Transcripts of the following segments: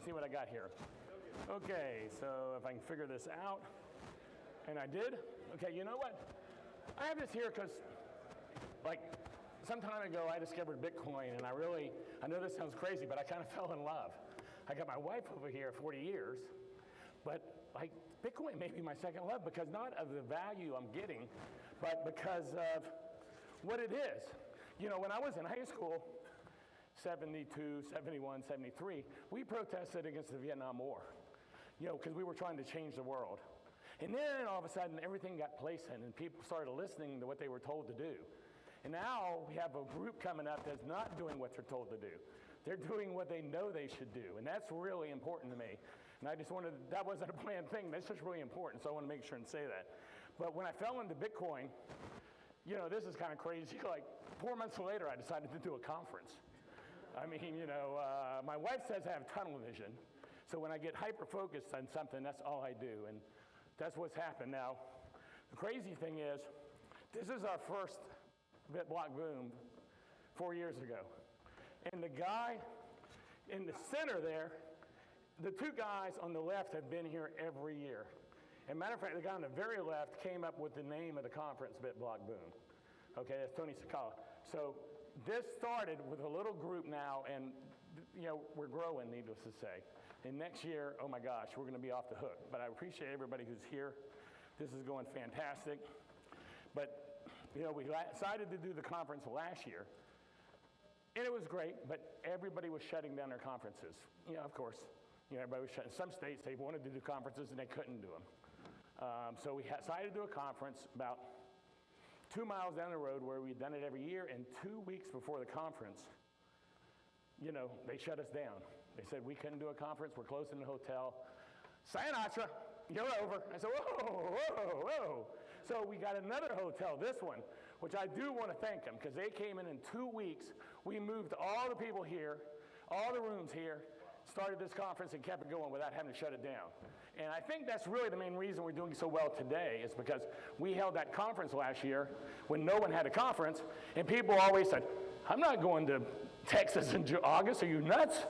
Let's see what I got here. Okay, so if I can figure this out, and I did. Okay, you know what? I have this here because, like, some time ago I discovered Bitcoin, and I know this sounds crazy, but I kind of fell in love. I got my wife over here 40 years, but like Bitcoin may be my second love because not of the value I'm getting, but because of what it is. You know, when I was in high school, 72, 71, 73, we protested against the Vietnam War, you know, because we were trying to change the world. And then all of a sudden everything got complacent and people started listening to what they were told to do. And now we have a group coming up that's not doing what they're told to do. They're doing what they know they should do, and that's really important to me. And I just wanted, that wasn't a planned thing, that's just really important, so I want to make sure and say that. But when I fell into Bitcoin, you know, this is kind of crazy. Like 4 months later, I decided to do a conference. I mean, you know, my wife says I have tunnel vision, so when I get hyper-focused on something, that's all I do, and that's what's happened. Now, the crazy thing is, this is our first BitBlockBoom 4 years ago. And the guy in the center there, the two guys on the left have been here every year. As a matter of fact, the guy on the very left came up with the name of the conference, BitBlockBoom. Okay, that's Tony Sakala. So this started with a little group now, and you know, we're growing, needless to say. And next year, oh my gosh, we're going to be off the hook. But I appreciate everybody who's here. This is going fantastic. But you know, we decided to do the conference last year. And it was great, but everybody was shutting down their conferences. You know, of course, you know, everybody was shutting. Some states, they wanted to do conferences and they couldn't do them. So we decided to do a conference about 2 miles down the road where we'd done it every year, and 2 weeks before the conference, you know, they shut us down. They said, we couldn't do a conference, we're closing the hotel. Sayonara, you're over. I said, whoa, whoa, whoa. So we got another hotel, this one, which I do want to thank them because they came in 2 weeks. We moved all the people here, all the rooms here, started this conference and kept it going without having to shut it down. And I think that's really the main reason we're doing so well today is because we held that conference last year when no one had a conference, and people always said, I'm not going to Texas in August, are you nuts?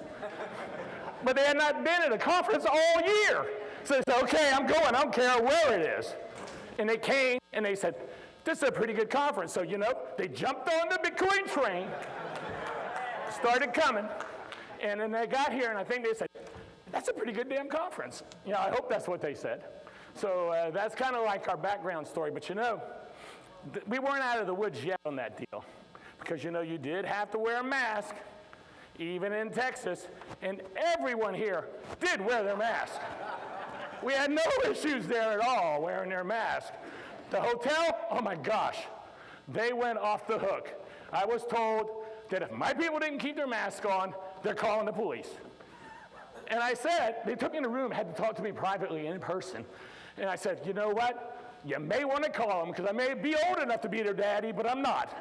But they had not been at a conference all year. So they said, okay, I'm going, I don't care where it is. And they came and they said, this is a pretty good conference. So, you know, they jumped on the Bitcoin train, started coming, and then they got here and I think they said, that's a pretty good damn conference. You know, I hope that's what they said. So that's kind of like our background story. But you know, we weren't out of the woods yet on that deal. Because you know, you did have to wear a mask, even in Texas, and everyone here did wear their mask. We had no issues there at all wearing their mask. The hotel, oh my gosh, they went off the hook. I was told that if my people didn't keep their mask on, they're calling the police. And I said, they took me in the room, had to talk to me privately in person. And I said, you know what? You may want to call them because I may be old enough to be their daddy, but I'm not.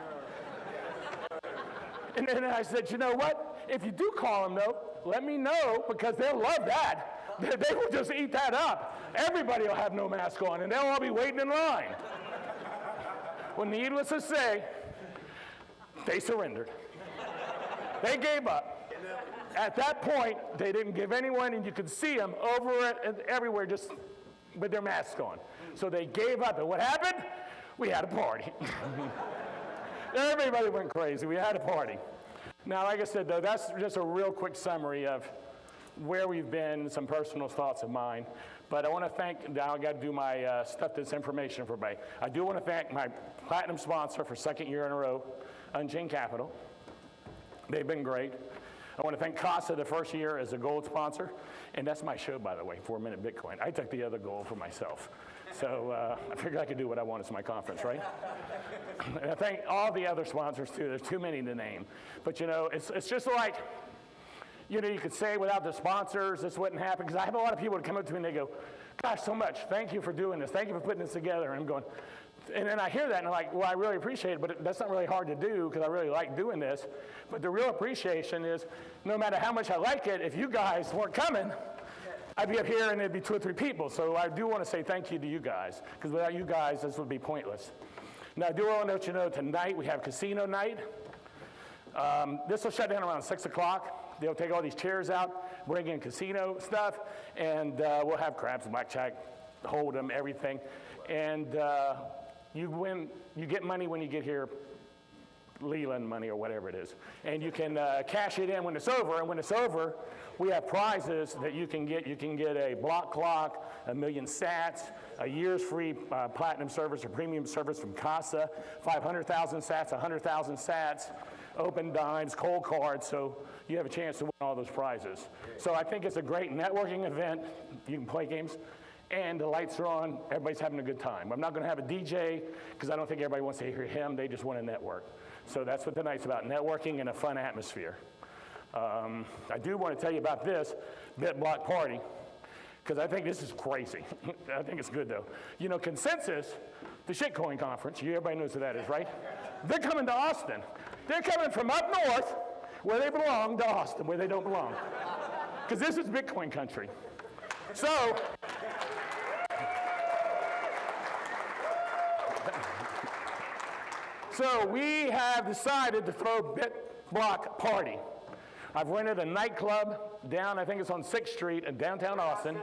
And then I said, you know what? If you do call them, though, let me know because they'll love that. They will just eat that up. Everybody will have no mask on, and they'll all be waiting in line. Well, needless to say, they surrendered. They gave up. At that point, they didn't give anyone, and you could see them over it everywhere just with their masks on. So they gave up, and what happened? We had a party. Everybody went crazy. We had a party. Now, like I said, though, that's just a real quick summary of where we've been, some personal thoughts of mine. But I want to thank, now I got to do my stuff that's information for everybody. I do want to thank my platinum sponsor for second year in a row, Unchained Capital. They've been great. I want to thank Casa the first year as a gold sponsor. And that's my show, by the way, 4 Minute Bitcoin. I took the other gold for myself. So I figured I could do what I want. It's my conference, right? And I thank all the other sponsors, too. There's too many to name. But, you know, it's just like, you know, you could say without the sponsors, this wouldn't happen. Because I have a lot of people that come up to me and they go, gosh, so much. Thank you for doing this. Thank you for putting this together. And I'm going, and then I hear that and I'm like, well, I really appreciate it, but that's not really hard to do because I really like doing this. But the real appreciation is no matter how much I like it, if you guys weren't coming, I'd be up here and it'd be 2 or 3 people. So I do want to say thank you to you guys because without you guys, this would be pointless. Now, I do want to let you know tonight we have casino night. This will shut down around 6 o'clock. They'll take all these chairs out, bring in casino stuff, and we'll have craps, blackjack, hold'em, everything. And you get money when you get here, Leland money or whatever it is. And you can cash it in when it's over, and when it's over, we have prizes that you can get. You can get a block clock, 1,000,000 sats, a year's free platinum service or premium service from CASA, 500,000 sats, 100,000 sats, open dimes, cold cards, so you have a chance to win all those prizes. So I think it's a great networking event. You can play games, and the lights are on. Everybody's having a good time. I'm not going to have a DJ because I don't think everybody wants to hear him. They just want to network. So that's what tonight's about, networking in a fun atmosphere. I do want to tell you about this BitBlock party, because I think this is crazy. I think it's good, though. You know, Consensus, the shitcoin conference, everybody knows who that is, right? They're coming to Austin. They're coming from up north, where they belong, to Austin, where they don't belong. Because this is Bitcoin country. So, we have decided to throw BitBlock party. I've rented a nightclub down, I think it's on 6th Street in downtown Austin.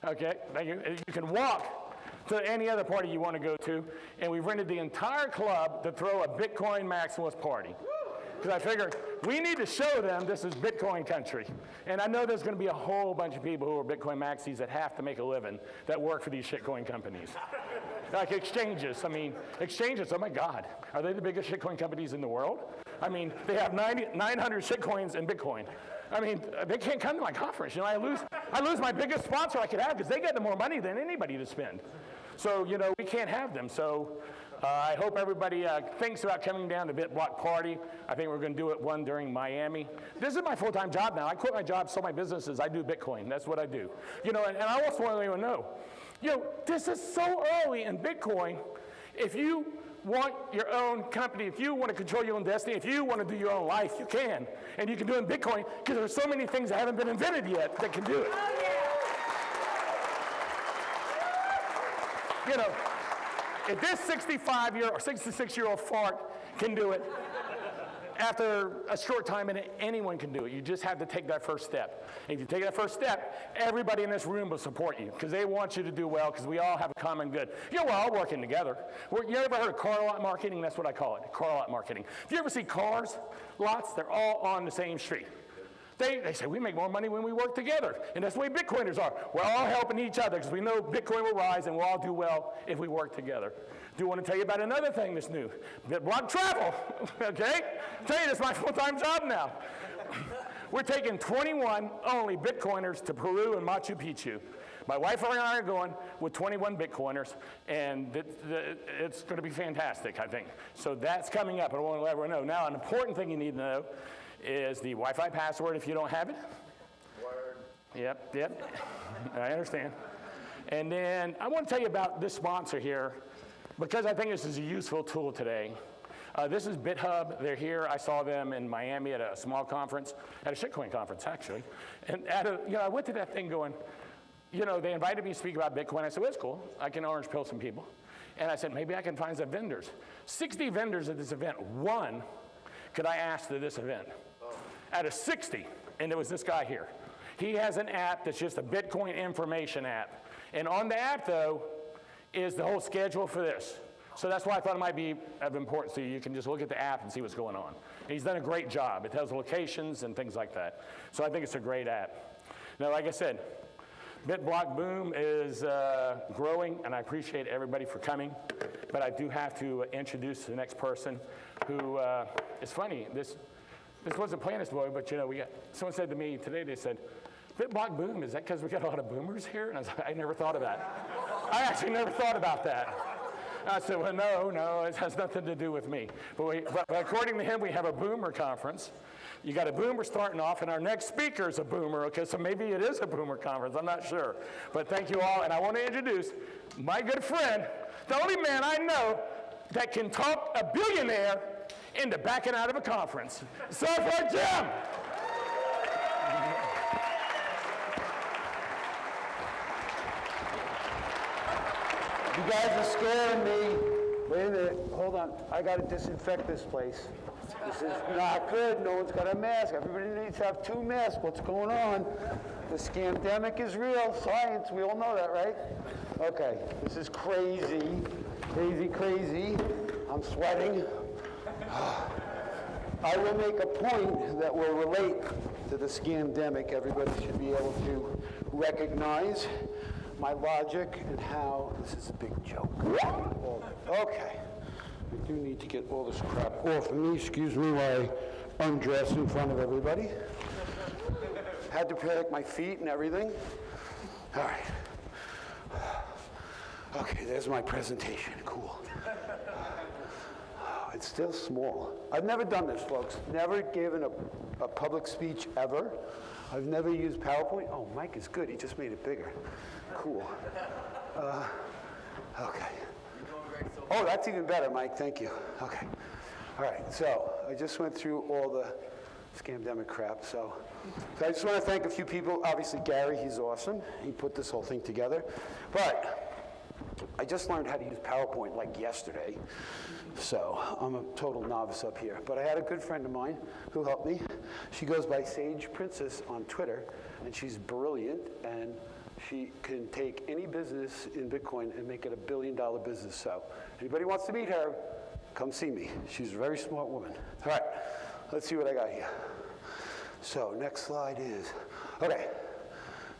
Okay, thank you. You can walk to any other party you want to go to, and we've rented the entire club to throw a Bitcoin maximalist party. Because I figured we need to show them this is Bitcoin country. And I know there's going to be a whole bunch of people who are Bitcoin maxis that have to make a living that work for these shitcoin companies. Like exchanges. I mean, exchanges, oh my God. Are they the biggest shitcoin companies in the world? I mean, they have 900 shitcoins in Bitcoin. I mean, they can't come to my conference. You know, I lose my biggest sponsor I could have because they get more money than anybody to spend. So, you know, we can't have them. So I hope everybody thinks about coming down to BitBlock party. I think we're going to do it one during Miami. This is my full-time job now. I quit my job, sold my businesses. I do Bitcoin. That's what I do. You know, and I also want everyone to know, you know, this is so early in Bitcoin. If you want your own company, if you want to control your own destiny, if you want to do your own life, you can. And you can do it in Bitcoin because there's so many things that haven't been invented yet that can do it. You know, if this 65-year or 66-year-old fart can do it, after a short time in it, anyone can do it. You just have to take that first step. And if you take that first step, everybody in this room will support you because they want you to do well because we all have a common good. You know, we're all working together. You ever heard of car lot marketing? That's what I call it, car lot marketing. If you ever see cars, lots, they're all on the same street. They say we make more money when we work together. And that's the way Bitcoiners are. We're all helping each other because we know Bitcoin will rise and we'll all do well if we work together. Do want to tell you about another thing that's new. BitBlock travel, okay? Tell you, this is my full-time job now. We're taking 21 only Bitcoiners to Peru and Machu Picchu. My wife and I are going with 21 Bitcoiners, and it's going to be fantastic, I think. So that's coming up, and I want to let everyone know. Now, an important thing you need to know is the Wi-Fi password if you don't have it. Word. Yep. I understand. And then I want to tell you about this sponsor here, because I think this is a useful tool today. This is BitHub. They're here. I saw them in Miami at a small conference, at a shitcoin conference, actually. And I went to that thing going, they invited me to speak about Bitcoin. I said, well, it's cool. I can orange pill some people. And I said, maybe I can find some vendors. 60 vendors at this event. One could I ask to this event? Out of 60, and there was this guy here. He has an app that's just a Bitcoin information app. And on the app, though, is the whole schedule for this. So that's why I thought it might be of importance to you. You can just look at the app and see what's going on. And he's done a great job. It tells locations and things like that. So I think it's a great app. Now, like I said, BitBlockBoom is growing, and I appreciate everybody for coming. But I do have to introduce the next person who, it's funny, this wasn't planned this way, but someone said to me today, they said, BitBlockBoom, is that because we got a lot of boomers here? And I was like, I never thought of that. I actually never thought about that. I said, well, no, it has nothing to do with me. But according to him, we have a boomer conference. You got a boomer starting off, and our next speaker is a boomer, okay? So maybe it is a boomer conference, I'm not sure. But thank you all, and I want to introduce my good friend, the only man I know that can talk a billionaire into backing out of a conference. So for Jim! You guys are scaring me. Wait a minute, hold on. I got to disinfect this place. This is not good. No one's got a mask. Everybody needs to have 2 masks. What's going on? The scamdemic is real. Science, we all know that, right? Okay, this is crazy. Crazy, crazy. I'm sweating. I will make a point that will relate to the scamdemic. Everybody should be able to recognize my logic and how this is a big joke. Okay. I do need to get all this crap off of me. Excuse me while I undress in front of everybody. Had to protect my feet and everything. All right. Okay, there's my presentation. Cool. Oh, it's still small. I've never done this, folks. Never given a public speech ever. I've never used PowerPoint. Oh, Mike is good. He just made it bigger. Cool. Okay. Oh, that's even better, Mike. Thank you. Okay. All right. So I just went through all the scamdemic crap. So I just want to thank a few people. Obviously, Gary, he's awesome. He put this whole thing together. But I just learned how to use PowerPoint like yesterday. So I'm a total novice up here. But I had a good friend of mine who helped me. She goes by Sage Princess on Twitter, and she's brilliant. And she can take any business in Bitcoin and make it $1 billion business. So anybody wants to meet her, come see me. She's a very smart woman. All right, let's see what I got here. So next slide is, okay.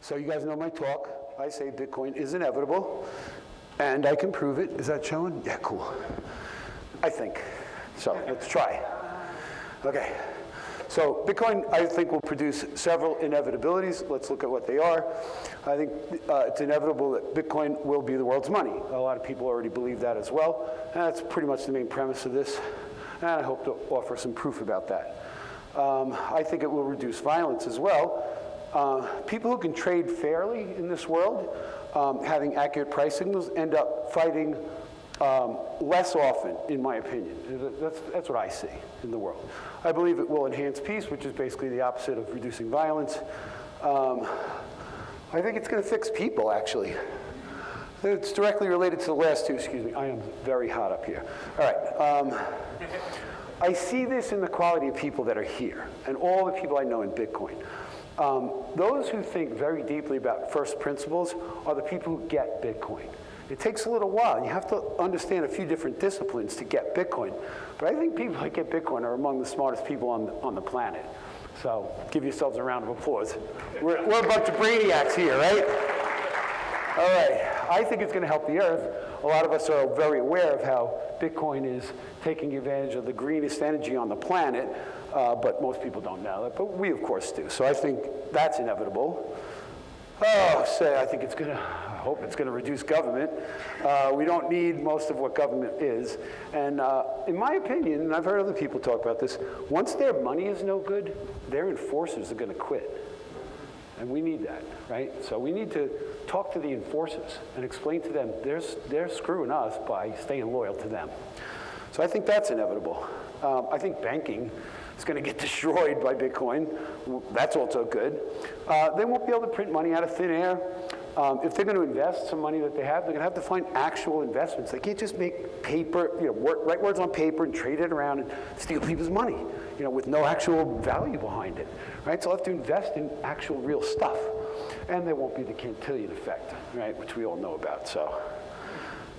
So you guys know my talk. I say Bitcoin is inevitable, and I can prove it. Is that showing? Yeah, cool. I think. So let's try. Okay. So Bitcoin, I think, will produce several inevitabilities. Let's look at what they are. I think it's inevitable that Bitcoin will be the world's money. A lot of people already believe that as well. And that's pretty much the main premise of this. And I hope to offer some proof about that. I think it will reduce violence as well. People who can trade fairly in this world, having accurate price signals, end up fighting less often, in my opinion. That's what I see in the world. I believe it will enhance peace, which is basically the opposite of reducing violence. I think it's going to fix people, actually. It's directly related to the last two. Excuse me, I am very hot up here. All right. I see this in the quality of people that are here, and all the people I know in Bitcoin. Those who think very deeply about first principles are the people who get Bitcoin. It takes a little while. You have to understand a few different disciplines to get Bitcoin. But I think people that get Bitcoin are among the smartest people on the planet. So give yourselves a round of applause. We're a bunch of brainiacs here, right? All right. I think it's going to help the Earth. A lot of us are very aware of how Bitcoin is taking advantage of the greenest energy on the planet, but most people don't know that. But we, of course, do. So I think that's inevitable. I think it's going to, I hope it's going to reduce government. We don't need most of what government is. And in my opinion, and I've heard other people talk about this, once their money is no good, their enforcers are going to quit. And we need that, right? So we need to talk to the enforcers and explain to them they're screwing us by staying loyal to them. So I think that's inevitable. I think banking is going to get destroyed by Bitcoin. That's also good. They won't be able to print money out of thin air. If they're going to invest some money that they have, they're going to have to find actual investments. They can't just make paper, write words on paper and trade it around and steal people's money, with no actual value behind it, right? So they'll have to invest in actual real stuff. And there won't be the Cantillon effect, right, which we all know about, so.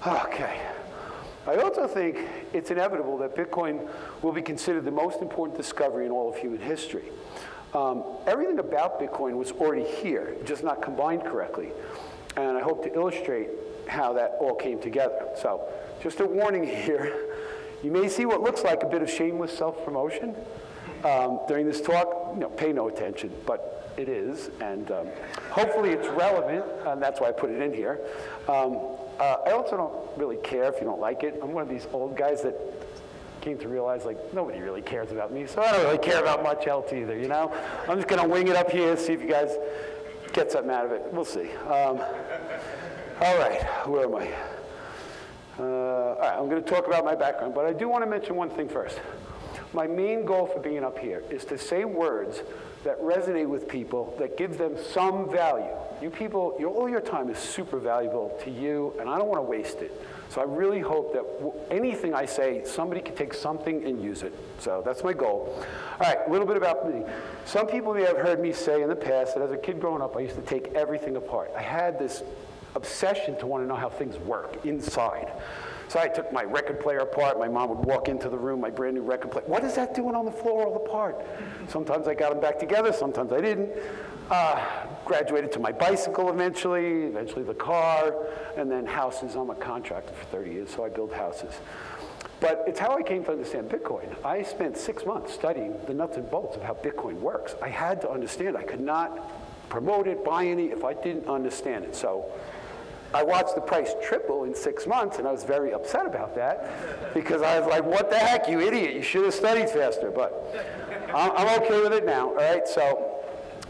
Okay. I also think it's inevitable that Bitcoin will be considered the most important discovery in all of human history. Everything about Bitcoin was already here, just not combined correctly. And I hope to illustrate how that all came together. So just a warning here. You may see what looks like a bit of shameless self-promotion during this talk. Pay no attention, but it is. And hopefully it's relevant, and that's why I put it in here. I also don't really care if you don't like it. I'm one of these old guys that came to realize, nobody really cares about me, so I don't really care about much else either, I'm just going to wing it up here, see if you guys get something out of it. We'll see. All right, where am I? All right, I'm going to talk about my background, but I do want to mention one thing first. My main goal for being up here is to say words that resonate with people, that give them some value. You people, all your time is super valuable to you, and I don't want to waste it. So I really hope that anything I say, somebody can take something and use it. So that's my goal. All right, a little bit about me. Some people may have heard me say in the past that as a kid growing up, I used to take everything apart. I had this obsession to want to know how things work inside. So I took my record player apart. My mom would walk into the room, my brand new record player. What is that doing on the floor all apart? Sometimes I got them back together, sometimes I didn't. Graduated to my bicycle eventually the car, and then houses. I'm a contractor for 30 years, so I build houses. But it's how I came to understand Bitcoin. I spent 6 months studying the nuts and bolts of how Bitcoin works. I had to understand. I could not promote it, buy any, if I didn't understand it. So I watched the price triple in 6 months, and I was very upset about that because I was like, what the heck, you idiot, you should have studied faster. But I'm okay with it now, all right? So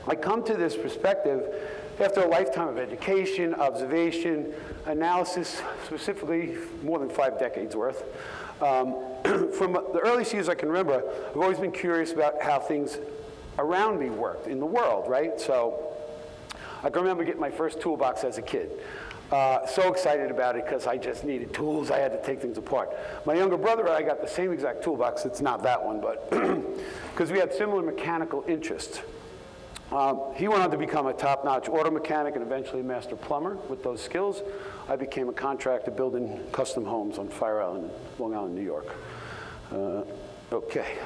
I come to this perspective after a lifetime of education, observation, analysis, specifically more than 5 decades worth. From the earliest years I can remember, I've always been curious about how things around me worked in the world, right? So I can remember getting my first toolbox as a kid. So excited about it because I just needed tools. I had to take things apart. My younger brother and I got the same exact toolbox. It's not that one, but because we had similar mechanical interests. He went on to become a top-notch auto mechanic and eventually a master plumber. With those skills, I became a contractor building custom homes on Fire Island, Long Island, New York. Okay.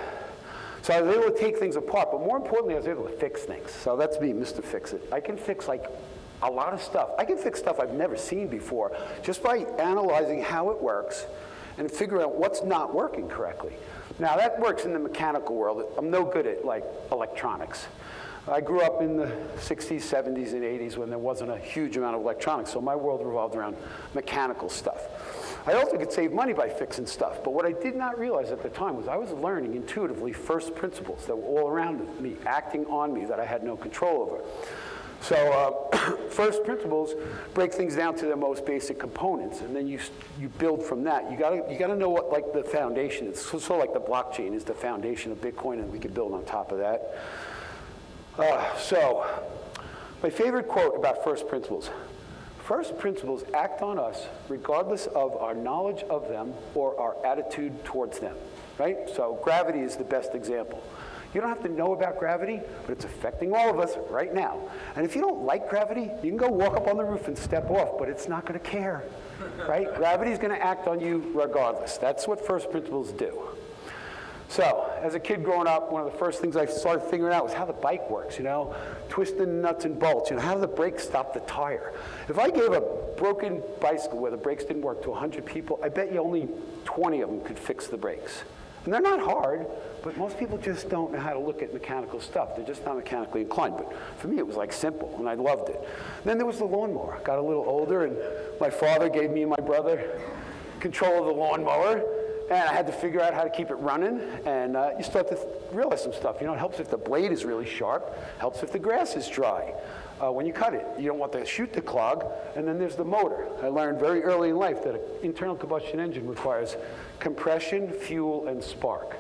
So I was able to take things apart, but more importantly, I was able to fix things. So that's me, Mr. Fix-It. I can fix like a lot of stuff. I can fix stuff I've never seen before just by analyzing how it works and figuring out what's not working correctly. Now that works in the mechanical world. I'm no good at like electronics. I grew up in the 60s, 70s, and 80s when there wasn't a huge amount of electronics, so my world revolved around mechanical stuff. I also could save money by fixing stuff, but what I did not realize at the time was I was learning intuitively first principles that were all around me, acting on me that I had no control over. So first principles break things down to their most basic components, and then you build from that. You gotta know what like the foundation is. So like the blockchain is the foundation of Bitcoin, and we can build on top of that. So my favorite quote about first principles. First principles act on us regardless of our knowledge of them or our attitude towards them, right? So gravity is the best example. You don't have to know about gravity, but it's affecting all of us right now. And if you don't like gravity, you can go walk up on the roof and step off, but it's not going to care, right? Gravity is going to act on you regardless. That's what first principles do. So, as a kid growing up, one of the first things I started figuring out was how the bike works, you know, twisting nuts and bolts, you know, how do the brakes stop the tire? If I gave a broken bicycle where the brakes didn't work to 100 people, I bet you only 20 of them could fix the brakes. And they're not hard, but most people just don't know how to look at mechanical stuff. They're just not mechanically inclined. But for me, it was like simple, and I loved it. Then there was the lawnmower. I got a little older, and my father gave me and my brother control of the lawnmower. And I had to figure out how to keep it running, and you start to realize some stuff. You know, it helps if the blade is really sharp, helps if the grass is dry. When you cut it, you don't want the chute to clog, and then there's the motor. I learned very early in life that an internal combustion engine requires compression, fuel, and spark.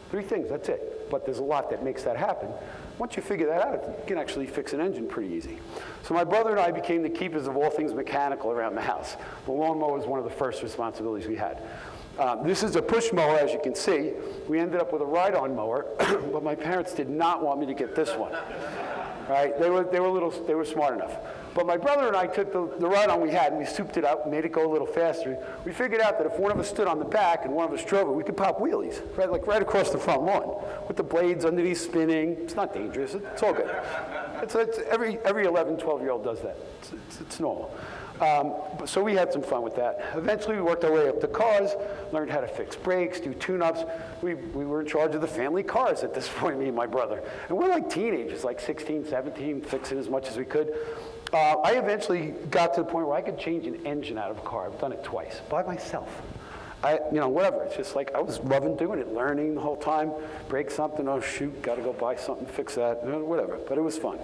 3 things, that's it. But there's a lot that makes that happen. Once you figure that out, you can actually fix an engine pretty easy. So my brother and I became the keepers of all things mechanical around the house. The lawnmower was one of the first responsibilities we had. This is a push mower, as you can see. We ended up with a ride-on mower, but my parents did not want me to get this one. Right? They were smart enough. But my brother and I took the ride-on we had and we souped it up, made it go a little faster. We figured out that if one of us stood on the back and one of us drove it, we could pop wheelies, right, like right across the front lawn, with the blades underneath spinning. It's not dangerous. It's all good. It's every 11, 12-year-old does that. It's normal. So we had some fun with that. Eventually, we worked our way up to cars, learned how to fix brakes, do tune-ups. We were in charge of the family cars at this point, me and my brother. And we're like teenagers, like 16, 17, fixing as much as we could. I eventually got to the point where I could change an engine out of a car. I've done it twice, by myself. Whatever. It's just like I was loving doing it, learning the whole time. Break something, oh shoot, got to go buy something, fix that, whatever. But it was fun.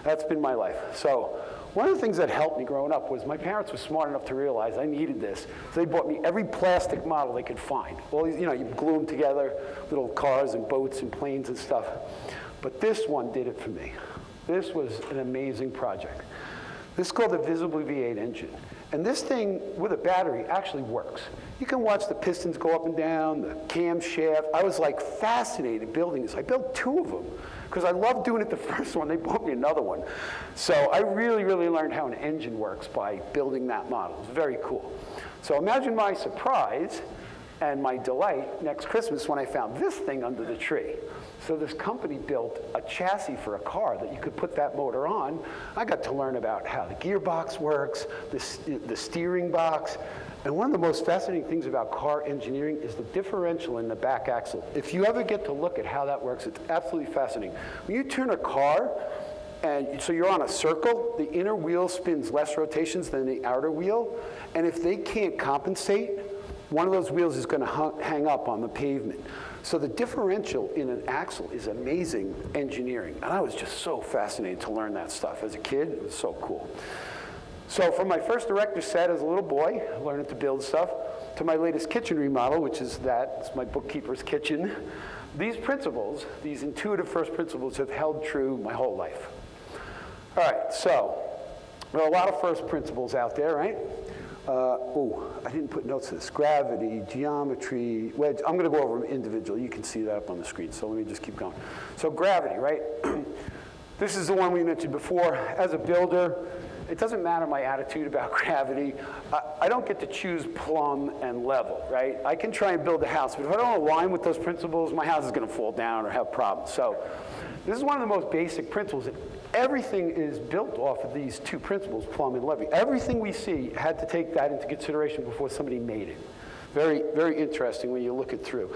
That's been my life. So one of the things that helped me growing up was my parents were smart enough to realize I needed this. So they bought me every plastic model they could find. All these, you glue them together, little cars and boats and planes and stuff. But this one did it for me. This was an amazing project. This is called the Visible V8 engine. And this thing, with a battery, actually works. You can watch the pistons go up and down, the camshaft. I was like fascinated building this. I built 2 of them because I loved doing it the first one. They bought me another one. So I really, really learned how an engine works by building that model. It was very cool. So imagine my surprise and my delight next Christmas when I found this thing under the tree. So this company built a chassis for a car that you could put that motor on. I got to learn about how the gearbox works, the steering box. And one of the most fascinating things about car engineering is the differential in the back axle. If you ever get to look at how that works, it's absolutely fascinating. When you turn a car, and so you're on a circle, the inner wheel spins less rotations than the outer wheel. And if they can't compensate, one of those wheels is going to hang up on the pavement. So the differential in an axle is amazing engineering. And I was just so fascinated to learn that stuff. As a kid, it was so cool. So from my first director set as a little boy, learning to build stuff, to my latest kitchen remodel, which is it's my bookkeeper's kitchen, these principles, these intuitive first principles, have held true my whole life. All right, so there are a lot of first principles out there, right? I didn't put notes to this. Gravity, geometry, wedge. I'm going to go over them individually. You can see that up on the screen, so let me just keep going. So gravity, right? This is the one we mentioned before. As a builder, it doesn't matter my attitude about gravity. I don't get to choose plumb and level, right? I can try and build a house, but if I don't align with those principles, my house is going to fall down or have problems. So this is one of the most basic principles. Everything is built off of these 2 principles, plumb and level. Everything we see had to take that into consideration before somebody made it. Very, very interesting when you look it through.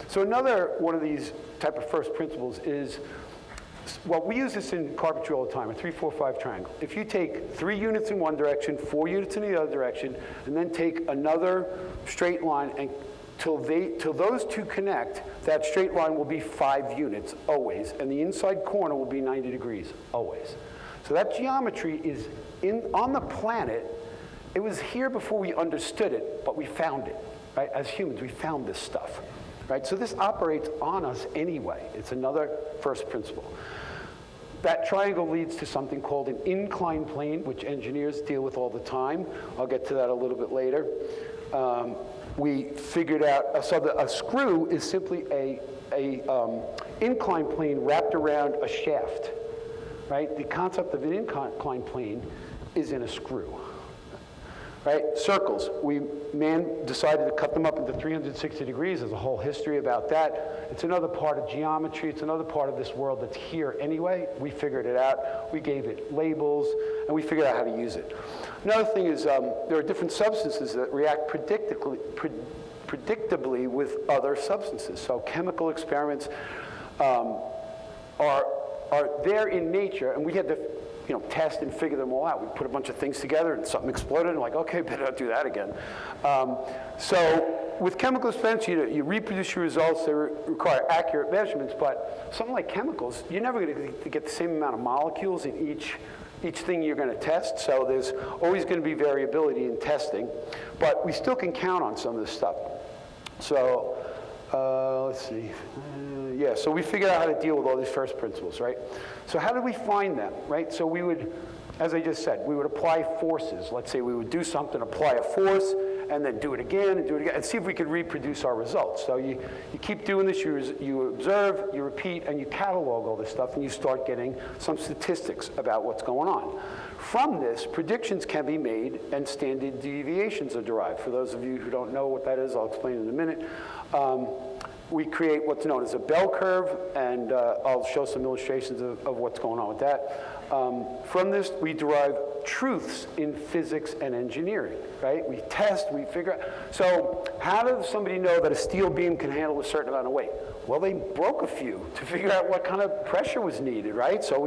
So another one of these type of first principles is, well, we use this in carpentry all the time, a 3-4-5 triangle. If you take 3 units in one direction, 4 units in the other direction, and then take another straight line and till those 2 connect, that straight line will be 5 units always, and the inside corner will be 90 degrees always. So that geometry is on the planet. It was here before we understood it, but we found it, right? As humans, we found this stuff, right? So this operates on us anyway. It's another first principle. That triangle leads to something called an inclined plane, which engineers deal with all the time. I'll get to that a little bit later. We figured out, so a screw is simply a inclined plane wrapped around a shaft, right? The concept of an inclined plane is in a screw, right? Circles, man decided to cut them up into 360 degrees. There's a whole history about that. It's another part of geometry. It's another part of this world that's here anyway. We figured it out. We gave it labels, and we figured out how to use it. Another thing is there are different substances that react predictably with other substances. So chemical experiments are there in nature, and we had to test and figure them all out. We put a bunch of things together, and something exploded, and like, okay, better not do that again. So with chemical experiments, you reproduce your results. They require accurate measurements, but something like chemicals, you're never going to get the same amount of molecules in each thing you're going to test, so there's always going to be variability in testing, but we still can count on some of this stuff. So let's see. Yeah, so we figured out how to deal with all these first principles, right? So how did we find them, right? So we would, as I just said, we would apply forces. Let's say we would do something, apply a force, and then do it again, and see if we could reproduce our results. So you keep doing this, you observe, you repeat, and you catalog all this stuff, and you start getting some statistics about what's going on. From this, predictions can be made, and standard deviations are derived. For those of you who don't know what that is, I'll explain in a minute. We create what's known as a bell curve, and I'll show some illustrations of what's going on with that. From this, we derive truths in physics and engineering, right? We test, we figure out. So how does somebody know that a steel beam can handle a certain amount of weight? Well, they broke a few to figure out what kind of pressure was needed, right? So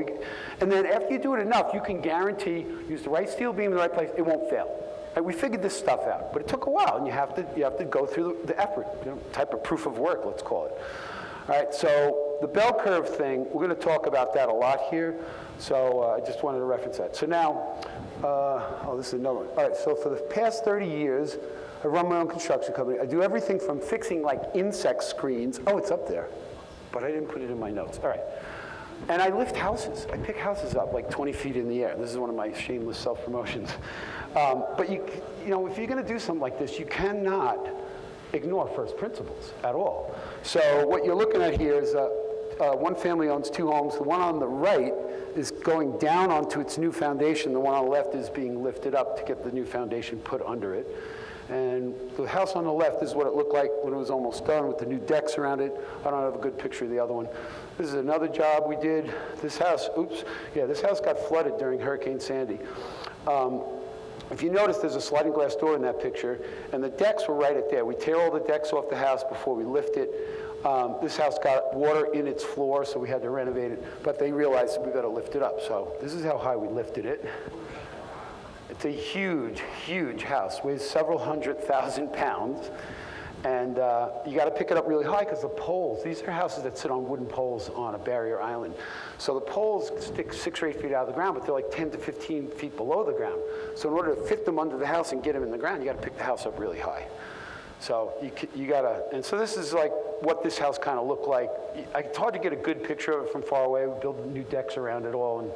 and then after you do it enough, you can guarantee, use the right steel beam in the right place, it won't fail. Right? We figured this stuff out, but it took a while, and you have to go through the effort, type of proof of work, let's call it. All right, so the bell curve thing, we're going to talk about that a lot here, so I just wanted to reference that. So now, this is another one. All right, so for the past 30 years, I run my own construction company. I do everything from fixing like insect screens. Oh, it's up there, but I didn't put it in my notes. All right. And I lift houses. I pick houses up like 20 feet in the air. This is one of my shameless self-promotions. But you know, if you're going to do something like this, you cannot ignore first principles at all. So what you're looking at here is one family owns 2 homes. The one on the right is going down onto its new foundation. The one on the left is being lifted up to get the new foundation put under it. And the house on the left is what it looked like when it was almost done with the new decks around it. I don't have a good picture of the other one. This is another job we did. This house, oops, yeah, this house got flooded during Hurricane Sandy. If you notice, there's a sliding glass door in that picture, and the decks were right at there. We tear all the decks off the house before we lift it. This house got water in its floor, so we had to renovate it, but they realized we got to lift it up. So this is how high we lifted it. It's a huge, huge house, weighs several 100,000 pounds. And you got to pick it up really high because the poles, these are houses that sit on wooden poles on a barrier island. So the poles stick 6 or 8 feet out of the ground, but they're like 10 to 15 feet below the ground. So in order to fit them under the house and get them in the ground, you got to pick the house up really high. So you got to, and so this is like what this house kind of looked like. It's hard to get a good picture of it from far away. We built new decks around it all. And,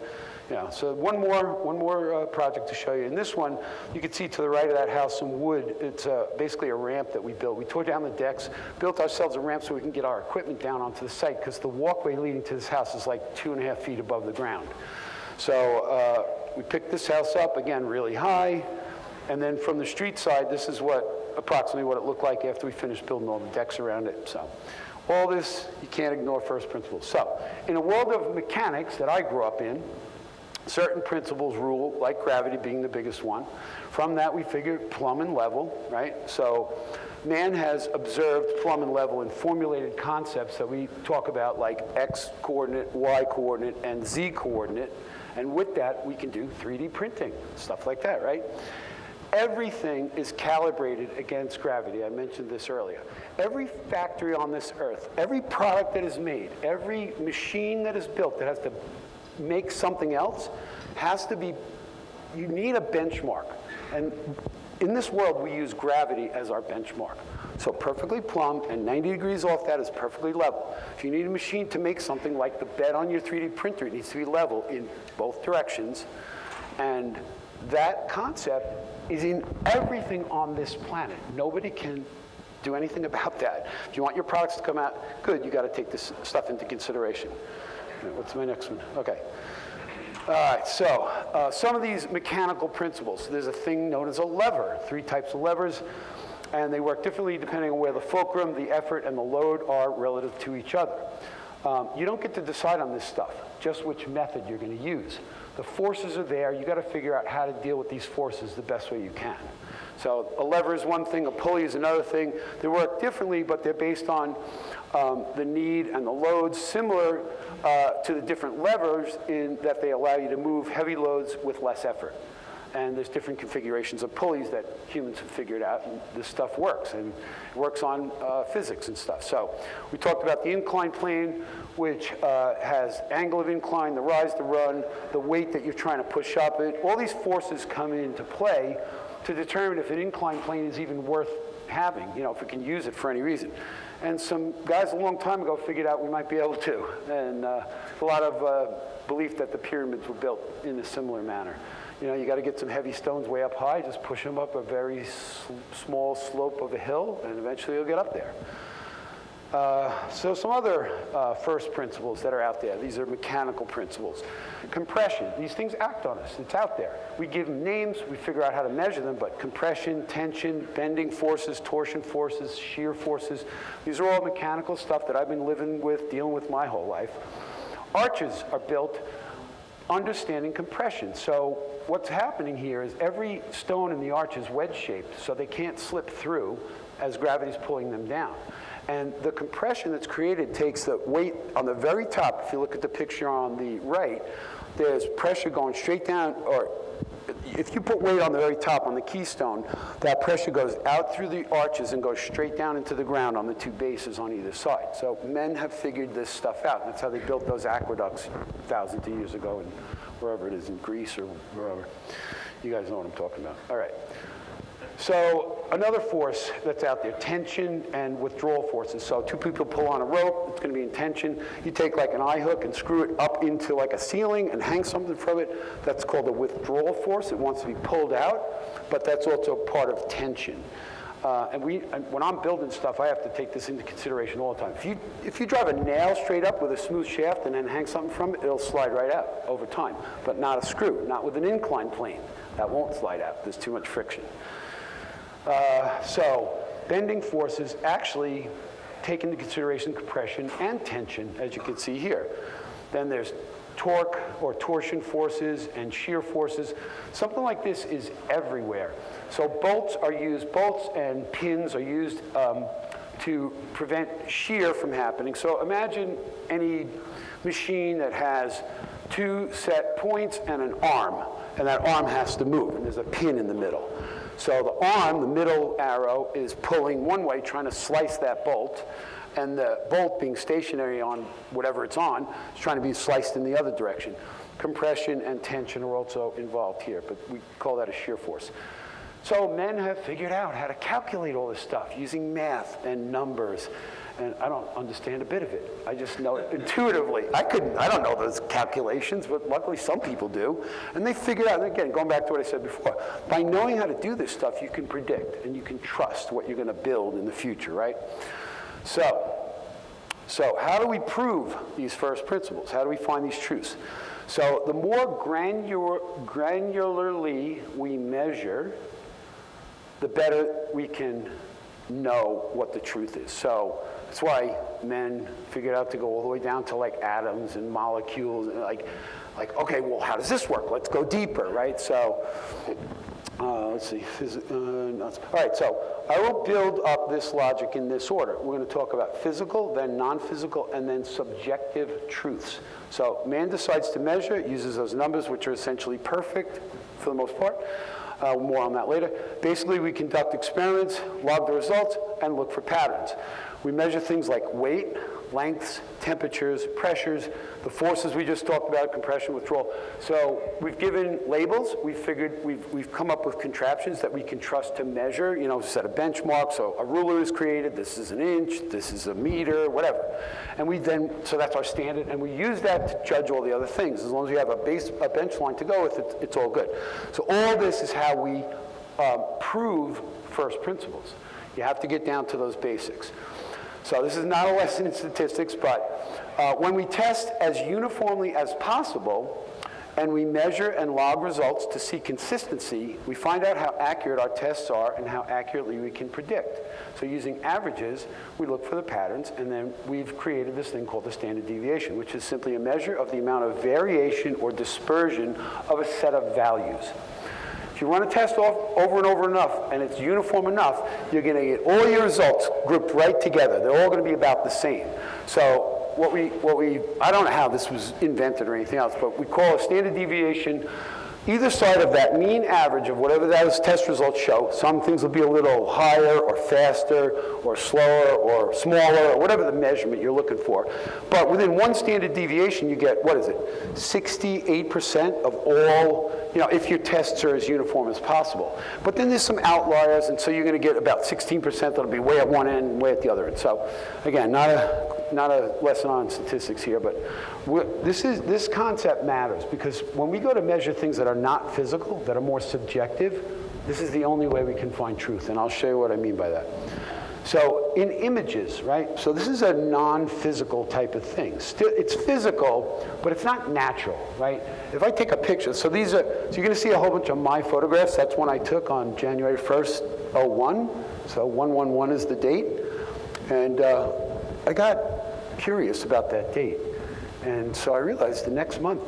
yeah, so one more project to show you. In this one, you can see to the right of that house some wood. It's basically a ramp that we built. We tore down the decks, built ourselves a ramp so we can get our equipment down onto the site because the walkway leading to this house is like 2.5 feet above the ground. So we picked this house up, again, really high. And then from the street side, this is approximately what it looked like after we finished building all the decks around it. So all this, you can't ignore first principles. So in a world of mechanics that I grew up in, certain principles rule, like gravity being the biggest one. From that, we figure plumb and level, right? So man has observed plumb and level and formulated concepts that we talk about like X coordinate, Y coordinate, and Z coordinate. And with that, we can do 3D printing, stuff like that, right? Everything is calibrated against gravity. I mentioned this earlier. Every factory on this earth, every product that is made, every machine that is built that has to make something else has to be, you need a benchmark. And in this world, we use gravity as our benchmark. So perfectly plumb and 90 degrees off that is perfectly level. If you need a machine to make something like the bed on your 3D printer, it needs to be level in both directions. And that concept is in everything on this planet. Nobody can do anything about that. If you want your products to come out good, you got to take this stuff into consideration. What's my next one? Okay. All right, so some of these mechanical principles. There's a thing known as a lever, 3 types of levers, and they work differently depending on where the fulcrum, the effort, and the load are relative to each other. You don't get to decide on this stuff, just which method you're going to use. The forces are there. You got to figure out how to deal with these forces the best way you can. So a lever is one thing, a pulley is another thing. They work differently, but they're based on the need and the loads, similar to the different levers in that they allow you to move heavy loads with less effort. And there's different configurations of pulleys that humans have figured out, and this stuff works, and it works on physics and stuff. So we talked about the inclined plane, which has angle of incline, the rise to run, the weight that you're trying to push up it. All these forces come into play to determine if an inclined plane is even worth having, you know, if we can use it for any reason. And some guys a long time ago figured out we might be able to. And a lot of belief that the pyramids were built in a similar manner. You know, you got to get some heavy stones way up high, just push them up a very small slope of a hill, and eventually you'll get up there. So some other first principles that are out there. These are mechanical principles. Compression. These things act on us. It's out there. We give them names. We figure out how to measure them, but compression, tension, bending forces, torsion forces, shear forces, these are all mechanical stuff that I've been living with, dealing with my whole life. Arches are built understanding compression. So what's happening here is every stone in the arch is wedge-shaped, so they can't slip through as gravity's pulling them down. And the compression that's created takes the weight on the very top. If you look at the picture on the right, there's pressure going straight down, or if you put weight on the very top on the keystone, that pressure goes out through the arches and goes straight down into the ground on the 2 bases on either side. So men have figured this stuff out. That's how they built those aqueducts thousands of years ago, and wherever it is, in Greece or wherever. You guys know what I'm talking about. All right. So another force that's out there, tension and withdrawal forces. So two people pull on a rope, it's going to be in tension. You take like an eye hook and screw it up into like a ceiling and hang something from it. That's called a withdrawal force. It wants to be pulled out, but that's also part of tension. And when I'm building stuff, I have to take this into consideration all the time. If you drive a nail straight up with a smooth shaft and then hang something from it, it'll slide right out over time, but not a screw, not with an inclined plane. That won't slide out. There's too much friction. So bending forces actually take into consideration compression and tension, as you can see here. Then there's torque or torsion forces and shear forces. Something like this is everywhere. So bolts and pins are used to prevent shear from happening. So imagine any machine that has two set points and an arm, and that arm has to move, and there's a pin in the middle. So the arm, the middle arrow, is pulling one way, trying to slice that bolt, and the bolt being stationary on whatever it's on is trying to be sliced in the other direction. Compression and tension are also involved here, but we call that a shear force. So men have figured out how to calculate all this stuff using math and numbers, and I don't understand a bit of it. I just know it intuitively. I don't know those calculations, but luckily some people do. And they figured out, and again, going back to what I said before, by knowing how to do this stuff, you can predict and you can trust what you're going to build in the future, right? So how do we prove these first principles? How do we find these truths? So the more granularly we measure, the better we can know what the truth is. So that's why men figured out to go all the way down to like atoms and molecules, and like okay, well, how does this work? Let's go deeper, right? So let's see. All right, so I will build up this logic in this order. We're going to talk about physical, then non-physical, and then subjective truths. So man decides to measure, uses those numbers, which are essentially perfect for the most part. More on that later. Basically, we conduct experiments, log the results, and look for patterns. We measure things like weight, lengths, temperatures, pressures, the forces we just talked about, compression, withdrawal. So we've given labels. We've come up with contraptions that we can trust to measure, set a benchmark. So a ruler is created. This is an inch. This is a meter, whatever. And so that's our standard. And we use that to judge all the other things. As long as we have a bench line to go with, it's all good. So all this is how we prove first principles. You have to get down to those basics. So this is not a lesson in statistics, but when we test as uniformly as possible and we measure and log results to see consistency, we find out how accurate our tests are and how accurately we can predict. So using averages, we look for the patterns, and then we've created this thing called the standard deviation, which is simply a measure of the amount of variation or dispersion of a set of values. If you run a test over and over enough, and it's uniform enough, you're going to get all your results grouped right together. They're all going to be about the same. So I don't know how this was invented or anything else, but we call a standard deviation either side of that mean average of whatever those test results show. Some things will be a little higher or faster or slower or smaller or whatever the measurement you're looking for. But within one standard deviation, you get, 68% of all, if your tests are as uniform as possible. But then there's some outliers, and so you're going to get about 16% that'll be way at one end and way at the other end. So again, not a lesson on statistics here, but this concept matters, because when we go to measure things that are not physical, that are more subjective, this is the only way we can find truth, and I'll show you what I mean by that. So in images, right? So this is a non-physical type of thing. Still, it's physical, but it's not natural, right? If I take a picture, so you're going to see a whole bunch of my photographs. That's one I took on January 1st, 01. So 111 is the date, and I got curious about that date. And so I realized the next month,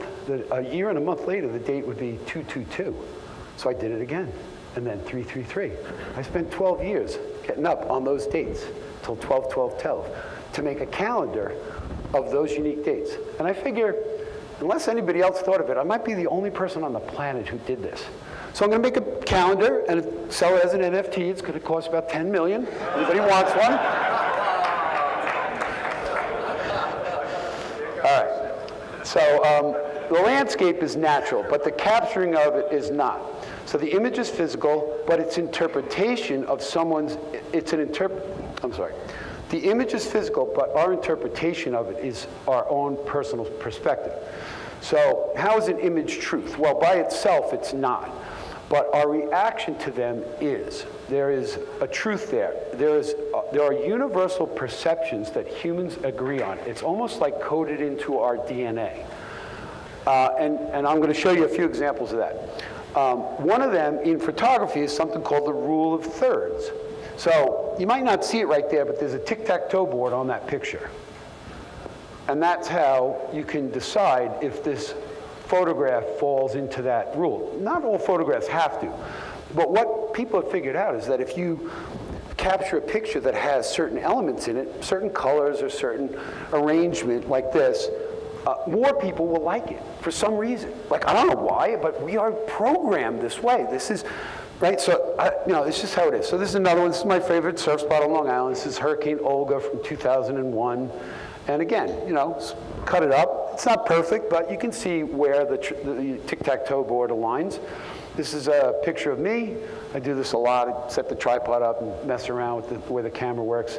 a year and a month later, the date would be 222. So I did it again, and then 333. I spent 12 years getting up on those dates till 12/12/12 to make a calendar of those unique dates. And I figure, unless anybody else thought of it, I might be the only person on the planet who did this. So I'm going to make a calendar and sell it as an NFT. It's going to cost about $10 million. Anybody wants one? All right. So the landscape is natural, but the capturing of it is not. So the image is physical, but its interpretation of someone's, the image is physical, but our interpretation of it is our own personal perspective. So how is an image truth? Well, by itself, it's not. But our reaction to them is. There is a truth there. There are universal perceptions that humans agree on. It's almost like coded into our DNA. And I'm going to show you a few examples of that. One of them in photography is something called the rule of thirds. So you might not see it right there, but there's a tic-tac-toe board on that picture. And that's how you can decide if this photograph falls into that rule. Not all photographs have to, but what people have figured out is that if you capture a picture that has certain elements in it, certain colors or certain arrangement like this, more people will like it for some reason. Like, I don't know why, but we are programmed this way. This is, right, so, it's just how it is. So this is another one. This is my favorite surf spot on Long Island. This is Hurricane Olga from 2001. And again, cut it up. It's not perfect, but you can see where the tic-tac-toe board aligns. This is a picture of me. I do this a lot. I set the tripod up and mess around with the way the camera works.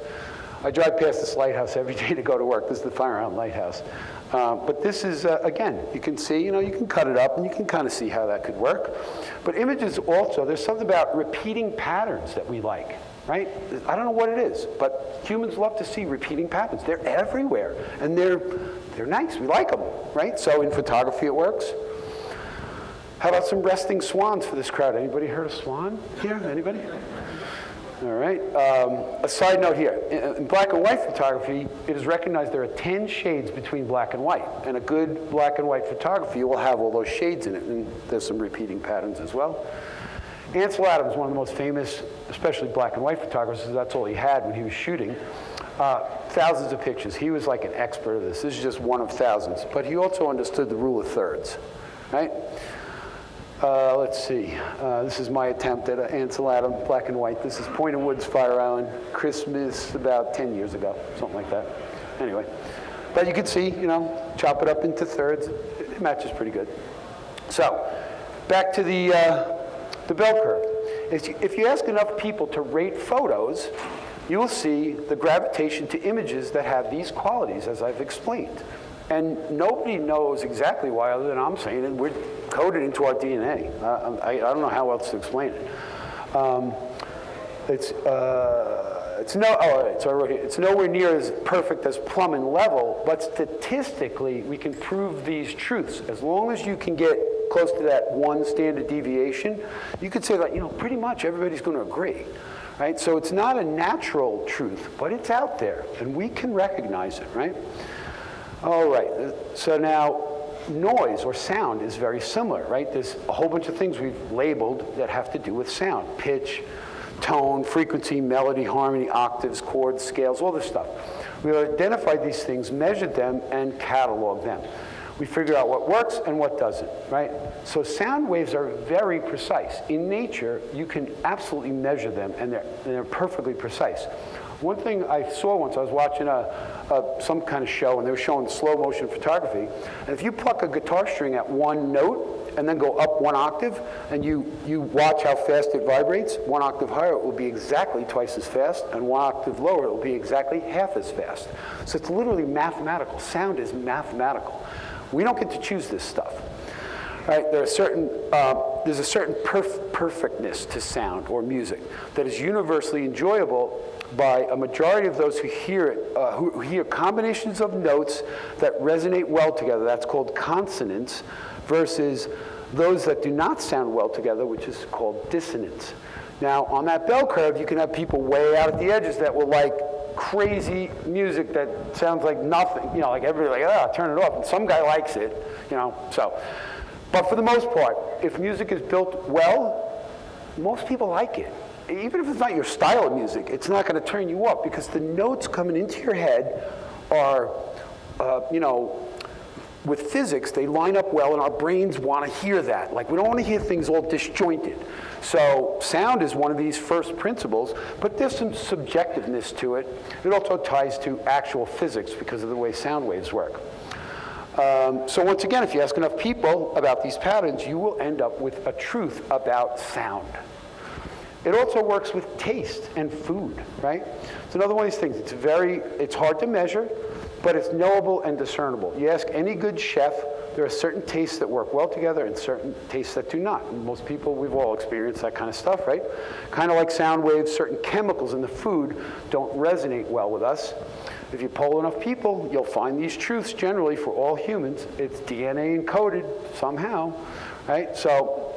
I drive past this lighthouse every day to go to work. This is the Fire Island Lighthouse. But this is, again, you can see, you can cut it up and you can kind of see how that could work. But images also, there's something about repeating patterns that we like, right? I don't know what it is, but humans love to see repeating patterns. They're everywhere, and they're nice. We like them, right? So in photography, it works. How about some resting swans for this crowd? Anybody heard of swan here? Anybody? All right. A side note here. In black and white photography, it is recognized there are 10 shades between black and white. And a good black and white photography will have all those shades in it. And there's some repeating patterns as well. Ansel Adams, one of the most famous, especially black and white photographers, that's all he had when he was shooting. Thousands of pictures. He was like an expert of this. This is just one of thousands. But he also understood the rule of thirds, right? Let's see. This is my attempt at Ansel Adams, black and white. This is Point of Woods, Fire Island, Christmas about 10 years ago, something like that. Anyway, but you can see, chop it up into thirds. It matches pretty good. So, back to the bell curve. If you ask enough people to rate photos, you will see the gravitation to images that have these qualities, as I've explained. And nobody knows exactly why, other than I'm saying it. We're coded into our DNA. I don't know how else to explain it. It's nowhere near as perfect as plumb and level, but statistically, we can prove these truths. As long as you can get close to that one standard deviation, you could say that, pretty much everybody's going to agree. Right? So it's not a natural truth, but it's out there, and we can recognize it, right? All right, so now noise or sound is very similar, right? There's a whole bunch of things we've labeled that have to do with sound. Pitch, tone, frequency, melody, harmony, octaves, chords, scales, all this stuff. We've identified these things, measured them, and cataloged them. We figure out what works and what doesn't, right? So sound waves are very precise. In nature, you can absolutely measure them, and they're perfectly precise. One thing I saw once, I was watching some kind of show, and they were showing slow motion photography. And if you pluck a guitar string at one note and then go up one octave, and you watch how fast it vibrates, one octave higher, it will be exactly twice as fast, and one octave lower, it will be exactly half as fast. So it's literally mathematical. Sound is mathematical. We don't get to choose this stuff. Right? There's a certain perfectness to sound or music that is universally enjoyable by a majority of those who hear it, who hear combinations of notes that resonate well together. That's called consonance, versus those that do not sound well together, which is called dissonance. Now, on that bell curve, you can have people way out at the edges that will like crazy music that sounds like nothing, like everybody like, turn it off, and some guy likes it, so. But for the most part, if music is built well, most people like it. Even if it's not your style of music, it's not going to turn you off, because the notes coming into your head are, with physics, they line up well, and our brains want to hear that. Like, we don't want to hear things all disjointed. So sound is one of these first principles, but there's some subjectiveness to it. It also ties to actual physics because of the way sound waves work. So once again, if you ask enough people about these patterns, you will end up with a truth about sound. It also works with taste and food, right? It's another one of these things. It's hard to measure, but it's knowable and discernible. You ask any good chef, there are certain tastes that work well together and certain tastes that do not. And most people, we've all experienced that kind of stuff, right? Kind of like sound waves, certain chemicals in the food don't resonate well with us. If you poll enough people, you'll find these truths generally for all humans. It's DNA encoded somehow, right? So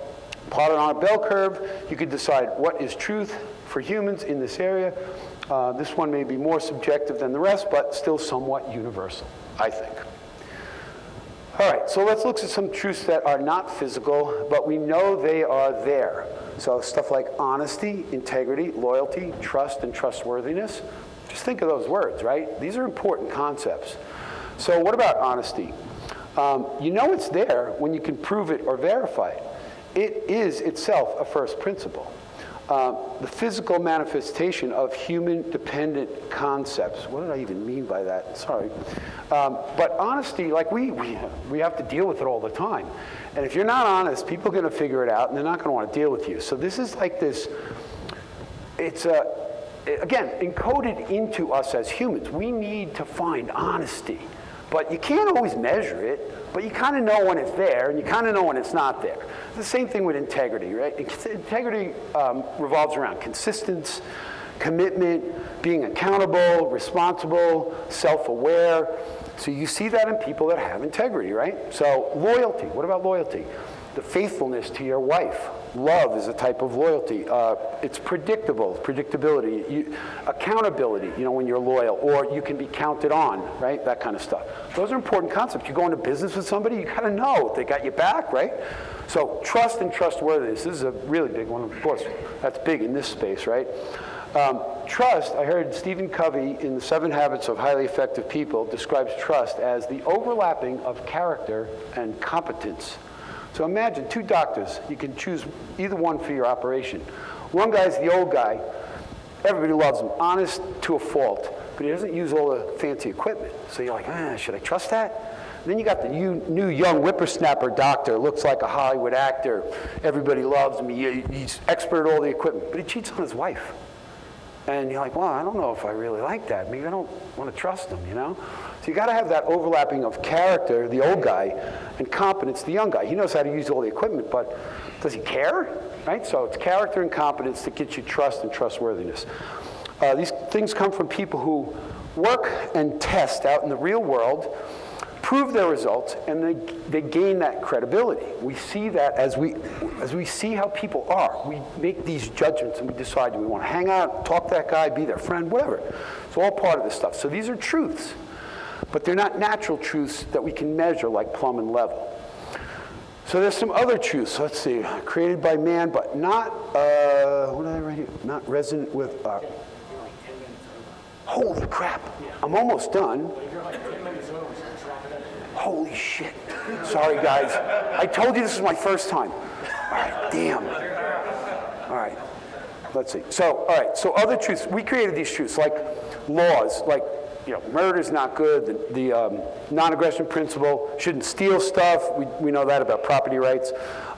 plotted on a bell curve, you could decide what is truth for humans in this area. This one may be more subjective than the rest, but still somewhat universal, I think. All right, so let's look at some truths that are not physical, but we know they are there. So stuff like honesty, integrity, loyalty, trust, and trustworthiness. Just think of those words, right? These are important concepts. So what about honesty? You know it's there when you can prove it or verify it. It is itself a first principle. The physical manifestation of human-dependent concepts. What did I even mean by that? Sorry. But honesty, like we have to deal with it all the time. And if you're not honest, people are going to figure it out, and they're not going to want to deal with you. So this is like this, it's again, encoded into us as humans. We need to find honesty. But you can't always measure it, but you kind of know when it's there, and you kind of know when it's not there. The same thing with integrity, right? Integrity revolves around consistency, commitment, being accountable, responsible, self-aware. So you see that in people that have integrity, right? So loyalty, what about loyalty? The faithfulness to your wife. Love is a type of loyalty. It's predictable, predictability. Accountability, you know, when you're loyal, or you can be counted on, right? That kind of stuff. Those are important concepts. You go into business with somebody, you gotta know they got your back, right? So trust and trustworthiness, this is a really big one, of course. That's big in this space, right? Trust, I heard Stephen Covey in The 7 Habits of Highly Effective People describes trust as the overlapping of character and competence. So imagine 2 doctors. You can choose either one for your operation. One guy's the old guy. Everybody loves him, honest to a fault, but he doesn't use all the fancy equipment. So you're like, should I trust that? And then you got the new young whippersnapper doctor, looks like a Hollywood actor. Everybody loves him. He's expert at all the equipment, but he cheats on his wife. And you're like, well, I don't know if I really like that. Maybe I don't want to trust him, you know? So you got to have that overlapping of character, the old guy, and competence, the young guy. He knows how to use all the equipment, but does he care? Right? So it's character and competence that gets you trust and trustworthiness. These things come from people who work and test out in the real world, prove their results, and they gain that credibility. We see that as we see how people are. We make these judgments and we decide, do we want to hang out, talk to that guy, be their friend, whatever. It's all part of this stuff. So these are truths, but they're not natural truths that we can measure like plumb and level. So there's some other truths. Let's see, created by man, but not, what did I write here? Not resonant with, holy crap, I'm almost done. Holy shit. Sorry, guys. I told you this is my first time. All right, damn. All right, let's see. So, all right, so other truths. We created these truths, like laws, like, you know, murder's not good, the non-aggression principle, shouldn't steal stuff. We know that about property rights.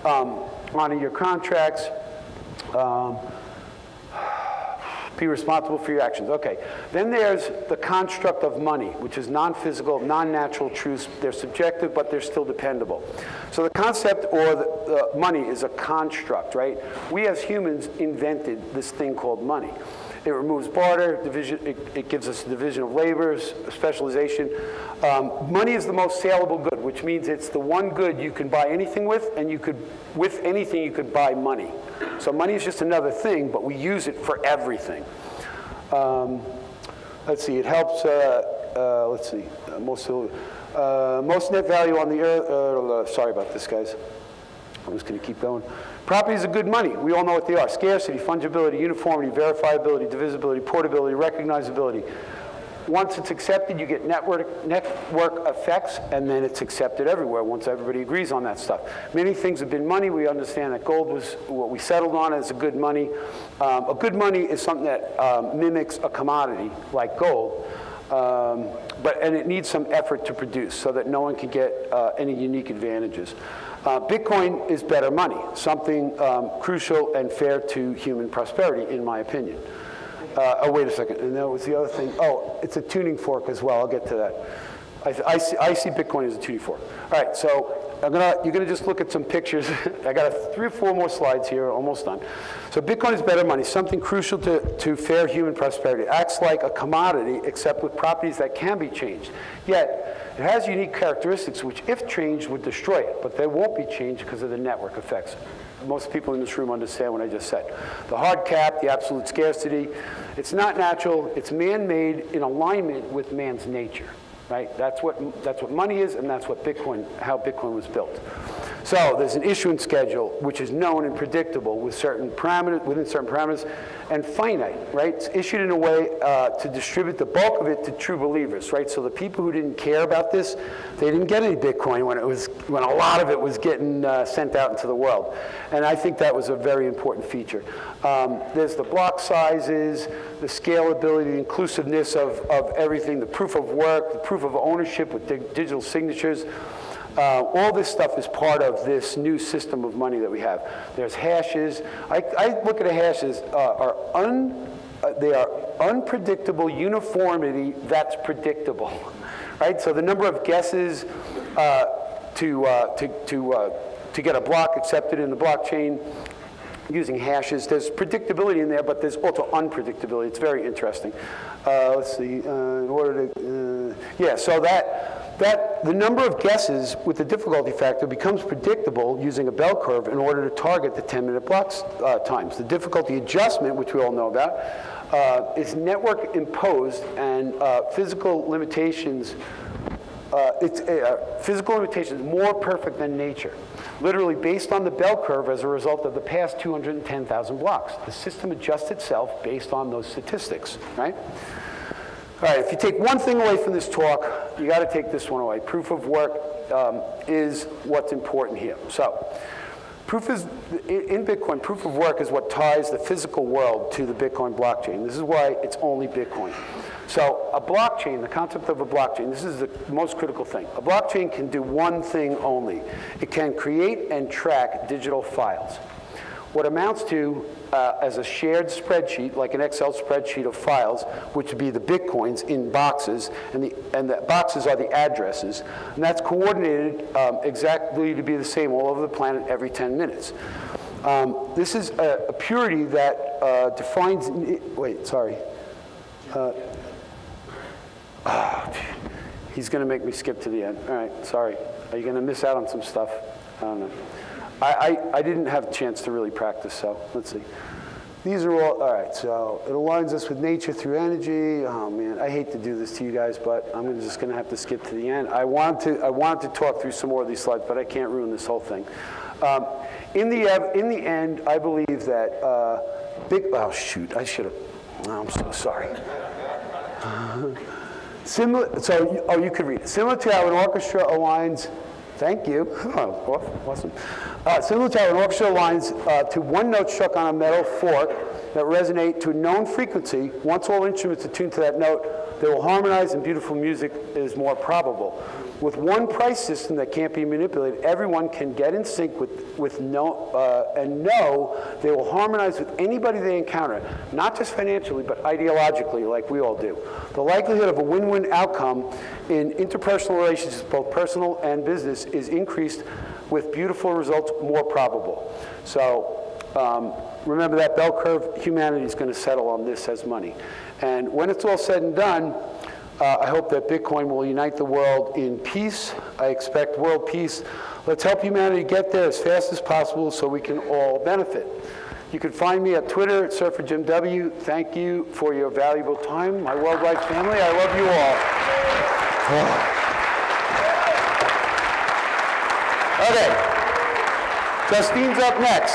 Honor your contracts. Be responsible for your actions. Okay. Then there's the construct of money, which is non-physical, non-natural truths. They're subjective, but they're still dependable. So the concept or the money is a construct, right? We as humans invented this thing called money. It removes barter, division, it gives us division of labor, specialization. Money is the most saleable good, which means it's the one good you can buy anything with, and with anything you could buy money. So money is just another thing, but we use it for everything. Let's see, it helps, let's see, most net value on the earth, sorry about this, guys. I'm just going to keep going. Properties are good money. We all know what they are. Scarcity, fungibility, uniformity, verifiability, divisibility, portability, recognizability. Once it's accepted, you get network effects, and then it's accepted everywhere once everybody agrees on that stuff. Many things have been money. We understand that gold was what we settled on as a good money. A good money is something that mimics a commodity like gold. And it needs some effort to produce so that no one can get any unique advantages. Bitcoin is better money, something crucial and fair to human prosperity, in my opinion. Oh, wait a second, and that was the other thing. Oh, it's a tuning fork as well. I'll get to that. I see Bitcoin as a tuning fork. All right, so you're gonna just look at some pictures. I got 3 or 4 more slides here, almost done. So Bitcoin is better money, something crucial to fair human prosperity. It acts like a commodity, except with properties that can be changed. Yet, it has unique characteristics which, if changed, would destroy it, but they won't be changed because of the network effects. Most people in this room understand what I just said. The hard cap, the absolute scarcity, it's not natural, it's man-made in alignment with man's nature. Right? That's what money is, and that's what how Bitcoin was built. So there's an issuance schedule which is known and predictable with within certain parameters, and finite. Right? It's issued in a way to distribute the bulk of it to true believers. Right? So the people who didn't care about this, they didn't get any Bitcoin when a lot of it was getting sent out into the world. And I think that was a very important feature. There's the block sizes, the scalability, the inclusiveness of everything, the proof of work, the proof of ownership with digital signatures. All this stuff is part of this new system of money that we have. There's hashes. I look at a hash as they are unpredictable uniformity that's predictable, right? So the number of guesses to get a block accepted in the blockchain using hashes, there's predictability in there, but there's also unpredictability. It's very interesting. Let's see, in order to, yeah, so the number of guesses with the difficulty factor becomes predictable using a bell curve in order to target the 10-minute block times. The difficulty adjustment, which we all know about, is network imposed, and physical limitations. Physical limitations more perfect than nature, literally based on the bell curve as a result of the past 210,000 blocks. The system adjusts itself based on those statistics, right? All right, if you take one thing away from this talk, you got to take this one away. Proof of work is what's important here. So, in Bitcoin, proof of work is what ties the physical world to the Bitcoin blockchain. This is why it's only Bitcoin. So a blockchain, the concept of a blockchain, this is the most critical thing. A blockchain can do one thing only. It can create and track digital files. What amounts to as a shared spreadsheet, like an Excel spreadsheet of files, which would be the Bitcoins in boxes, and the boxes are the addresses, and that's coordinated exactly to be the same all over the planet every 10 minutes. This is a purity that defines, wait, sorry. He's going to make me skip to the end. All right, sorry. Are you going to miss out on some stuff? I don't know. I didn't have a chance to really practice, so let's see. These are all right, so it aligns us with nature through energy. Oh man, I hate to do this to you guys, but I'm just going to have to skip to the end. I wanted to talk through some more of these slides, but I can't ruin this whole thing. In the end, I believe that oh shoot, I should have, I'm so sorry. You could read it. Similar to how an orchestra aligns, thank you, oh, awesome. Similar to how an orchestra aligns to one note struck on a metal fork that resonate to a known frequency, once all instruments are tuned to that note, they will harmonize and beautiful music is more probable. With one price system that can't be manipulated, everyone can get in sync and know they will harmonize with anybody they encounter, not just financially, but ideologically, like we all do. The likelihood of a win-win outcome in interpersonal relationships, both personal and business, is increased with beautiful results more probable. So remember that bell curve, humanity is going to settle on this as money. And when it's all said and done, I hope that Bitcoin will unite the world in peace. I expect world peace. Let's help humanity get there as fast as possible so we can all benefit. You can find me at Twitter at SurferJimW. Thank you for your valuable time. My worldwide family, I love you all. Okay, Justine's up next.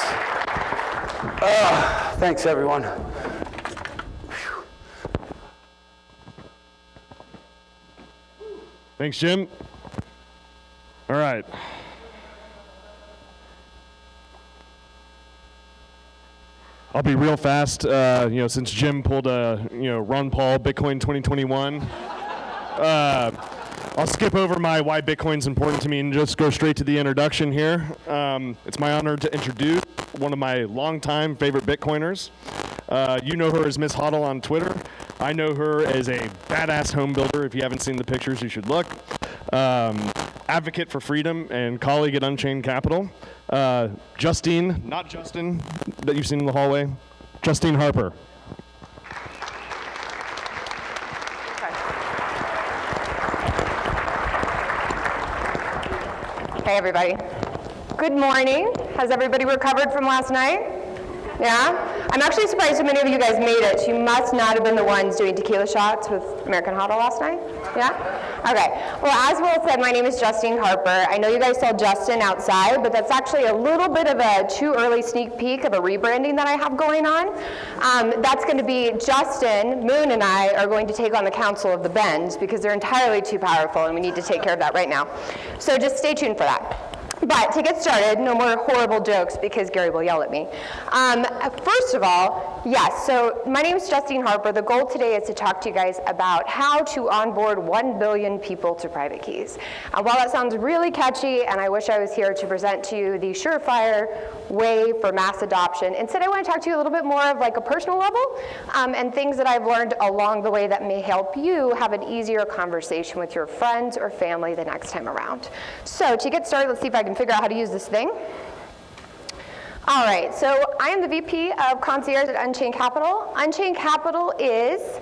Thanks, everyone. Thanks, Jim. All right. I'll be real fast. Since Jim pulled a Ron Paul Bitcoin 2021. I'll skip over my why Bitcoin's important to me and just go straight to the introduction here. It's my honor to introduce one of my longtime favorite Bitcoiners. You know her as Miss Hodl on Twitter. I know her as a badass home builder. If you haven't seen the pictures, you should look. Advocate for freedom and colleague at Unchained Capital. Justine, not Justin, that you've seen in the hallway. Justine Harper. Hey everybody. Good morning. Has everybody recovered from last night? Yeah? I'm actually surprised so many of you guys made it. You must not have been the ones doing tequila shots with American Hodl last night? Yeah? Okay. Well, as Will said, my name is Justine Harper. I know you guys saw Justin outside, but that's actually a little bit of a too early sneak peek of a rebranding that I have going on. That's going to be Justin, Moon, and I are going to take on the Council of the Bends because they're entirely too powerful and we need to take care of that right now. So just stay tuned for that. But to get started, no more horrible jokes because Gary will yell at me. First of all, yes, so my name is Justine Harper. The goal today is to talk to you guys about how to onboard 1 billion people to private keys. While that sounds really catchy, and I wish I was here to present to you the surefire way for mass adoption, instead I want to talk to you a little bit more of like a personal level and things that I've learned along the way that may help you have an easier conversation with your friends or family the next time around. So to get started, let's see if I can figure out how to use this thing. All right, so I am the VP of Concierge at Unchained Capital. Unchained Capital is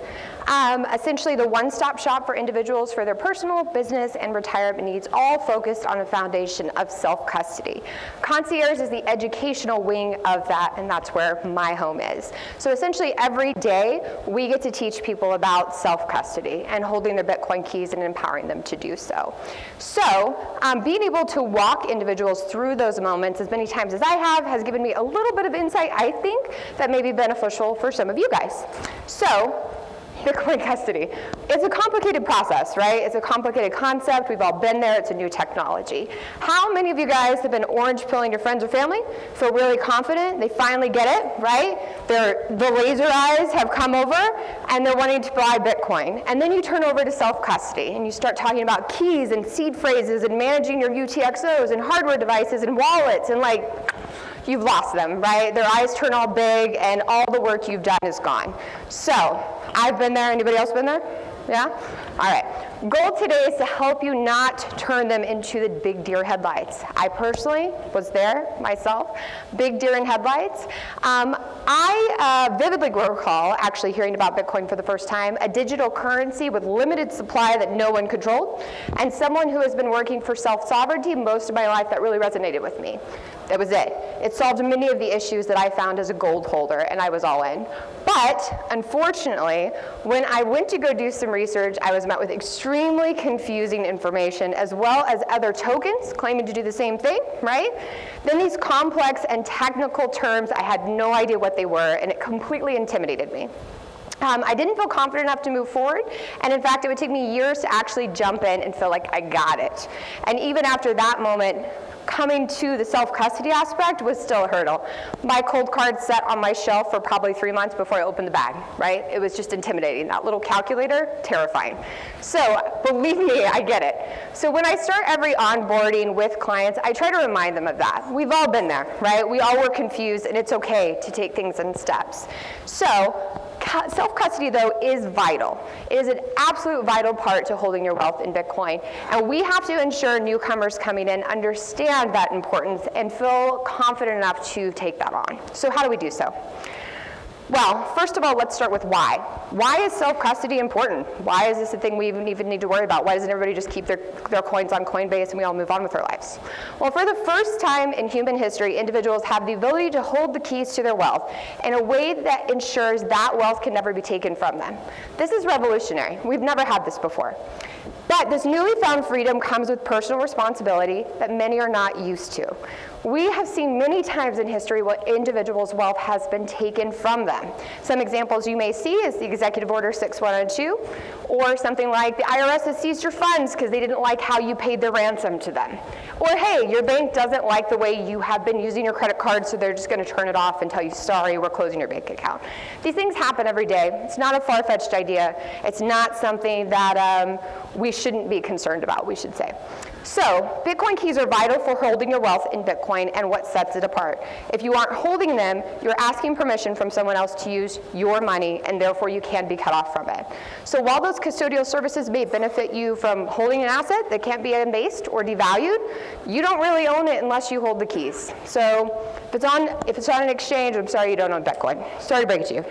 essentially the one-stop shop for individuals for their personal, business, and retirement needs, all focused on a foundation of self-custody. Concierge is the educational wing of that, and that's where my home is. So essentially every day, we get to teach people about self-custody and holding their Bitcoin keys and empowering them to do so. So being able to walk individuals through those moments as many times as I have has given me a little bit of insight, I think, that may be beneficial for some of you guys. So Bitcoin custody. It's a complicated process, right? It's a complicated concept. We've all been there. It's a new technology. How many of you guys have been orange pilling your friends or family? Feel really confident? They finally get it, right? The laser eyes have come over, and they're wanting to buy Bitcoin. And then you turn over to self-custody, and you start talking about keys and seed phrases and managing your UTXOs and hardware devices and wallets, and like, you've lost them, right? Their eyes turn all big, and all the work you've done is gone. So I've been there. Anybody else been there? Yeah? All right. Goal today is to help you not turn them into the big deer headlights. I personally was there myself, big deer in headlights. I vividly recall actually hearing about Bitcoin for the first time, a digital currency with limited supply that no one controlled, and someone who has been working for self-sovereignty most of my life, that really resonated with me. That was it. It solved many of the issues that I found as a gold holder, and I was all in. But unfortunately, when I went to go do some research, I was met with extremely confusing information, as well as other tokens claiming to do the same thing, right? Then these complex and technical terms, I had no idea what they were, and it completely intimidated me. I didn't feel confident enough to move forward, and in fact, it would take me years to actually jump in and feel like I got it. And even after that moment, coming to the self-custody aspect was still a hurdle. My cold card sat on my shelf for probably 3 months before I opened the bag, right? It was just intimidating. That little calculator, terrifying. So believe me, I get it. So when I start every onboarding with clients, I try to remind them of that. We've all been there, right? We all were confused, and it's okay to take things in steps. So self-custody, though, is vital. It is an absolute vital part to holding your wealth in Bitcoin. And we have to ensure newcomers coming in understand that importance and feel confident enough to take that on. So how do we do so? Well, first of all, let's start with why. Why is self-custody important? Why is this a thing we even need to worry about? Why doesn't everybody just keep their coins on Coinbase and we all move on with our lives? Well, for the first time in human history, individuals have the ability to hold the keys to their wealth in a way that ensures that wealth can never be taken from them. This is revolutionary. We've never had this before. But this newly found freedom comes with personal responsibility that many are not used to. We have seen many times in history what individuals' wealth has been taken from them. Some examples you may see is the Executive Order 6102, or something like the IRS has seized your funds because they didn't like how you paid their ransom to them. Or hey, your bank doesn't like the way you have been using your credit card, so they're just going to turn it off and tell you, sorry, we're closing your bank account. These things happen every day. It's not a far-fetched idea. It's not something that we shouldn't be concerned about, we should say. So, Bitcoin keys are vital for holding your wealth in Bitcoin and what sets it apart. If you aren't holding them, you're asking permission from someone else to use your money, and therefore you can be cut off from it. So while those custodial services may benefit you from holding an asset that can't be embased or devalued, you don't really own it unless you hold the keys. So if it's on an exchange, I'm sorry you don't own Bitcoin. Sorry to break it to you.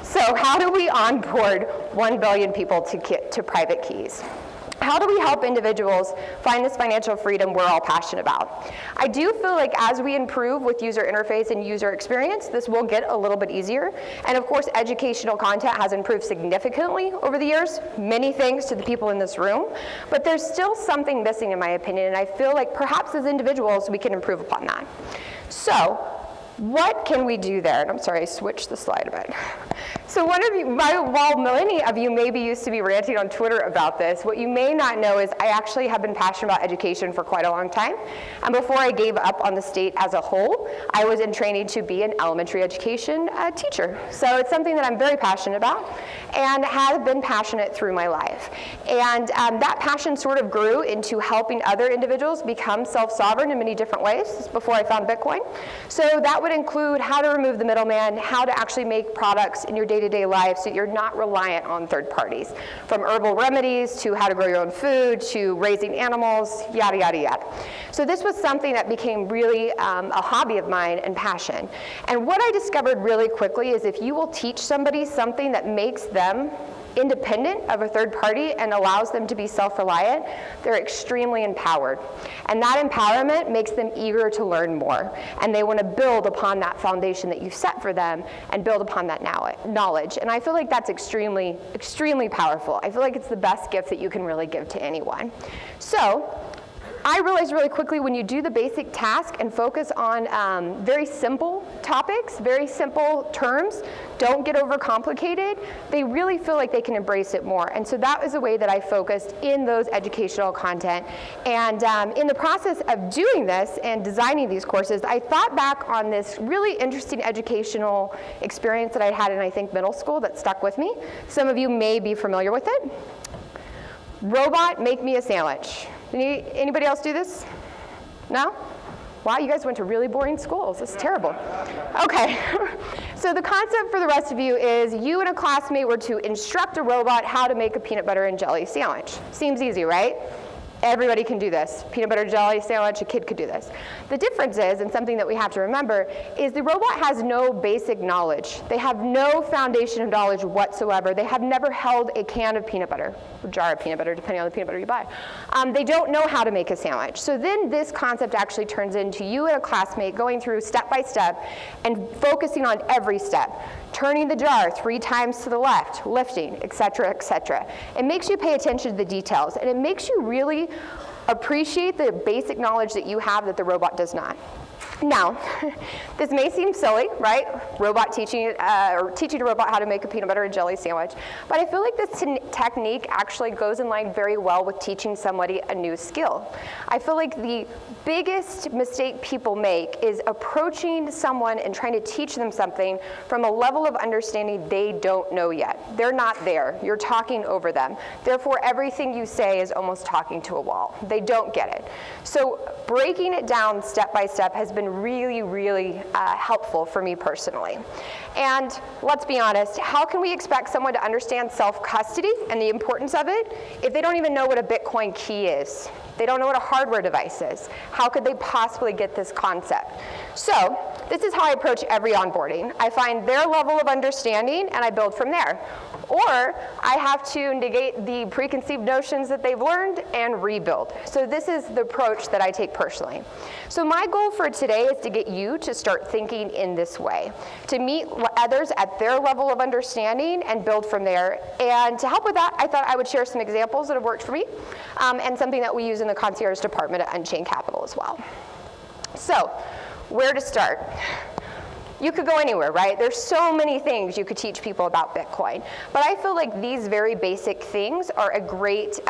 So how do we onboard 1 billion people to private keys? How do we help individuals find this financial freedom we're all passionate about? I do feel like as we improve with user interface and user experience, this will get a little bit easier. And of course, educational content has improved significantly over the years, many thanks to the people in this room. But there's still something missing in my opinion, and I feel like perhaps as individuals we can improve upon that. So, what can we do there? And I'm sorry, I switched the slide a bit. So while many of you may be used to be ranting on Twitter about this, what you may not know is I actually have been passionate about education for quite a long time. And before I gave up on the state as a whole, I was in training to be an elementary education teacher. So it's something that I'm very passionate about and have been passionate through my life. And that passion sort of grew into helping other individuals become self-sovereign in many different ways before I found Bitcoin. So that would include how to remove the middleman, how to actually make products in your day-to-day life so you're not reliant on third parties, from herbal remedies to how to grow your own food to raising animals, yada, yada, yada. So this was something that became really a hobby of mine and passion. And what I discovered really quickly is if you will teach somebody something that makes them independent of a third party and allows them to be self-reliant, they're extremely empowered. And that empowerment makes them eager to learn more. And they want to build upon that foundation that you set for them and build upon that knowledge. And I feel like that's extremely, extremely powerful. I feel like it's the best gift that you can really give to anyone. So, I realized really quickly when you do the basic task and focus on very simple topics, very simple terms, don't get overcomplicated, they really feel like they can embrace it more. And so that was the way that I focused in those educational content. And in the process of doing this and designing these courses, I thought back on this really interesting educational experience that I had in, I think, middle school that stuck with me. Some of you may be familiar with it. Robot, make me a sandwich. Anybody else do this? No? Wow, you guys went to really boring schools. This is terrible. Okay, so the concept for the rest of you is you and a classmate were to instruct a robot how to make a peanut butter and jelly sandwich. Seems easy, right? Everybody can do this. Peanut butter jelly sandwich, a kid could do this. The difference is, and something that we have to remember, is the robot has no basic knowledge. They have no foundation of knowledge whatsoever. They have never held a can of peanut butter, or jar of peanut butter, depending on the peanut butter you buy. They don't know how to make a sandwich. So then this concept actually turns into you and a classmate going through step by step and focusing on every step. Turning the jar 3 times to the left, lifting, et cetera, et cetera. It makes you pay attention to the details, and it makes you really appreciate the basic knowledge that you have that the robot does not. Now, this may seem silly, right? Robot teaching, or teaching a robot how to make a peanut butter and jelly sandwich. But I feel like this technique actually goes in line very well with teaching somebody a new skill. I feel like the biggest mistake people make is approaching someone and trying to teach them something from a level of understanding they don't know yet. They're not there. You're talking over them. Therefore, everything you say is almost talking to a wall. They don't get it. So breaking it down step by step has been really, really helpful for me personally. And let's be honest, how can we expect someone to understand self-custody and the importance of it if they don't even know what a Bitcoin key is? They don't know what a hardware device is. How could they possibly get this concept? So this is how I approach every onboarding. I find their level of understanding and I build from there. Or I have to negate the preconceived notions that they've learned and rebuild. So this is the approach that I take personally. So my goal for today is to get you to start thinking in this way, to meet others at their level of understanding and build from there. And to help with that, I thought I would share some examples that have worked for me, and something that we use in the concierge department at Unchained Capital as well. So, where to start? You could go anywhere, right? There's so many things you could teach people about Bitcoin. But I feel like these very basic things are a great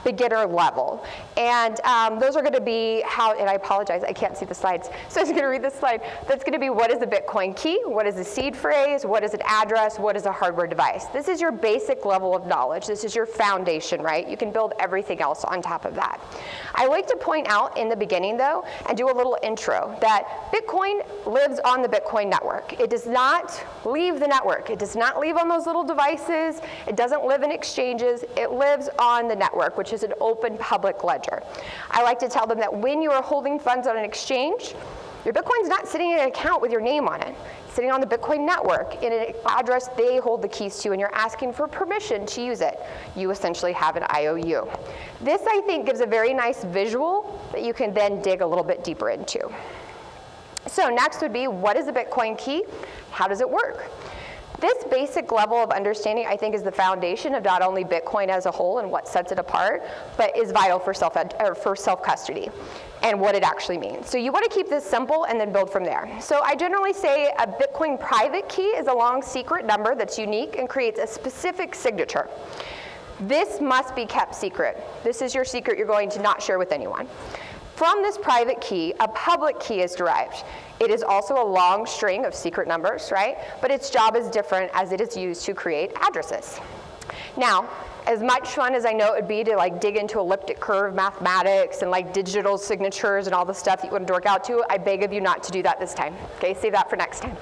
beginner level. And those are going to be how, and I apologize, I can't see the slides. So I'm going to read this slide. That's going to be, what is a Bitcoin key? What is a seed phrase? What is an address? What is a hardware device? This is your basic level of knowledge. This is your foundation, right? You can build everything else on top of that. I like to point out in the beginning, though, and do a little intro, that Bitcoin lives on the Bitcoin network. It does not leave the network. It does not leave on those little devices. It doesn't live in exchanges. It lives on the network, which is an open public ledger. I like to tell them that when you are holding funds on an exchange, your Bitcoin's not sitting in an account with your name on it. It's sitting on the Bitcoin network in an address they hold the keys to, and you're asking for permission to use it. You essentially have an IOU. This, I think, gives a very nice visual that you can then dig a little bit deeper into. So next would be, what is a Bitcoin key? How does it work? This basic level of understanding, I think, is the foundation of not only Bitcoin as a whole and what sets it apart, but is vital for self-custody and what it actually means. So you want to keep this simple and then build from there. So I generally say a Bitcoin private key is a long secret number that's unique and creates a specific signature. This must be kept secret. This is your secret you're going to not share with anyone. From this private key, a public key is derived. It is also a long string of secret numbers, right? But its job is different as it is used to create addresses. Now, as much fun as I know it would be to like dig into elliptic curve mathematics and like digital signatures and all the stuff that you want to dork out to, I beg of you not to do that this time. Okay, save that for next time.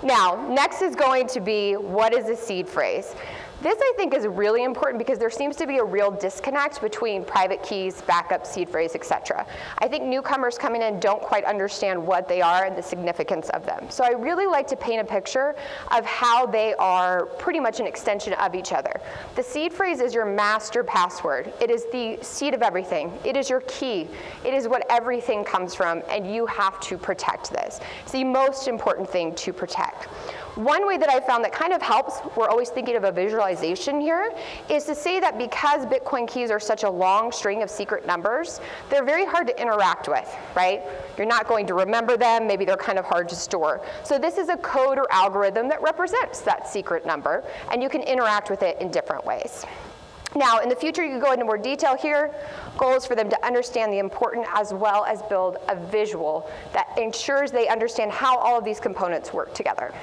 Now, next is going to be, what is a seed phrase? This, I think, is really important because there seems to be a real disconnect between private keys, backup, seed phrase, etc. I think newcomers coming in don't quite understand what they are and the significance of them. So I really like to paint a picture of how they are pretty much an extension of each other. The seed phrase is your master password. It is the seed of everything. It is your key. It is what everything comes from, and you have to protect this. It's the most important thing to protect. One way that I found that kind of helps, we're always thinking of a visualization here, is to say that because Bitcoin keys are such a long string of secret numbers, they're very hard to interact with, right? You're not going to remember them, maybe they're kind of hard to store. So this is a code or algorithm that represents that secret number, and you can interact with it in different ways. Now, in the future, you can go into more detail here. Goal is for them to understand the important as well as build a visual that ensures they understand how all of these components work together.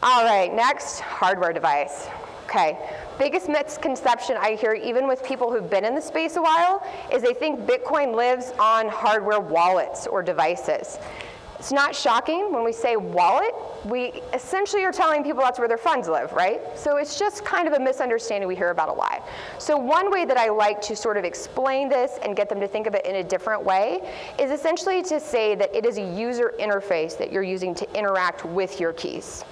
All right, next, hardware device. Okay, biggest misconception I hear even with people who've been in the space a while is they think Bitcoin lives on hardware wallets or devices. It's not shocking when we say wallet, we essentially are telling people that's where their funds live, right? So it's just kind of a misunderstanding we hear about a lot. So one way that I like to sort of explain this and get them to think of it in a different way is essentially to say that it is a user interface that you're using to interact with your keys.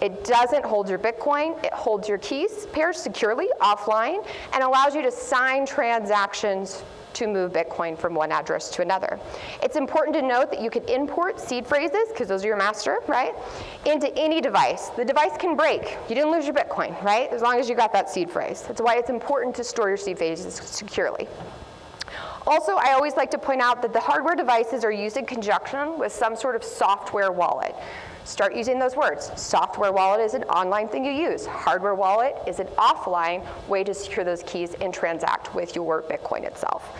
It doesn't hold your Bitcoin, it holds your keys pairs securely offline and allows you to sign transactions to move Bitcoin from one address to another. It's important to note that you can import seed phrases, because those are your master, right, into any device. The device can break. You didn't lose your Bitcoin, right, as long as you got that seed phrase. That's why it's important to store your seed phrases securely. Also, I always like to point out that the hardware devices are used in conjunction with some sort of software wallet. Start using those words. Software wallet is an online thing you use. Hardware wallet is an offline way to secure those keys and transact with your Bitcoin itself.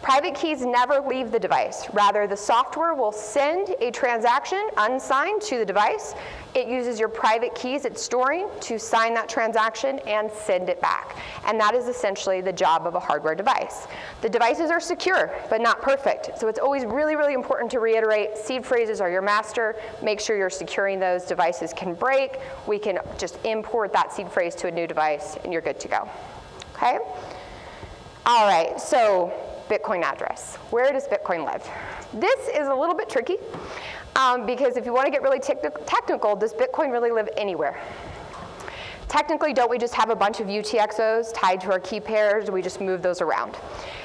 Private keys never leave the device. Rather, the software will send a transaction unsigned to the device. It uses your private keys it's storing to sign that transaction and send it back. And that is essentially the job of a hardware device. The devices are secure, but not perfect. So it's always really, really important to reiterate, seed phrases are your master. Make sure you're securing those. Devices can break. We can just import that seed phrase to a new device, and you're good to go. Okay? All right, so Bitcoin address. Where does Bitcoin live? This is a little bit tricky because if you want to get really technical, does Bitcoin really live anywhere? technically, don't we just have a bunch of UTXOs tied to our key pairs? We just move those around.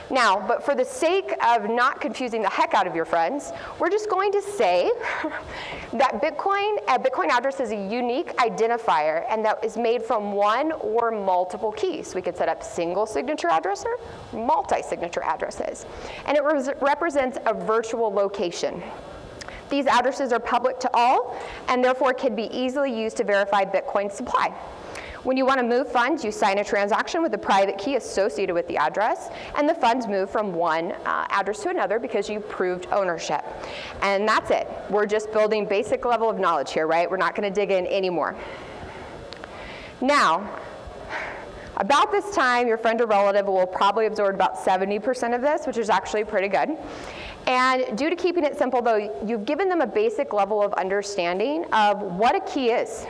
Now, but for the sake of not confusing the heck out of your friends, we're just going to say that Bitcoin address is a unique identifier, and that is made from one or multiple keys. We could set up single signature address or multi-signature addresses. And it represents a virtual location. These addresses are public to all, and therefore can be easily used to verify Bitcoin supply. When you want to move funds, you sign a transaction with a private key associated with the address, and the funds move from one address to another because you proved ownership. And that's it. We're just building basic level of knowledge here, right? We're not going to dig in anymore. Now, about this time, your friend or relative will probably absorb about 70% of this, which is actually pretty good. And due to keeping it simple, though, you've given them a basic level of understanding of what a key is.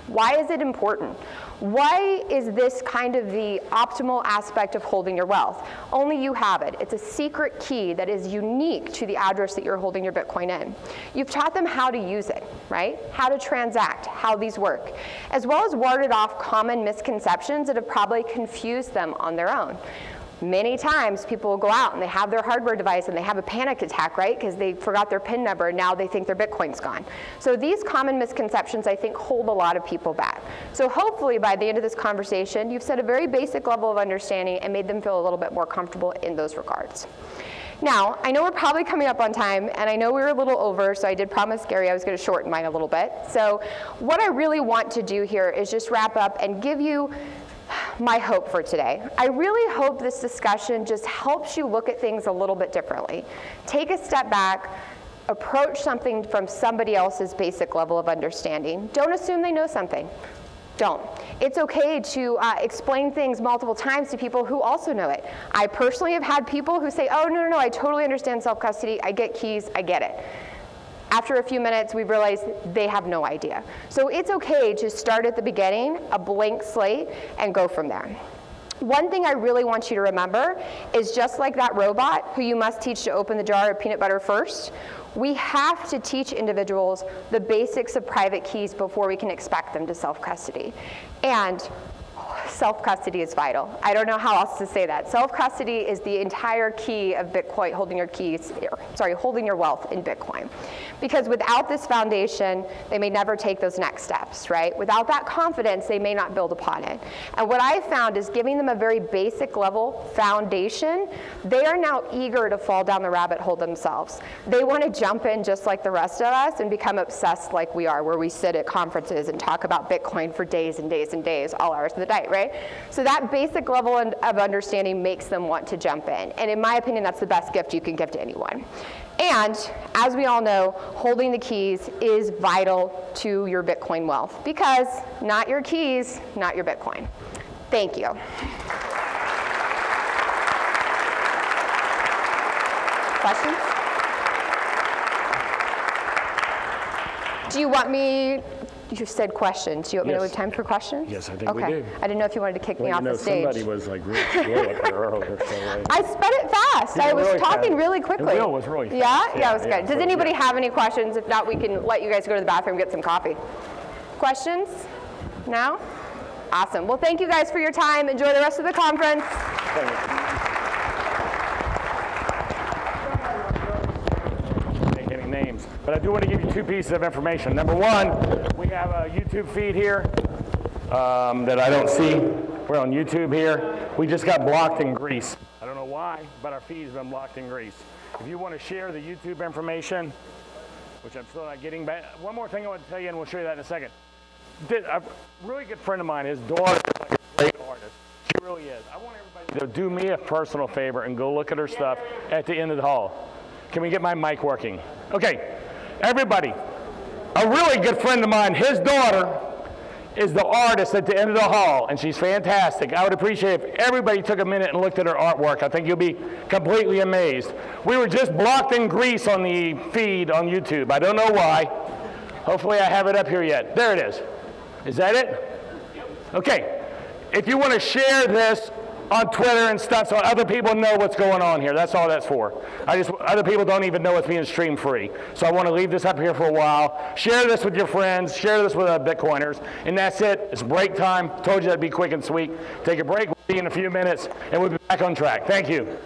Why is it important? Why is this kind of the optimal aspect of holding your wealth? Only you have it. It's a secret key that is unique to the address that you're holding your Bitcoin in. You've taught them how to use it, right? How to transact, how these work, as well as warded off common misconceptions that have probably confused them on their own. Many times people will go out and they have their hardware device and they have a panic attack, right? Because they forgot their PIN number and now they think their Bitcoin's gone. So these common misconceptions, I think, hold a lot of people back. So hopefully by the end of this conversation, you've set a very basic level of understanding and made them feel a little bit more comfortable in those regards. Now, I know we're probably coming up on time, and I know we were a little over, so I did promise Gary I was going to shorten mine a little bit. So what I really want to do here is just wrap up and give you my hope for today. I really hope this discussion just helps you look at things a little bit differently. Take a step back, approach something from somebody else's basic level of understanding. Don't assume they know something. Don't. It's okay to explain things multiple times to people who also know it. I personally have had people who say, oh, no, I totally understand self-custody. I get keys. I get it. After a few minutes, we realized they have no idea. So it's okay to start at the beginning, a blank slate, and go from there. One thing I really want you to remember is just like that robot who you must teach to open the jar of peanut butter first, we have to teach individuals the basics of private keys before we can expect them to self-custody. And self-custody is vital. I don't know how else to say that. Self-custody is the entire key of Bitcoin, holding your wealth in Bitcoin. Because without this foundation, they may never take those next steps, right? Without that confidence, they may not build upon it. And what I found is giving them a very basic level foundation, they are now eager to fall down the rabbit hole themselves. They want to jump in just like the rest of us and become obsessed like we are, where we sit at conferences and talk about Bitcoin for days and days and days, all hours of the night, right? So that basic level of understanding makes them want to jump in. And in my opinion, that's the best gift you can give to anyone. And as we all know, holding the keys is vital to your Bitcoin wealth, because not your keys, not your Bitcoin. Thank you. Questions? Do you want me, you said questions. Do you want me to have time for questions? Yes, I think we do. I didn't know if you wanted to kick me off the stage. Somebody was like really slow up there earlier. So I sped it fast. I was talking really quickly. The wheel was really fast. Yeah, it was good. Does anybody have any questions? If not, we can let you guys go to the bathroom and get some coffee. Questions? No? Awesome. Well, thank you guys for your time. Enjoy the rest of the conference. Names, but I do want to give you two pieces of information. Number one, we have a YouTube feed here that I don't see. We're on YouTube here. We just got blocked in Greece. I don't know why, but our feed has been blocked in Greece. If you want to share the YouTube information, which I'm still not getting back. One more thing I want to tell you, and we'll show you that in a second. A really good friend of mine, his daughter is like a great artist. She really is. I want everybody to do me a personal favor and go look at her stuff at the end of the hall. Can we get my mic working? Okay, everybody, a really good friend of mine, his daughter is the artist at the end of the hall, and she's fantastic. I would appreciate if everybody took a minute and looked at her artwork. I think you'll be completely amazed. We were just blocked in Greece on the feed on YouTube. I don't know why. Hopefully I have it up here yet. There it is. Is that it? Okay. If you want to share this on Twitter and stuff so other people know what's going on here. That's all that's for. Other people don't even know it's being stream free. So I want to leave this up here for a while. Share this with your friends. Share this with Bitcoiners. And that's it. It's break time. Told you that'd be quick and sweet. Take a break. We'll be in a few minutes, and we'll be back on track. Thank you.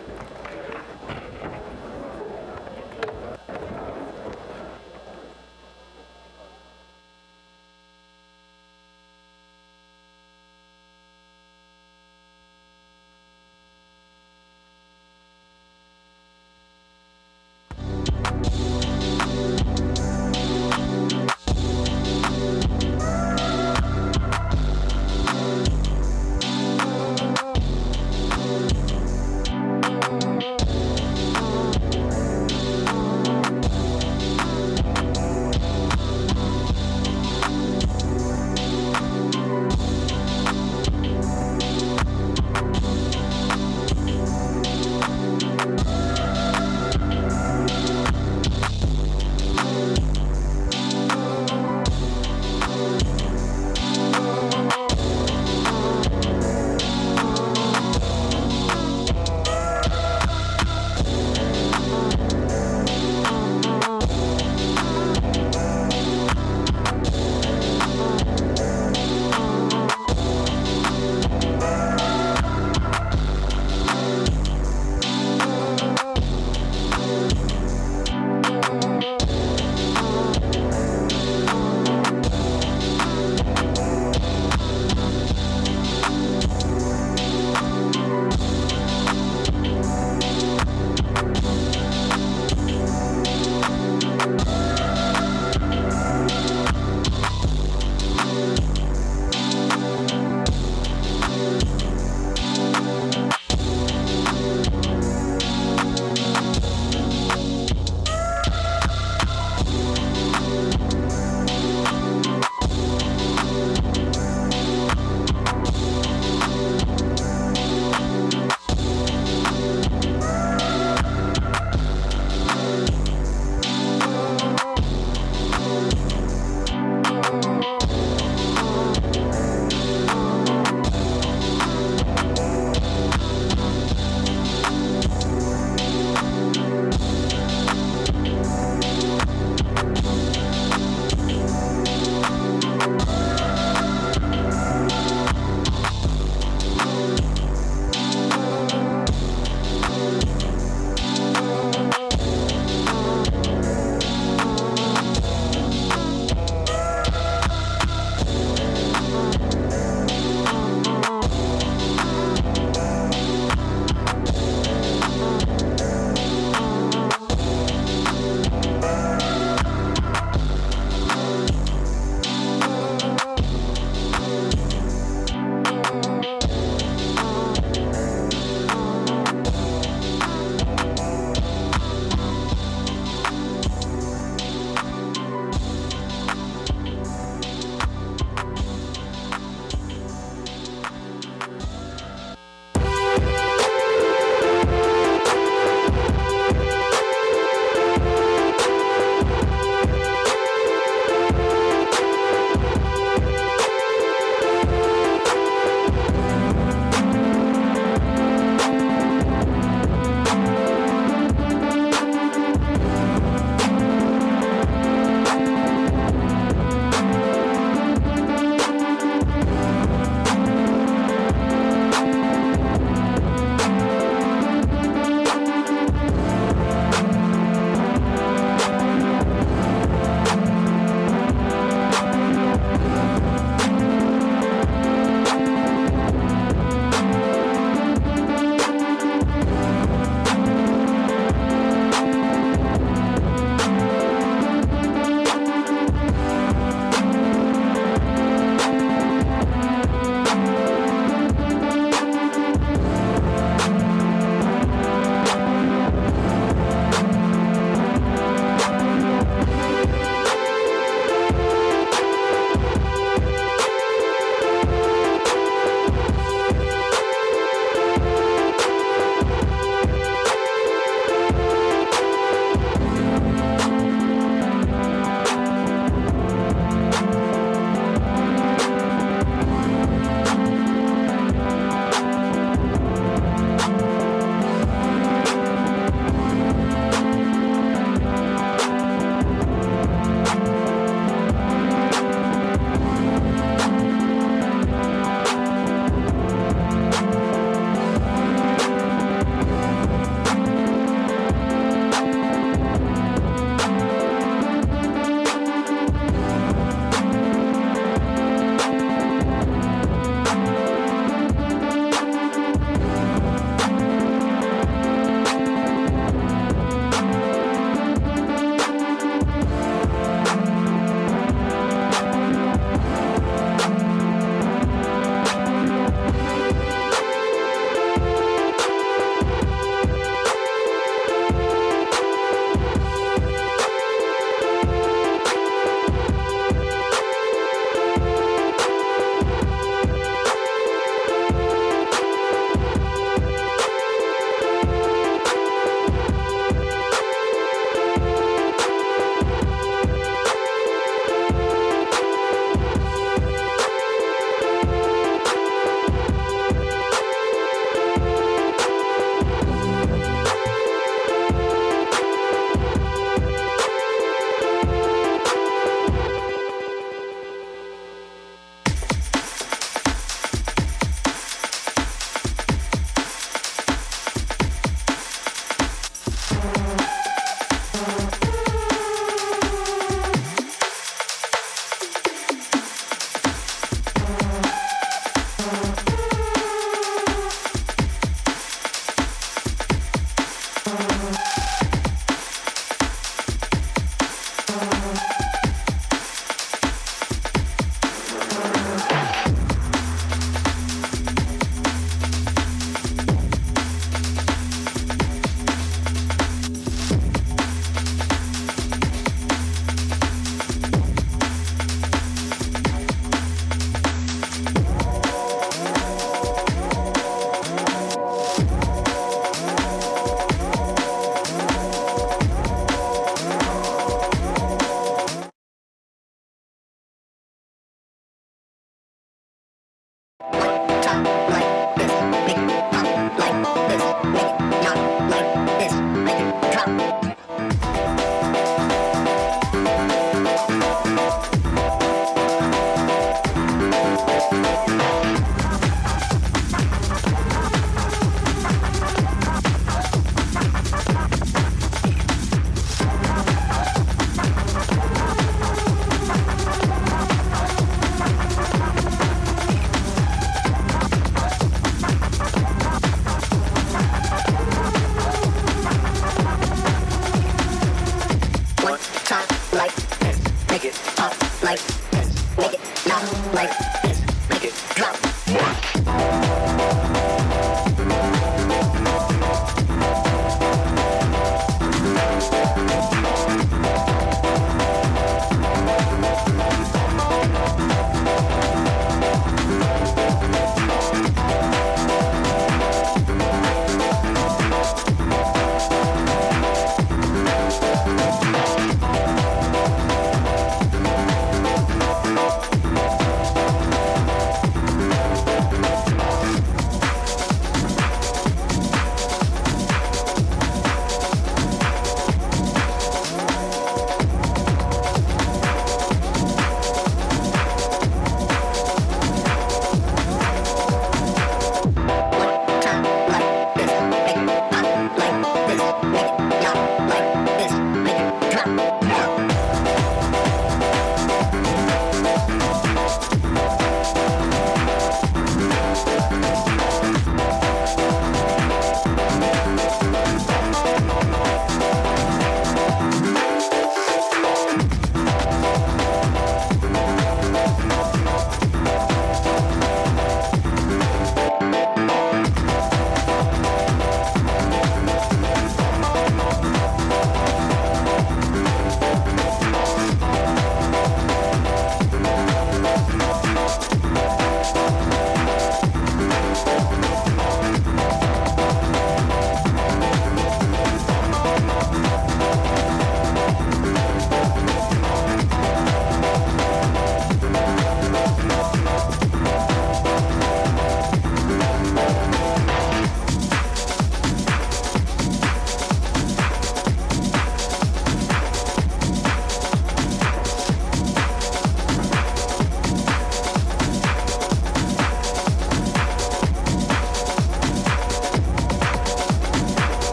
like this, make it up like this, make it not like this, make it drop.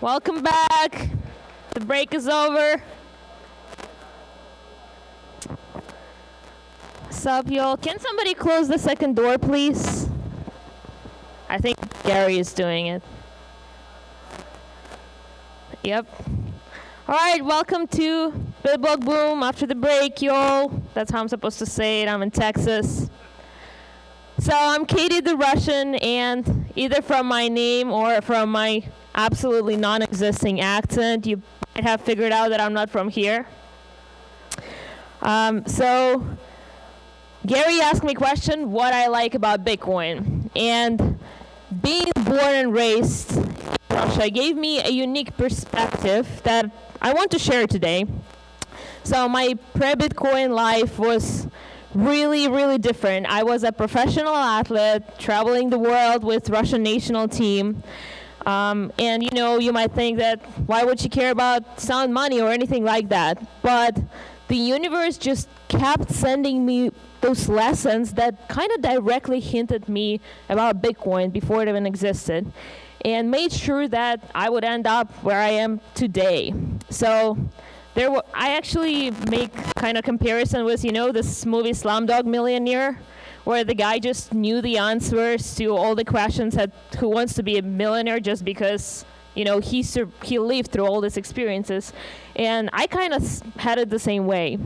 Welcome back. The break is over. What's up, y'all? Can somebody close the second door, please? I think Gary is doing it. Yep. All right, welcome to BitBlockBoom after the break, y'all. That's how I'm supposed to say it. I'm in Texas. So I'm Katie the Russian, and either from my name or from my absolutely non-existing accent, you might have figured out that I'm not from here. So Gary asked me a question, what I like about Bitcoin. And being born and raised in Russia gave me a unique perspective that I want to share today. So my pre-Bitcoin life was really, really different. I was a professional athlete traveling the world with Russian national team. And you might think that why would she care about sound money or anything like that? But the universe just kept sending me those lessons that kind of directly hinted me about Bitcoin before it even existed, and made sure that I would end up where I am today. So I actually make kind of comparison with, this movie Slumdog Millionaire, where the guy just knew the answers to all the questions at Who Wants to Be a Millionaire just because, he lived through all these experiences. And I kind of had it the same way.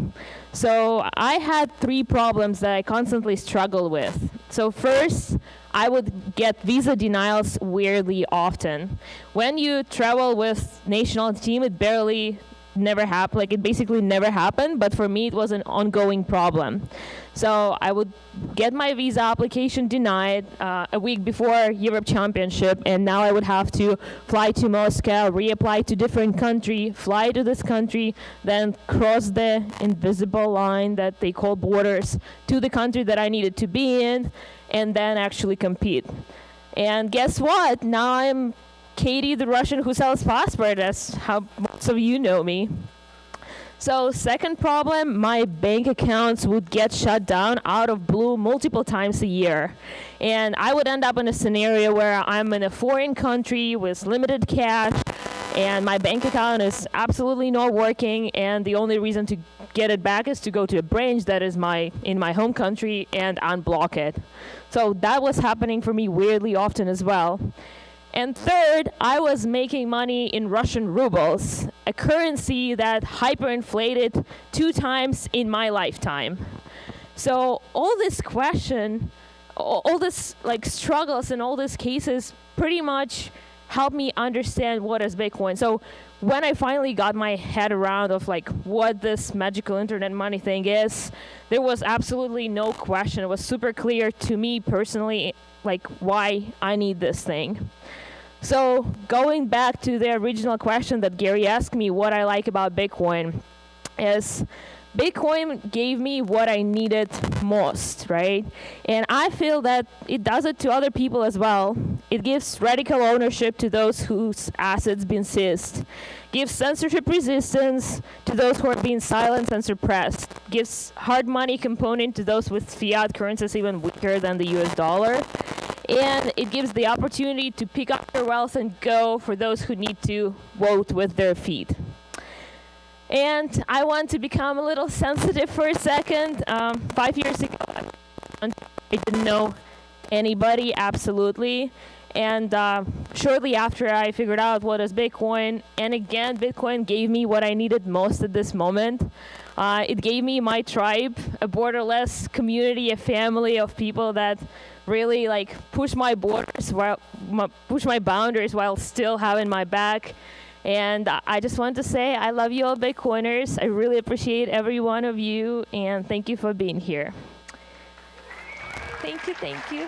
So I had 3 problems that I constantly struggled with. So first, I would get visa denials weirdly often. When you travel with national team, it never happened. It basically never happened, but for me it was an ongoing problem. So I would get my visa application denied a week before Europe Championship, and now I would have to fly to Moscow, reapply to different country, fly to this country, then cross the invisible line that they call borders to the country that I needed to be in, and then actually compete. And guess what? Now I'm Katie the Russian who sells passport. That's how most of you know me. So second problem, my bank accounts would get shut down out of blue multiple times a year. And I would end up in a scenario where I'm in a foreign country with limited cash, and my bank account is absolutely not working, and the only reason to get it back is to go to a branch that is in my home country and unblock it. So that was happening for me weirdly often as well. And third, I was making money in Russian rubles, a currency that hyperinflated 2 times in my lifetime. So all this struggles and all these cases pretty much helped me understand what is Bitcoin. So when I finally got my head around of what this magical internet money thing is, there was absolutely no question. It was super clear to me personally, why I need this thing. So going back to the original question that Gary asked me, what I like about Bitcoin is Bitcoin gave me what I needed most, right? And I feel that it does it to other people as well. It gives radical ownership to those whose assets been seized, gives censorship resistance to those who are being silenced and suppressed, gives hard money component to those with fiat currencies even weaker than the US dollar, and it gives the opportunity to pick up their wealth and go for those who need to vote with their feet. And I want to become a little sensitive for a second. 5 years ago, I didn't know anybody, absolutely. And shortly after I figured out what is Bitcoin, and again, Bitcoin gave me what I needed most at this moment. It gave me my tribe, a borderless community, a family of people that really push my borders, push my boundaries while still having my back. And I just want to say I love you all Bitcoiners. I really appreciate every one of you, and thank you for being here. Thank you.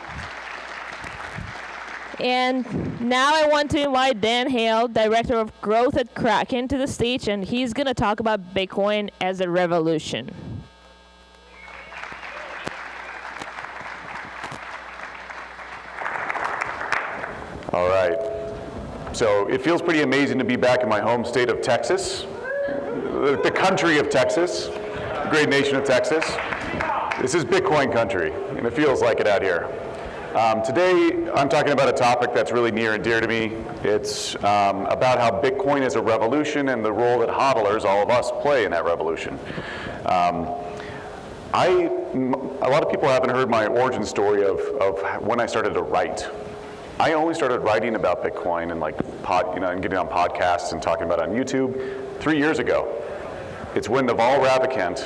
And now I want to invite Dan Hale, Director of Growth at Kraken, to the stage, and he's going to talk about Bitcoin as a revolution. All right. So it feels pretty amazing to be back in my home state of Texas, the country of Texas, the great nation of Texas. This is Bitcoin country, and it feels like it out here. Today, I'm talking about a topic that's really near and dear to me. It's about how Bitcoin is a revolution and the role that hodlers, all of us, play in that revolution. A lot of people haven't heard my origin story of when I started to write. I only started writing about Bitcoin and and getting on podcasts and talking about it on YouTube 3 years ago. It's when Naval Ravikant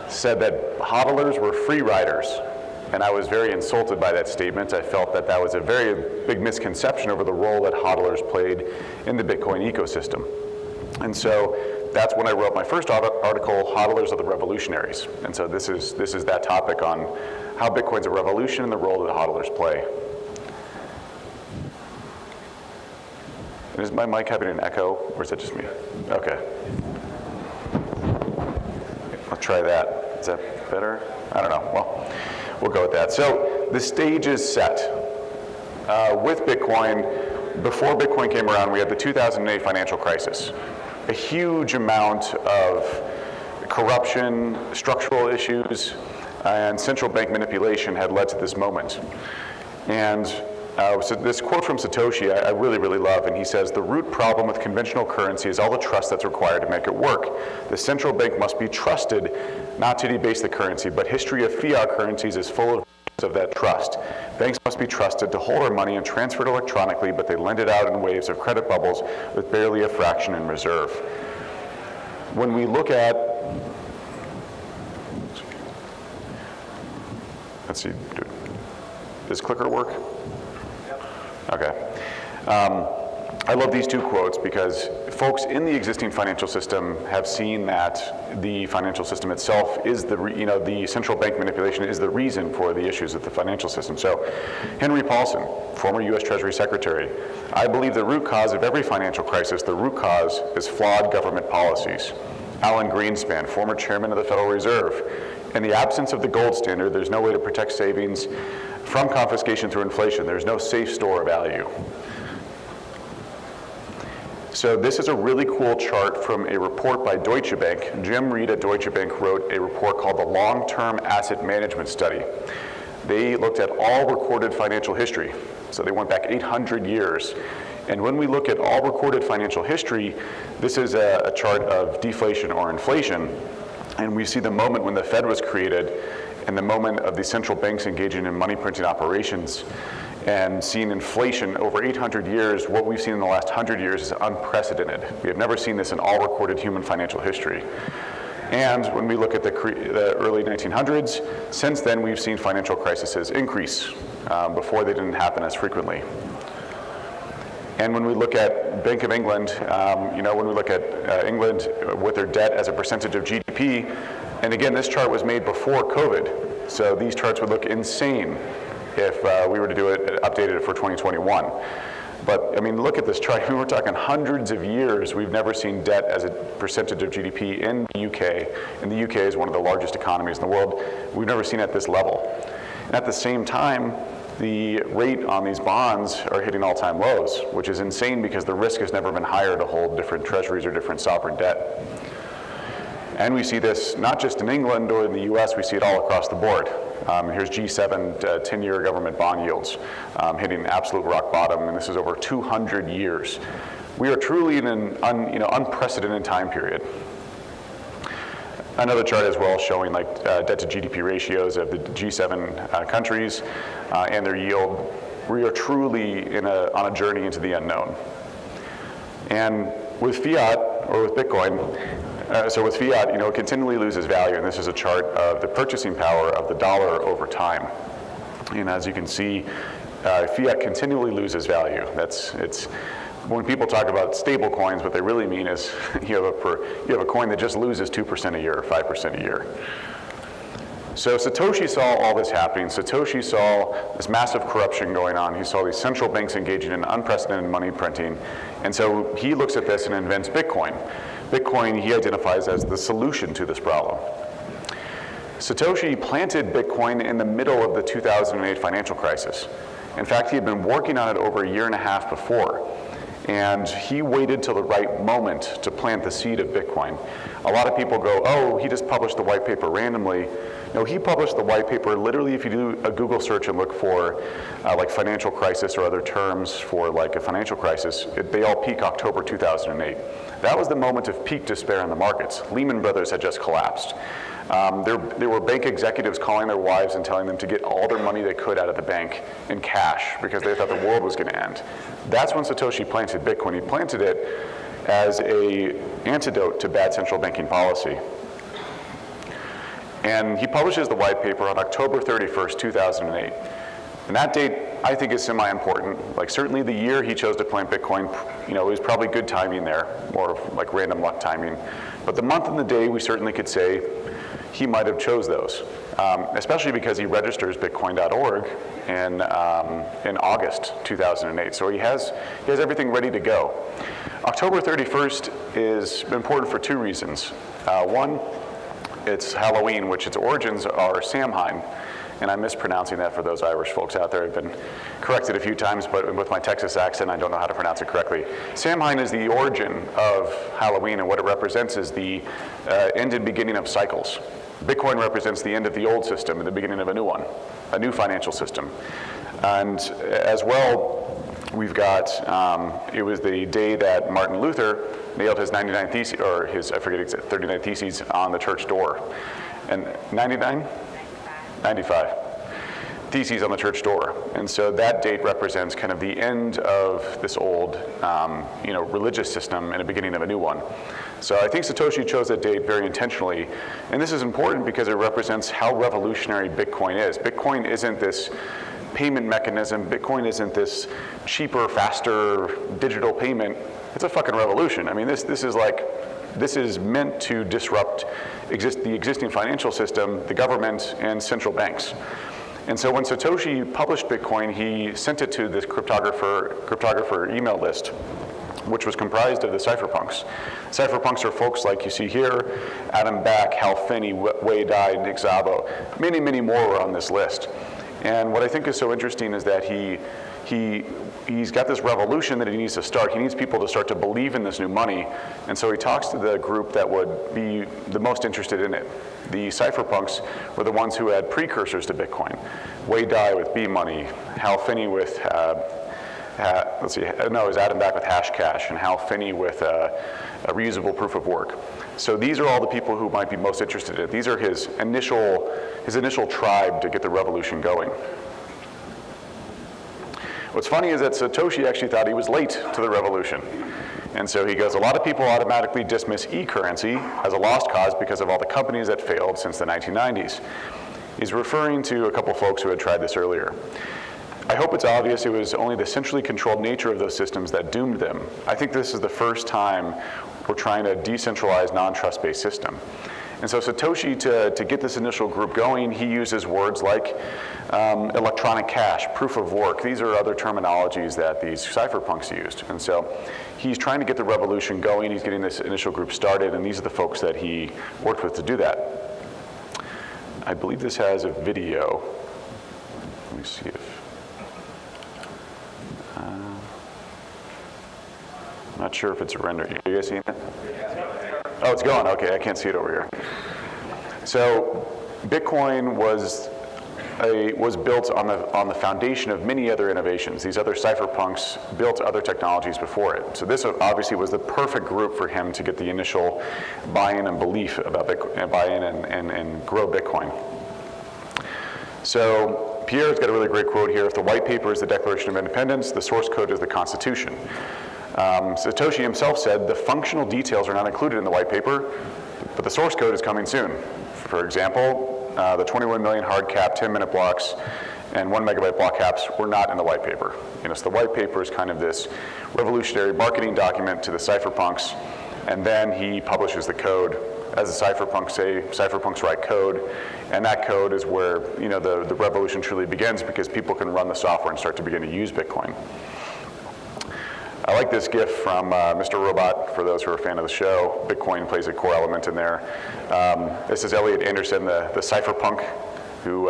said that hodlers were free riders. And I was very insulted by that statement. I felt that that was a very big misconception over the role that hodlers played in the Bitcoin ecosystem. And so that's when I wrote my first article, Hodlers Are the Revolutionaries. And so this is that topic on how Bitcoin's a revolution and the role that hodlers play. Is my mic having an echo, or is it just me? Okay. I'll try that. Is that better? I don't know. Well, we'll go with that. So the stage is set. With Bitcoin, before Bitcoin came around, we had the 2008 financial crisis. A huge amount of corruption, structural issues, and central bank manipulation had led to this moment. And so this quote from Satoshi I really, really love, and he says, "The root problem with conventional currency is all the trust that's required to make it work. The central bank must be trusted not to debase the currency, but history of fiat currencies is full of that trust. Banks must be trusted to hold our money and transfer it electronically, but they lend it out in waves of credit bubbles with barely a fraction in reserve." When we look at, let's see, does clicker work? Okay. I love these two quotes because folks in the existing financial system have seen that the financial system itself is the central bank manipulation is the reason for the issues with the financial system. So Henry Paulson, former US Treasury Secretary, "I believe the root cause of every financial crisis, the root cause is flawed government policies." Alan Greenspan, former chairman of the Federal Reserve, "In the absence of the gold standard, there's no way to protect savings from confiscation through inflation. There's no safe store of value." So this is a really cool chart from a report by Deutsche Bank. Jim Reed at Deutsche Bank wrote a report called the Long-Term Asset Management Study. They looked at all recorded financial history. So they went back 800 years. And when we look at all recorded financial history, this is a chart of deflation or inflation. And we see the moment when the Fed was created and the moment of the central banks engaging in money printing operations and seeing inflation over 800 years. What we've seen in the last 100 years is unprecedented. We have never seen this in all recorded human financial history. And when we look at the early 1900s, since then we've seen financial crises increase. Before they didn't happen as frequently. And when we look at Bank of England, when we look at England with their debt as a percentage of GDP, and again, this chart was made before COVID, so these charts would look insane if we were to do it, updated it for 2021. But I mean, look at this chart. We're talking hundreds of years. We've never seen debt as a percentage of GDP in the UK, and the UK is one of the largest economies in the world. We've never seen it at this level. And at the same time, the rate on these bonds are hitting all-time lows, which is insane because the risk has never been higher to hold different treasuries or different sovereign debt. And we see this not just in England or in the US, we see it all across the board. Here's G7 10-year government bond yields hitting absolute rock bottom, and this is over 200 years. We are truly in an unprecedented time period. Another chart as well showing debt to GDP ratios of the G7 countries and their yield. We are truly on a journey into the unknown. And with fiat, or with Bitcoin, with fiat, it continually loses value, and this is a chart of the purchasing power of the dollar over time. And as you can see, fiat continually loses value. When people talk about stable coins, what they really mean is you have a coin that just loses 2% a year or 5% a year. So Satoshi saw all this happening. Satoshi saw this massive corruption going on. He saw these central banks engaging in unprecedented money printing. And so he looks at this and invents Bitcoin. Bitcoin he identifies as the solution to this problem. Satoshi planted Bitcoin in the middle of the 2008 financial crisis. In fact, he had been working on it over a year and a half before. And he waited till the right moment to plant the seed of Bitcoin. A lot of people go, oh, he just published the white paper randomly. No, he published the white paper literally. If you do a Google search and look for like financial crisis or other terms for like a financial crisis, they all peak October 2008. That was the moment of peak despair in the markets. Lehman Brothers had just collapsed. There were bank executives calling their wives and telling them to get all their money they could out of the bank in cash because they thought the world was going to end. That's when Satoshi planted Bitcoin. He planted it as an antidote to bad central banking policy. And he publishes the white paper on October 31st, 2008. And that date, I think, is semi-important. Like, certainly the year he chose to plant Bitcoin, you know, it was probably good timing there, more of like random luck timing. But the month and the day, we certainly could say he might have chose those, especially because he registers Bitcoin.org in August 2008. So he has everything ready to go. October 31st is important for two reasons. One, it's Halloween, which its origins are Samhain, and I'm mispronouncing that for those Irish folks out there. I've been corrected a few times, but with my Texas accent, I don't know how to pronounce it correctly. Samhain is the origin of Halloween, and what it represents is the end and beginning of cycles. Bitcoin represents the end of the old system and the beginning of a new one, a new financial system. And as well, we've got, it was the day that Martin Luther nailed his 99 Theses, or his, I forget, 39 Theses on the church door. And 99? 95. Theses on the church door. And so that date represents kind of the end of this old, religious system and a beginning of a new one. So I think Satoshi chose that date very intentionally. And this is important because it represents how revolutionary Bitcoin is. Bitcoin isn't this payment mechanism. Bitcoin isn't this cheaper, faster digital payment. It's a fucking revolution. I mean, this is meant to disrupt the existing financial system, the government, and central banks. And so when Satoshi published Bitcoin, he sent it to this cryptographer email list, which was comprised of the cypherpunks. Cypherpunks are folks like you see here, Adam Back, Hal Finney, Wei Dai, Nick Szabo. Many, many more were on this list. And what I think is so interesting is that he's got this revolution that he needs to start. He needs people to start to believe in this new money. And so he talks to the group that would be the most interested in it. The cypherpunks were the ones who had precursors to Bitcoin. Wei Dai with B-Money, Hal Finney with, it was Adam Back with Hashcash, and Hal Finney with a reusable proof of work. So these are all the people who might be most interested in it. These are his initial tribe to get the revolution going. What's funny is that Satoshi actually thought he was late to the revolution. And so he goes, a lot of people automatically dismiss e-currency as a lost cause because of all the companies that failed since the 1990s. He's referring to a couple folks who had tried this earlier. I hope it's obvious it was only the centrally controlled nature of those systems that doomed them. I think this is the first time we're trying to decentralize non-trust-based system. And so Satoshi, to get this initial group going, he uses words like electronic cash, proof of work. These are other terminologies that these cypherpunks used. And so he's trying to get the revolution going. He's getting this initial group started, and these are the folks that he worked with to do that. I believe this has a video. Let me see if, I'm not sure if it's rendered. You guys seeing it? Oh, it's going. Okay, I can't see it over here. So Bitcoin was built on the foundation of many other innovations. These other cypherpunks built other technologies before it. So this obviously was the perfect group for him to get the initial buy-in and belief about Bitcoin, buy-in and grow Bitcoin. So Pierre's got a really great quote here. If the white paper is the Declaration of Independence, the source code is the Constitution. Satoshi himself said the functional details are not included in the white paper, but the source code is coming soon. For example, the 21 million hard cap 10-minute blocks and 1 megabyte block caps were not in the white paper. So the white paper is kind of this revolutionary marketing document to the cypherpunks, and then he publishes the code. As the cypherpunks say, cypherpunks write code, and that code is where the revolution truly begins, because people can run the software and start to begin to use Bitcoin. I like this GIF from Mr. Robot, for those who are a fan of the show. Bitcoin plays a core element in there. This is Elliot Anderson, the cypherpunk who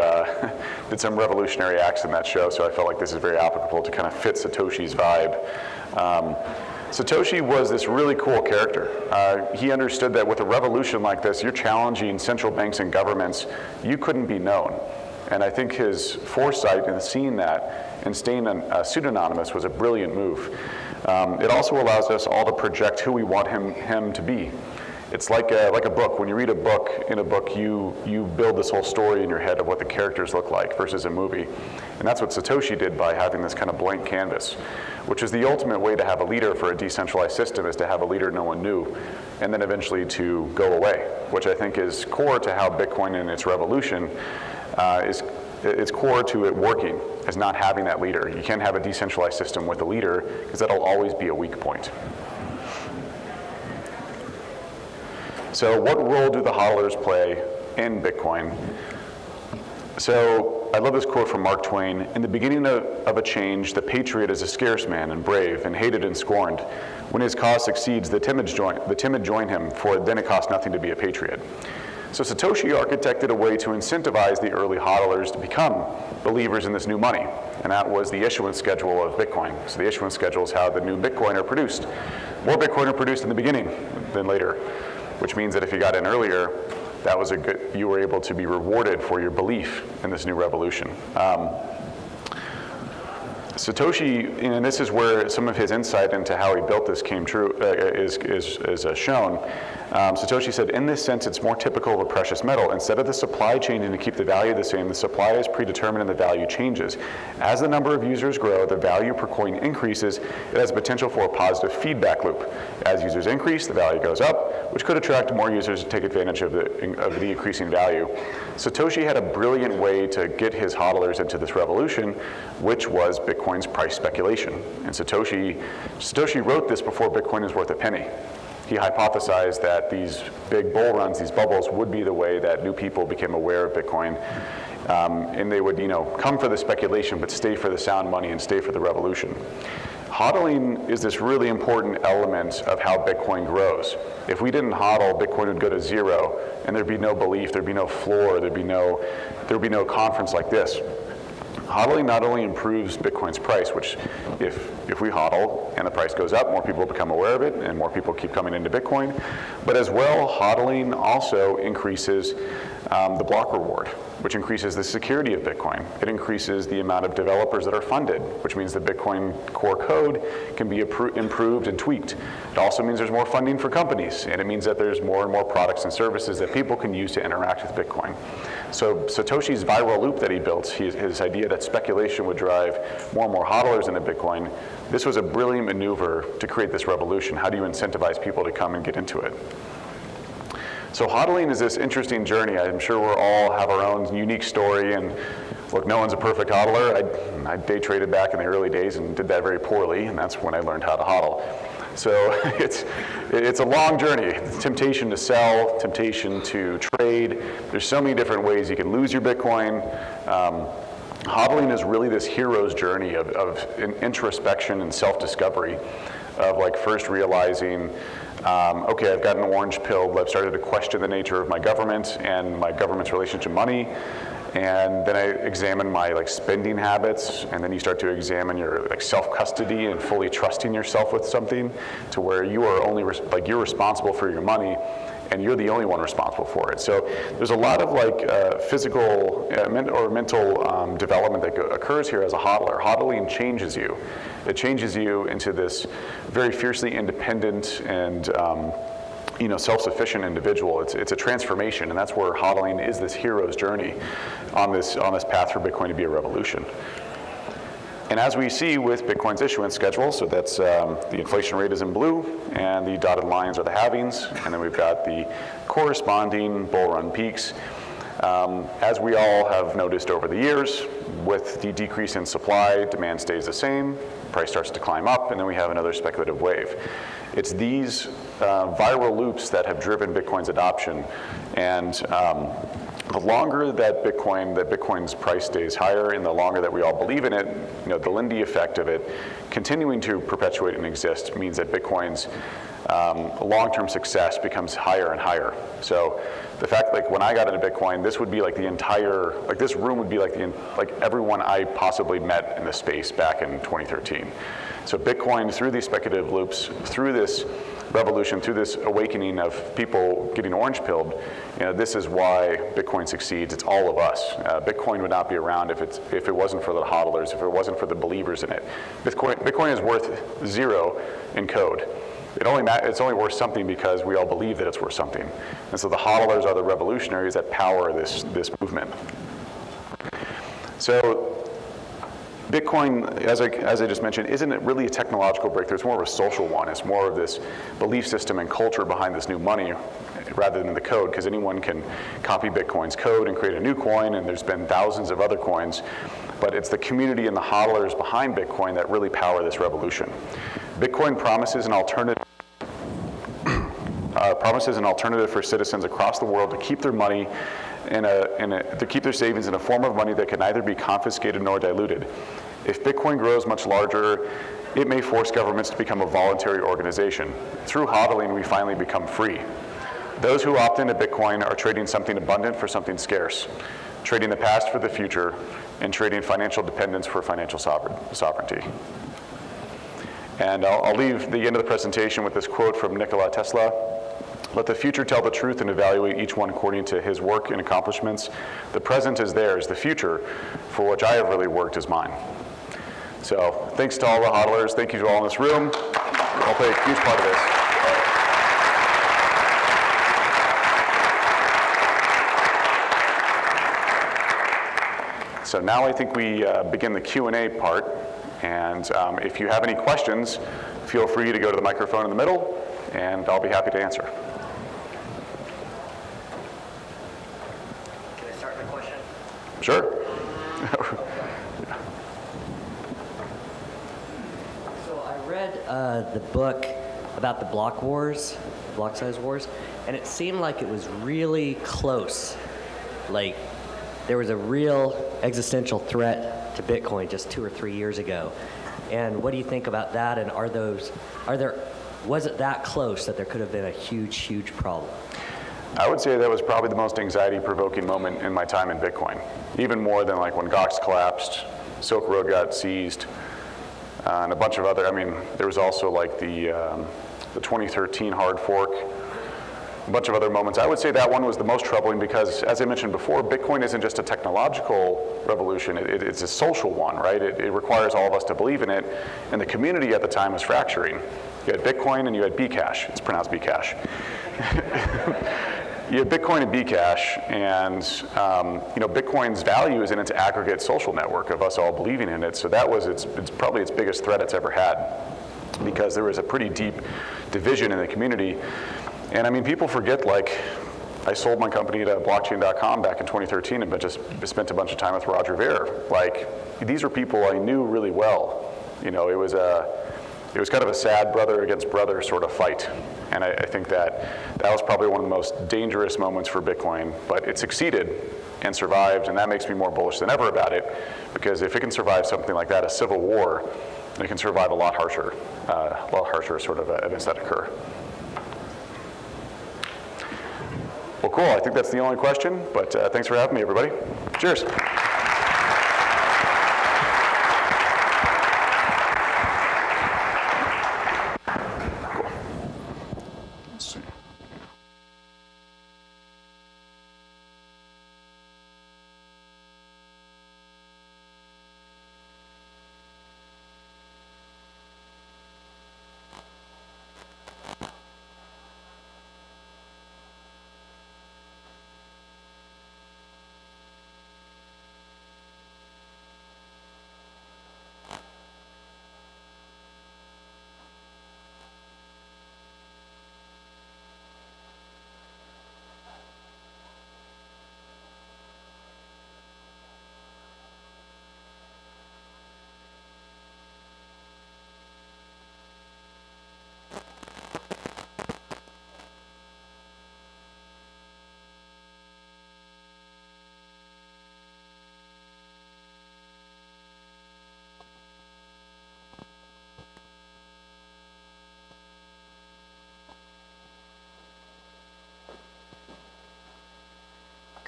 did some revolutionary acts in that show, so I felt like this is very applicable to kind of fit Satoshi's vibe. Satoshi was this really cool character. He understood that with a revolution like this, you're challenging central banks and governments, you couldn't be known. And I think his foresight in seeing that and staying pseudonymous was a brilliant move. It also allows us all to project who we want him to be. It's like a book. When you read a book, in a book you build this whole story in your head of what the characters look like versus a movie. And that's what Satoshi did by having this kind of blank canvas, which is the ultimate way to have a leader for a decentralized system, is to have a leader no one knew, and then eventually to go away, which I think is core to how Bitcoin and its revolution it's core to it working, is not having that leader. You can't have a decentralized system with a leader, because that'll always be a weak point. So what role do the hodlers play in Bitcoin? So I love this quote from Mark Twain: "In the beginning of a change, the patriot is a scarce man and brave and hated and scorned. When his cause succeeds, the timid join him, for then it costs nothing to be a patriot." So Satoshi architected a way to incentivize the early hodlers to become believers in this new money, and that was the issuance schedule of Bitcoin. So the issuance schedule is how the new Bitcoin are produced. More Bitcoin are produced in the beginning than later, which means that if you got in earlier, that was you were able to be rewarded for your belief in this new revolution. Satoshi, and this is where some of his insight into how he built this came true, is shown. Satoshi said, "In this sense, it's more typical of a precious metal. Instead of the supply changing to keep the value the same, the supply is predetermined and the value changes. As the number of users grow, the value per coin increases. It has potential for a positive feedback loop. As users increase, the value goes up, which could attract more users to take advantage of the increasing value." Satoshi had a brilliant way to get his hodlers into this revolution, which was Bitcoin's price speculation. And Satoshi wrote this before Bitcoin was worth a penny. He hypothesized that these big bull runs, these bubbles, would be the way that new people became aware of Bitcoin, and they would, come for the speculation, but stay for the sound money and stay for the revolution. Hodling is this really important element of how Bitcoin grows. If we didn't hodl, Bitcoin would go to zero, and there'd be no belief, there'd be no floor, there'd be no conference like this. Hodling not only improves Bitcoin's price, which if we hodl and the price goes up, more people become aware of it and more people keep coming into Bitcoin, but as well, hodling also increases the block reward, which increases the security of Bitcoin. It increases the amount of developers that are funded, which means the Bitcoin core code can be improved and tweaked. It also means there's more funding for companies, and it means that there's more and more products and services that people can use to interact with Bitcoin. So Satoshi's viral loop that he built, his idea that speculation would drive more and more hodlers into Bitcoin, this was a brilliant maneuver to create this revolution. How do you incentivize people to come and get into it? So hodling is this interesting journey. I'm sure we all have our own unique story, and look, no one's a perfect hodler. I day traded back in the early days and did that very poorly, and that's when I learned how to hodl. So it's a long journey. Temptation to sell, temptation to trade. There's so many different ways you can lose your Bitcoin. Hodling is really this hero's journey of introspection and self-discovery, of like first realizing, okay, I've got an orange pill. I've started to question the nature of my government and my government's relationship to money. And then I examine my spending habits, and then you start to examine your self-custody and fully trusting yourself with something, to where you are only you're responsible for your money, and you're the only one responsible for it. So there's a lot of physical or mental development that occurs here as a hodler. Hodling changes you. It changes you into this very fiercely independent and self-sufficient individual. It's a transformation, and that's where hodling is this hero's journey on this path for Bitcoin to be a revolution. And as we see with Bitcoin's issuance schedule, so that's the inflation rate is in blue, and the dotted lines are the halvings, and then we've got the corresponding bull run peaks. As we all have noticed over the years, with the decrease in supply, demand stays the same, price starts to climb up, and then we have another speculative wave. It's these viral loops that have driven Bitcoin's adoption, and the longer that Bitcoin's price stays higher, and the longer that we all believe in it, the Lindy effect of it continuing to perpetuate and exist means that Bitcoin's long-term success becomes higher and higher. So the fact, like when I got into Bitcoin, this would be like the entire, like this room would be like everyone I possibly met in the space back in 2013. So Bitcoin, through these speculative loops, through this revolution, through this awakening of people getting orange pilled, this is why Bitcoin succeeds. It's all of us. Bitcoin would not be around if it wasn't for the hodlers, if it wasn't for the believers in it. Bitcoin is worth 0 in code. It's only worth something because we all believe that it's worth something. And so the hodlers are the revolutionaries that power this movement. So Bitcoin, as I just mentioned, isn't it really a technological breakthrough? It's more of a social one. It's more of this belief system and culture behind this new money rather than the code, because anyone can copy Bitcoin's code and create a new coin, and there's been thousands of other coins. But it's the community and the hodlers behind Bitcoin that really power this revolution. Bitcoin promises an alternative for citizens across the world to keep their money to keep their savings in a form of money that can neither be confiscated nor diluted. If Bitcoin grows much larger, it may force governments to become a voluntary organization. Through hodling, we finally become free. Those who opt into Bitcoin are trading something abundant for something scarce, trading the past for the future, and trading financial dependence for financial sovereignty. And I'll leave the end of the presentation with this quote from Nikola Tesla. Let the future tell the truth and evaluate each one according to his work and accomplishments. The present is theirs. The future, for which I have really worked, is mine. So thanks to all the hodlers. Thank you to all in this room. I'll play a huge part of this. So now I think we begin the Q&A part. And if you have any questions, feel free to go to the microphone in the middle, and I'll be happy to answer. Can I start my question? Sure. So I read the book about the block wars, block size wars, and it seemed like it was really close. Like there was a real existential threat to Bitcoin just 2 or 3 years ago. And what do you think about that? And was it that close that there could have been a huge, huge problem? I would say that was probably the most anxiety-provoking moment in my time in Bitcoin, even more than like when Gox collapsed, Silk Road got seized, and a bunch of other, there was also like the 2013 hard fork, a bunch of other moments. I would say that one was the most troubling because, as I mentioned before, Bitcoin isn't just a technological revolution, it's a social one, right? It requires all of us to believe in it, and the community at the time was fracturing. You had Bitcoin and you had Bcash. It's pronounced Bcash. You had Bitcoin and Bcash, and Bitcoin's value is in its aggregate social network of us all believing in it, so that was it's probably its biggest threat it's ever had, because there was a pretty deep division in the community. And people forget, like, I sold my company to blockchain.com back in 2013 and just spent a bunch of time with Roger Ver. Like, these are people I knew really well. It was kind of a sad brother against brother sort of fight. And I think that was probably one of the most dangerous moments for Bitcoin, but it succeeded and survived, and that makes me more bullish than ever about it, because if it can survive something like that, a civil war, it can survive a lot harsher sort of events that occur. Well, cool. I think that's the only question, but thanks for having me, everybody. Cheers.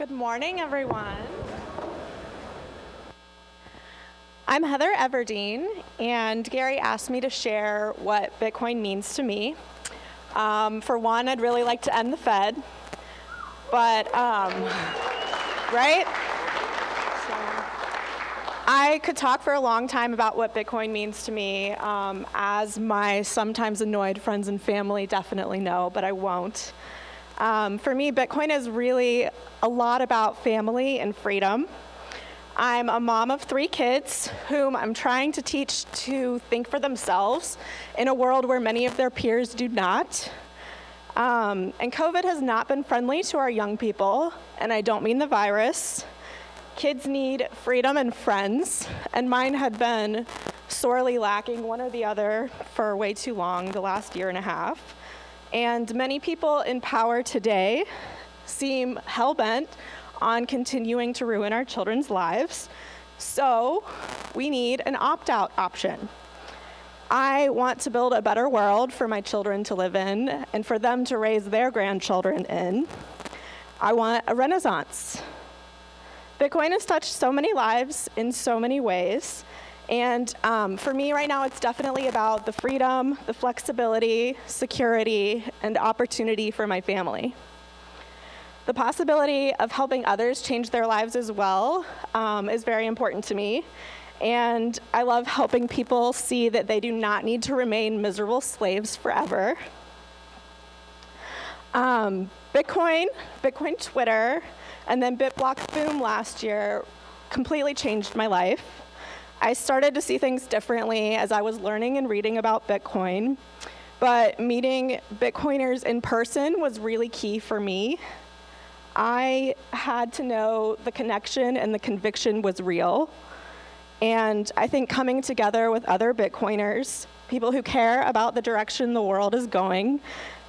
Good morning, everyone. I'm Heather Everdeen, and Gary asked me to share what Bitcoin means to me. For one, I'd really like to end the Fed, but, right? I could talk for a long time about what Bitcoin means to me, as my sometimes annoyed friends and family definitely know, but I won't. For me, Bitcoin is really a lot about family and freedom. I'm a mom of 3 kids whom I'm trying to teach to think for themselves in a world where many of their peers do not. And COVID has not been friendly to our young people, and I don't mean the virus. Kids need freedom and friends, and mine had been sorely lacking one or the other for way too long, the last year and a half. And many people in power today seem hell-bent on continuing to ruin our children's lives. So we need an opt-out option. I want to build a better world for my children to live in and for them to raise their grandchildren in. I want a renaissance. Bitcoin has touched so many lives in so many ways. And for me right now, it's definitely about the freedom, the flexibility, security, and opportunity for my family. The possibility of helping others change their lives as well is very important to me. And I love helping people see that they do not need to remain miserable slaves forever. Bitcoin Twitter, and then BitBlockBoom last year completely changed my life. I started to see things differently as I was learning and reading about Bitcoin, but meeting Bitcoiners in person was really key for me. I had to know the connection and the conviction was real. And I think coming together with other Bitcoiners, people who care about the direction the world is going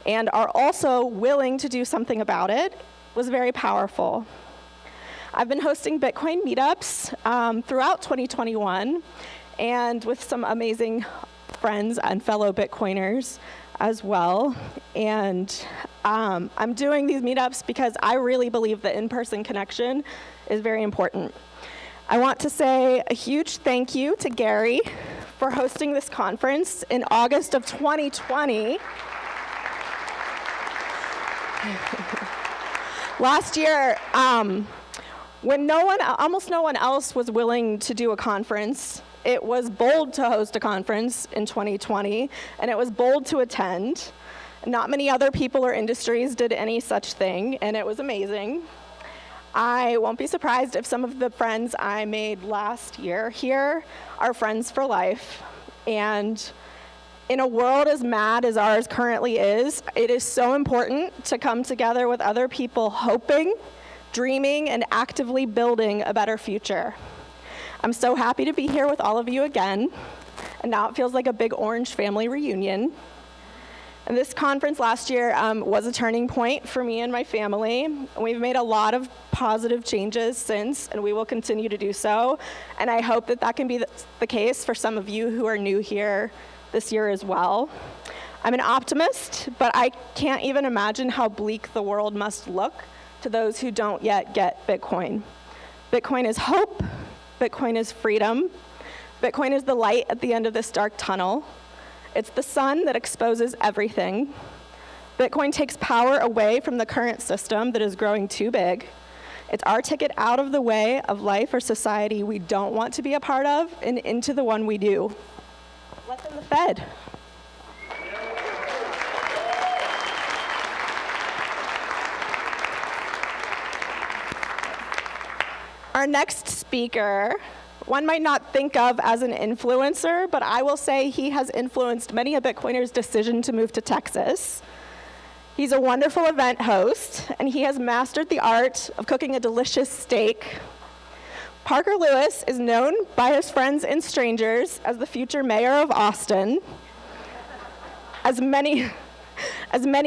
and are also willing to do something about it, was very powerful. I've been hosting Bitcoin meetups throughout 2021 and with some amazing friends and fellow Bitcoiners as well. And I'm doing these meetups because I really believe that in-person connection is very important. I want to say a huge thank you to Gary for hosting this conference in August of 2020. Last year, when almost no one else was willing to do a conference, it was bold to host a conference in 2020, and it was bold to attend. Not many other people or industries did any such thing, and it was amazing. I won't be surprised if some of the friends I made last year here are friends for life. And in a world as mad as ours currently is, it is so important to come together with other people hoping, dreaming, and actively building a better future. I'm so happy to be here with all of you again, and now it feels like a big orange family reunion. And this conference last year was a turning point for me and my family. We've made a lot of positive changes since, and we will continue to do so. And I hope that that can be the case for some of you who are new here this year as well. I'm an optimist, but I can't even imagine how bleak the world must look to those who don't yet get Bitcoin. Bitcoin is hope. Bitcoin is freedom. Bitcoin is the light at the end of this dark tunnel. It's the sun that exposes everything. Bitcoin takes power away from the current system that is growing too big. It's our ticket out of the way of life or society we don't want to be a part of and into the one we do. Let them the Fed. Our next speaker, one might not think of as an influencer, but I will say he has influenced many a Bitcoiner's decision to move to Texas. He's a wonderful event host, and he has mastered the art of cooking a delicious steak. Parker Lewis is known by his friends and strangers as the future mayor of Austin. As many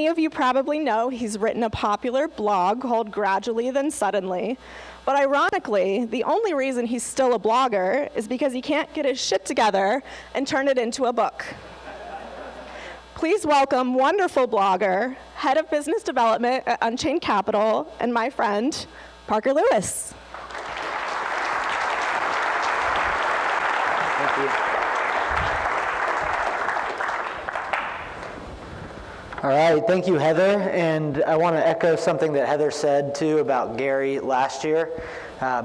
of you probably know, he's written a popular blog called Gradually Then Suddenly. But ironically, the only reason he's still a blogger is because he can't get his shit together and turn it into a book. Please welcome wonderful blogger, head of business development at Unchained Capital, and my friend, Parker Lewis. Thank you. All right, thank you, Heather. And I want to echo something that Heather said, too, about Gary last year.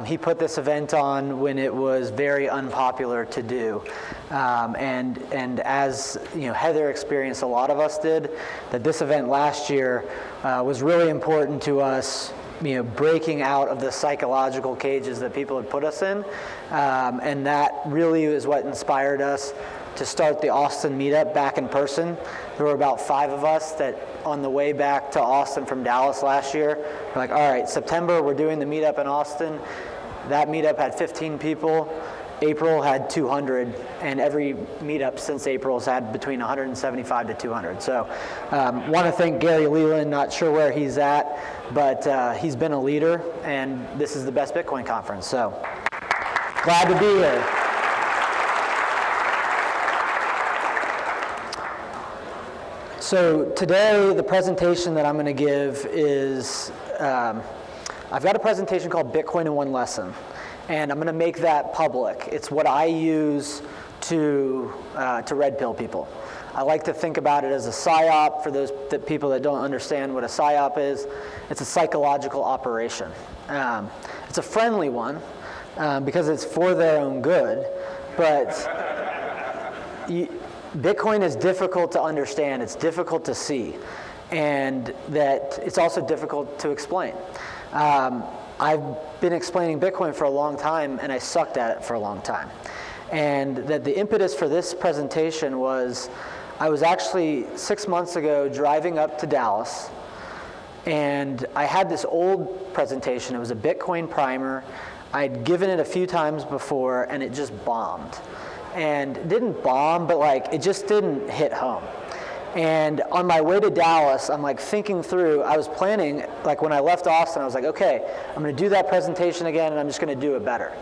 He put this event on when it was very unpopular to do. And as Heather experienced, a lot of us did, that this event last year was really important to us, breaking out of the psychological cages that people had put us in. And that really is what inspired us to start the Austin meetup back in person. There were about 5 of us that on the way back to Austin from Dallas last year, we're like, all right, September, we're doing the meetup in Austin. That meetup had 15 people. April had 200, and every meetup since April has had between 175 to 200. So want to thank Gary Leland, not sure where he's at, but he's been a leader, and this is the best Bitcoin conference. So glad to be here. So today, the presentation that I'm going to give is, I've got a presentation called Bitcoin in One Lesson, and I'm going to make that public. It's what I use to red pill people. I like to think about it as a psyop. For those people that don't understand what a psyop is, it's a psychological operation. It's a friendly one because it's for their own good, but Bitcoin is difficult to understand, it's difficult to see, and that it's also difficult to explain. I've been explaining Bitcoin for a long time, and I sucked at it for a long time. And that the impetus for this presentation was, I was actually 6 months ago driving up to Dallas, and I had this old presentation. It was a Bitcoin primer. I'd given it a few times before, and it just bombed. And it didn't bomb, but it just didn't hit home. And on my way to Dallas, I'm thinking through, I was planning, when I left Austin, I was like, okay, I'm gonna do that presentation again, and I'm just gonna do it better.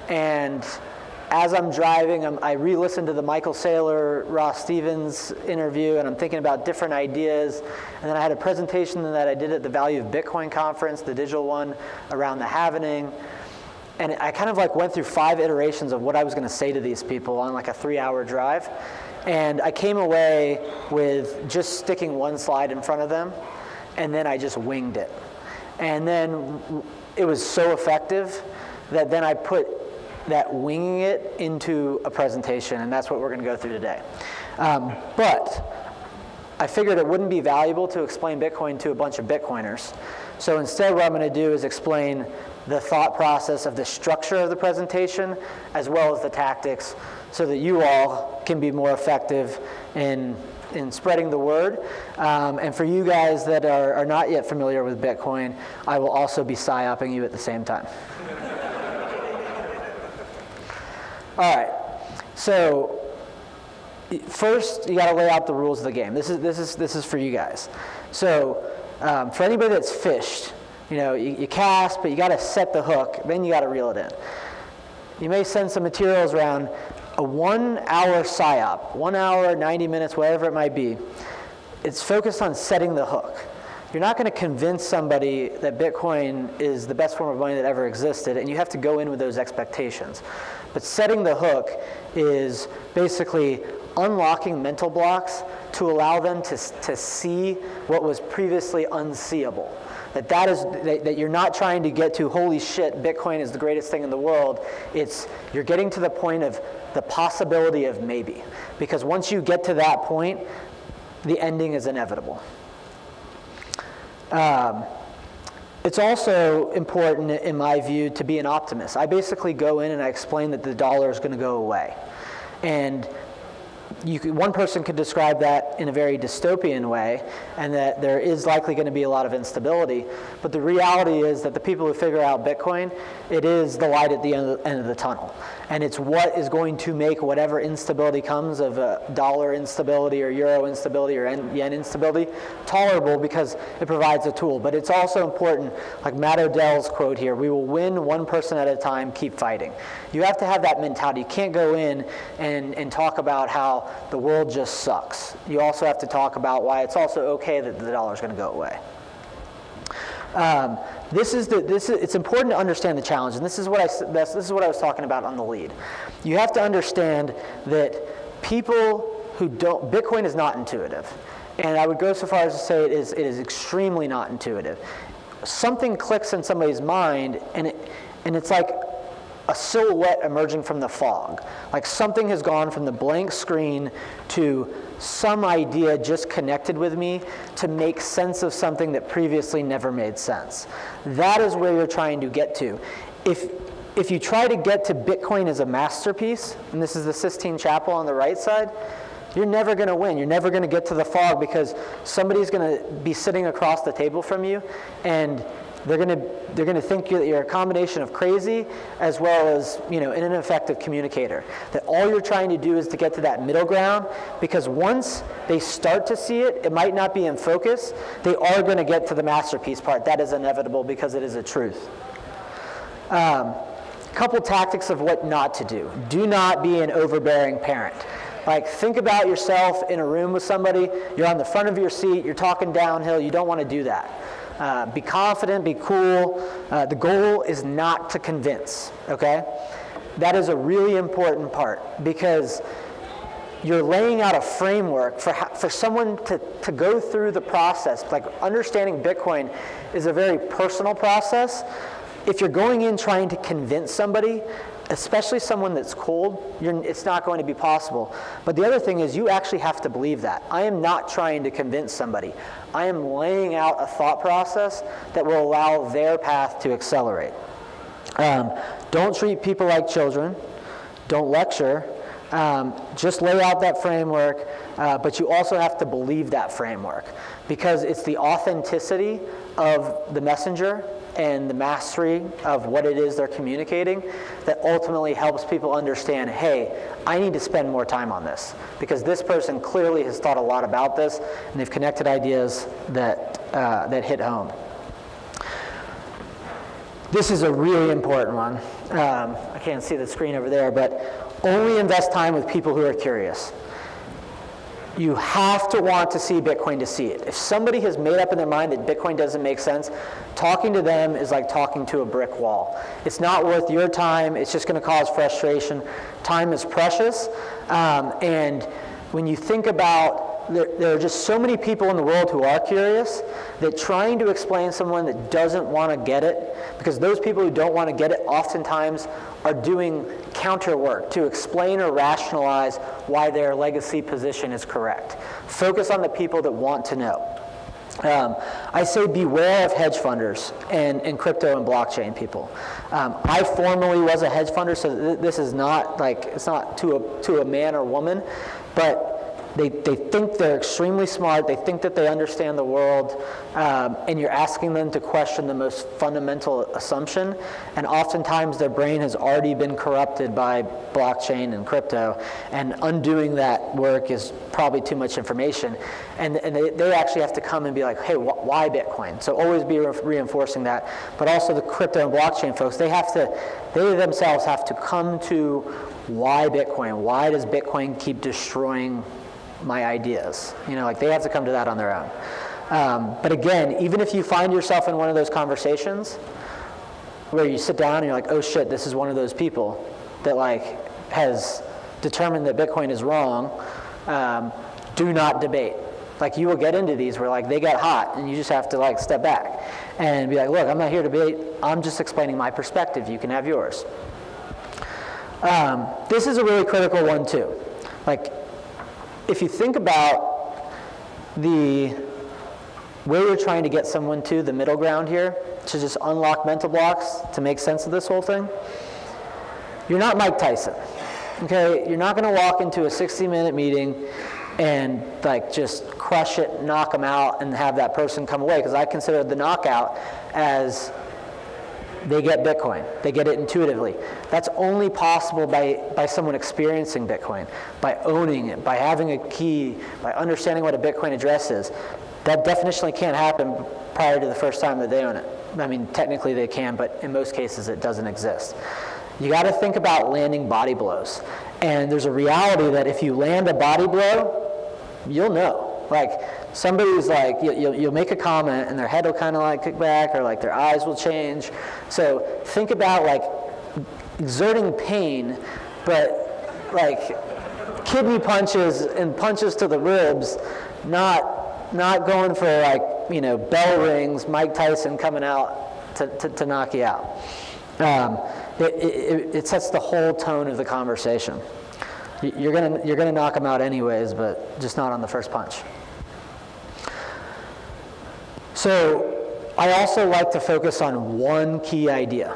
And as I'm driving, I re-listened to the Michael Saylor, Ross Stevens interview, and I'm thinking about different ideas. And then I had a presentation that I did at the Value of Bitcoin conference, the digital one, around the halvening. And I kind of went through 5 iterations of what I was going to say to these people on a 3-hour drive. And I came away with just sticking one slide in front of them, and then I just winged it. And then it was so effective that then I put that winging it into a presentation, and that's what we're going to go through today. But I figured it wouldn't be valuable to explain Bitcoin to a bunch of Bitcoiners. So instead what I'm going to do is explain the thought process of the structure of the presentation, as well as the tactics, so that you all can be more effective in spreading the word. And for you guys that are not yet familiar with Bitcoin, I will also be psyoping you at the same time. All right, so first you got to lay out the rules of the game. This is for you guys. So for anybody that's fished, you cast, but you got to set the hook, then you got to reel it in. You may send some materials around. A 1-hour psyop, 1 hour, 90 minutes, whatever it might be, it's focused on setting the hook. You're not going to convince somebody that Bitcoin is the best form of money that ever existed, and you have to go in with those expectations. But setting the hook is basically unlocking mental blocks to allow them to see what was previously unseeable. That you're not trying to get to, holy shit, Bitcoin is the greatest thing in the world. It's you're getting to the point of the possibility of maybe. Because once you get to that point, the ending is inevitable. It's also important, in my view, to be an optimist. I basically go in and I explain that the dollar is going to go away. And one person could describe that in a very dystopian way, and that there is likely going to be a lot of instability. But the reality is that the people who figure out Bitcoin, it is the light at the end of the tunnel. And it's what is going to make whatever instability comes of dollar instability or euro instability or yen instability tolerable, because it provides a tool. But it's also important, like Matt Odell's quote here, we will win one person at a time, keep fighting. You have to have that mentality. You can't go in and talk about how the world just sucks. You also have to talk about why it's also okay that the dollar is going to go away. It's important to understand the challenge, and this is what I was talking about on the lead. You have to understand that people who don't, Bitcoin is not intuitive, and I would go so far as to say it is extremely not intuitive. Something clicks in somebody's mind, and it's like a silhouette emerging from the fog. Like something has gone from the blank screen to some idea just connected with me to make sense of something that previously never made sense. That is where you're trying to get to. If you try to get to Bitcoin as a masterpiece, and this is the Sistine Chapel on the right side, you're never going to win. You're never going to get to the fog because somebody's going to be sitting across the table from you, and they're going to think that you're a combination of crazy as well as an ineffective communicator. That all you're trying to do is to get to that middle ground, because once they start to see it, it might not be in focus. They are going to get to the masterpiece part. That is inevitable because it is a truth. Couple tactics of what not to do. Do not be an overbearing parent. Like, think about yourself in a room with somebody. You're on the front of your seat. You're talking downhill. You don't want to do that. Be confident, be cool. The goal is not to convince, okay? That is a really important part, because you're laying out a framework for someone to go through the process. Like, understanding Bitcoin is a very personal process. If you're going in trying to convince somebody, especially someone that's cold, it's not going to be possible. But the other thing is you actually have to believe that. I am not trying to convince somebody. I am laying out a thought process that will allow their path to accelerate. Don't treat people like children. Don't lecture. Just lay out that framework, but you also have to believe that framework, because it's the authenticity of the messenger and the mastery of what it is they're communicating that ultimately helps people understand, hey, I need to spend more time on this, because this person clearly has thought a lot about this, and they've connected ideas that hit home. This is a really important one. I can't see the screen over there, but only invest time with people who are curious. You have to want to see Bitcoin to see it. If somebody has made up in their mind that Bitcoin doesn't make sense, talking to them is like talking to a brick wall. It's not worth your time. It's just going to cause frustration. Time is precious. And when you think about, there are just so many people in the world who are curious, that trying to explain someone that doesn't want to get it, because those people who don't want to get it oftentimes are doing counter work to explain or rationalize why their legacy position is correct. Focus on the people that want to know. I say beware of hedge funders and crypto and blockchain people. I formerly was a hedge funder, so this is not like, it's not to a man or woman, but they think they're extremely smart, they think that they understand the world, and you're asking them to question the most fundamental assumption, and oftentimes their brain has already been corrupted by blockchain and crypto, and undoing that work is probably too much information, and they actually have to come and be like, hey, why Bitcoin? So always be reinforcing that, but also the crypto and blockchain folks, they themselves have to come to why Bitcoin? Why does Bitcoin keep destroying my ideas? Like, they have to come to that on their own. But again, even if you find yourself in one of those conversations where you sit down and you're like, oh shit, this is one of those people that has determined that Bitcoin is wrong, do not debate. Like, you will get into these where they get hot and you just have to step back and be like, look, I'm not here to debate, I'm just explaining my perspective, you can have yours. This is a really critical one too. If you think about the way you're trying to get someone to the middle ground here, to just unlock mental blocks to make sense of this whole thing, you're not Mike Tyson, okay? You're not going to walk into a 60-minute meeting and just crush it, knock them out, and have that person come away, because I consider the knockout as they get Bitcoin. They get it intuitively. That's only possible by someone experiencing Bitcoin, by owning it, by having a key, by understanding what a Bitcoin address is. That definitionally can't happen prior to the first time that they own it. I mean, technically they can, but in most cases it doesn't exist. You got to think about landing body blows. And there's a reality that if you land a body blow, you'll know. Somebody's like, you'll make a comment and their head will kind of like kick back, or like their eyes will change. So think about like exerting pain, but like kidney punches and punches to the ribs, not going for like, bell rings, Mike Tyson coming out to knock you out. It sets the whole tone of the conversation. You're gonna knock them out anyways, but just not on the first punch. So I also like to focus on one key idea,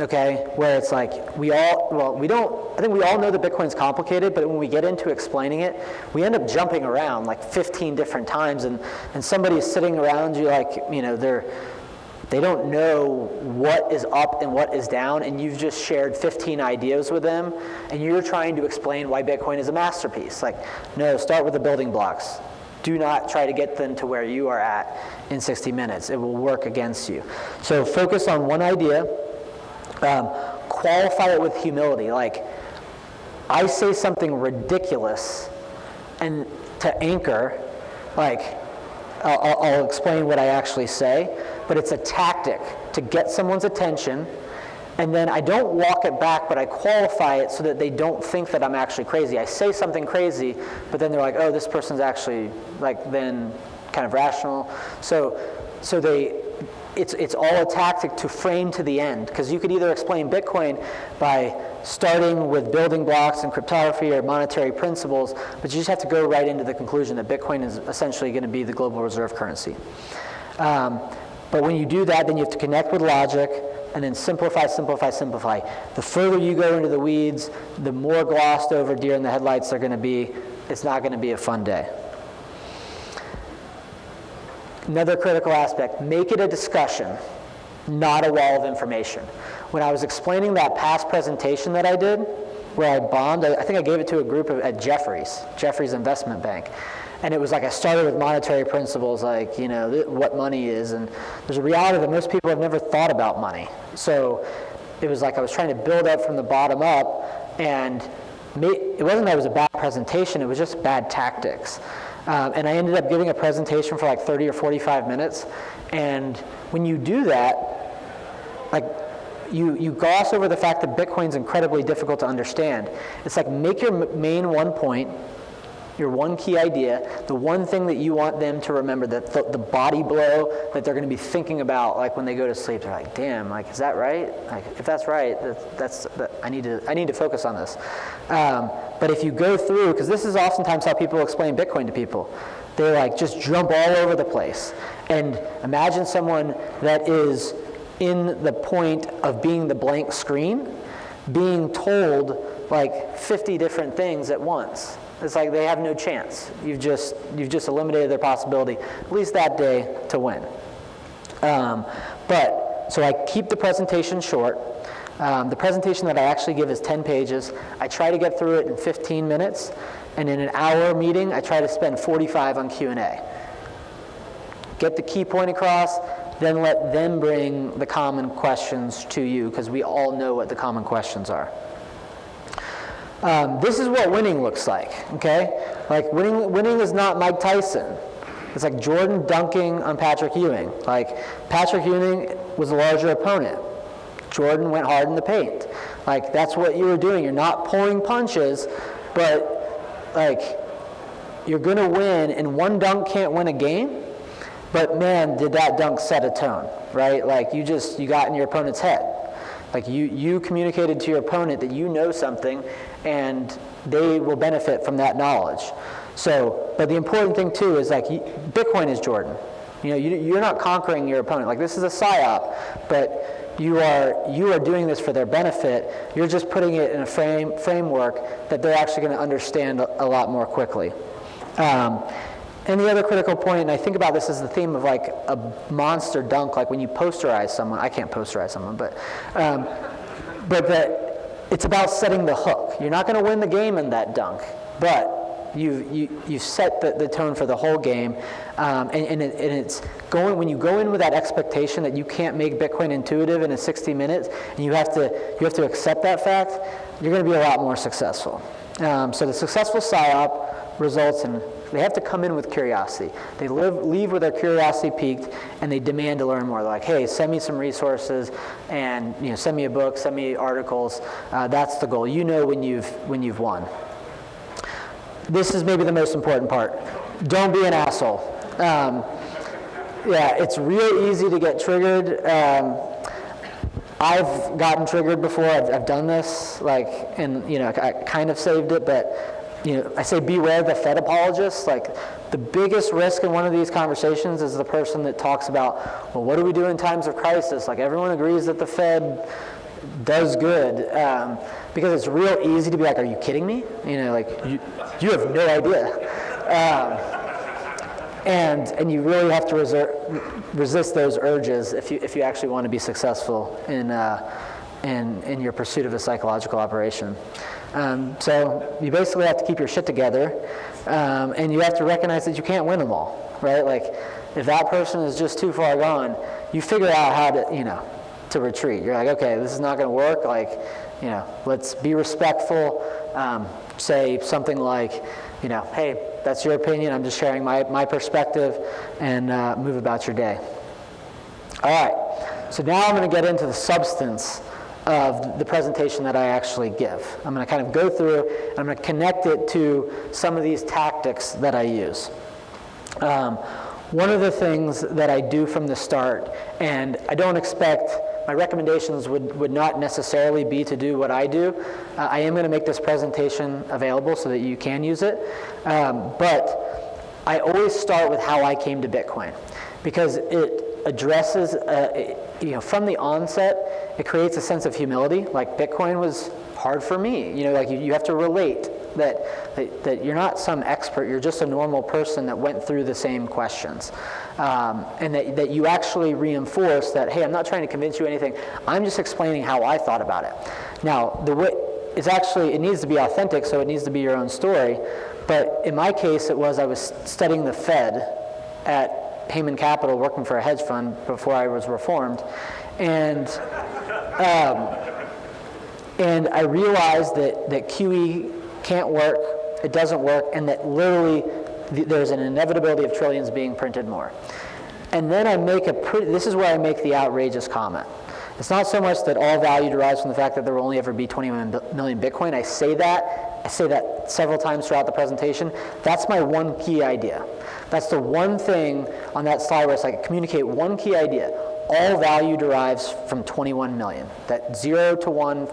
okay? Where it's like I think we all know that Bitcoin's complicated, but when we get into explaining it, we end up jumping around like 15 different times, and somebody's sitting around you like, they don't know what is up and what is down, and you've just shared 15 ideas with them, and you're trying to explain why Bitcoin is a masterpiece. Like, no, start with the building blocks. Do not try to get them to where you are at in 60 minutes. It will work against you. So focus on one idea. Qualify it with humility. Like, I say something ridiculous, and to anchor, like, I'll explain what I actually say, but it's a tactic to get someone's attention, and then I don't walk it back, but I qualify it so that they don't think that I'm actually crazy. I say something crazy, but then they're like, oh, this person's actually like then kind of rational. So it's all a tactic to frame to the end, because you could either explain Bitcoin by starting with building blocks and cryptography or monetary principles, but you just have to go right into the conclusion that Bitcoin is essentially going to be the global reserve currency. But when you do that, then you have to connect with logic, and then simplify, simplify, simplify. The further you go into the weeds, the more glossed over deer in the headlights they're going to be. It's not going to be a fun day. Another critical aspect, make it a discussion, not a wall of information. When I was explaining that past presentation that I did, where I bombed, I think I gave it to a group at Jefferies Investment Bank. And it was like I started with monetary principles, like, what money is. And there's a reality that most people have never thought about money. So it was like I was trying to build up from the bottom up, and it wasn't that it was a bad presentation, it was just bad tactics. And I ended up giving a presentation for like 30 or 45 minutes. And when you do that, like, you gloss over the fact that Bitcoin's incredibly difficult to understand. It's like, make your main one point, your one key idea, the one thing that you want them to remember, that the body blow that they're going to be thinking about, like when they go to sleep. They're like, damn, like, is that right? Like, if that's right, I need to focus on this. But if you go through, because this is oftentimes how people explain Bitcoin to people, they like just jump all over the place. And imagine someone that is in the point of being the blank screen, being told like 50 different things at once. It's like they have no chance. You've just eliminated their possibility, at least that day, to win. So I keep the presentation short. The presentation that I actually give is 10 pages. I try to get through it in 15 minutes, and in an hour meeting, I try to spend 45 on Q&A. Get the key point across, then let them bring the common questions to you, because we all know what the common questions are. This is what winning looks like, okay? Like, winning is not Mike Tyson. It's like Jordan dunking on Patrick Ewing. Like, Patrick Ewing was a larger opponent. Jordan went hard in the paint. Like, that's what you were doing. You're not pulling punches, but, like, you're going to win, and one dunk can't win a game, but, man, did that dunk set a tone, right? Like, you got in your opponent's head. Like, you communicated to your opponent that you know something, and they will benefit from that knowledge. So, but the important thing too is, like, Bitcoin is Jordan. You're not conquering your opponent. Like, this is a psyop, but you are doing this for their benefit. You're just putting it in a framework that they're actually going to understand a lot more quickly. And the other critical point, and I think about this as the theme of like a monster dunk, like when you posterize someone. I can't posterize someone, but that it's about setting the hook. You're not going to win the game in that dunk, but you set the tone for the whole game, and it's going, when you go in with that expectation that you can't make Bitcoin intuitive in 60 minutes, and you have to accept that fact, you're going to be a lot more successful. So the successful psyop results in, they have to come in with curiosity. They leave with their curiosity piqued, and they demand to learn more. They're like, hey, send me some resources, and send me a book, send me articles. That's the goal. You know when you've won. This is maybe the most important part. Don't be an asshole. Yeah, it's real easy to get triggered. I've gotten triggered before. I've done this, and I kind of saved it, but I say beware the Fed apologists. Like, the biggest risk in one of these conversations is the person that talks about, well, what do we do in times of crisis? Like, everyone agrees that the Fed does good, because it's real easy to be like, are you kidding me? You have no idea. And you really have to resist those urges if you actually want to be successful in your pursuit of a psychological operation. So you basically have to keep your shit together, and you have to recognize that you can't win them all, right? Like, if that person is just too far gone, you figure out how to retreat. You're like, okay, this is not going to work. Like, let's be respectful. Say something like, hey, that's your opinion. I'm just sharing my perspective, and move about your day. All right. So now I'm going to get into the substance of the presentation that I actually give. I'm going to kind of go through, and I'm going to connect it to some of these tactics that I use. One of the things that I do from the start, and I don't expect, my recommendations would not necessarily be to do what I do. I am going to make this presentation available so that you can use it. But I always start with how I came to Bitcoin, because it addresses, from the onset, it creates a sense of humility. Like, Bitcoin was hard for me. You have to relate that you're not some expert, you're just a normal person that went through the same questions. And that you actually reinforce that, hey, I'm not trying to convince you anything, I'm just explaining how I thought about it. Now, it needs to be authentic, so it needs to be your own story. But in my case, I was studying the Fed at Heyman Capital, working for a hedge fund before I was reformed. And I realized that QE can't work, it doesn't work, and that literally there's an inevitability of trillions being printed more. And then this is where I make the outrageous comment. It's not so much that all value derives from the fact that there will only ever be 21 million Bitcoin. I say that several times throughout the presentation. That's my one key idea. That's the one thing on that slide where it's like, communicate one key idea. All value derives from 21 million. That 0 to 1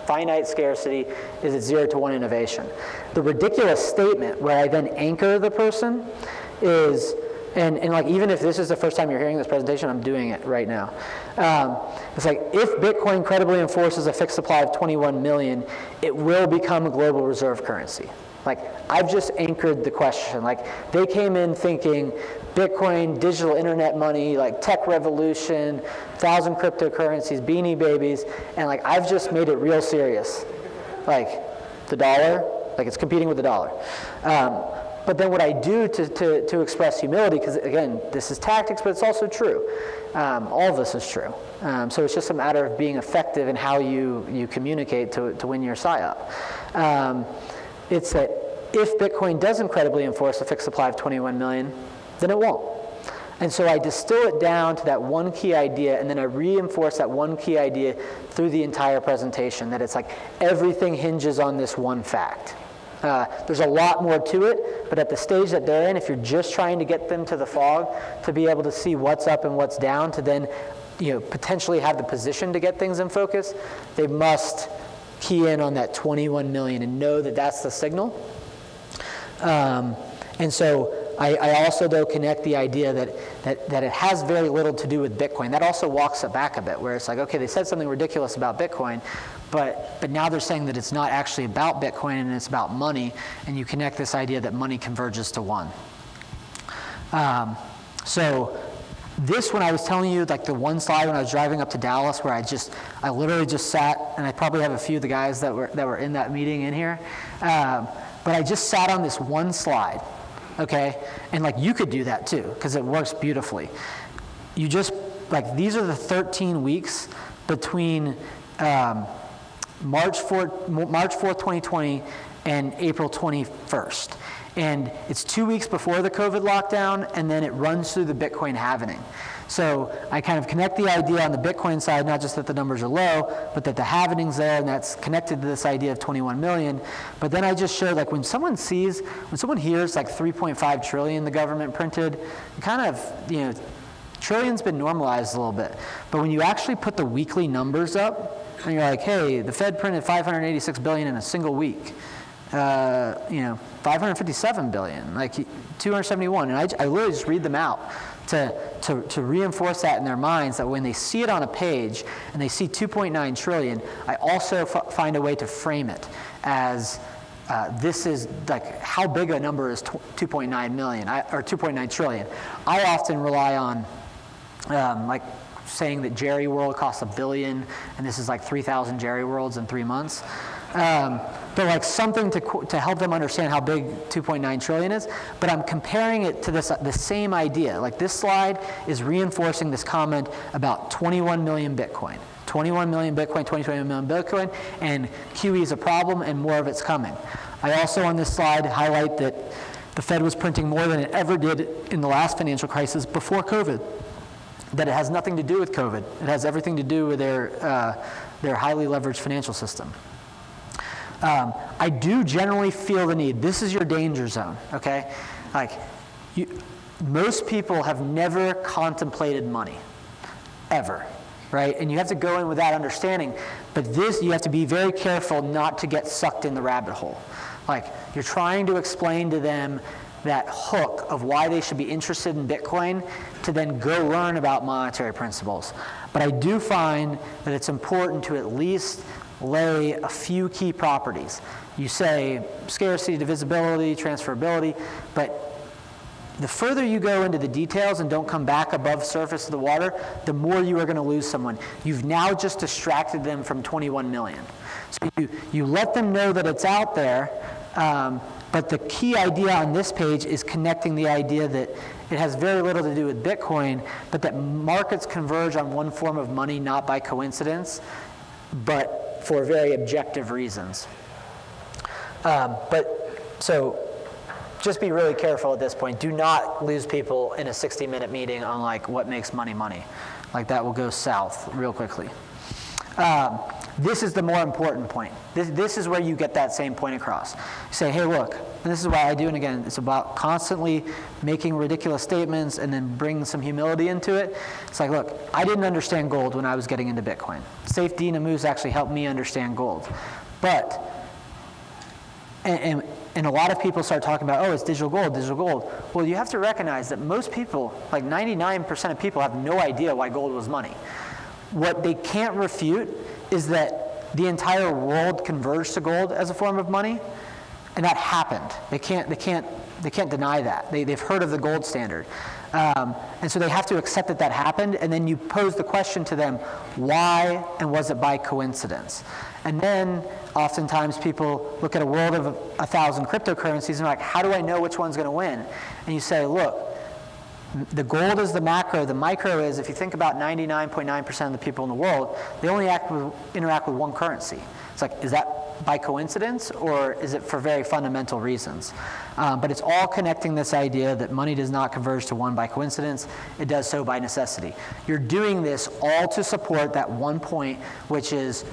finite scarcity is at 0 to 1 innovation. The ridiculous statement where I then anchor the person is, and like, even if this is the first time you're hearing this presentation, I'm doing it right now. It's like, if Bitcoin credibly enforces a fixed supply of 21 million, it will become a global reserve currency. Like, I've just anchored the question. Like, they came in thinking Bitcoin, digital internet money, like tech revolution, 1,000 cryptocurrencies, beanie babies, and like, I've just made it real serious. Like, the dollar, like, it's competing with the dollar. But then what I do to express humility, because again, this is tactics, but it's also true. All of this is true. So it's just a matter of being effective in how you communicate to win your PSYOP. It's that if Bitcoin does incredibly enforce a fixed supply of 21 million, then it won't. And so I distill it down to that one key idea, and then I reinforce that one key idea through the entire presentation, that it's like everything hinges on this one fact. There's a lot more to it, but at the stage that they're in, if you're just trying to get them to the fog, to be able to see what's up and what's down, to then potentially have the position to get things in focus, they must key in on that 21 million and know that that's the signal. And so I also, though, connect the idea that it has very little to do with Bitcoin. That also walks it back a bit, where it's like, okay, they said something ridiculous about Bitcoin, but now they're saying that it's not actually about Bitcoin and it's about money, and you connect this idea that money converges to one. So this, when I was telling you, like the one slide when I was driving up to Dallas, where I literally just sat, and I probably have a few of the guys that were in that meeting in here, but I just sat on this one slide. Okay, and like, you could do that too, because it works beautifully. You just, like, these are the 13 weeks between March 4th, 2020 and April 21st. And it's 2 weeks before the COVID lockdown, and then it runs through the Bitcoin halvening. So I kind of connect the idea on the Bitcoin side, not just that the numbers are low, but that the halvening's there, and that's connected to this idea of 21 million. But then I just showed, like, when someone hears like 3.5 trillion the government printed, kind of, you know, trillion's been normalized a little bit. But when you actually put the weekly numbers up, and you're like, hey, the Fed printed 586 billion in a single week. 557 billion, like 271, and I literally just read them out to reinforce that in their minds, that when they see it on a page and they see 2.9 trillion, I also find a way to frame it as this is like, how big a number is 2.9 million or 2.9 trillion. I often rely on like saying that Jerry World costs $1 billion, and this is like 3,000 Jerry Worlds in 3 months. But like something to help them understand how big 2.9 trillion is, but I'm comparing it to the same idea. Like this slide is reinforcing this comment about 21 million Bitcoin. 21 million Bitcoin, 21 million Bitcoin, and QE is a problem and more of it's coming. I also on this slide highlight that the Fed was printing more than it ever did in the last financial crisis before COVID. That it has nothing to do with COVID. It has everything to do with their highly leveraged financial system. I do generally feel the need. This is your danger zone, okay? Like, most people have never contemplated money, ever, right? And you have to go in with that understanding. But this, you have to be very careful not to get sucked in the rabbit hole. Like, you're trying to explain to them that hook of why they should be interested in Bitcoin to then go learn about monetary principles. But I do find that it's important to at least lay a few key properties. You say scarcity, divisibility, transferability, but the further you go into the details and don't come back above the surface of the water, the more you are going to lose someone. You've now just distracted them from 21 million. So you let them know that it's out there, but the key idea on this page is connecting the idea that it has very little to do with Bitcoin, but that markets converge on one form of money, not by coincidence, but for very objective reasons. So just be really careful at this point. Do not lose people in a 60-minute meeting on like what makes money money. Like that will go south real quickly. This is the more important point. This is where you get that same point across. You say, hey, look, and this is what I do, and again, it's about constantly making ridiculous statements and then bringing some humility into it. It's like, look, I didn't understand gold when I was getting into Bitcoin. Safe Dina Moose actually helped me understand gold. But, and a lot of people start talking about, oh, it's digital gold, digital gold. Well, you have to recognize that most people, like 99% of people, have no idea why gold was money. What they can't refute is that the entire world converged to gold as a form of money, and that happened. They can't deny that. They've heard of the gold standard. And so they have to accept that that happened, and then you pose the question to them, why, and was it by coincidence? And then oftentimes people look at a world of 1,000 cryptocurrencies and are like, how do I know which one's going to win? And you say, look, the gold is the macro. The micro is, if you think about 99.9% of the people in the world, they only interact with one currency. It's like, is that by coincidence, or is it for very fundamental reasons? But it's all connecting this idea that money does not converge to one by coincidence. It does so by necessity. You're doing this all to support that one point, which is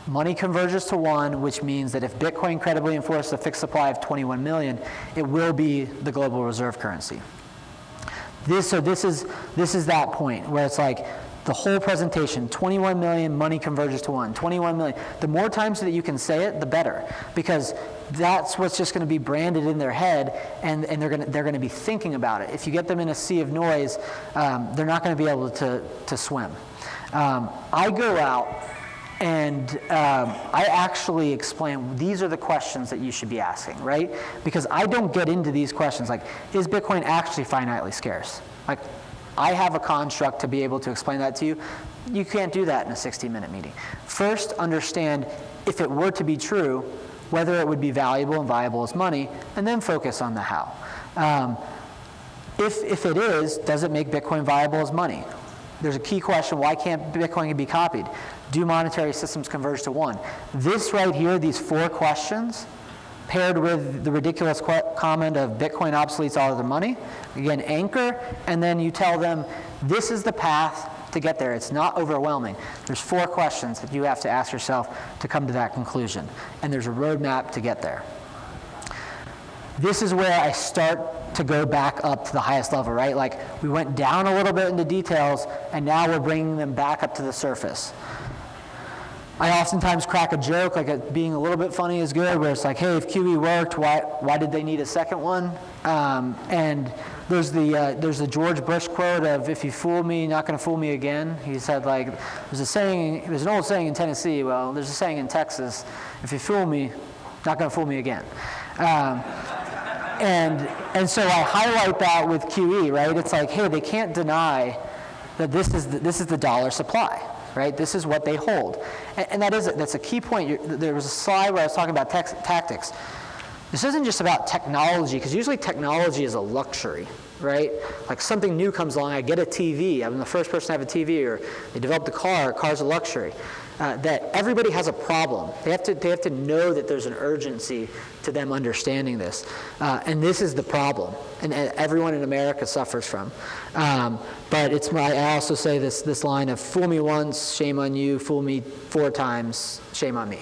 money converges to one, which means that if Bitcoin credibly enforces a fixed supply of 21 million, it will be the global reserve currency. This is that point where it's like the whole presentation, 21 million, money converges to one, 21 million. The more times that you can say it, the better, because that's what's just going to be branded in their head, and they're going to be thinking about it. If you get them in a sea of noise, they're not going to be able to swim. I go out and I actually explain, these are the questions that you should be asking, right? Because I don't get into these questions like, is Bitcoin actually finitely scarce? Like, I have a construct to be able to explain that to you. You can't do that in a 60-minute meeting. First, understand if it were to be true, whether it would be valuable and viable as money, and then focus on the how. If it is, does it make Bitcoin viable as money? There's a key question, why can't Bitcoin be copied? Do monetary systems converge to one? This right here, these 4 questions, paired with the ridiculous comment of Bitcoin obsoletes all other money. Again, anchor, and then you tell them this is the path to get there. It's not overwhelming. There's 4 questions that you have to ask yourself to come to that conclusion, and there's a roadmap to get there. This is where I start to go back up to the highest level, right? Like, we went down a little bit into details, and now we're bringing them back up to the surface. I oftentimes crack a joke, like being a little bit funny is good, where it's like, hey, if QE worked, why did they need a second one? And there's the George Bush quote of, if you fool me, you're not going to fool me again. He said, like, there's an old saying in Tennessee, well, there's a saying in Texas, if you fool me, not going to fool me again. And so I highlight that with QE, right? It's like, hey, they can't deny that this is the dollar supply, right? This is what they hold. And that's a key point. There was a slide where I was talking about tactics. This isn't just about technology, because usually technology is a luxury, right? Like something new comes along, I get a TV, I'm the first person to have a TV, or they developed a car's a luxury. That everybody has a problem. They have to know that there's an urgency to them understanding this. And this is the problem, and everyone in America suffers from. But I also say this line of, fool me once, shame on you, fool me 4 times, shame on me.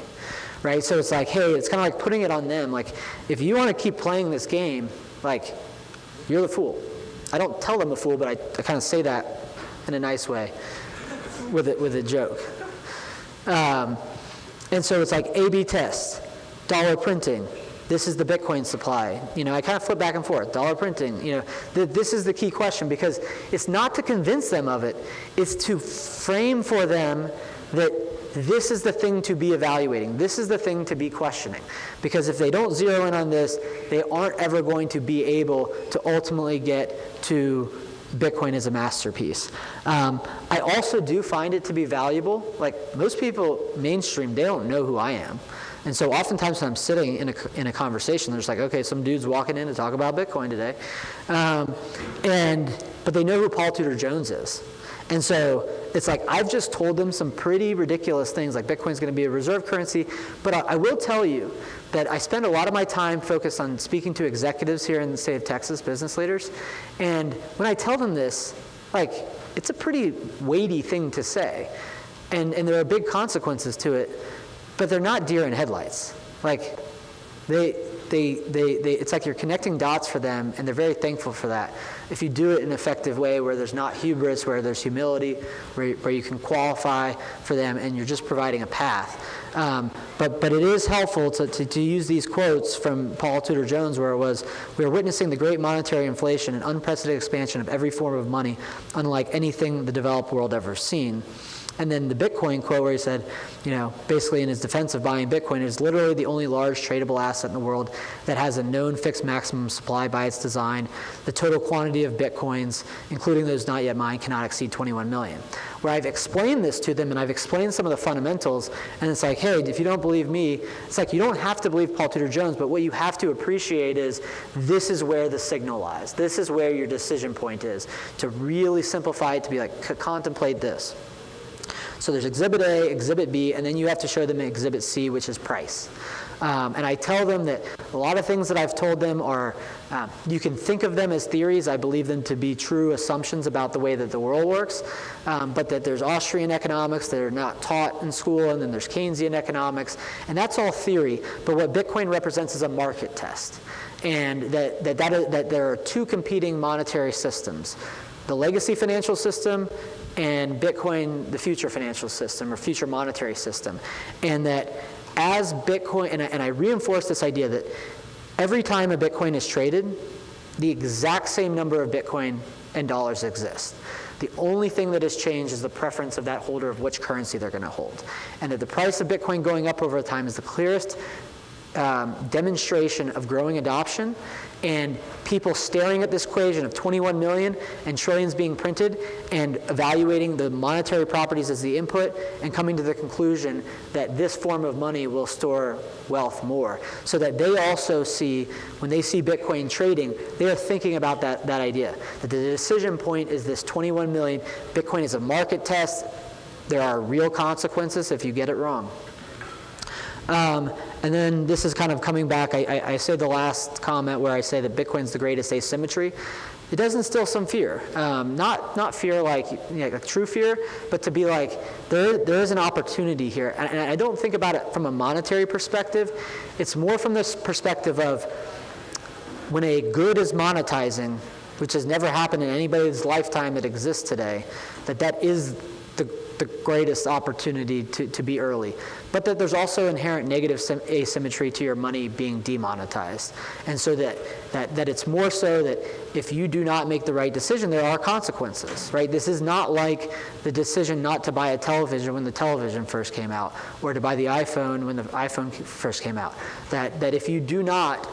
Right? So it's like, hey, it's kind of like putting it on them. Like, if you want to keep playing this game, like, you're the fool. I don't tell them the fool, but I kind of say that in a nice way with a joke. And so it's like A/B test, dollar printing. This is the Bitcoin supply. I kind of flip back and forth. Dollar printing. This is the key question, because it's not to convince them of it. It's to frame for them that this is the thing to be evaluating. This is the thing to be questioning. Because if they don't zero in on this, they aren't ever going to be able to ultimately get to Bitcoin as a masterpiece. I also do find it to be valuable. Like, most people mainstream, they don't know who I am. And so oftentimes when I'm sitting in a conversation, there's like, okay, some dude's walking in to talk about Bitcoin today. But they know who Paul Tudor Jones is. And so it's like, I've just told them some pretty ridiculous things, like Bitcoin's going to be a reserve currency. But I will tell you that I spend a lot of my time focused on speaking to executives here in the state of Texas, business leaders. And when I tell them this, like, it's a pretty weighty thing to say. And there are big consequences to it, but they're not deer in headlights. Like, it's like you're connecting dots for them, and they're very thankful for that. If you do it in an effective way where there's not hubris, where there's humility, where you can qualify for them, and you're just providing a path. But it is helpful to use these quotes from Paul Tudor Jones, where it was, we are witnessing the great monetary inflation and unprecedented expansion of every form of money, unlike anything the developed world ever seen. And then the Bitcoin quote where he said, basically in his defense of buying Bitcoin, it is literally the only large tradable asset in the world that has a known fixed maximum supply by its design. The total quantity of Bitcoins, including those not yet mined, cannot exceed 21 million. Where I've explained this to them, and I've explained some of the fundamentals, and it's like, hey, if you don't believe me, it's like, you don't have to believe Paul Tudor Jones, but what you have to appreciate is this is where the signal lies. This is where your decision point is. To really simplify it, to be like, contemplate this. So there's Exhibit A, Exhibit B, and then you have to show them Exhibit C, which is price. And I tell them that a lot of things that I've told them are, you can think of them as theories. I believe them to be true assumptions about the way that the world works, but that there's Austrian economics that are not taught in school, and then there's Keynesian economics, and that's all theory. But what Bitcoin represents is a market test, and that there are 2 competing monetary systems: the legacy financial system and Bitcoin, the future financial system or future monetary system. And that as Bitcoin, and I reinforce this idea that every time a Bitcoin is traded, the exact same number of Bitcoin and dollars exist. The only thing that has changed is the preference of that holder of which currency they're going to hold. And that the price of Bitcoin going up over time is the clearest demonstration of growing adoption, and people staring at this equation of 21 million and trillions being printed and evaluating the monetary properties as the input and coming to the conclusion that this form of money will store wealth more. So that they also see, when they see Bitcoin trading, they are thinking about that idea. That the decision point is this 21 million. Bitcoin is a market test. There are real consequences if you get it wrong. And then this is kind of coming back. I say the last comment where I say that Bitcoin's the greatest asymmetry. It does instill some fear, not fear like true fear, but to be like, there is an opportunity here. And I don't think about it from a monetary perspective. It's more from this perspective of when a good is monetizing, which has never happened in anybody's lifetime that exists today, that is the greatest opportunity to be early. But that there's also inherent negative asymmetry to your money being demonetized. And so that it's more so that if you do not make the right decision, there are consequences, right? This is not like the decision not to buy a television when the television first came out, or to buy the iPhone when the iPhone first came out. That if you do not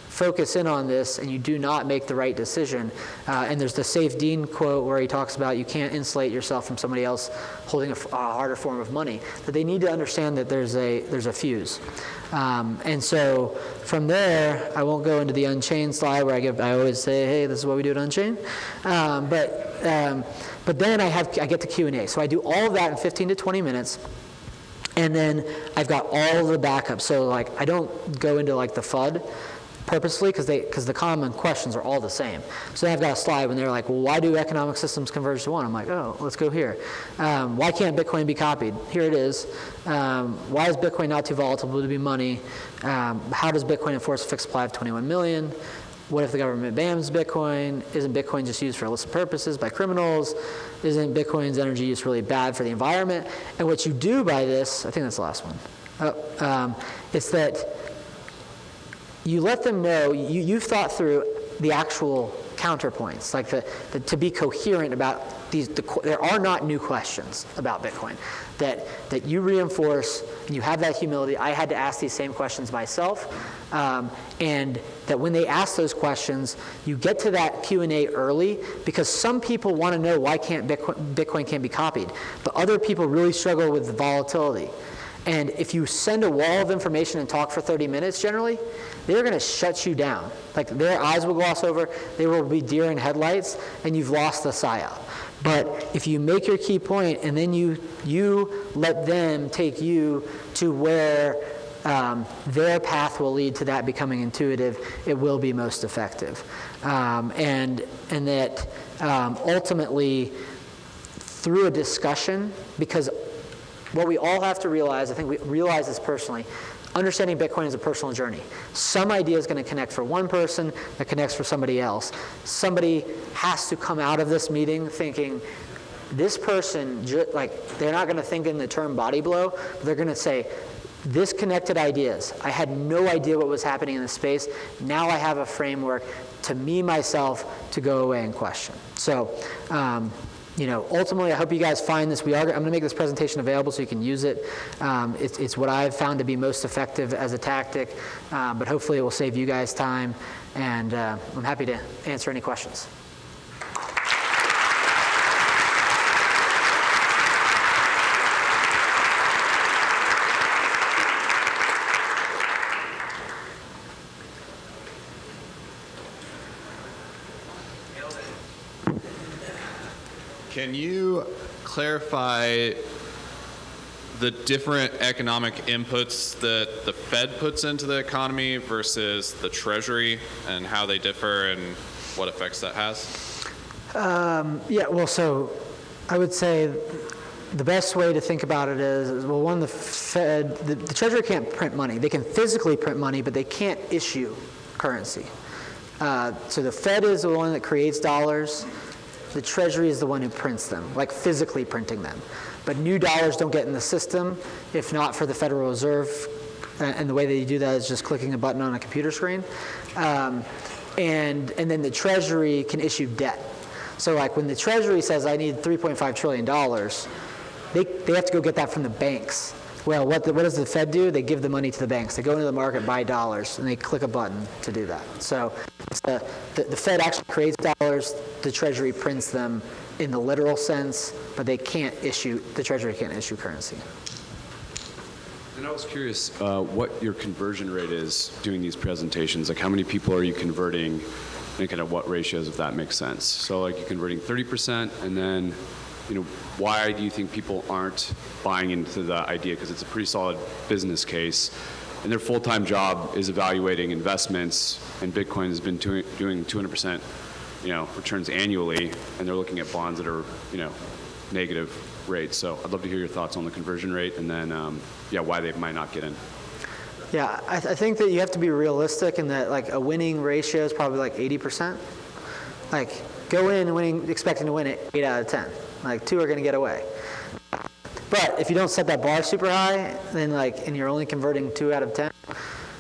focus in on this and you do not make the right decision, and there's the Saif Dean quote where he talks about you can't insulate yourself from somebody else holding a harder form of money, that they need to understand that there's a fuse. And so from there, I won't go into the Unchained slide where I always say, hey, this is what we do at Unchained. But then I get to Q&A. So I do all of that in 15 to 20 minutes. And then I've got all of the backup. So like I don't go into like the FUD purposely because the common questions are all the same. So then I've got a slide when they're like, well, why do economic systems converge to one? I'm like, oh, let's go here. Why can't Bitcoin be copied? Here it is. Why is Bitcoin not too volatile to be money? How does Bitcoin enforce a fixed supply of 21 million? What if the government bans Bitcoin? Isn't Bitcoin just used for illicit purposes by criminals? Isn't Bitcoin's energy use really bad for the environment? And what you do by this, I think that's the last one, it's that you let them know you've thought through the actual counterpoints, like to be coherent about these. There are not new questions about Bitcoin. That you reinforce, and you have that humility. I had to ask these same questions myself, and that when they ask those questions, you get to that Q&A early because some people want to know why can't Bitcoin can't be copied, but other people really struggle with the volatility. And if you send a wall of information and talk for 30 minutes generally, they're going to shut you down. Like their eyes will gloss over, they will be deer in headlights, and you've lost the psyop. But if you make your key point and then you let them take you to where their path will lead to that becoming intuitive, it will be most effective. And that ultimately, through a discussion, because what we all have to realize, I think we realize this personally, understanding Bitcoin is a personal journey. Some idea is going to connect for one person that connects for somebody else. Somebody has to come out of this meeting thinking, this person, they're not going to think in the term body blow, but they're going to say, this connected ideas. I had no idea what was happening in this space. Now I have a framework to me, myself, to go away and question. So, ultimately, I hope you guys find this. I'm going to make this presentation available so you can use it. It's what I've found to be most effective as a tactic, but hopefully it will save you guys time, and I'm happy to answer any questions. Can you clarify the different economic inputs that the Fed puts into the economy versus the Treasury and how they differ and what effects that has? So I would say the best way to think about it is well, one, the Fed, the Treasury can't print money. They can physically print money, but they can't issue currency. So the Fed is the one that creates dollars. The Treasury is the one who prints them, like physically printing them. But new dollars don't get in the system if not for the Federal Reserve. And the way that you do that is just clicking a button on a computer screen. And then the Treasury can issue debt. So like when the Treasury says, I need $3.5 trillion, they have to go get that from the banks. Well, what does the Fed do? They give the money to the banks. They go into the market, buy dollars, and they click a button to do that. So the Fed actually creates dollars. The Treasury prints them in the literal sense, but the Treasury can't issue currency. And I was curious what your conversion rate is doing these presentations. Like how many people are you converting and kind of what ratios, if that makes sense? So like you're converting 30% and then why do you think people aren't buying into the idea? Because it's a pretty solid business case, and their full-time job is evaluating investments, and Bitcoin has been doing 200%, returns annually, and they're looking at bonds that are, negative rates. So I'd love to hear your thoughts on the conversion rate, and then, why they might not get in. Yeah, I think that you have to be realistic in that, like, a winning ratio is probably like 80%. Like, go in expecting to win it 8 out of 10. Like, 2 are going to get away. But if you don't set that bar super high, then and you're only converting 2 out of 10,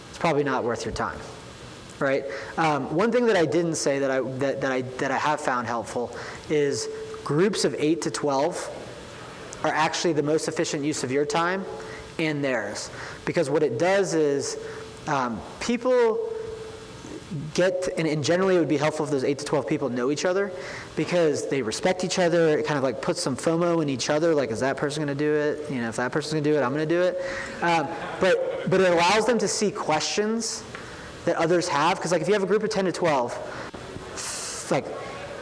it's probably not worth your time, right? One thing that I didn't say that I have found helpful is groups of 8 to 12 are actually the most efficient use of your time and theirs, because what it does is people get, and generally it would be helpful if those 8 to 12 people know each other, because they respect each other. It kind of puts some FOMO in each other, like, is that person going to do it? If that person's going to do it, I'm going to do it. But it allows them to see questions that others have, because if you have a group of 10 to 12,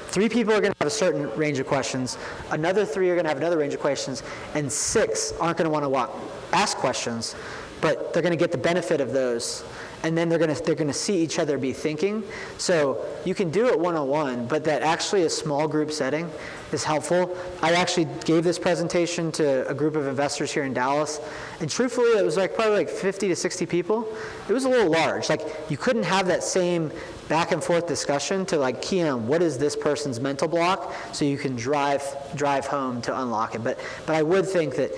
3 people are going to have a certain range of questions, another 3 are going to have another range of questions, and 6 aren't going to want to ask questions, but they're going to get the benefit of those. And then they're going to see each other be thinking. So you can do it one-on-one, but that actually a small group setting is helpful. I actually gave this presentation to a group of investors here in Dallas, and truthfully, it was probably 50 to 60 people. It was a little large. You couldn't have that same back and forth discussion to key on what is this person's mental block, so you can drive home to unlock it. But I would think that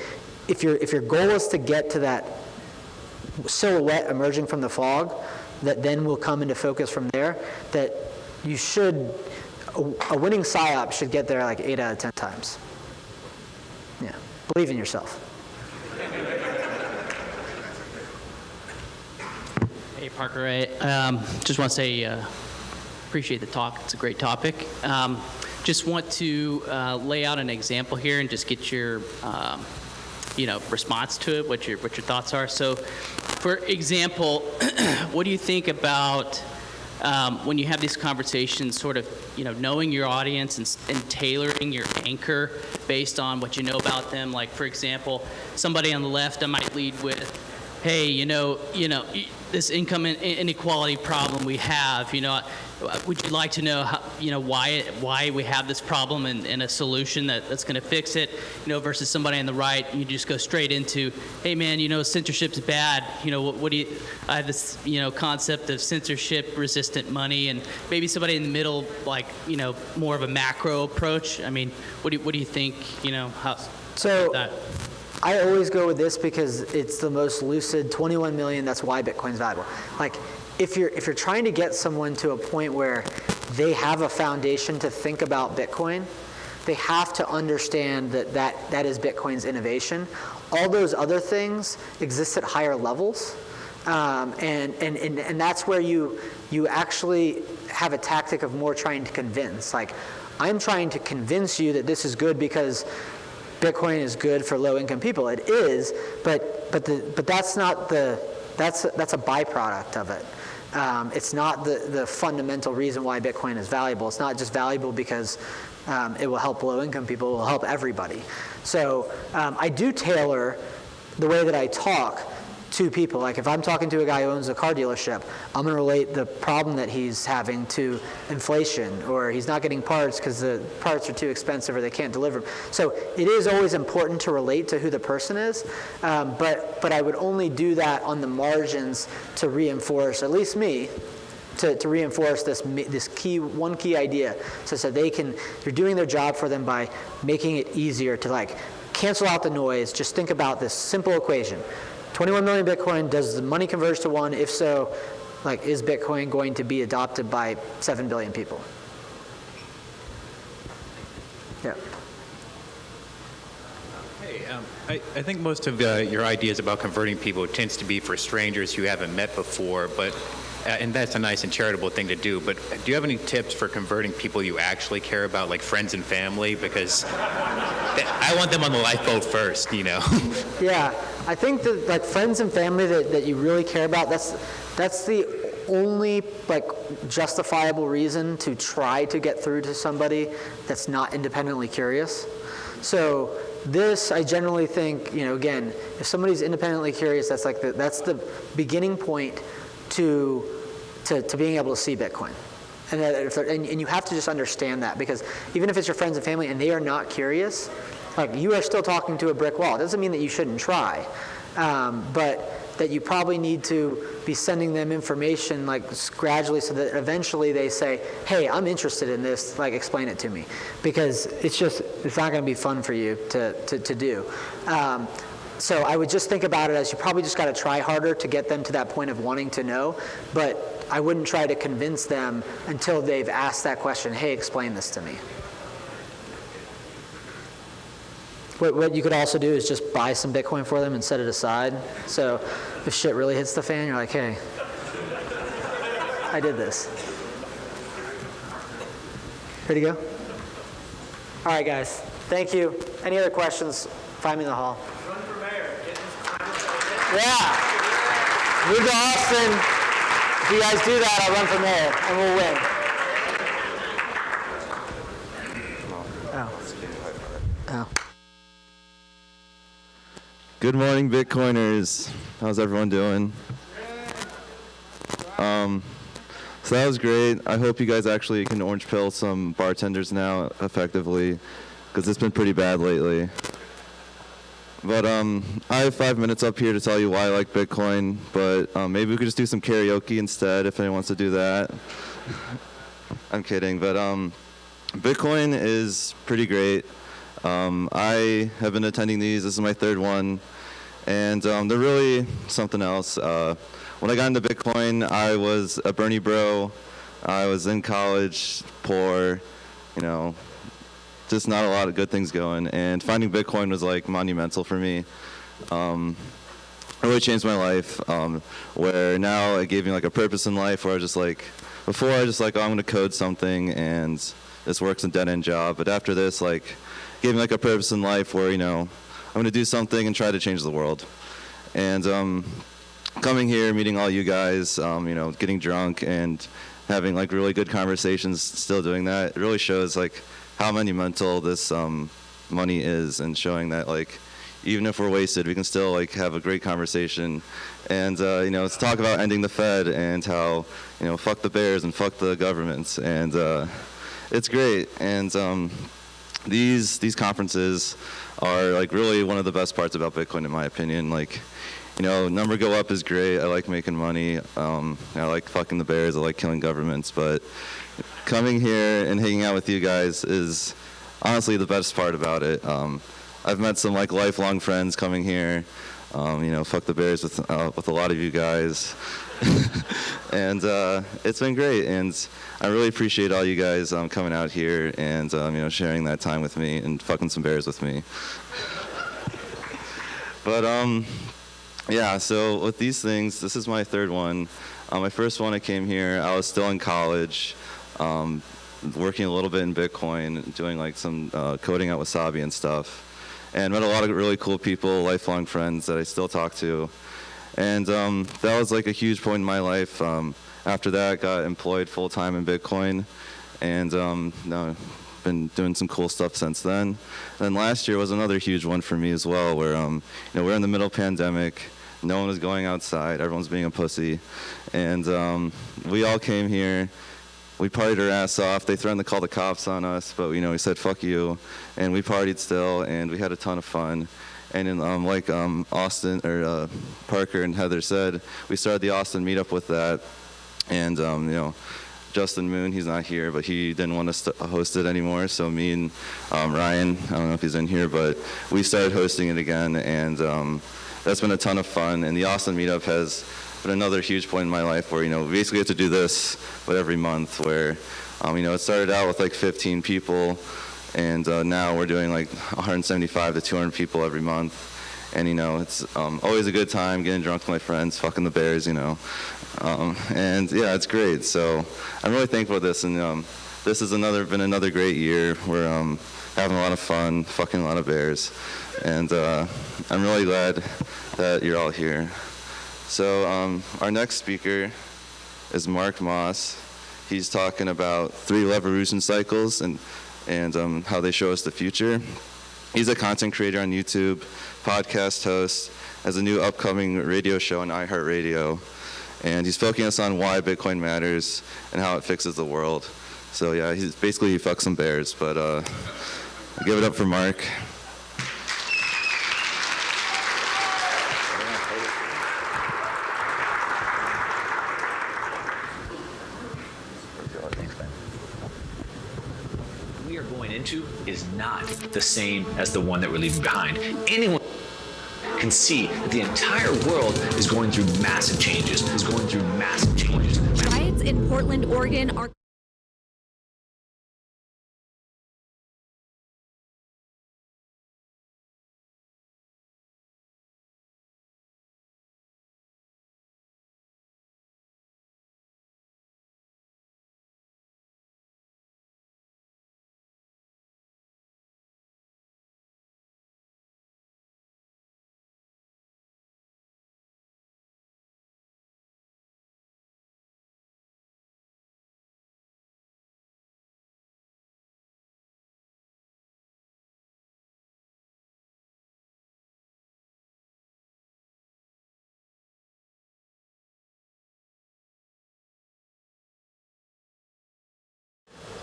if your goal is to get to that silhouette emerging from the fog that then will come into focus from there, that you should, a winning PSYOP should get there 8 out of 10 times. Yeah, believe in yourself. Hey, Parker, just want to say appreciate the talk. It's a great topic. Just want to lay out an example here and just get your response to it, what your thoughts are. So, for example, what do you think about when you have these conversations, sort of, knowing your audience and tailoring your anchor based on what you know about them? Like, for example, somebody on the left, I might lead with, hey, this income inequality problem we have, would you like to know how, why we have this problem and a solution that's going to fix it, versus somebody on the right, you just go straight into, hey man, censorship's bad, what do you, I have this, concept of censorship resistant money, and maybe somebody in the middle, more of a macro approach. I mean, what do you think, how? So that? I always go with this because it's the most lucid. 21 million, that's why Bitcoin's valuable. If you're trying to get someone to a point where they have a foundation to think about Bitcoin, they have to understand that is Bitcoin's innovation. All those other things exist at higher levels, and that's where you actually have a tactic of more trying to convince. I'm trying to convince you that this is good because Bitcoin is good for low-income people. It is, but that's not that's a byproduct of it. It's not the fundamental reason why Bitcoin is valuable. It's not just valuable because it will help low-income people. It will help everybody. So I do tailor the way that I talk to people. If I'm talking to a guy who owns a car dealership, I'm going to relate the problem that he's having to inflation, or he's not getting parts because the parts are too expensive or they can't deliver them. So it is always important to relate to who the person is, but I would only do that on the margins to reinforce, at least me, to reinforce this one key idea, so you're doing their job for them by making it easier to cancel out the noise. Just think about this simple equation. 21 million Bitcoin, does the money converge to 1? If so, is Bitcoin going to be adopted by 7 billion people? Yeah. Hey, I think most of your ideas about converting people tends to be for strangers you haven't met before, but and that's a nice and charitable thing to do, but do you have any tips for converting people you actually care about, like friends and family? Because I want them on the lifeboat first, Yeah, I think that friends and family that you really care about, that's the only justifiable reason to try to get through to somebody that's not independently curious. So this, I generally think, again, if somebody's independently curious, that's the beginning point to being able to see Bitcoin. And you have to just understand that, because even if it's your friends and family and they are not curious, like, you are still talking to a brick wall. It doesn't mean that you shouldn't try, but that you probably need to be sending them information like gradually, so that eventually they say, hey, I'm interested in this, like, explain it to me. Because it's not going to be fun for you to do. So I would just think about it as you probably just got to try harder to get them to that point of wanting to know, but I wouldn't try to convince them until they've asked that question, hey, explain this to me. What you could also do is just buy some Bitcoin for them and set it aside. So if shit really hits the fan, you're like, hey, I did this. Ready to go? All right, guys. Thank you. Any other questions? Find me in the hall. Run for mayor. Yeah. Move to Austin. If you guys do that, I'll run for mayor, and we'll win. Oh. Good morning, Bitcoiners. How's everyone doing? So that was great. I hope you guys actually can orange pill some bartenders now effectively, because it's been pretty bad lately. But I have 5 minutes up here to tell you why I like Bitcoin, but maybe we could just do some karaoke instead if anyone wants to do that. I'm kidding, but Bitcoin is pretty great. I have been attending these. This is my third one, and they're really something else. When I got into Bitcoin, I was a Bernie bro. I was in college, poor, just not a lot of good things going. And finding Bitcoin was like monumental for me. It really changed my life. Where now it gave me like a purpose in life. Where I was just like, before I was just like, oh, I'm gonna code something and this work's a dead end job. But after this, like, gave me like a purpose in life where, I'm gonna do something and try to change the world. And coming here, meeting all you guys, getting drunk and having like really good conversations, still doing that, it really shows like how monumental this money is, and showing that like even if we're wasted, we can still like have a great conversation. And let's talk about ending the Fed and how fuck the bears and fuck the governments. And it's great. And these conferences are like really one of the best parts about Bitcoin, in my opinion. Like, number go up is great. I like making money. I like fucking the bears. I like killing governments. But coming here and hanging out with you guys is honestly the best part about it. I've met some like lifelong friends coming here. Fuck the bears with a lot of you guys. And it's been great. And I really appreciate all you guys coming out here and sharing that time with me and fucking some bears with me. But yeah, so with these things, this is my third one. My first one, I came here, I was still in college, working a little bit in Bitcoin, doing like some coding at Wasabi and stuff, and met a lot of really cool people, lifelong friends that I still talk to. And that was like a huge point in my life. After that, got employed full-time in Bitcoin, and been doing some cool stuff since then. And then last year was another huge one for me as well, where we're in the middle of pandemic, no one was going outside, everyone's being a pussy, and we all came here. We partied our ass off. They threatened to call the cops on us, but we said fuck you, and we partied still, and we had a ton of fun. And in, like Austin or Parker and Heather said, we started the Austin meetup with that, and Justin Moon, he's not here, but he didn't want us to host it anymore. So me and Ryan, I don't know if he's in here, but we started hosting it again, and that's been a ton of fun. And the Austin meetup has been another huge point in my life where, we basically have to do this, but every month, where, it started out with like 15 people, and now we're doing like 175 to 200 people every month. And, it's always a good time getting drunk with my friends, fucking the bears, and yeah, it's great. So I'm really thankful for this, and this has been another great year. We're having a lot of fun, fucking a lot of bears, and I'm really glad that you're all here. So our next speaker is Mark Moss. He's talking about 3 revolution cycles and how they show us the future. He's a content creator on YouTube, podcast host, has a new upcoming radio show on iHeartRadio, and he's focusing us on why Bitcoin matters and how it fixes the world. So yeah, he fucks some bears, but I'll give it up for Mark. We are going into is not the same as the one that we're leaving behind. Anyone can see that the entire world is going through massive changes, Riots in Portland, Oregon are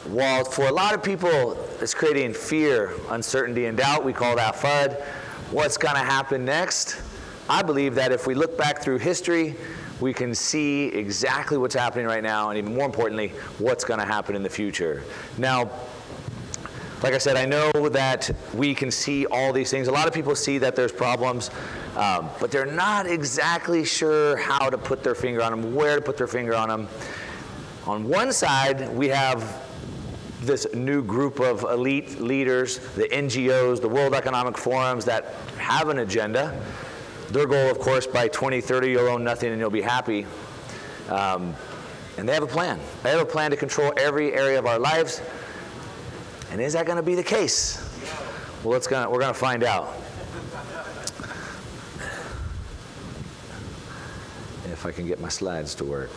While for a lot of people, it's creating fear, uncertainty, and doubt. We call that FUD. What's going to happen next? I believe that if we look back through history, we can see exactly what's happening right now, and even more importantly, what's going to happen in the future. Now, like I said, I know that we can see all these things. A lot of people see that there's problems, but they're not exactly sure how to put their finger on them, where to put their finger on them. On one side, we have this new group of elite leaders, the NGOs, the World Economic Forums that have an agenda. Their goal, of course, by 2030, you'll own nothing and you'll be happy. And they have a plan. They have a plan to control every area of our lives. And is that going to be the case? Well, we're going to find out. If I can get my slides to work.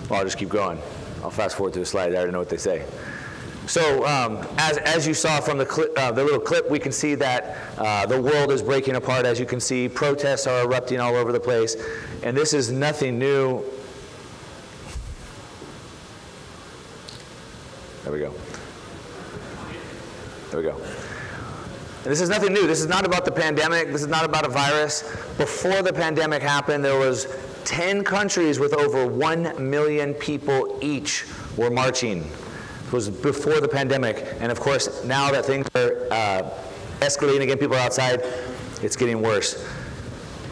Well, I'll just keep going. I'll fast forward to the slide. I already know what they say. So as you saw from the little clip, we can see that the world is breaking apart. As you can see, protests are erupting all over the place. And this is nothing new. There we go. There we go. And this is nothing new. This is not about the pandemic. This is not about a virus. Before the pandemic happened, there was 10 countries with over 1 million people each were marching. It was before the pandemic. And of course, now that things are escalating again, people are outside, it's getting worse.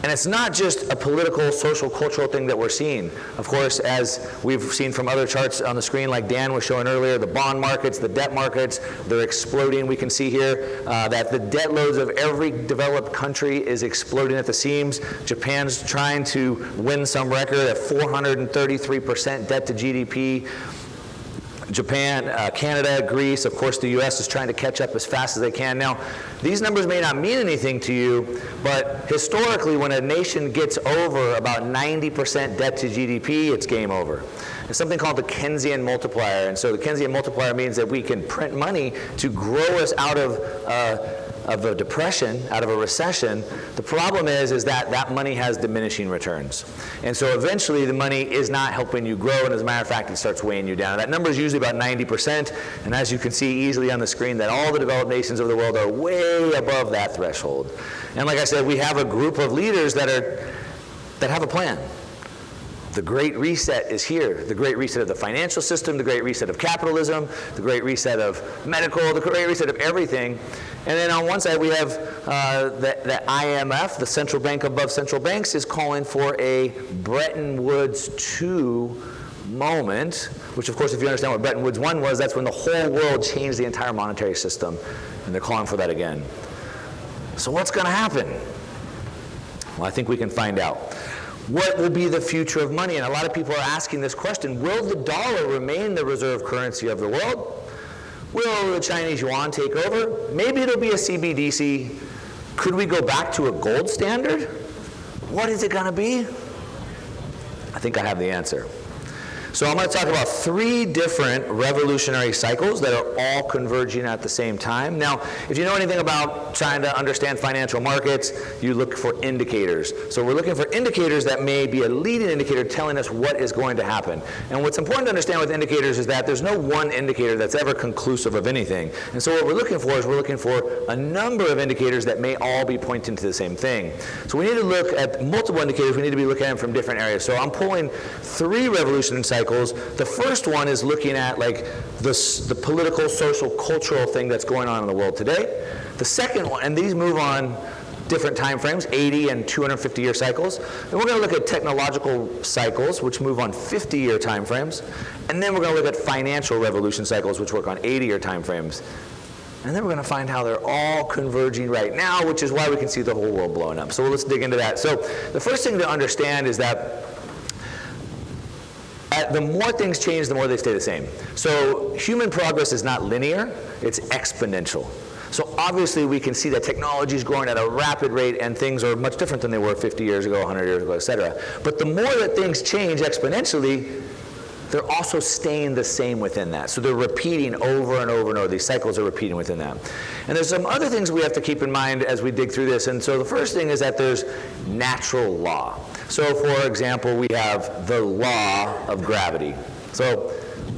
And it's not just a political, social, cultural thing that we're seeing. Of course, as we've seen from other charts on the screen, like Dan was showing earlier, the bond markets, the debt markets, they're exploding. We can see here that the debt loads of every developed country is exploding at the seams. Japan's trying to win some record at 433% debt to GDP. Japan, Canada, Greece, of course the US is trying to catch up as fast as they can. Now, these numbers may not mean anything to you, but historically when a nation gets over about 90% debt to GDP, it's game over. It's something called the Keynesian multiplier. And so the Keynesian multiplier means that we can print money to grow us out of a depression, out of a recession. The problem is that that money has diminishing returns. And so eventually the money is not helping you grow, and as a matter of fact, it starts weighing you down. That number is usually about 90%, and as you can see easily on the screen, that all the developed nations of the world are way above that threshold. And like I said, we have a group of leaders that have a plan. The Great Reset is here. The Great Reset of the financial system, the Great Reset of capitalism, the Great Reset of medical, the Great Reset of everything. And then on one side we have the IMF, the central bank above central banks, is calling for a Bretton Woods II moment, which of course if you understand what Bretton Woods I was, that's when the whole world changed the entire monetary system. And they're calling for that again. So what's going to happen? Well, I think we can find out. What will be the future of money? And a lot of people are asking this question. Will the dollar remain the reserve currency of the world? Will the Chinese yuan take over? Maybe it'll be a CBDC. Could we go back to a gold standard? What is it going to be? I think I have the answer. So I'm going to talk about 3 different revolutionary cycles that are all converging at the same time. Now, if you know anything about trying to understand financial markets, you look for indicators. So we're looking for indicators that may be a leading indicator telling us what is going to happen. And what's important to understand with indicators is that there's no one indicator that's ever conclusive of anything. And so what we're looking for is we're looking for a number of indicators that may all be pointing to the same thing. So we need to look at multiple indicators. We need to be looking at them from different areas. So I'm pulling 3 revolutionary cycles. The first one is looking at like the political, social, cultural thing that's going on in the world today. The second one, and these move on different time frames, 80 and 250-year cycles. And we're going to look at technological cycles, which move on 50-year time frames. And then we're going to look at financial revolution cycles, which work on 80-year time frames. And then we're going to find how they're all converging right now, which is why we can see the whole world blowing up. So let's dig into that. So the first thing to understand is that the more things change, the more they stay the same. So human progress is not linear, it's exponential. So obviously we can see that technology is growing at a rapid rate and things are much different than they were 50 years ago, 100 years ago, et cetera. But the more that things change exponentially, they're also staying the same within that. So they're repeating over and over and over. These cycles are repeating within that. And there's some other things we have to keep in mind as we dig through this. And so the first thing is that there's natural law. So for example, we have the law of gravity. So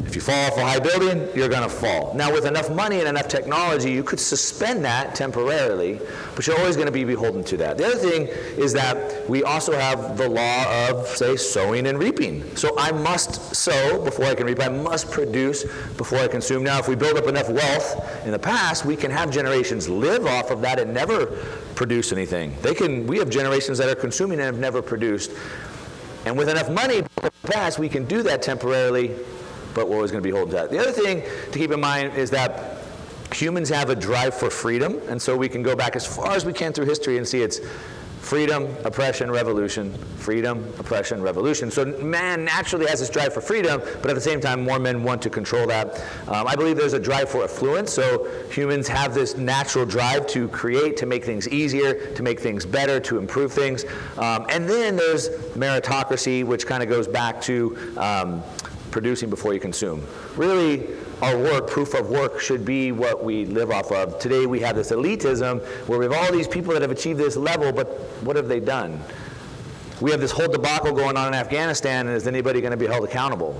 if you fall off a high building, you're going to fall. Now with enough money and enough technology, you could suspend that temporarily, but you're always going to be beholden to that. The other thing is that we also have the law of, say, sowing and reaping. So I must sow before I can reap. I must produce before I consume. Now if we build up enough wealth in the past, we can have generations live off of that and never produce anything. We have generations that are consuming and have never produced. And with enough money in the past, we can do that temporarily, but we're always going to be beholden to that. The other thing to keep in mind is that humans have a drive for freedom, and so we can go back as far as we can through history and see it's freedom, oppression, revolution, freedom, oppression, revolution. So man naturally has this drive for freedom, but at the same time, more men want to control that. I believe there's a drive for affluence, so humans have this natural drive to create, to make things easier, to make things better, to improve things. And then there's meritocracy, which kind of goes back to producing before you consume. Really, our work, proof of work, should be what we live off of. Today we have this elitism where we have all these people that have achieved this level, but what have they done? We have this whole debacle going on in Afghanistan, and is anybody going to be held accountable?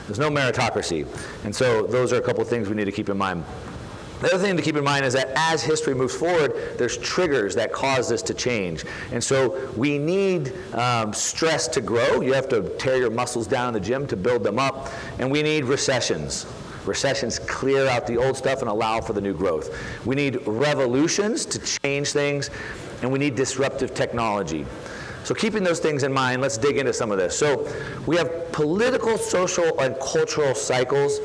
There's no meritocracy. And so those are a couple of things we need to keep in mind. The other thing to keep in mind is that as history moves forward, there's triggers that cause this to change. And so we need stress to grow. You have to tear your muscles down in the gym to build them up. And we need recessions. Recessions clear out the old stuff and allow for the new growth. We need revolutions to change things, and we need disruptive technology. So keeping those things in mind, let's dig into some of this. So we have political, social, and cultural cycles,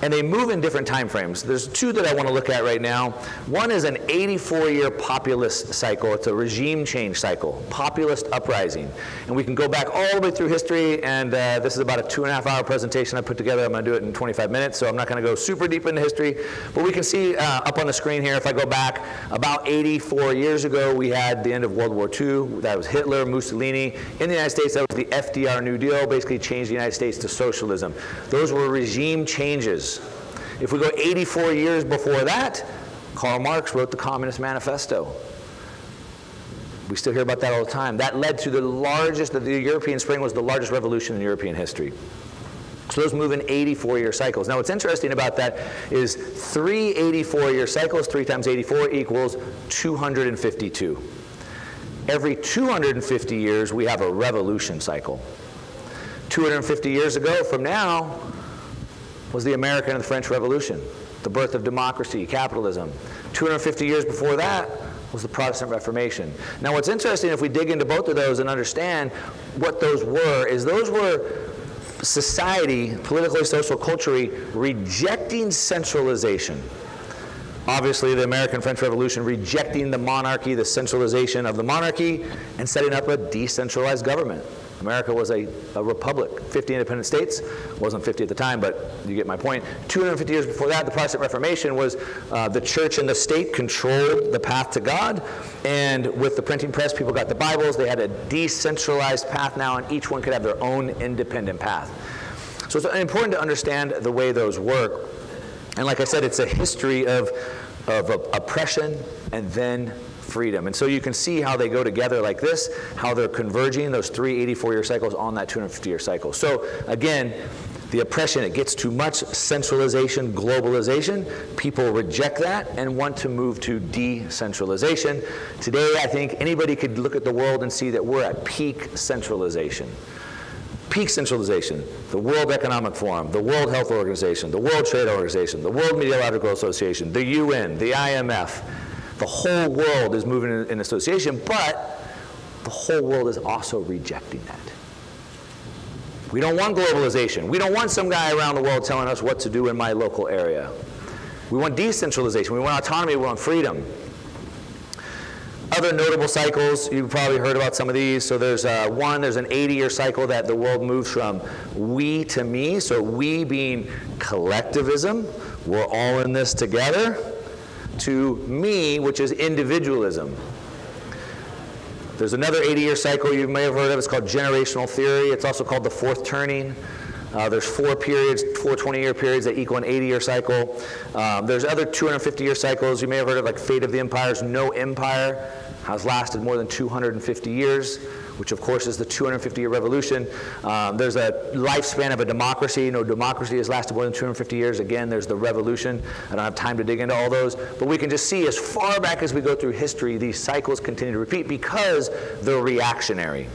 and they move in different time frames. There's 2 that I want to look at right now. One is an 84-year populist cycle. It's a regime change cycle, populist uprising. And we can go back all the way through history, and this is about a 2.5-hour presentation I put together. I'm going to do it in 25 minutes, so I'm not going to go super deep into history. But we can see up on the screen here, if I go back about 84 years ago, we had the end of World War II. That was Hitler, Mussolini. In the United States, that was the FDR New Deal, basically changed the United States to socialism. Those were regime changes. If we go 84 years before that, Karl Marx wrote the Communist Manifesto. We still hear about that all the time. That led to the European Spring was the largest revolution in European history. So those move in 84-year cycles. Now what's interesting about that is 3 84-year cycles, 3 times 84 equals 252. Every 250 years, we have a revolution cycle. 250 years ago from now was the American and the French Revolution, the birth of democracy, capitalism. 250 years before that was the Protestant Reformation. Now what's interesting, if we dig into both of those and understand what those were, is those were society, politically, social, culturally, rejecting centralization. Obviously, the American French Revolution rejecting the monarchy, the centralization of the monarchy, and setting up a decentralized government. America was a republic. 50 independent states. Wasn't 50 at the time, but you get my point. 250 years before that, the Protestant Reformation was the church and the state controlled the path to God. And with the printing press, people got the Bibles. They had a decentralized path now, and each one could have their own independent path. So it's important to understand the way those work. And like I said, it's a history of oppression and then freedom. And so you can see how they go together like this, how they're converging, those 3 84-year cycles on that 250-year cycle. So again, the oppression, it gets too much centralization, globalization. People reject that and want to move to decentralization. Today, I think anybody could look at the world and see that we're at peak centralization. Peak centralization, the World Economic Forum, the World Health Organization, the World Trade Organization, the World Meteorological Association, the UN, the IMF. The whole world is moving in association, but the whole world is also rejecting that. We don't want globalization. We don't want some guy around the world telling us what to do in my local area. We want decentralization. We want autonomy. We want freedom. Other notable cycles, you've probably heard about some of these. So there's an 80-year cycle that the world moves from we to me. So we being collectivism, we're all in this together, to me, which is individualism. There's another 80-year cycle you may have heard of. It's called generational theory. It's also called the fourth turning. There's 4 periods, 4 20-year periods that equal an 80-year cycle. There's other 250-year cycles. You may have heard of like Fate of the Empires. No empire has lasted more than 250 years, which of course is the 250-year revolution. There's a lifespan of a democracy. No democracy has lasted more than 250 years. Again, there's the revolution. I don't have time to dig into all those, but we can just see as far back as we go through history, these cycles continue to repeat because they're reactionary.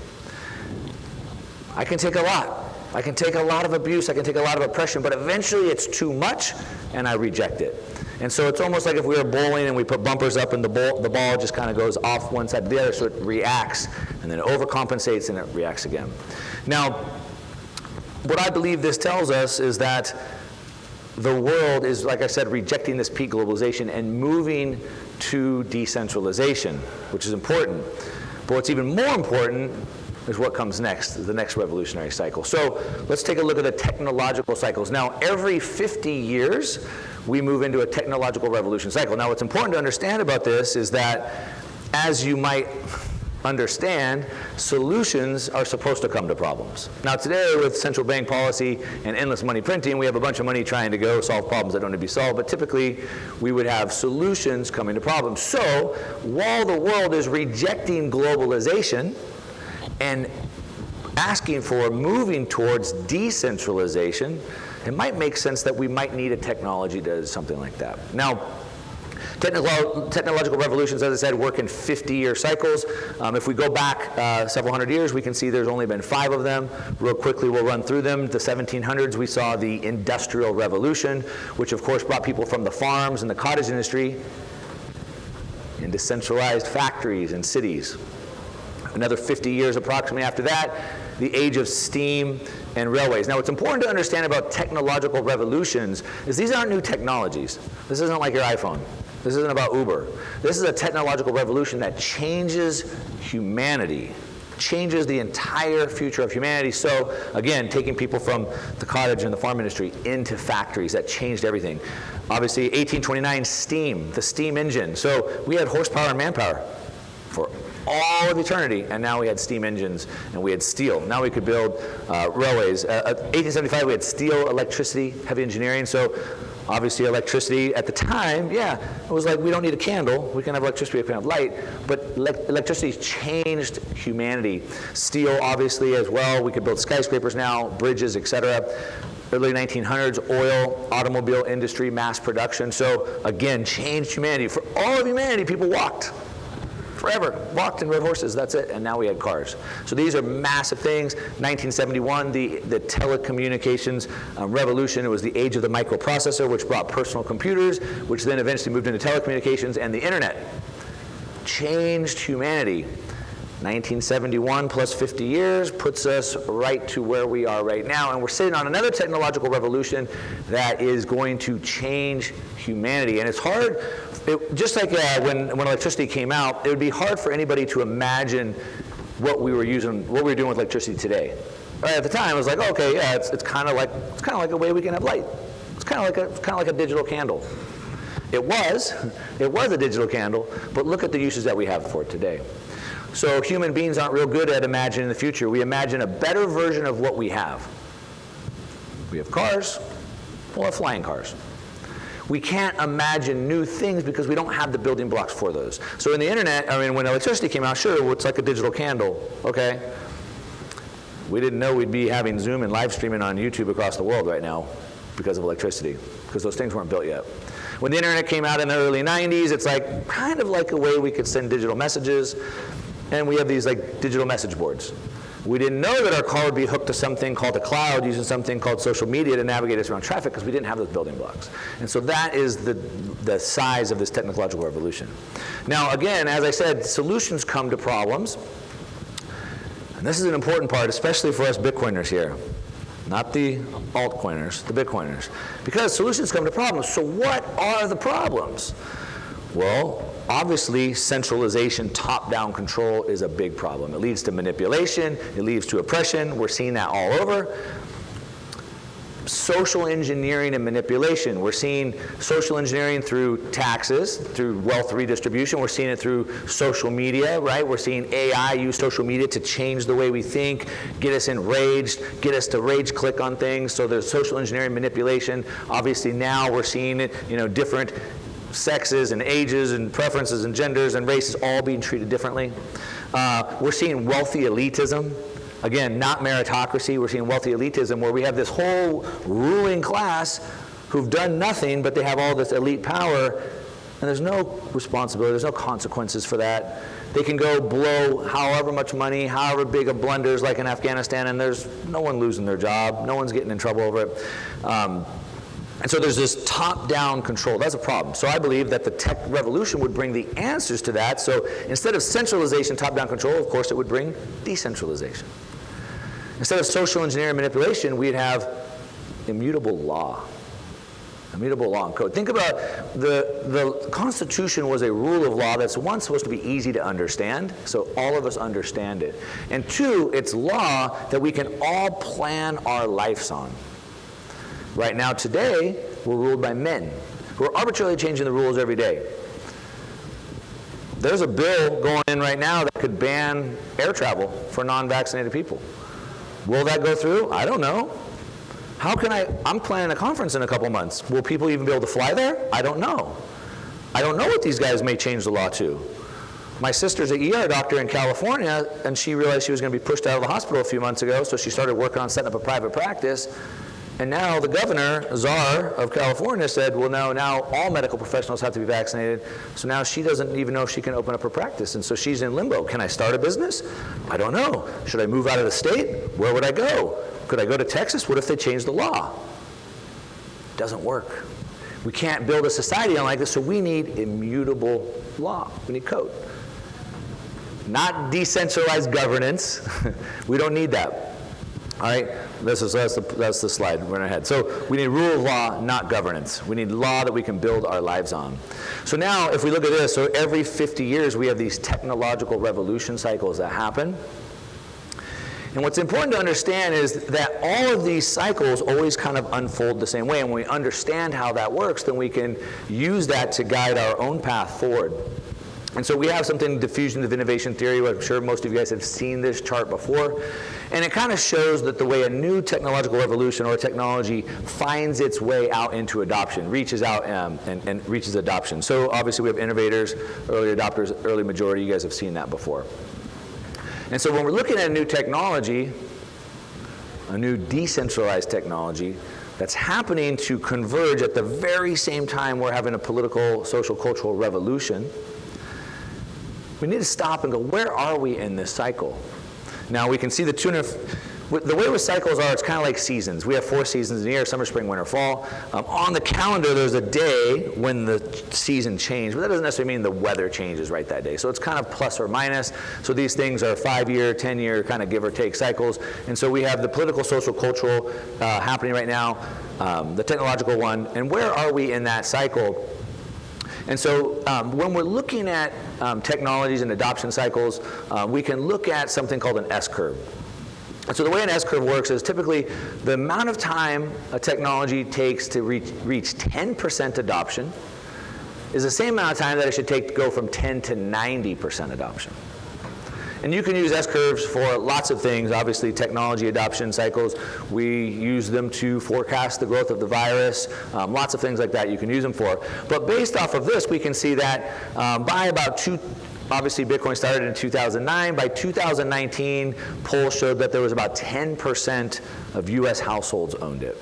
I can take a lot. I can take a lot of abuse, I can take a lot of oppression, but eventually it's too much and I reject it. And so it's almost like if we were bowling and we put bumpers up and the ball just kind of goes off one side to the other, so it reacts and then it overcompensates and it reacts again. Now, what I believe this tells us is that the world is, like I said, rejecting this peak globalization and moving to decentralization, which is important. But what's even more important is what comes next, the next revolutionary cycle. So let's take a look at the technological cycles. Now, every 50 years, we move into a technological revolution cycle. Now, what's important to understand about this is that, as you might understand, solutions are supposed to come to problems. Now, today, with central bank policy and endless money printing, we have a bunch of money trying to go solve problems that don't need to be solved, but typically, we would have solutions coming to problems. So, while the world is rejecting globalization, and asking for moving towards decentralization, it might make sense that we might need a technology that does something like that. Now, technological revolutions, as I said, work in 50-year cycles. If we go back several hundred years, we can see there's only been 5 of them. Real quickly, we'll run through them. The 1700s, we saw the Industrial Revolution, which of course brought people from the farms and the cottage industry into centralized factories and cities. Another 50 years approximately after that, the age of steam and railways. Now, what's important to understand about technological revolutions is these aren't new technologies. This isn't like your iPhone. This isn't about Uber. This is a technological revolution that changes humanity, changes the entire future of humanity. So, again, taking people from the cottage and the farm industry into factories, that changed everything. Obviously, 1829, steam, the steam engine. So we had horsepower and manpower for all of eternity, and now we had steam engines and we had steel. Now we could build railways. 1875, we had steel, electricity, heavy engineering. So obviously electricity at the time, yeah, it was like we don't need a candle. We can have electricity, we can have light. But electricity changed humanity. Steel, obviously, as well. We could build skyscrapers now, bridges, etc. Early 1900s, oil, automobile industry, mass production. So again, changed humanity. For all of humanity, people walked. Forever, walked and rode horses, that's it, and now we had cars. So these are massive things. 1971, the telecommunications revolution. It was the age of the microprocessor, which brought personal computers, which then eventually moved into telecommunications and the internet. Changed humanity. 1971 plus 50 years puts us right to where we are right now, and we're sitting on another technological revolution that is going to change humanity. And it's hard, just like when electricity came out, it would be hard for anybody to imagine what we were doing with electricity today. Right, at the time, it was like, okay, yeah, it's kind of like a way we can have light. It's kind of like a digital candle. It was a digital candle, but look at the uses that we have for it today. So human beings aren't real good at imagining the future. We imagine a better version of what we have. We have cars, we'll have flying cars. We can't imagine new things because we don't have the building blocks for those. So in the internet, I mean, when electricity came out, sure, it's like a digital candle, okay? We didn't know we'd be having Zoom and live streaming on YouTube across the world right now because of electricity, because those things weren't built yet. When the internet came out in the early 90s, it's like kind of like a way we could send digital messages, and we have these like digital message boards. We didn't know that our car would be hooked to something called a cloud using something called social media to navigate us around traffic because we didn't have those building blocks. And so that is the size of this technological revolution. Now again, as I said, solutions come to problems. And this is an important part, especially for us Bitcoiners here. Not the altcoiners, the Bitcoiners. Because solutions come to problems. So what are the problems? Well, obviously, centralization, top-down control is a big problem. It leads to manipulation. It leads to oppression. We're seeing that all over. Social engineering and manipulation. We're seeing social engineering through taxes, through wealth redistribution. We're seeing it through social media, right? We're seeing AI use social media to change the way we think, get us enraged, get us to rage click on things. So there's social engineering manipulation. Obviously now we're seeing it, different sexes and ages and preferences and genders and races all being treated differently. We're seeing wealthy elitism. Again, not meritocracy. We're seeing wealthy elitism where we have this whole ruling class who've done nothing, but they have all this elite power, and there's no responsibility, there's no consequences for that. They can go blow however much money, however big of blunders like in Afghanistan, and there's no one losing their job, no one's getting in trouble over it. And so there's this top-down control. That's a problem. So I believe that the tech revolution would bring the answers to that. So instead of centralization, top-down control, of course, it would bring decentralization. Instead of social engineering manipulation, we'd have immutable law. Immutable law and code. Think about the Constitution was a rule of law that's one, supposed to be easy to understand, so all of us understand it. And two, it's law that we can all plan our lives on. Right now, today, we're ruled by men who are arbitrarily changing the rules every day. There's a bill going in right now that could ban air travel for non-vaccinated people. Will that go through? I don't know. I'm planning a conference in a couple months. Will people even be able to fly there? I don't know. I don't know what these guys may change the law to. My sister's an ER doctor in California, and she realized she was going to be pushed out of the hospital a few months ago, so she started working on setting up a private practice. And now the governor, czar of California, said, well, no, now all medical professionals have to be vaccinated. So now she doesn't even know if she can open up her practice. And so she's in limbo. Can I start a business? I don't know. Should I move out of the state? Where would I go? Could I go to Texas? What if they change the law? It doesn't work. We can't build a society on like this, so we need immutable law. We need code. Not decentralized governance. We don't need that. All right, that's the slide we're ahead. So we need rule of law, not governance. We need law that we can build our lives on. So now, if we look at this, so every 50 years we have these technological revolution cycles that happen. And what's important to understand is that all of these cycles always kind of unfold the same way. And when we understand how that works, then we can use that to guide our own path forward. And so we have something, diffusion of innovation theory. I'm sure most of you guys have seen this chart before. And it kind of shows that the way a new technological revolution or technology finds its way out into adoption, reaches out and reaches adoption. So obviously we have innovators, early adopters, early majority. You guys have seen that before. And so when we're looking at a new technology, a new decentralized technology, that's happening to converge at the very same time we're having a political, social, cultural revolution, we need to stop and go, where are we in this cycle? Now we can see the way with cycles are, it's kind of like seasons. We have 4 seasons in the year, summer, spring, winter, fall. On the calendar, there's a day when the season changes, but that doesn't necessarily mean the weather changes right that day. So it's kind of plus or minus. So these things are 5-year, 10-year kind of give or take cycles. And so we have the political, social, cultural happening right now, the technological one. And where are we in that cycle? And so when we're looking at technologies and adoption cycles, we can look at something called an S-curve. And so the way an S-curve works is typically the amount of time a technology takes to reach 10% adoption is the same amount of time that it should take to go from 10 to 90% adoption. And you can use S-curves for lots of things. Obviously, technology adoption cycles, we use them to forecast the growth of the virus. Lots of things like that you can use them for. But based off of this, we can see that by about obviously Bitcoin started in 2009. By 2019, polls showed that there was about 10% of US households owned it.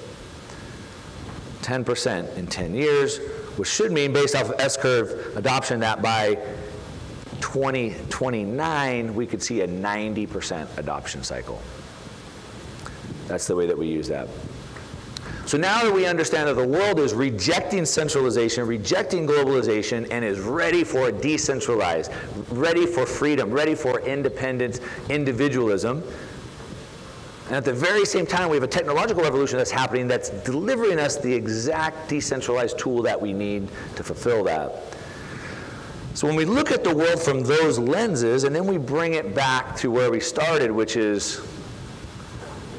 10% in 10 years, which should mean, based off of S-curve adoption, that by 2029, we could see a 90% adoption cycle. That's the way that we use that. So now that we understand that the world is rejecting centralization, rejecting globalization, and is ready for a decentralized, ready for freedom, ready for independence, individualism, and at the very same time, we have a technological revolution that's happening that's delivering us the exact decentralized tool that we need to fulfill that. So when we look at the world from those lenses, and then we bring it back to where we started, which is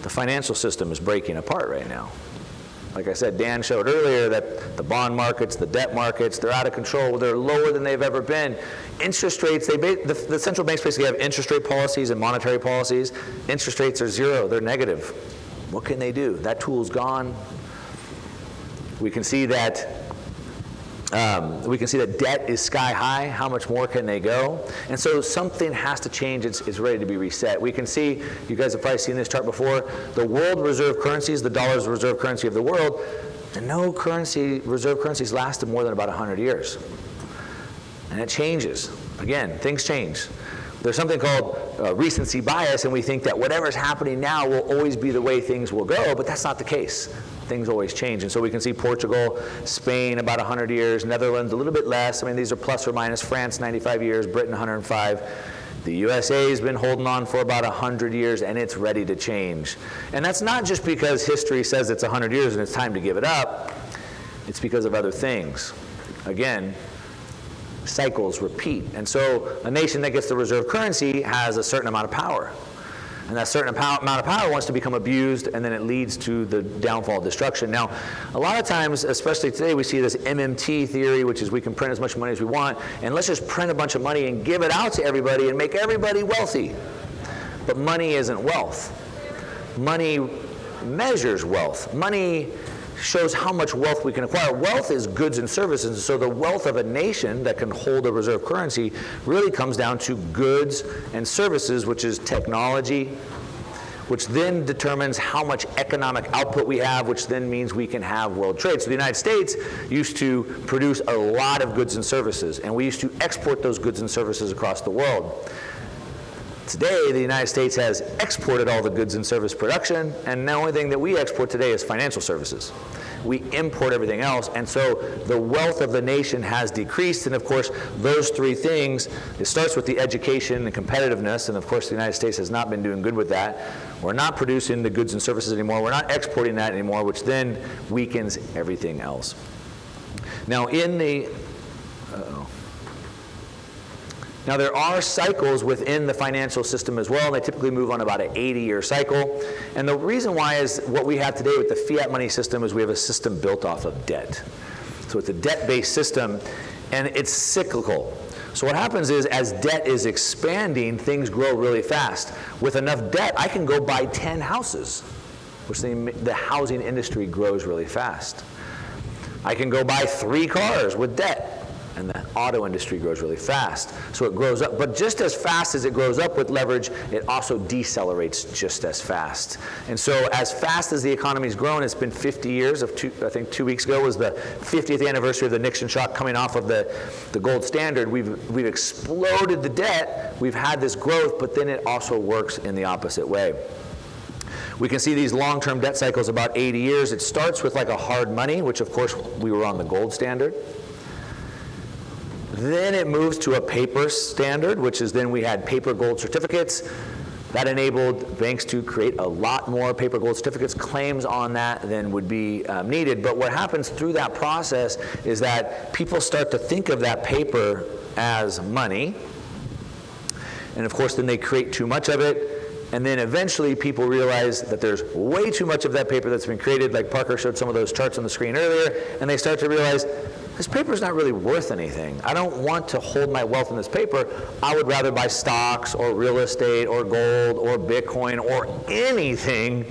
the financial system is breaking apart right now. Like I said, Dan showed earlier that the bond markets, the debt markets, they're out of control. They're lower than they've ever been. Interest rates, the central banks basically have interest rate policies and monetary policies. Interest rates are zero, they're negative. What can they do? That tool's gone. We can see that debt is sky high. How much more can they go? And so something has to change. It's ready to be reset. We can see, you guys have probably seen this chart before, the world reserve currencies, the dollar is the reserve currency of the world, and no reserve currencies lasted more than about 100 years. And it changes. Again, things change. There's something called recency bias, and we think that whatever's happening now will always be the way things will go, but that's not the case. Things always change. And so we can see Portugal, Spain about 100 years, Netherlands a little bit less. I mean, these are plus or minus. France 95 years, Britain 105. The USA has been holding on for about 100 years, and it's ready to change. And that's not just because history says it's 100 years and it's time to give it up. It's because of other things. Again, cycles repeat. And so a nation that gets the reserve currency has a certain amount of power. And that certain amount of power wants to become abused, and then it leads to the downfall, destruction. Now, a lot of times, especially today, we see this MMT theory, which is we can print as much money as we want, and let's just print a bunch of money and give it out to everybody and make everybody wealthy. But money isn't wealth. Money measures wealth. Money shows how much wealth we can acquire. Wealth is goods and services, and so the wealth of a nation that can hold a reserve currency really comes down to goods and services, which is technology, which then determines how much economic output we have, which then means we can have world trade. So the United States used to produce a lot of goods and services, and we used to export those goods and services across the world. Today, the United States has exported all the goods and service production, and the only thing that we export today is financial services. We import everything else, and so the wealth of the nation has decreased, and of course, those three things, it starts with the education and competitiveness, and of course, the United States has not been doing good with that. We're not producing the goods and services anymore. We're not exporting that anymore, which then weakens everything else. Now, Now, there are cycles within the financial system as well. They typically move on about an 80-year cycle. And the reason why is what we have today with the fiat money system is we have a system built off of debt. So it's a debt-based system, and it's cyclical. So what happens is, as debt is expanding, things grow really fast. With enough debt, I can go buy 10 houses, which the housing industry grows really fast. I can go buy 3 cars with debt, and the auto industry grows really fast. So it grows up, but just as fast as it grows up with leverage, it also decelerates just as fast. And so as fast as the economy's grown, it's been 50 years. I think 2 weeks ago was the 50th anniversary of the Nixon shock coming off of the gold standard. We've exploded the debt. We've had this growth, but then it also works in the opposite way. We can see these long-term debt cycles about 80 years. It starts with like a hard money, which of course we were on the gold standard. Then it moves to a paper standard, which is then we had paper gold certificates. That enabled banks to create a lot more paper gold certificates, claims on that than would be needed. But what happens through that process is that people start to think of that paper as money. And of course, then they create too much of it. And then eventually people realize that there's way too much of that paper that's been created, like Parker showed some of those charts on the screen earlier, and they start to realize, this paper's not really worth anything. I don't want to hold my wealth in this paper. I would rather buy stocks or real estate or gold or Bitcoin or anything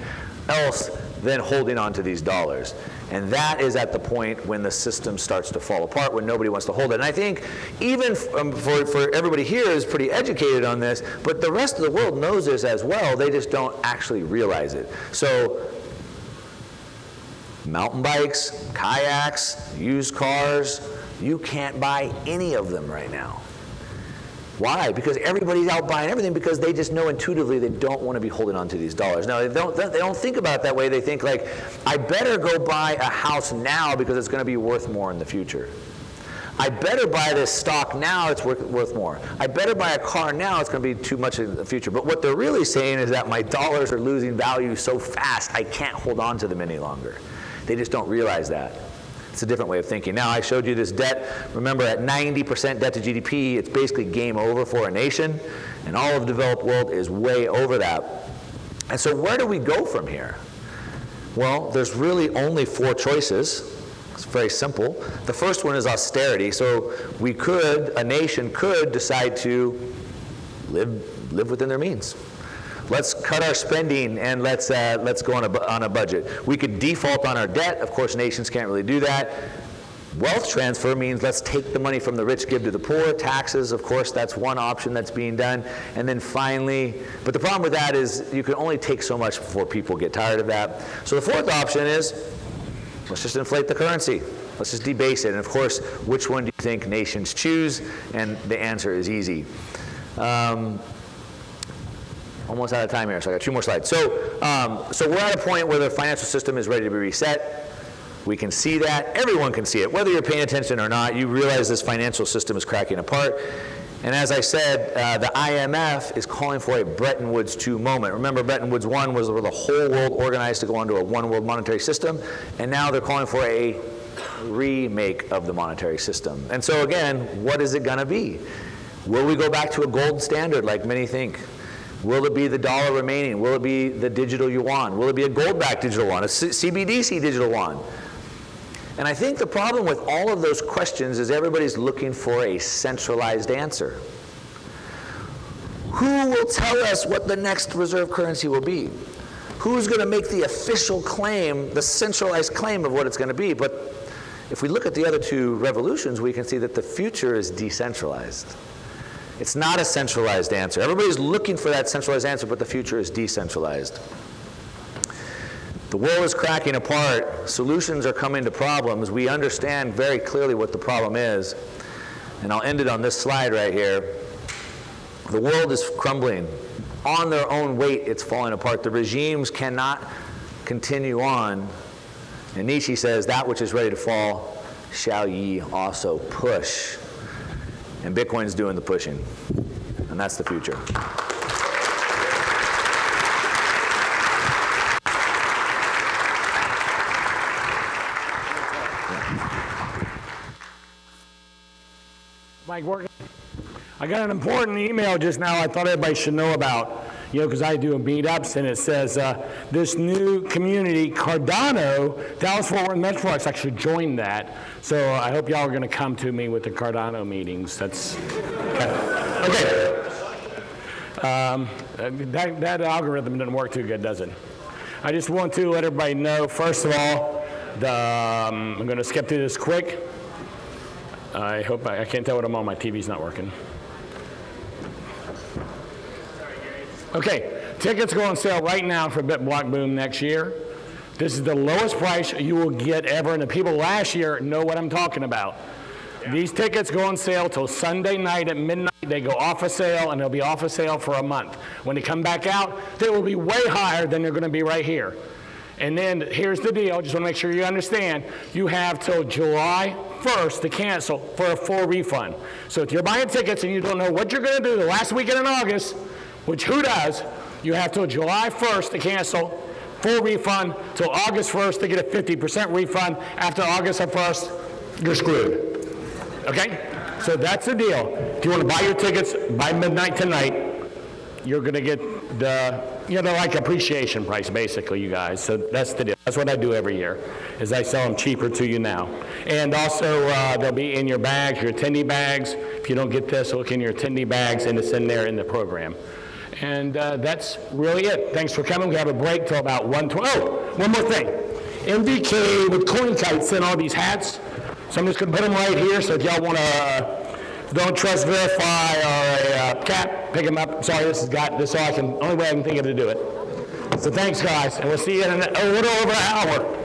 else than holding on to these dollars. And that is at the point when the system starts to fall apart, when nobody wants to hold it. And I think even for everybody here is pretty educated on this, but the rest of the world knows this as well. They just don't actually realize it. So mountain bikes, kayaks, used cars, you can't buy any of them right now. Why? Because everybody's out buying everything because they just know intuitively they don't want to be holding on to these dollars. Now, they don't think about it that way. They think like, I better go buy a house now because it's going to be worth more in the future. I better buy this stock now, it's worth more. I better buy a car now, it's going to be too much in the future. But what they're really saying is that my dollars are losing value so fast, I can't hold on to them any longer. They just don't realize that. It's a different way of thinking. Now, I showed you this debt. Remember, at 90% debt to GDP, it's basically game over for a nation, and all of the developed world is way over that. And so where do we go from here? Well, there's really only 4 choices. It's very simple. The first one is austerity. So a nation could decide to live within their means. Let's cut our spending and let's go on a budget. We could default on our debt. Of course, nations can't really do that. Wealth transfer means let's take the money from the rich, give to the poor. Taxes, of course, that's one option that's being done. And then finally, but the problem with that is you can only take so much before people get tired of that. So the fourth option is let's just inflate the currency. Let's just debase it. And of course, which one do you think nations choose? And the answer is easy. Almost out of time here, so I got 2 more slides. So we're at a point where the financial system is ready to be reset. We can see that. Everyone can see it. Whether you're paying attention or not, you realize this financial system is cracking apart. And as I said, the IMF is calling for a Bretton Woods II moment. Remember, Bretton Woods I was where the whole world organized to go onto a one world monetary system. And now they're calling for a remake of the monetary system. And so again, what is it going to be? Will we go back to a gold standard like many think? Will it be the dollar remaining? Will it be the digital yuan? Will it be a gold-backed digital yuan, a CBDC digital yuan? And I think the problem with all of those questions is everybody's looking for a centralized answer. Who will tell us what the next reserve currency will be? Who's going to make the official claim, the centralized claim of what it's going to be? But if we look at the other 2 revolutions, we can see that the future is decentralized. It's not a centralized answer. Everybody's looking for that centralized answer, but the future is decentralized. The world is cracking apart. Solutions are coming to problems. We understand very clearly what the problem is. And I'll end it on this slide right here. The world is crumbling. On their own weight, it's falling apart. The regimes cannot continue on. And Nietzsche says, that which is ready to fall, shall ye also push. And Bitcoin's doing the pushing. And that's the future. Mike, working. I got an important email just now I thought everybody should know about. Because I do meetups, and it says this new community, Cardano, Dallas-Fort Worth Metroplex, I should join that. So I hope y'all are going to come to me with the Cardano meetings. That's okay. That algorithm didn't work too good, does it? I just want to let everybody know, first of all, I'm going to skip through this quick. I hope I can't tell what I'm on. My TV's not working. Okay, tickets go on sale right now for BitBlockBoom next year. This is the lowest price you will get ever, and the people last year know what I'm talking about. Yeah. These tickets go on sale till Sunday night at midnight. They go off of sale, and they'll be off of sale for a month. When they come back out, they will be way higher than they're going to be right here. And then here's the deal. Just want to make sure you understand. You have till July 1st to cancel for a full refund. So if you're buying tickets and you don't know what you're going to do the last weekend in August, which who does, You have till July 1st to cancel, full refund, till August 1st to get a 50% refund. After August 1st, you're screwed. Okay? So that's the deal. If you want to buy your tickets by midnight tonight, you're going to get the, like appreciation price, basically, you guys. So that's the deal. That's what I do every year, is I sell them cheaper to you now. And also, they'll be in your bags, your attendee bags. If you don't get this, look in your attendee bags, and it's in there in the program. And that's really it. Thanks for coming. We have a break till about 1:20. Oh, one more thing. MDK with coin kites sent all these hats. So I'm just going to put them right here. So if y'all want to don't trust verify or a cap, pick them up. Sorry, this is only way I can think of to do it. So thanks, guys, and we'll see you in a little over an hour.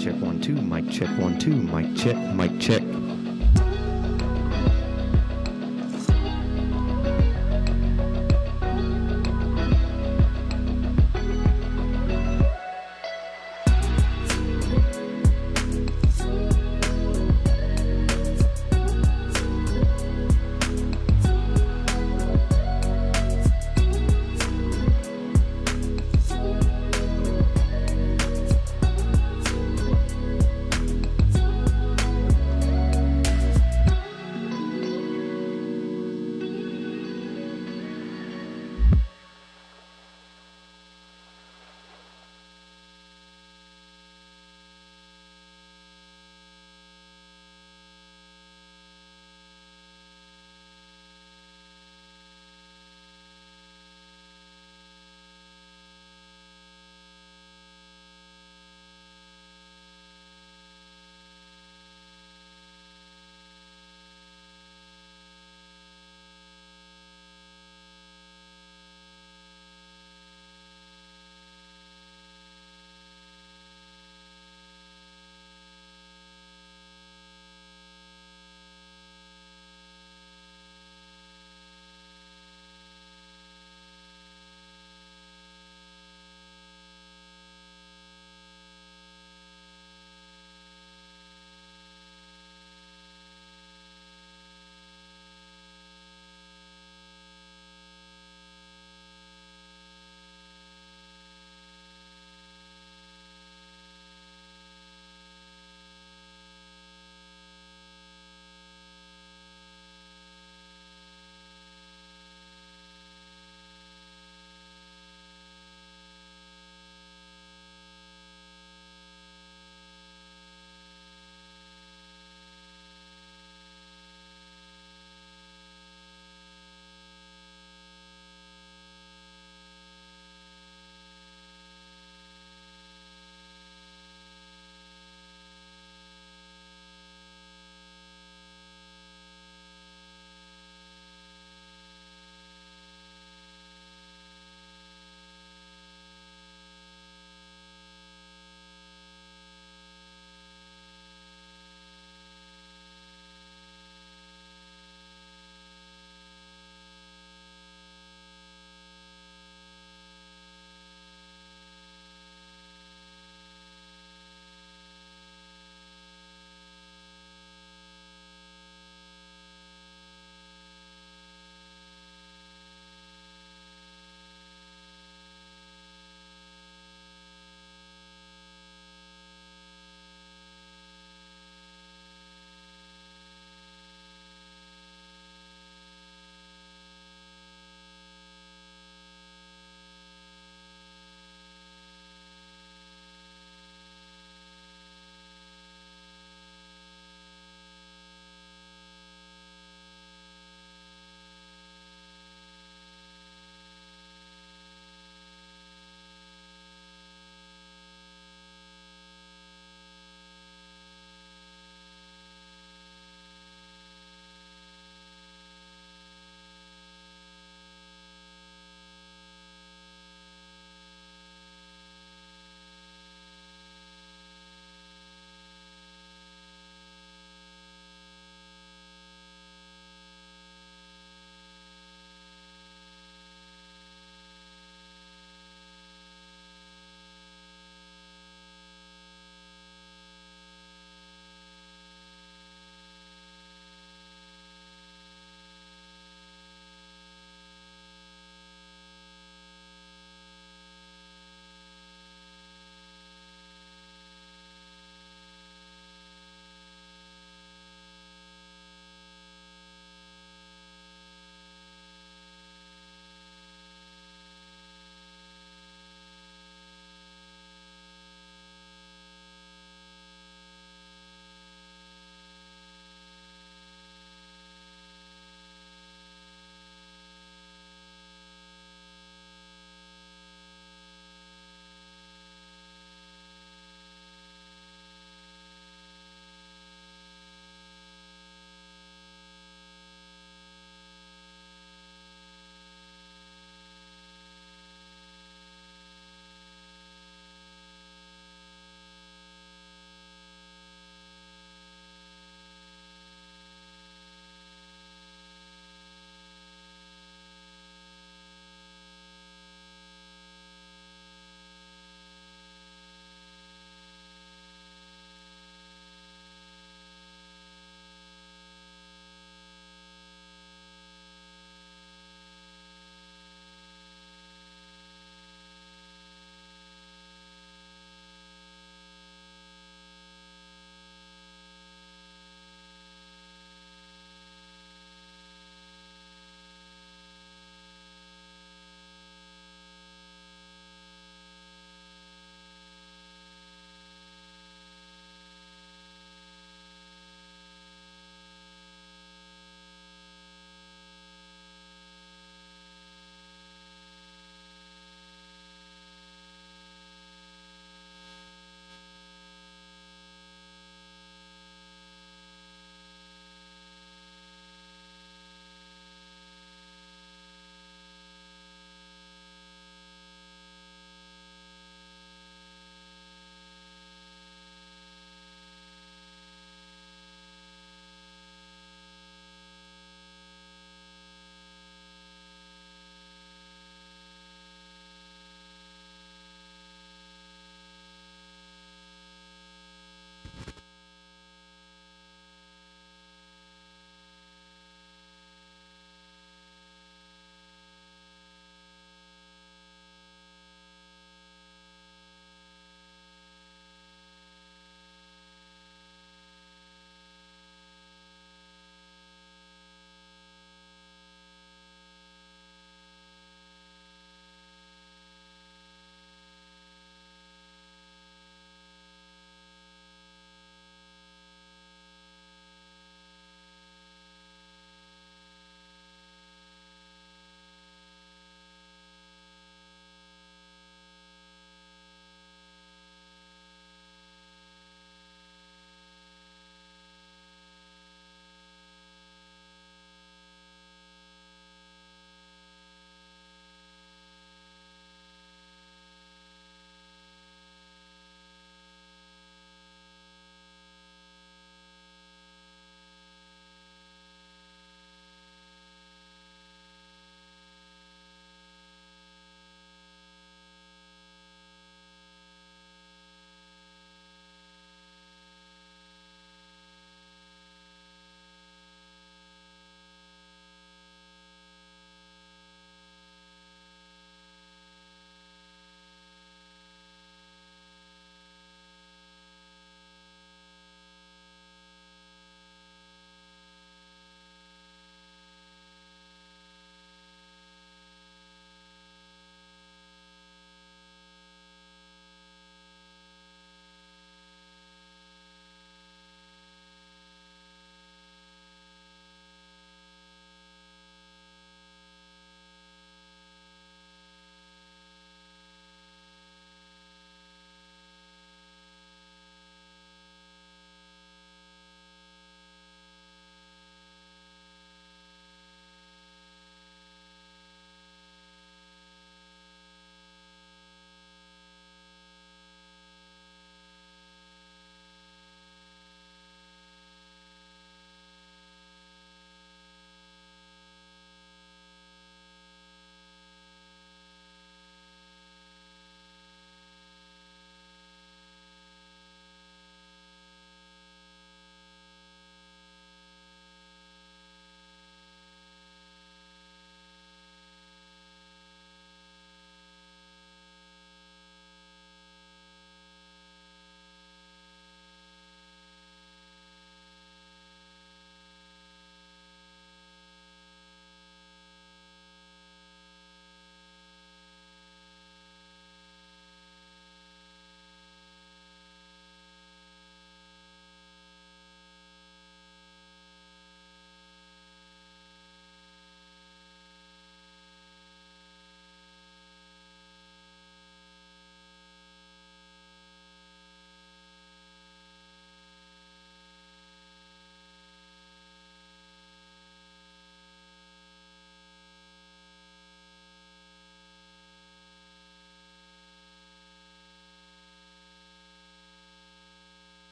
check 1 2, mic check 1 2, mic check, mic check.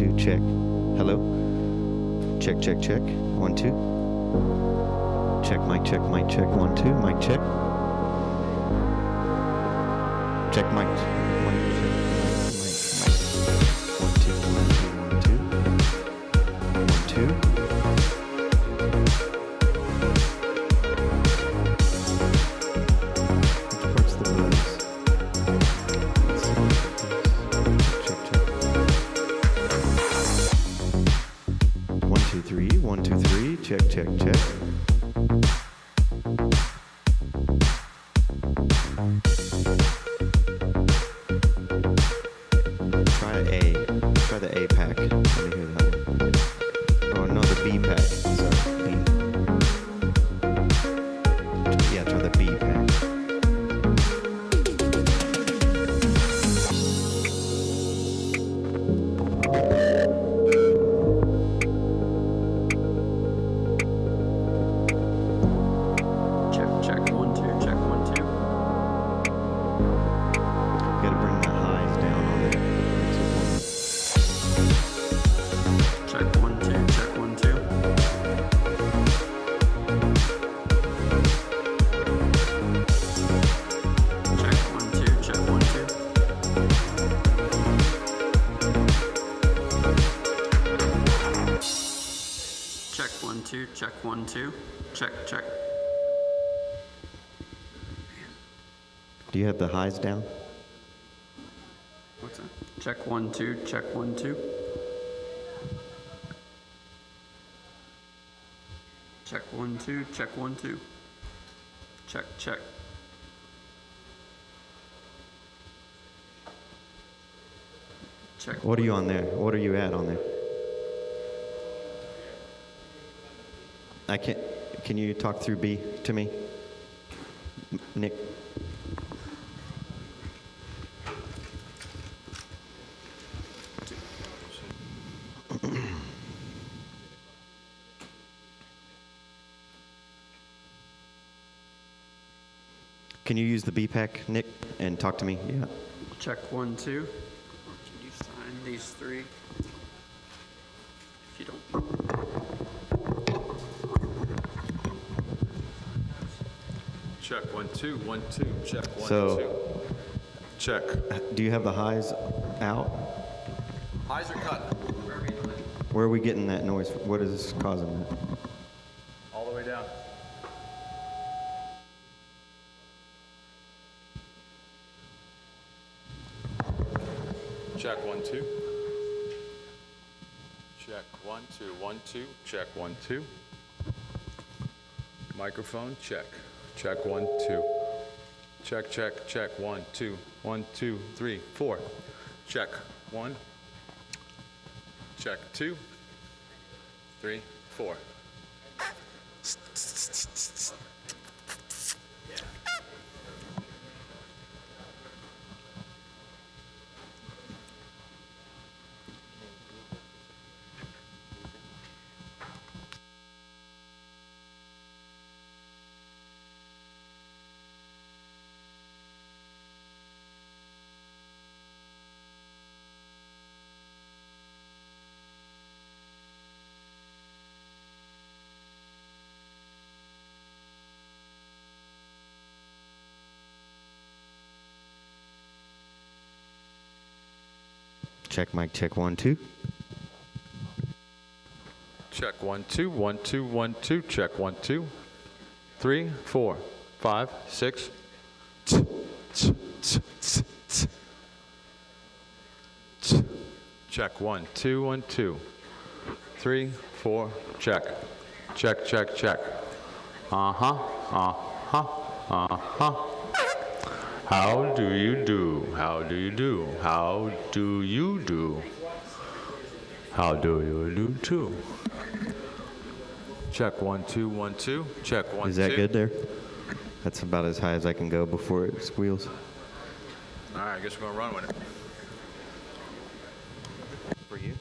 2, check. Hello? Check, check, check. 1, 2. Check, mic, check, mic, check. 1, 2, mic, check. Check, mic, mic, check, mic, mic. 1, 2, 1, 2, 1, 2. 1, 2. Which part's the buzz? Let's see. Check, check. 1, 2, 3. 1, 2, 3. Check, check, check. Try A. Try the A pack. Let me hear that one. Oh no, the B pack. Sorry, B. Yeah, try the B pack. Check, check, 1, 2, check, 1, 2. You gotta bring the highs down on there. Check, 1, 2, check, 1, 2. Check, 1, 2, check, 1, 2. Check, 1, 2, check, 1, 2. Check, check. Do you have the highs down? What's that? Check, 1, 2, check, 1, 2. Check, 1, 2, check, 1, 2. Check, check. Check. What are you on there? What are you at on there? I can't. Can you talk through B to me, Nick? Can you use the B pack, Nick, and talk to me? Yeah. Check, 1, 2. Can you sign these 3? If you don't. Check, 1, 2, 1, 2, check, 1, So- 2. Check. Do you have the highs out? Highs are cut. Where are we getting that noise? What is causing that? All the way down. Check, 1, 2. Check, 1, 2, 1, 2. Check, 1, 2. Microphone, check. Check, 1, 2. Check, check, check, 1, 2. 1, 2, 3, 4. Check, 1. Check, 2. 3, 4. Check, mic, check, 1, 2. Check, 1, 2, 1, 2, 1, 2. Check, 1, 2. 3, 4, 5, 6. Check, 1, 2, 1, 2. 3, 4. Check. Check, check, check. Uh-huh, uh-huh, uh-huh. How do you do? How do you do? How do you do? How do you do too? Check, 1, 2, 1, 2. Check, 1, 2. Is that good there? That's about as high as I can go before it squeals. All right, I guess we're gonna run with it. For you?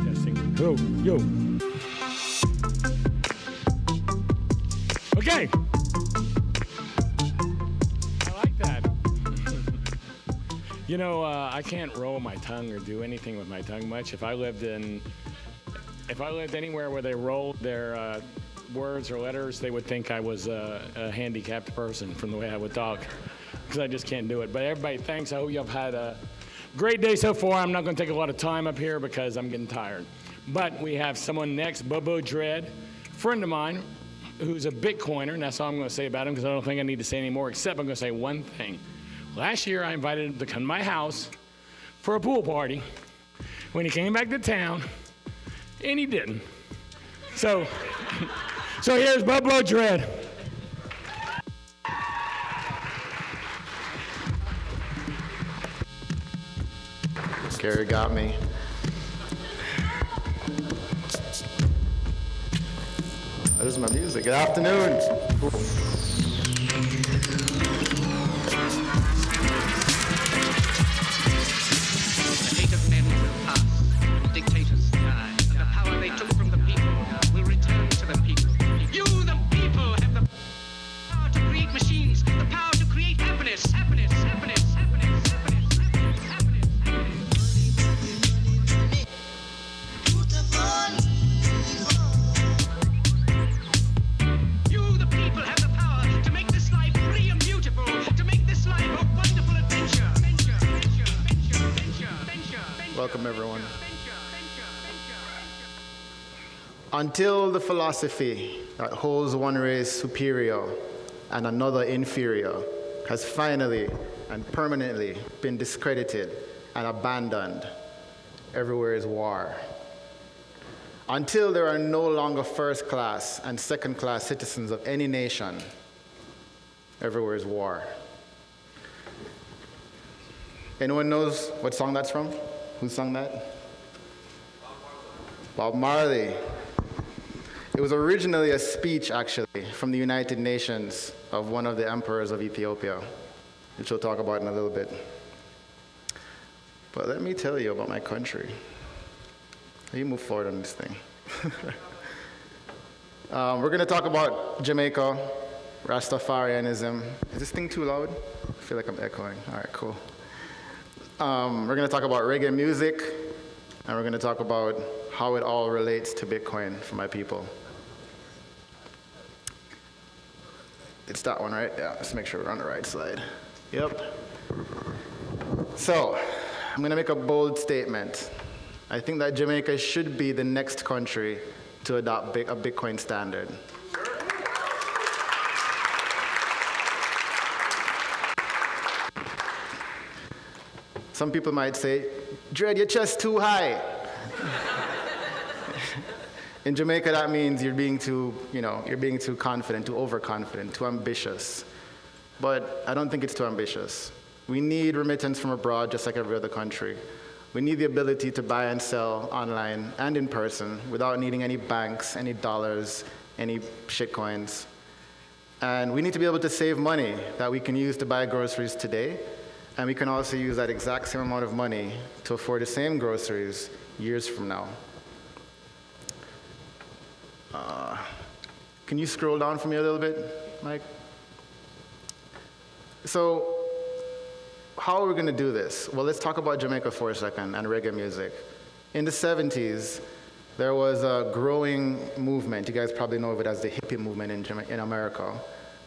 Testing. Yo, yo. Okay. I like that. You know, I can't roll my tongue or do anything with my tongue much. If I lived anywhere where they rolled their words or letters, they would think I was a handicapped person from the way I would talk, because I just can't do it. But everybody, thanks. I hope you've had a great day so far. I'm not going to take a lot of time up here because I'm getting tired. But we have someone next, Bobo Dread, friend of mine, who's a Bitcoiner, and that's all I'm going to say about him, because I don't think I need to say any more, except I'm going to say one thing. Last year, I invited him to come to my house for a pool party. When he came back to town, and he didn't. So here's Bobo Dread. Gary got me. This is my music. Good afternoon. The hate of men will pass, dictators die, and the power they took from the people will return to the people. You, the people, have the power to create machines, the power to create happiness, happiness, happiness, happiness, happiness, happiness, happiness, You, the people, have the power to make this life free and beautiful, to make this life a wonderful adventure. Welcome, everyone. Until the philosophy that holds one race superior and another inferior has finally and permanently been discredited and abandoned, everywhere is war. Until there are no longer first-class and second-class citizens of any nation, everywhere is war. Anyone knows what song that's from? Who sung that? Bob Marley. It was originally a speech, actually, from the United Nations of one of the emperors of Ethiopia, which we'll talk about in a little bit. But let me tell you about my country. Let me move forward on this thing. We're going to talk about Jamaica, Rastafarianism. Is this thing too loud? I feel like I'm echoing. All right, cool. We're going to talk about reggae music, and we're going to talk about how it all relates to Bitcoin for my people. It's that one, right? Yeah, let's make sure we're on the right slide. Yep. So, I'm going to make a bold statement. I think that Jamaica should be the next country to adopt a Bitcoin standard. Some people might say, Dread, your chest too high. In Jamaica, that means you're being too confident, too overconfident, too ambitious. But I don't think it's too ambitious. We need remittance from abroad just like every other country. We need the ability to buy and sell online and in person without needing any banks, any dollars, any shitcoins. And we need to be able to save money that we can use to buy groceries today. And we can also use that exact same amount of money to afford the same groceries years from now. Can you scroll down for me a little bit, Mike? So, how are we going to do this? Well, let's talk about Jamaica for a second and reggae music. In the 70s, there was a growing movement. You guys probably know of it as the hippie movement in America,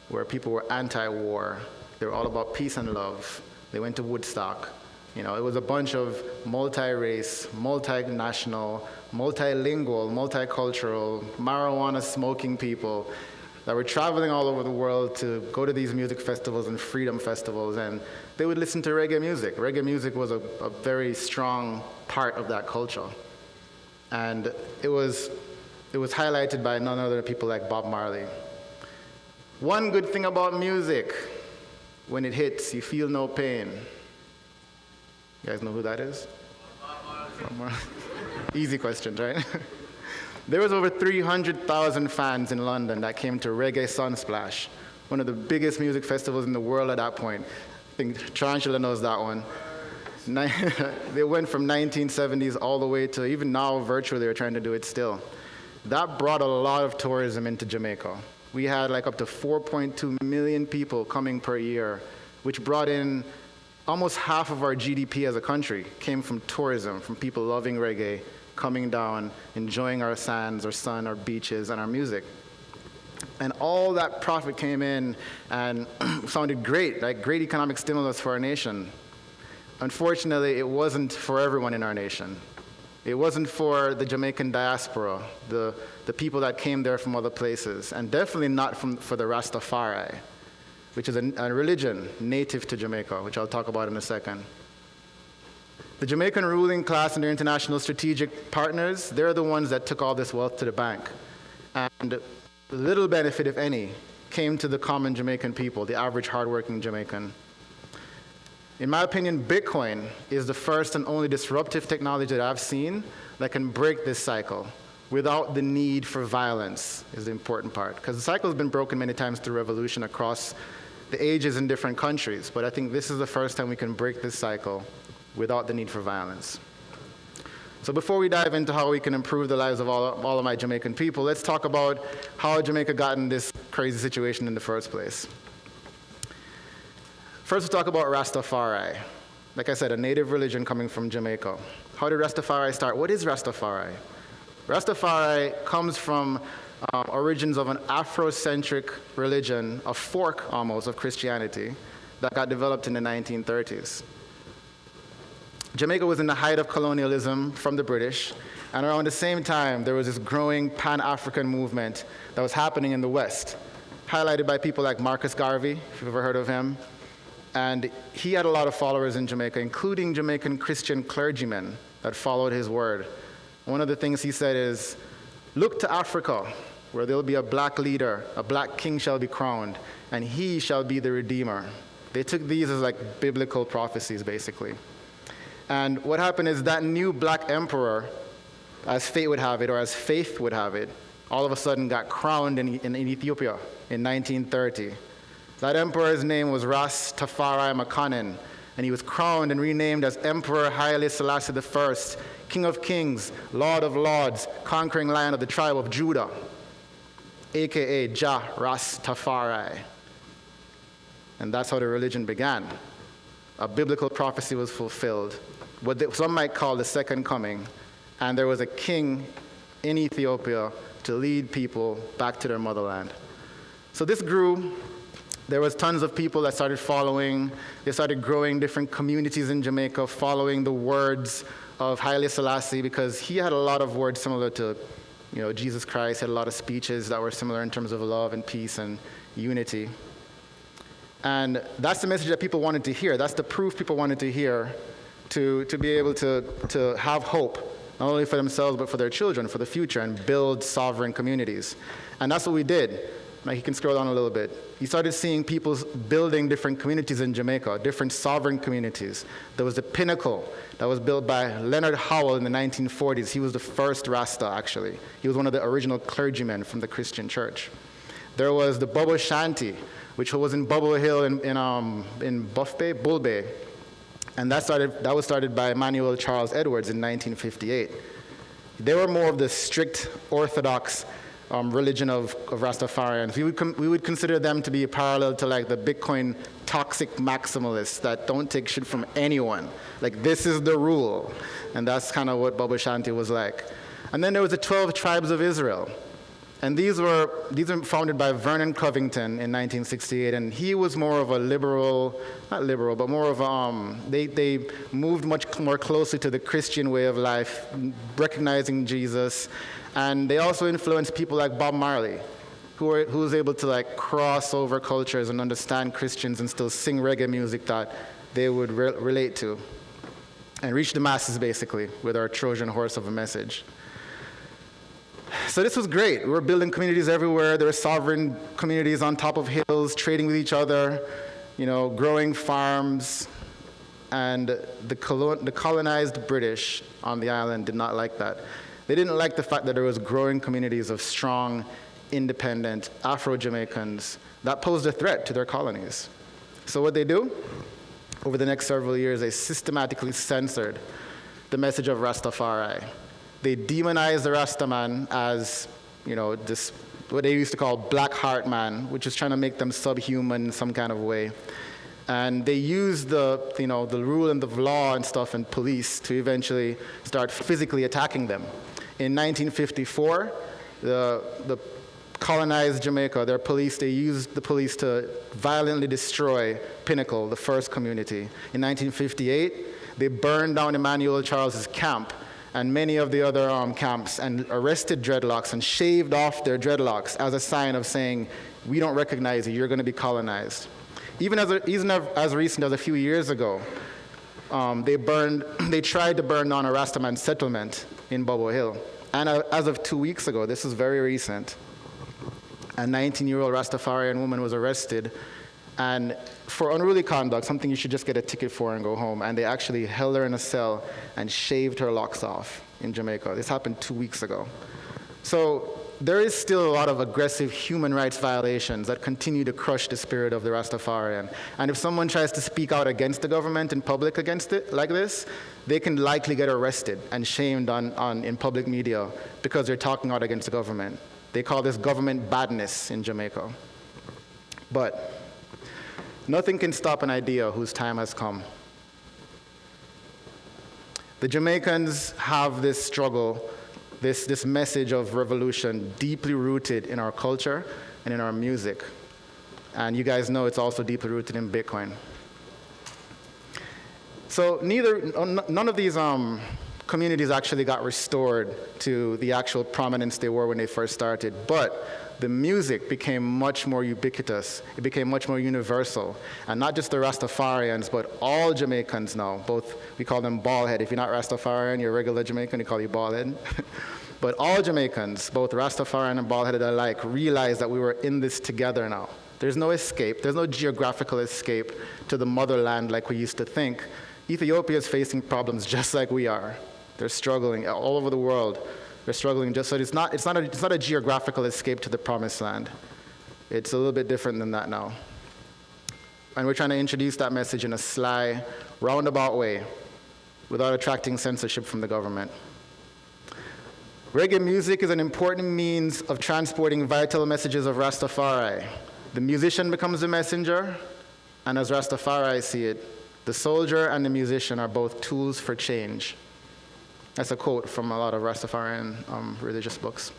where people were anti-war. They were all about peace and love. They went to Woodstock. You know, it was a bunch of multi-race, multinational, multilingual, multicultural, marijuana-smoking people that were traveling all over the world to go to these music festivals and freedom festivals, and they would listen to reggae music. Reggae music was a very strong part of that culture. And it was highlighted by none other than people like Bob Marley. One good thing about music, when it hits, you feel no pain. You guys know who that is? Bob Marley. Easy questions, right? There was over 300,000 fans in London that came to Reggae Sunsplash, one of the biggest music festivals in the world at that point. I think Tarantula knows that one. They went from 1970s all the way to even now virtually they're trying to do it still. That brought a lot of tourism into Jamaica. We had like up to 4.2 million people coming per year, which brought in almost half of our GDP as a country came from tourism, from people loving reggae, coming down, enjoying our sands, our sun, our beaches, and our music. And all that profit came in and sounded great, like great economic stimulus for our nation. Unfortunately, it wasn't for everyone in our nation. It wasn't for the Jamaican diaspora, the people that came there from other places, and definitely not for the Rastafari, which is a religion native to Jamaica, which I'll talk about in a second. The Jamaican ruling class and their international strategic partners, they're the ones that took all this wealth to the bank. And little benefit, if any, came to the common Jamaican people, the average hardworking Jamaican. In my opinion, Bitcoin is the first and only disruptive technology that I've seen that can break this cycle without the need for violence, is the important part. Because the cycle has been broken many times through revolution across the ages in different countries, but I think this is the first time we can break this cycle without the need for violence. So before we dive into how we can improve the lives of all of my Jamaican people, let's talk about how Jamaica got in this crazy situation in the first place. First, we'll talk about Rastafari. Like I said, a native religion coming from Jamaica. How did Rastafari start? What is Rastafari? Rastafari comes from origins of an Afrocentric religion, a fork almost of Christianity that got developed in the 1930s. Jamaica was in the height of colonialism from the British, and around the same time, there was this growing Pan-African movement that was happening in the West, highlighted by people like Marcus Garvey, if you've ever heard of him. And he had a lot of followers in Jamaica, including Jamaican Christian clergymen that followed his word. One of the things he said is, "Look to Africa, where there'll be a black leader, a black king shall be crowned, and he shall be the redeemer." They took these as like biblical prophecies, basically. And what happened is that new black emperor, as fate would have it, or as faith would have it, all of a sudden got crowned in Ethiopia in 1930. That emperor's name was Rastafari Makanen, and he was crowned and renamed as Emperor Haile Selassie I, King of Kings, Lord of Lords, conquering lion of the tribe of Judah, aka Jah Rastafari. And that's how the religion began. A biblical prophecy was fulfilled, what some might call the second coming, and there was a king in Ethiopia to lead people back to their motherland. So this grew. There was tons of people that started following. They started growing different communities in Jamaica, following the words of Haile Selassie, because he had a lot of words similar to, Jesus Christ, had a lot of speeches that were similar in terms of love and peace and unity. And that's the message that people wanted to hear. That's the proof people wanted to hear to be able to have hope, not only for themselves, but for their children, for the future, and build sovereign communities. And that's what we did. Like, you can scroll down a little bit. You started seeing people building different communities in Jamaica, different sovereign communities. There was the Pinnacle that was built by Leonard Howell in the 1940s. He was the first Rasta, actually. He was one of the original clergymen from the Christian church. There was the Bubble Shanty, which was in Bubble Hill in Bull Bay. And that was started by Emmanuel Charles Edwards in 1958. They were more of the strict Orthodox religion of Rastafarians. We would consider them to be a parallel to like the Bitcoin toxic maximalists that don't take shit from anyone. Like, this is the rule. And that's kind of what Baba Shanti was like. And then there was the 12 tribes of Israel. And these were founded by Vernon Covington in 1968, and he was more of a liberal, not liberal, but more of they moved much more closely to the Christian way of life, recognizing Jesus. And they also influenced people like Bob Marley, who was able to like cross over cultures and understand Christians and still sing reggae music that they would relate to and reach the masses, basically, with our Trojan horse of a message. So this was great. We were building communities everywhere. There were sovereign communities on top of hills, trading with each other, growing farms. And the colonized British on the island did not like that. They didn't like the fact that there was growing communities of strong, independent Afro-Jamaicans that posed a threat to their colonies. So what they do? over the next several years, they systematically censored the message of Rastafari. They demonized the Rastaman as, this what they used to call black heart man, which is trying to make them subhuman in some kind of way. And they used the rule and the law and stuff and police to eventually start physically attacking them. In 1954, the colonized Jamaica, they used the police to violently destroy Pinnacle, the first community. In 1958, they burned down Emmanuel Charles's camp and many of the other camps and arrested dreadlocks and shaved off their dreadlocks as a sign of saying, we don't recognize you, you're going to be colonized. Even as recent as a few years ago, they tried to burn down a Rastaman settlement in Bubble Hill. And as of 2 weeks ago, this is very recent, a 19-year-old Rastafarian woman was arrested and for unruly conduct, something you should just get a ticket for and go home. And they actually held her in a cell and shaved her locks off in Jamaica. This happened 2 weeks ago. So there is still a lot of aggressive human rights violations that continue to crush the spirit of the Rastafarian. And if someone tries to speak out against the government in public against it like this, they can likely get arrested and shamed in public media because they're talking out against the government. They call this government badness in Jamaica. But nothing can stop an idea whose time has come. The Jamaicans have this struggle, this message of revolution deeply rooted in our culture and in our music. And you guys know it's also deeply rooted in Bitcoin. So none of these communities actually got restored to the actual prominence they were when they first started, but the music became much more ubiquitous. It became much more universal. And not just the Rastafarians, but all Jamaicans now, we call them baldhead. If you're not Rastafarian, you're a regular Jamaican, we call you baldhead. But all Jamaicans, both Rastafarian and baldheaded alike, realized that we were in this together now. There's no escape. There's no geographical escape to the motherland like we used to think. Ethiopia is facing problems just like we are. They're struggling all over the world. They're struggling just so it's not a geographical escape to the promised land. It's a little bit different than that now. And we're trying to introduce that message in a sly, roundabout way without attracting censorship from the government. Reggae music is an important means of transporting vital messages of Rastafari. The musician becomes the messenger, and as Rastafari see it, the soldier and the musician are both tools for change. That's a quote from a lot of Rastafarian religious books.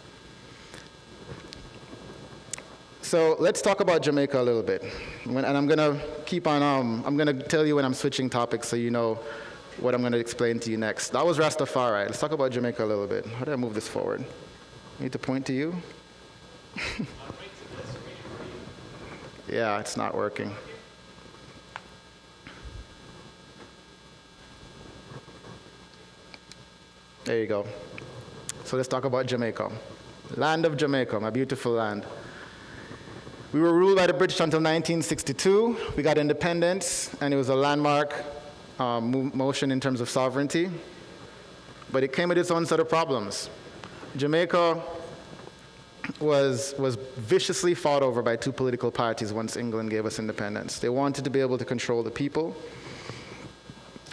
So let's talk about Jamaica a little bit. And I'm gonna keep on, I'm gonna tell you when I'm switching topics so you know what I'm gonna explain to you next. That was Rastafari. Let's talk about Jamaica a little bit. How do I move this forward? I need to point to you? Yeah, it's not working. There you go. So let's talk about Jamaica. Land of Jamaica, my beautiful land. We were ruled by the British until 1962. We got independence, and it was a landmark motion in terms of sovereignty. But it came with its own set of problems. Jamaica was viciously fought over by two political parties once England gave us independence. They wanted to be able to control the people.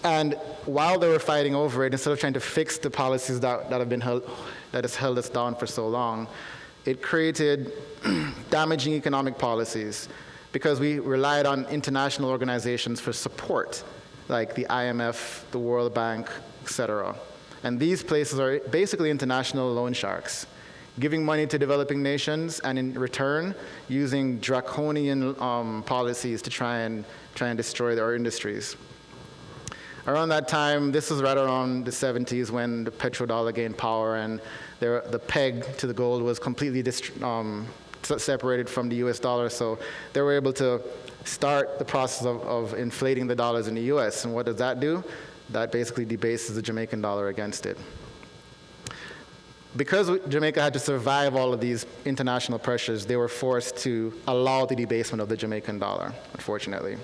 And while they were fighting over it, instead of trying to fix the policies that has held us down for so long, it created damaging economic policies because we relied on international organizations for support, like the IMF, the World Bank, etc. And these places are basically international loan sharks, giving money to developing nations and in return using draconian policies to try and destroy our industries. Around that time, this was right around the 70s when the petrodollar gained power and the peg to the gold was completely separated from the US dollar, so they were able to start the process of inflating the dollars in the US. And what does that do? That basically debases the Jamaican dollar against it. Because Jamaica had to survive all of these international pressures, they were forced to allow the debasement of the Jamaican dollar, unfortunately.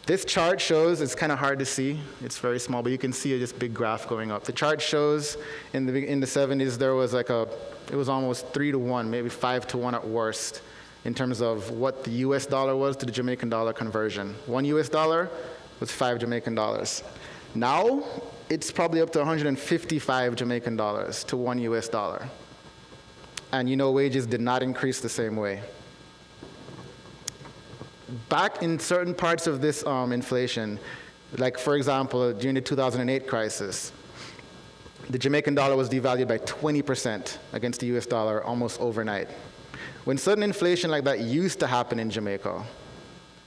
This chart shows, it's kind of hard to see, it's very small, but you can see this big graph going up. The chart shows in the 70s there was it was almost 3 to 1, maybe 5 to 1 at worst, in terms of what the US dollar was to the Jamaican dollar conversion. 1 US dollar was 5 Jamaican dollars. Now, it's probably up to 155 Jamaican dollars to 1 US dollar. And you know, wages did not increase the same way. Back in certain parts of this inflation, like for example, during the 2008 crisis, the Jamaican dollar was devalued by 20% against the US dollar almost overnight. When sudden inflation like that used to happen in Jamaica,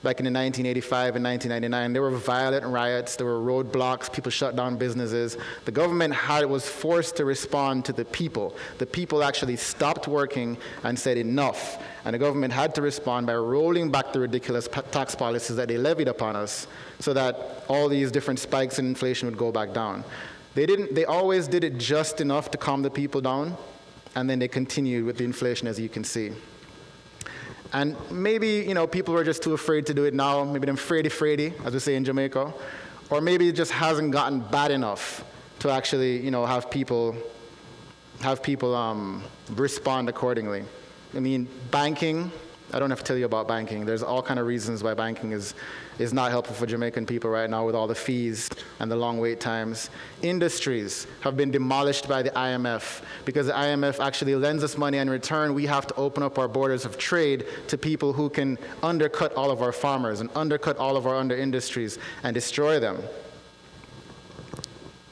back in the 1985 and 1999, there were violent riots, there were roadblocks, people shut down businesses. The government was forced to respond to the people. The people actually stopped working and said enough. And the government had to respond by rolling back the ridiculous tax policies that they levied upon us so that all these different spikes in inflation would go back down. They always did it just enough to calm the people down, and then they continued with the inflation, as you can see. And maybe, you know, people were just too afraid to do it now. Maybe they're fraidy, as we say in Jamaica. Or maybe it just hasn't gotten bad enough to actually, you know, have people respond accordingly. I mean, banking, I don't have to tell you about banking. There's all kind of reasons why banking is not helpful for Jamaican people right now with all the fees and the long wait times. Industries have been demolished by the IMF because the IMF actually lends us money, and in return we have to open up our borders of trade to people who can undercut all of our farmers and undercut all of our under industries and destroy them.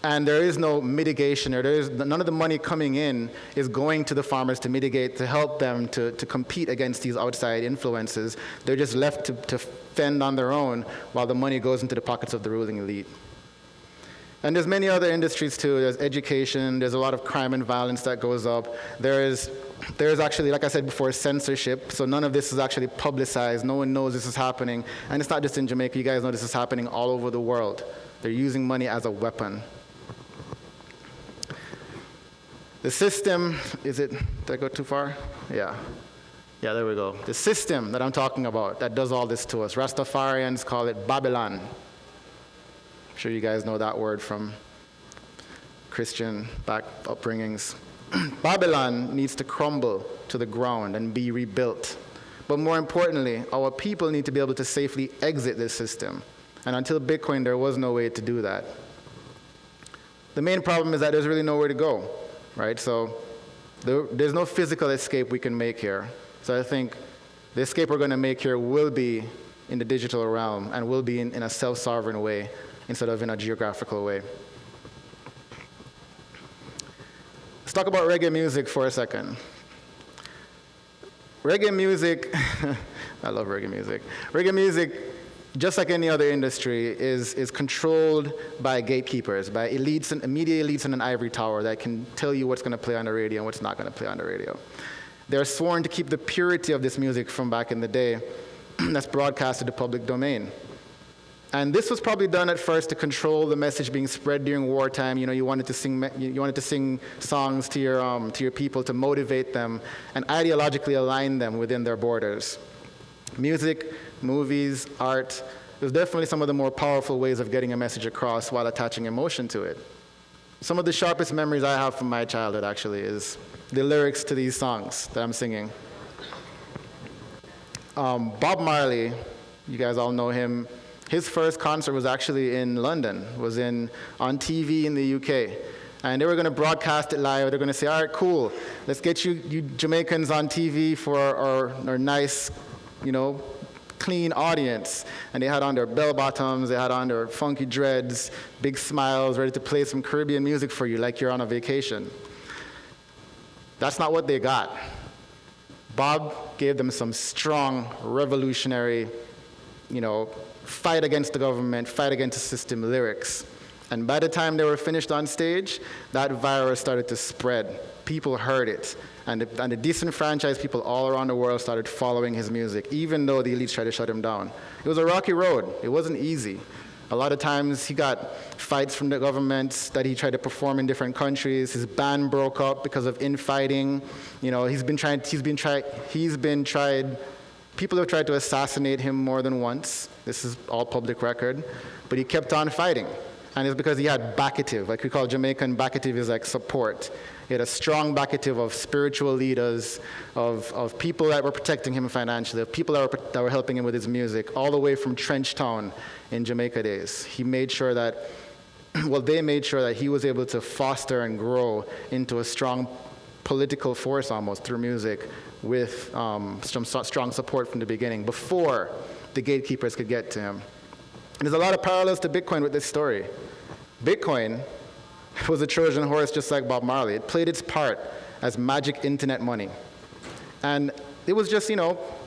And there is no mitigation, or none of the money coming in is going to the farmers to mitigate, to help them to compete against these outside influences. They're just left to fend on their own while the money goes into the pockets of the ruling elite. And there's many other industries too. There's education, there's a lot of crime and violence that goes up. There's actually, like I said before, censorship. So none of this is actually publicized. No one knows this is happening. And it's not just in Jamaica. You guys know this is happening all over the world. They're using money as a weapon. The system, did I go too far? Yeah, there we go. The system that I'm talking about that does all this to us, Rastafarians call it Babylon. I'm sure you guys know that word from Christian upbringings. Babylon needs to crumble to the ground and be rebuilt. But more importantly, our people need to be able to safely exit this system. And until Bitcoin, there was no way to do that. The main problem is that there's really nowhere to go. Right, so there's no physical escape we can make here. So I think the escape we're going to make here will be in the digital realm and will be in a self-sovereign way instead of in a geographical way. Let's talk about reggae music for a second. Reggae music, I love reggae music. Reggae music, just like any other industry, is controlled by gatekeepers, by elites and media elites in an ivory tower that can tell you what's going to play on the radio and what's not going to play on the radio. They're sworn to keep the purity of this music from back in the day that's broadcast to the public domain. And this was probably done at first to control the message being spread during wartime. You know, you wanted to sing songs to your people to motivate them and ideologically align them within their borders. Music, movies, art, there's definitely some of the more powerful ways of getting a message across while attaching emotion to it. Some of the sharpest memories I have from my childhood, actually, is the lyrics to these songs that I'm singing. Bob Marley, you guys all know him. His first concert was actually in London, was on TV in the UK. And they were going to broadcast it live. They're going to say, all right, cool, let's get you Jamaicans on TV for our nice, you know, clean audience. And they had on their bell bottoms, they had on their funky dreads, big smiles, ready to play some Caribbean music for you like you're on a vacation. That's not what they got. Bob gave them some strong, revolutionary, you know, fight against the government, fight against the system lyrics. And by the time they were finished on stage, that virus started to spread. People heard it. And the disenfranchised people all around the world started following his music, even though the elites tried to shut him down. It was a rocky road. It wasn't easy. A lot of times he got fights from the government that he tried to perform in different countries. His band broke up because of infighting. You know, people have tried to assassinate him more than once. This is all public record. But he kept on fighting. And it's because he had backative, like we call Jamaican backative is like support. He had a strong backative of spiritual leaders, of people that were protecting him financially, of people that were helping him with his music, all the way from Trenchtown in Jamaica days. He made sure that, well, they made sure that he was able to foster and grow into a strong political force almost through music with some strong support from the beginning, before the gatekeepers could get to him. And there's a lot of parallels to Bitcoin with this story. Bitcoin was a Trojan horse just like Bob Marley. It played its part as magic internet money. And it was just,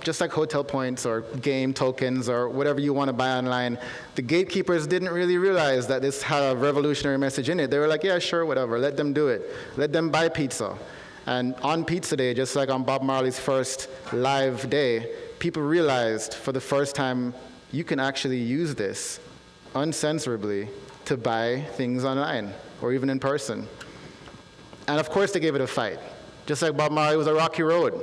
just like hotel points or game tokens or whatever you want to buy online. The gatekeepers didn't really realize that this had a revolutionary message in it. They were like, yeah, sure, whatever, let them do it. Let them buy pizza. And on Pizza Day, just like on Bob Marley's first live day, people realized for the first time, you can actually use this uncensorably to buy things online or even in person. And of course they gave it a fight. Just like Bob Marley was a rocky road,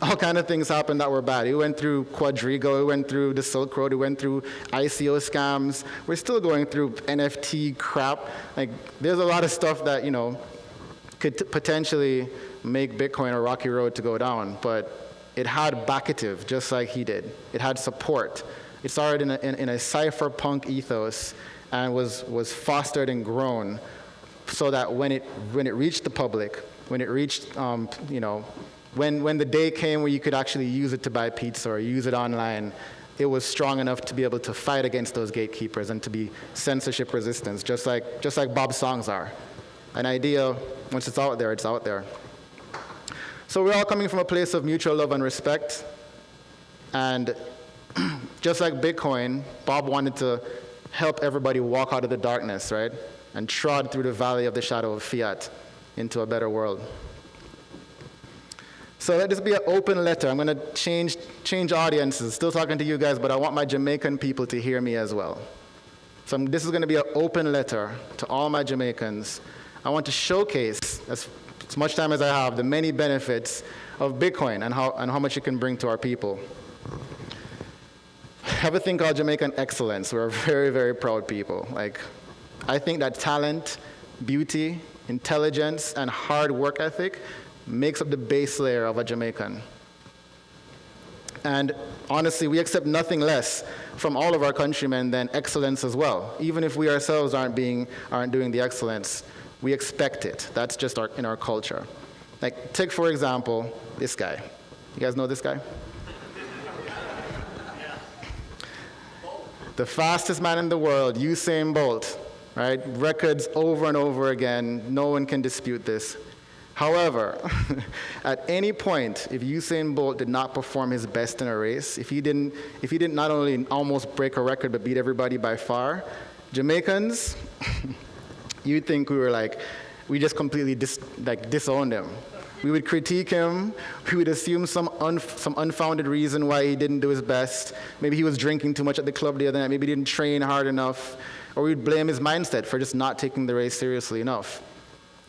all kind of things happened that were bad. He went through Quadriga, he went through the Silk Road, he went through ICO scams. We're still going through NFT crap. Like, there's a lot of stuff that, could potentially make Bitcoin a rocky road to go down, but it had backative, just like he did. It had support. It started in a cypherpunk ethos and was fostered and grown so that when it reached the public, when it reached, when the day came where you could actually use it to buy pizza or use it online, it was strong enough to be able to fight against those gatekeepers and to be censorship resistant, just like Bob's songs are. An idea, once it's out there, it's out there. So we're all coming from a place of mutual love and respect. And just like Bitcoin, Bob wanted to help everybody walk out of the darkness, right? And trod through the valley of the shadow of fiat into a better world. So let this be an open letter. I'm going to change audiences. Still talking to you guys, but I want my Jamaican people to hear me as well. So this is going to be an open letter to all my Jamaicans. I want to showcase, as much time as I have, the many benefits of Bitcoin and how much it can bring to our people. I have a thing called Jamaican excellence. We're a very, very proud people. I think that talent, beauty, intelligence, and hard work ethic makes up the base layer of a Jamaican. And honestly, we accept nothing less from all of our countrymen than excellence as well. Even if we ourselves aren't doing the excellence, we expect it. That's just in our culture. Take for example, this guy. You guys know this guy? The fastest man in the world, Usain Bolt, right? Records over and over again. No one can dispute this. However, at any point, if Usain Bolt did not perform his best in a race, if he didn't not only almost break a record but beat everybody by far, Jamaicans, you'd think we just completely disowned him. We would critique him. We would assume some unfounded reason why he didn't do his best. Maybe he was drinking too much at the club the other night. Maybe he didn't train hard enough. Or we'd blame his mindset for just not taking the race seriously enough.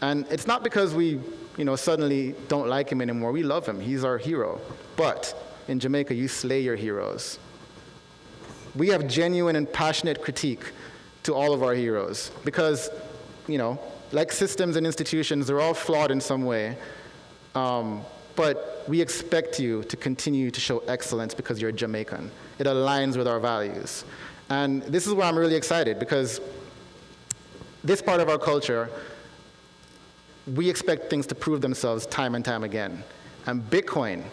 And it's not because we, suddenly don't like him anymore. We love him. He's our hero. But in Jamaica, you slay your heroes. We have genuine and passionate critique to all of our heroes because, like systems and institutions, they're all flawed in some way. But we expect you to continue to show excellence because you're Jamaican. It aligns with our values. And this is where I'm really excited because this part of our culture, we expect things to prove themselves time and time again. And Bitcoin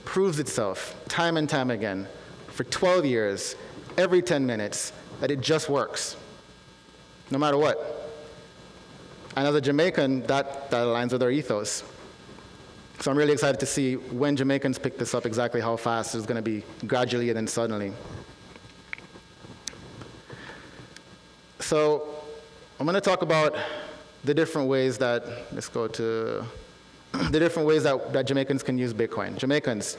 proves itself time and time again for 12 years, every 10 minutes, that it just works, no matter what. And as a Jamaican, that aligns with our ethos. So I'm really excited to see when Jamaicans pick this up exactly how fast it's going to be, gradually and then suddenly. So I'm going to talk about the different ways that, that Jamaicans can use Bitcoin. Jamaicans,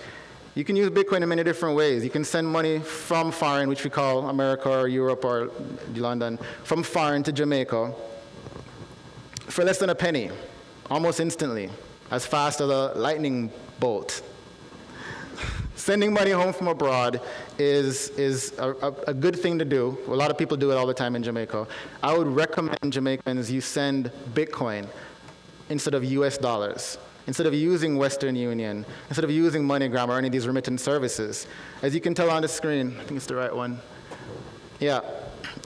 you can use Bitcoin in many different ways. You can send money from foreign, which we call America or Europe or London, from foreign to Jamaica for less than a penny, almost instantly, as fast as a lightning bolt. Sending money home from abroad is a good thing to do. A lot of people do it all the time in Jamaica. I would recommend Jamaicans you send Bitcoin instead of US dollars, instead of using Western Union, instead of using MoneyGram or any of these remittance services. As you can tell on the screen, I think it's the right one. Yeah,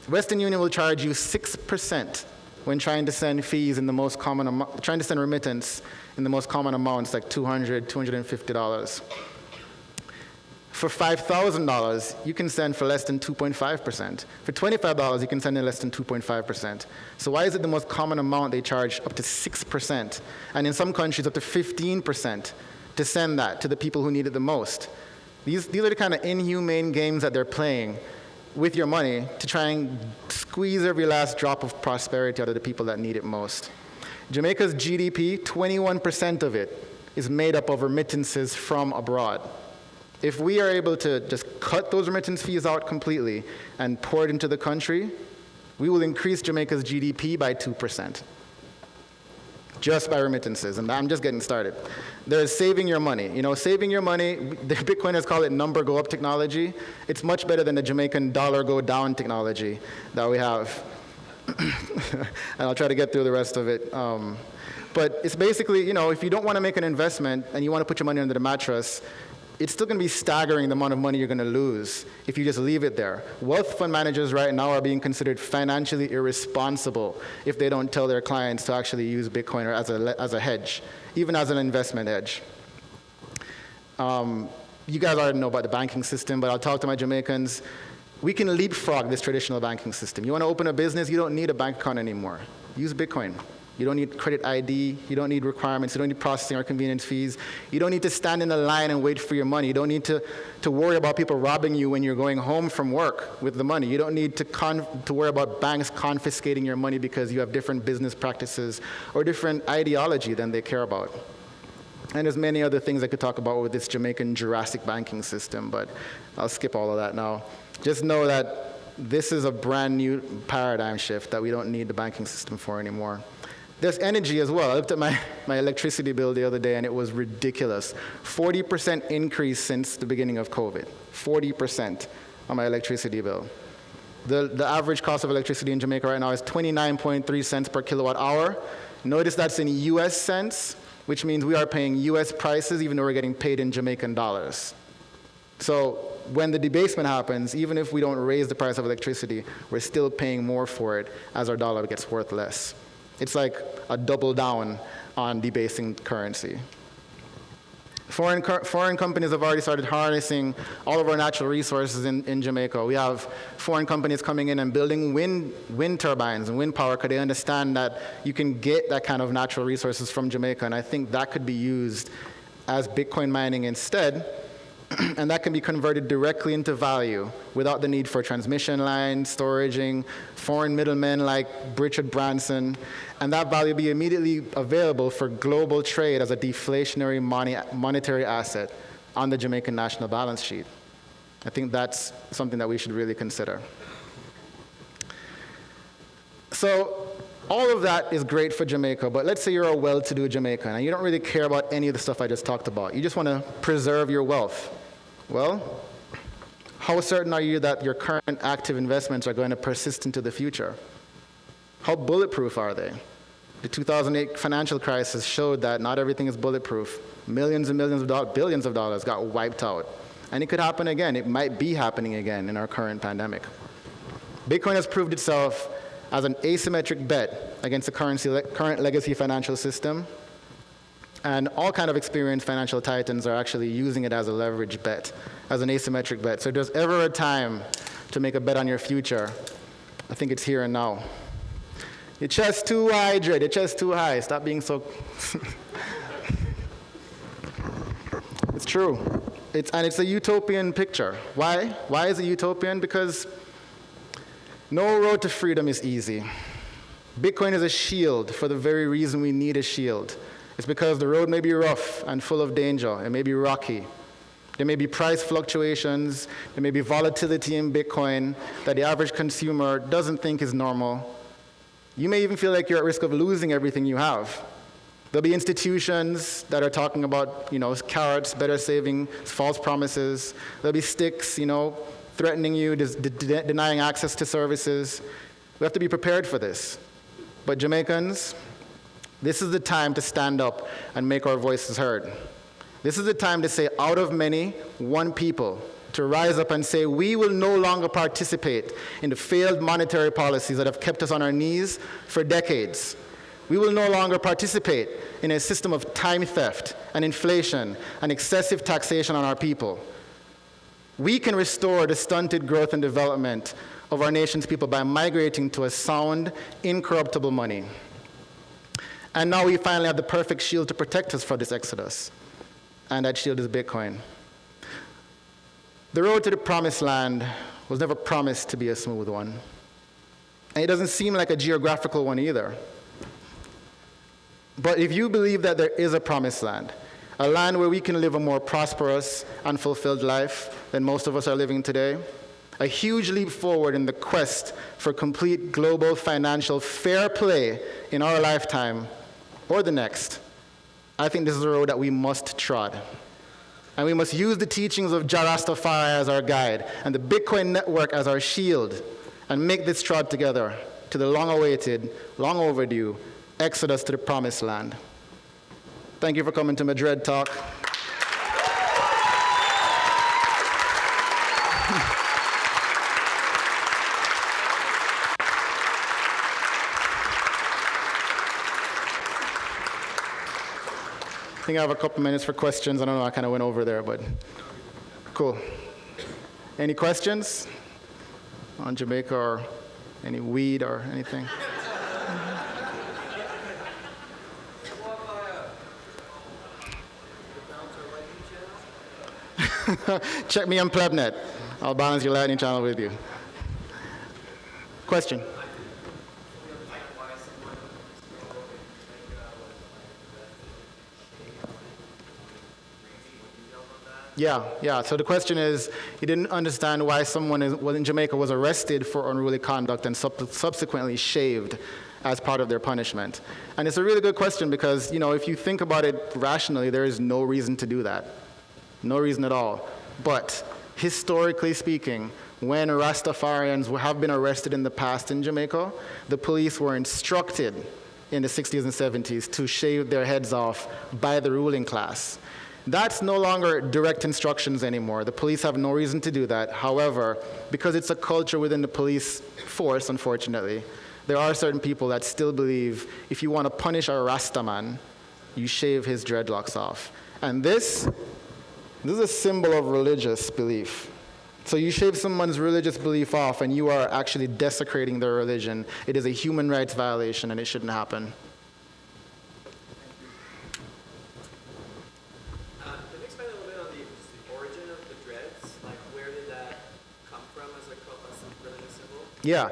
Western Union will charge you 6% when trying to send fees in the most common amount, trying to send remittance in the most common amounts like $200, $250. For $5,000, you can send for less than 2.5%. For $25, you can send in less than 2.5%. So why is it the most common amount they charge up to 6%? And in some countries, up to 15% to send that to the people who need it the most. These are the kind of inhumane games that they're playing with your money to try and squeeze every last drop of prosperity out of the people that need it most. Jamaica's GDP, 21% of it is made up of remittances from abroad. If we are able to just cut those remittance fees out completely and pour it into the country, we will increase Jamaica's GDP by 2%. Just by remittances, and I'm just getting started. There's saving your money. You know, saving your money, the Bitcoiners call it number go up technology. It's much better than the Jamaican dollar go down technology that we have. And I'll try to get through the rest of it. But it's basically, you know, if you don't want to make an investment and you want to put your money under the mattress, it's still going to be staggering the amount of money you're going to lose if you just leave it there. Wealth fund managers right now are being considered financially irresponsible if they don't tell their clients to actually use Bitcoin or as a hedge, even as an investment hedge. You guys already know about the banking system, but I'll talk to my Jamaicans. We can leapfrog this traditional banking system. You want to open a business, you don't need a bank account anymore. Use Bitcoin. You don't need credit ID, you don't need requirements, you don't need processing or convenience fees. You don't need to stand in a line and wait for your money. You don't need to worry about people robbing you when you're going home from work with the money. You don't need to worry about banks confiscating your money because you have different business practices or different ideology than they care about. And there's many other things I could talk about with this Jamaican Jurassic banking system, but I'll skip all of that now. Just know that this is a brand new paradigm shift that we don't need the banking system for anymore. There's energy as well. I looked at my electricity bill the other day and it was ridiculous. 40% increase since the beginning of COVID. 40% on my electricity bill. The average cost of electricity in Jamaica right now is 29.3 cents per kilowatt hour. Notice that's in US cents, which means we are paying US prices even though we're getting paid in Jamaican dollars. So when the debasement happens, even if we don't raise the price of electricity, we're still paying more for it as our dollar gets worth less. It's like a double down on debasing currency. Foreign companies have already started harnessing all of our natural resources in Jamaica. We have foreign companies coming in and building wind turbines and wind power because they understand that you can get that kind of natural resources from Jamaica, and I think that could be used as Bitcoin mining instead. And that can be converted directly into value without the need for transmission lines, storaging, foreign middlemen like Richard Branson, and that value be immediately available for global trade as a deflationary monetary asset on the Jamaican national balance sheet. I think that's something that we should really consider. So all of that is great for Jamaica, but let's say you're a well-to-do Jamaican and you don't really care about any of the stuff I just talked about. You just want to preserve your wealth. Well, how certain are you that your current active investments are going to persist into the future? How bulletproof are they? The 2008 financial crisis showed that not everything is bulletproof. Millions and millions of dollars, billions of dollars got wiped out. And it could happen again. It might be happening again in our current pandemic. Bitcoin has proved itself as an asymmetric bet against the current legacy financial system. And all kind of experienced financial titans are actually using it as a leverage bet, as an asymmetric bet. So if there's ever a time to make a bet on your future, I think it's here and now. Your chest too high, Dred, your chest too high. Stop being so... It's true. It's a utopian picture. Why? Why is it utopian? Because no road to freedom is easy. Bitcoin is a shield for the very reason we need a shield. It's because the road may be rough and full of danger. It may be rocky. There may be price fluctuations. There may be volatility in Bitcoin that the average consumer doesn't think is normal. You may even feel like you're at risk of losing everything you have. There'll be institutions that are talking about, carrots, better saving, false promises. There'll be sticks, threatening you, denying access to services. We have to be prepared for this. But Jamaicans, this is the time to stand up and make our voices heard. This is the time to say, out of many, one people, to rise up and say, we will no longer participate in the failed monetary policies that have kept us on our knees for decades. We will no longer participate in a system of time theft and inflation and excessive taxation on our people. We can restore the stunted growth and development of our nation's people by migrating to a sound, incorruptible money. And now we finally have the perfect shield to protect us from this exodus. And that shield is Bitcoin. The road to the promised land was never promised to be a smooth one. And it doesn't seem like a geographical one either. But if you believe that there is a promised land, a land where we can live a more prosperous and fulfilled life than most of us are living today, a huge leap forward in the quest for complete global financial fair play in our lifetime or the next, I think this is a road that we must trod. And we must use the teachings of Jah Rastafari as our guide and the Bitcoin network as our shield and make this trod together to the long-awaited, long-overdue exodus to the promised land. Thank you for coming to my Dread Talk. I think I have a couple minutes for questions. I don't know, I kind of went over there, but cool. Any questions on Jamaica or any weed or anything? Check me on PlebNet. I'll balance your Lightning channel with you. Question? Yeah. So the question is, he didn't understand why someone in Jamaica was arrested for unruly conduct and subsequently shaved as part of their punishment. And it's a really good question because, if you think about it rationally, there is no reason to do that. No reason at all. But historically speaking, when Rastafarians have been arrested in the past in Jamaica, the police were instructed in the 60s and 70s to shave their heads off by the ruling class. That's no longer direct instructions anymore. The police have no reason to do that. However, because it's a culture within the police force, unfortunately, there are certain people that still believe if you want to punish a Rastaman, you shave his dreadlocks off. And this is a symbol of religious belief. So you shave someone's religious belief off and you are actually desecrating their religion. It is a human rights violation and it shouldn't happen. Can you expand a little bit on the origin of the dreads? Like, where did that come from as a religious symbol? Yeah.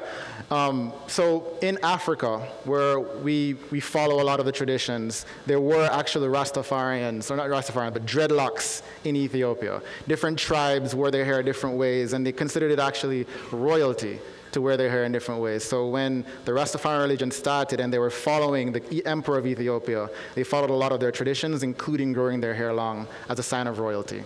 So in Africa, where we follow a lot of the traditions, there were actually Rastafarians, or not Rastafarians, but dreadlocks in Ethiopia. Different tribes wore their hair different ways, and they considered it actually royalty to wear their hair in different ways. So when the Rastafarian religion started and they were following the emperor of Ethiopia, they followed a lot of their traditions, including growing their hair long as a sign of royalty.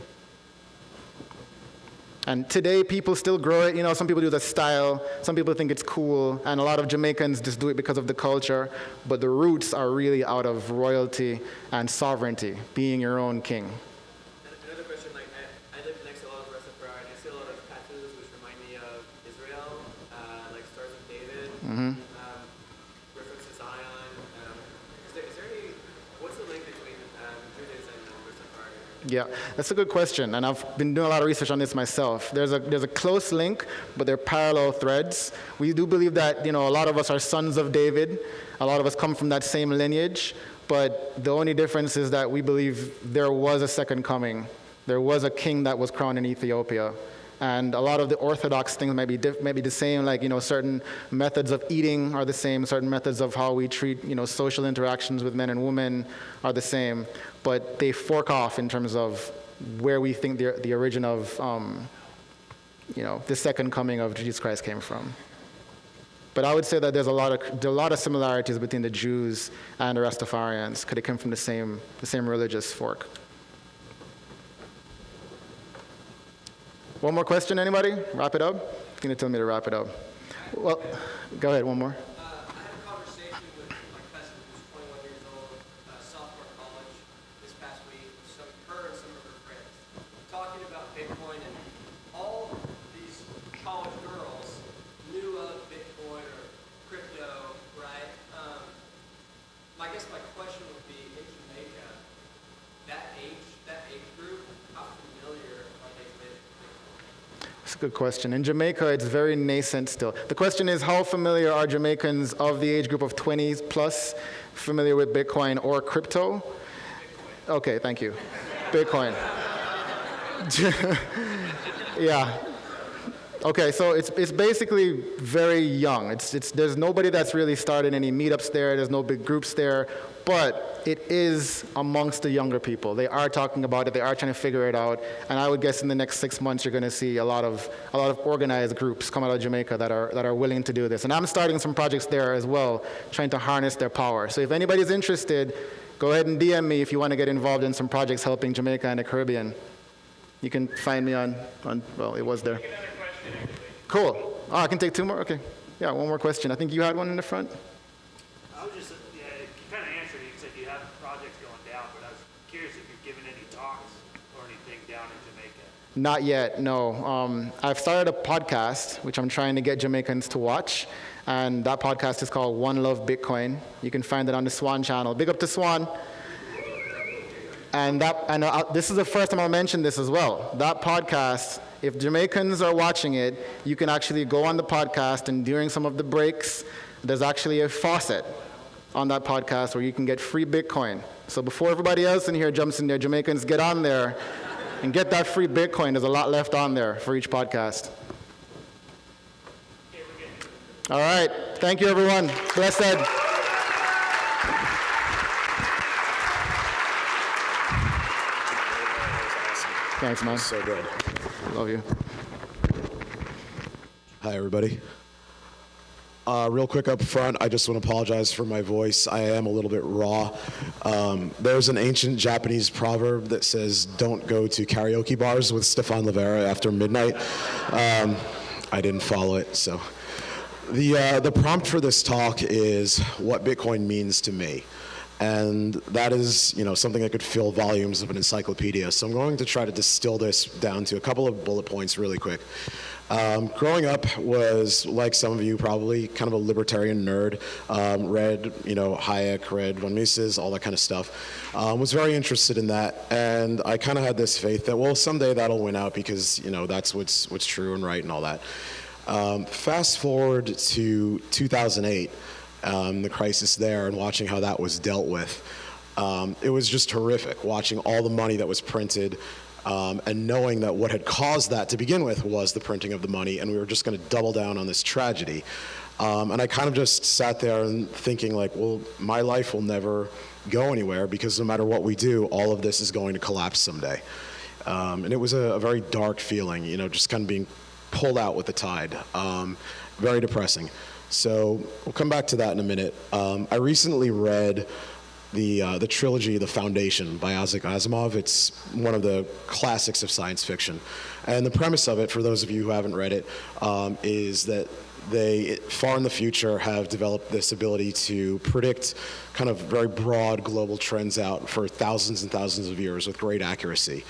And today, people still grow it. Some people do the style. Some people think it's cool. And a lot of Jamaicans just do it because of the culture. But the roots are really out of royalty and sovereignty, being your own king. Another question, I live next to a lot of Rastafari, and I see a lot of tattoos which remind me of Israel, like Stars of David, reference to Zion. Is there what's the link between Judaism and Rastafari? Yeah, that's a good question, and I've been doing a lot of research on this myself. There's a close link, but they're parallel threads. We do believe that, a lot of us are sons of David. A lot of us come from that same lineage, but the only difference is that we believe there was a second coming. There was a king that was crowned in Ethiopia. And a lot of the orthodox things may be the same, like, certain methods of eating are the same, certain methods of how we treat, social interactions with men and women are the same, but they fork off in terms of where we think the origin of, the second coming of Jesus Christ came from. But I would say that there are a lot of similarities between the Jews and the Rastafarians, because they come from the same religious fork. One more question, anybody? Wrap it up? You're going to tell me to wrap it up. Well, go ahead, one more. I had a conversation with my cousin who's 21 years old, sophomore college, this past week, with her and some of her friends, talking about Bitcoin, and all these college girls knew of Bitcoin or crypto, right? I guess my question would be, in Jamaica, that age group, how familiar are they with Bitcoin? That's a good question. In Jamaica, it's very nascent still. The question is, how familiar are Jamaicans of the age group of 20s plus familiar with Bitcoin or crypto? Okay, thank you. Bitcoin. Yeah. Okay, so it's basically very young. There's nobody that's really started any meetups there. There's no big groups there, but it is amongst the younger people. They are talking about it. They are trying to figure it out. And I would guess in the next 6 months, you're going to see a lot of organized groups come out of Jamaica that are willing to do this. And I'm starting some projects there as well, trying to harness their power. So if anybody's interested, go ahead and DM me if you want to get involved in some projects helping Jamaica and the Caribbean. You can find me on well, it was there. Cool. Oh, I can take two more? Okay. Yeah, one more question. I think you had one in the front. I was just, you kind of answered it. You said you have projects going down, but I was curious if you've given any talks or anything down in Jamaica. Not yet, no. I've started a podcast, which I'm trying to get Jamaicans to watch. And that podcast is called One Love Bitcoin. You can find it on the Swan channel. Big up to Swan. And this is the first time I'll mention this as well. That podcast, if Jamaicans are watching it, you can actually go on the podcast, and during some of the breaks, there's actually a faucet on that podcast where you can get free Bitcoin. So before everybody else in here jumps in there, Jamaicans, get on there and get that free Bitcoin. There's a lot left on there for each podcast. All right. Thank you, everyone. Blessed. Thanks, man. So good. Love you. Hi, everybody. Real quick up front, I just want to apologize for my voice. I am a little bit raw. There's an ancient Japanese proverb that says, don't go to karaoke bars with Stefan Livera after midnight. I didn't follow it, so. The prompt for this talk is what Bitcoin means to me. And that is, something that could fill volumes of an encyclopedia. So I'm going to try to distill this down to a couple of bullet points really quick. Growing up was, like some of you probably, kind of a libertarian nerd. Read, Hayek, read von Mises, all that kind of stuff. Was very interested in that. And I kind of had this faith that, well, someday that'll win out because, that's what's true and right and all that. Fast forward to 2008. The crisis there and watching how that was dealt with. It was just horrific, watching all the money that was printed and knowing that what had caused that to begin with was the printing of the money, and we were just going to double down on this tragedy. And I kind of just sat there and thinking like, well, my life will never go anywhere because no matter what we do, all of this is going to collapse someday. And it was a very dark feeling, just kind of being pulled out with the tide. Very depressing. So we'll come back to that in a minute. I recently read the trilogy, The Foundation by Isaac Asimov. It's one of the classics of science fiction. And the premise of it, for those of you who haven't read it, is that they, far in the future, have developed this ability to predict kind of very broad global trends out for thousands and thousands of years with great accuracy.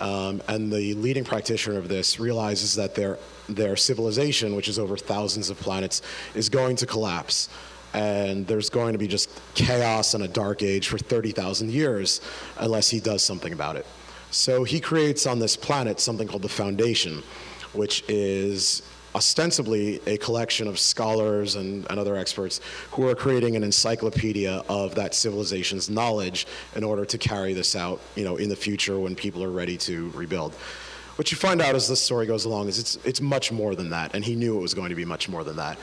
And the leading practitioner of this realizes that their civilization, which is over thousands of planets, is going to collapse. And there's going to be just chaos and a dark age for 30,000 years unless he does something about it. So he creates on this planet something called the Foundation, which is ostensibly a collection of scholars and other experts who are creating an encyclopedia of that civilization's knowledge in order to carry this out, in the future when people are ready to rebuild. What you find out as this story goes along is it's much more than that, and he knew it was going to be much more than that.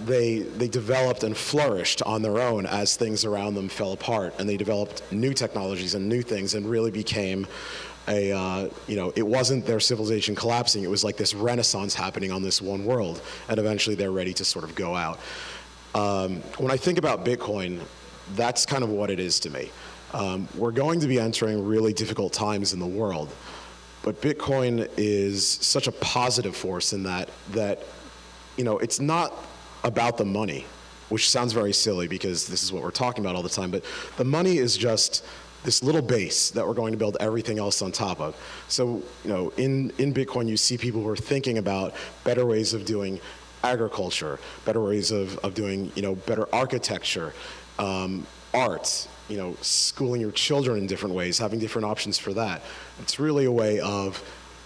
They developed and flourished on their own as things around them fell apart, and they developed new technologies and new things, and really became it wasn't their civilization collapsing. It was like this renaissance happening on this one world, and eventually they're ready to sort of go out. When I think about Bitcoin, that's kind of what it is to me. We're going to be entering really difficult times in the world. But Bitcoin is such a positive force in that it's not about the money, which sounds very silly because this is what we're talking about all the time, but the money is just this little base that we're going to build everything else on top of. So, in Bitcoin, you see people who are thinking about better ways of doing agriculture, better ways of doing, better architecture, art, schooling your children in different ways, having different options for that. It's really a way of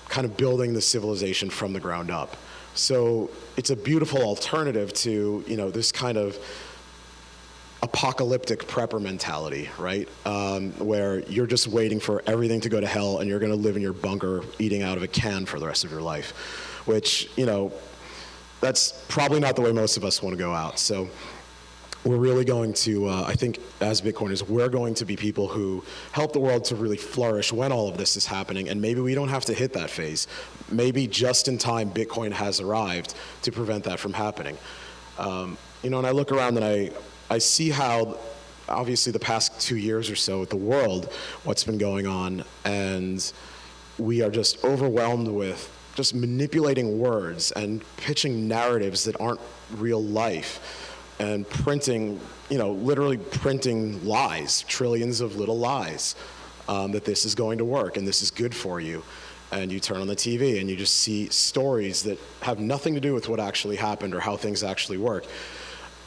kind of building the civilization from the ground up. So it's a beautiful alternative to, this kind of apocalyptic prepper mentality, right? Where you're just waiting for everything to go to hell and you're going to live in your bunker eating out of a can for the rest of your life, which, that's probably not the way most of us want to go out. So we're really going to, I think, as Bitcoiners, we're going to be people who help the world to really flourish when all of this is happening, and maybe we don't have to hit that phase. Maybe just in time, Bitcoin has arrived to prevent that from happening. And I look around and I see how, obviously, the past 2 years or so with the world, what's been going on, and we are just overwhelmed with just manipulating words and pitching narratives that aren't real life, and printing, literally printing lies, trillions of little lies, that this is going to work and this is good for you. And you turn on the TV and you just see stories that have nothing to do with what actually happened or how things actually work.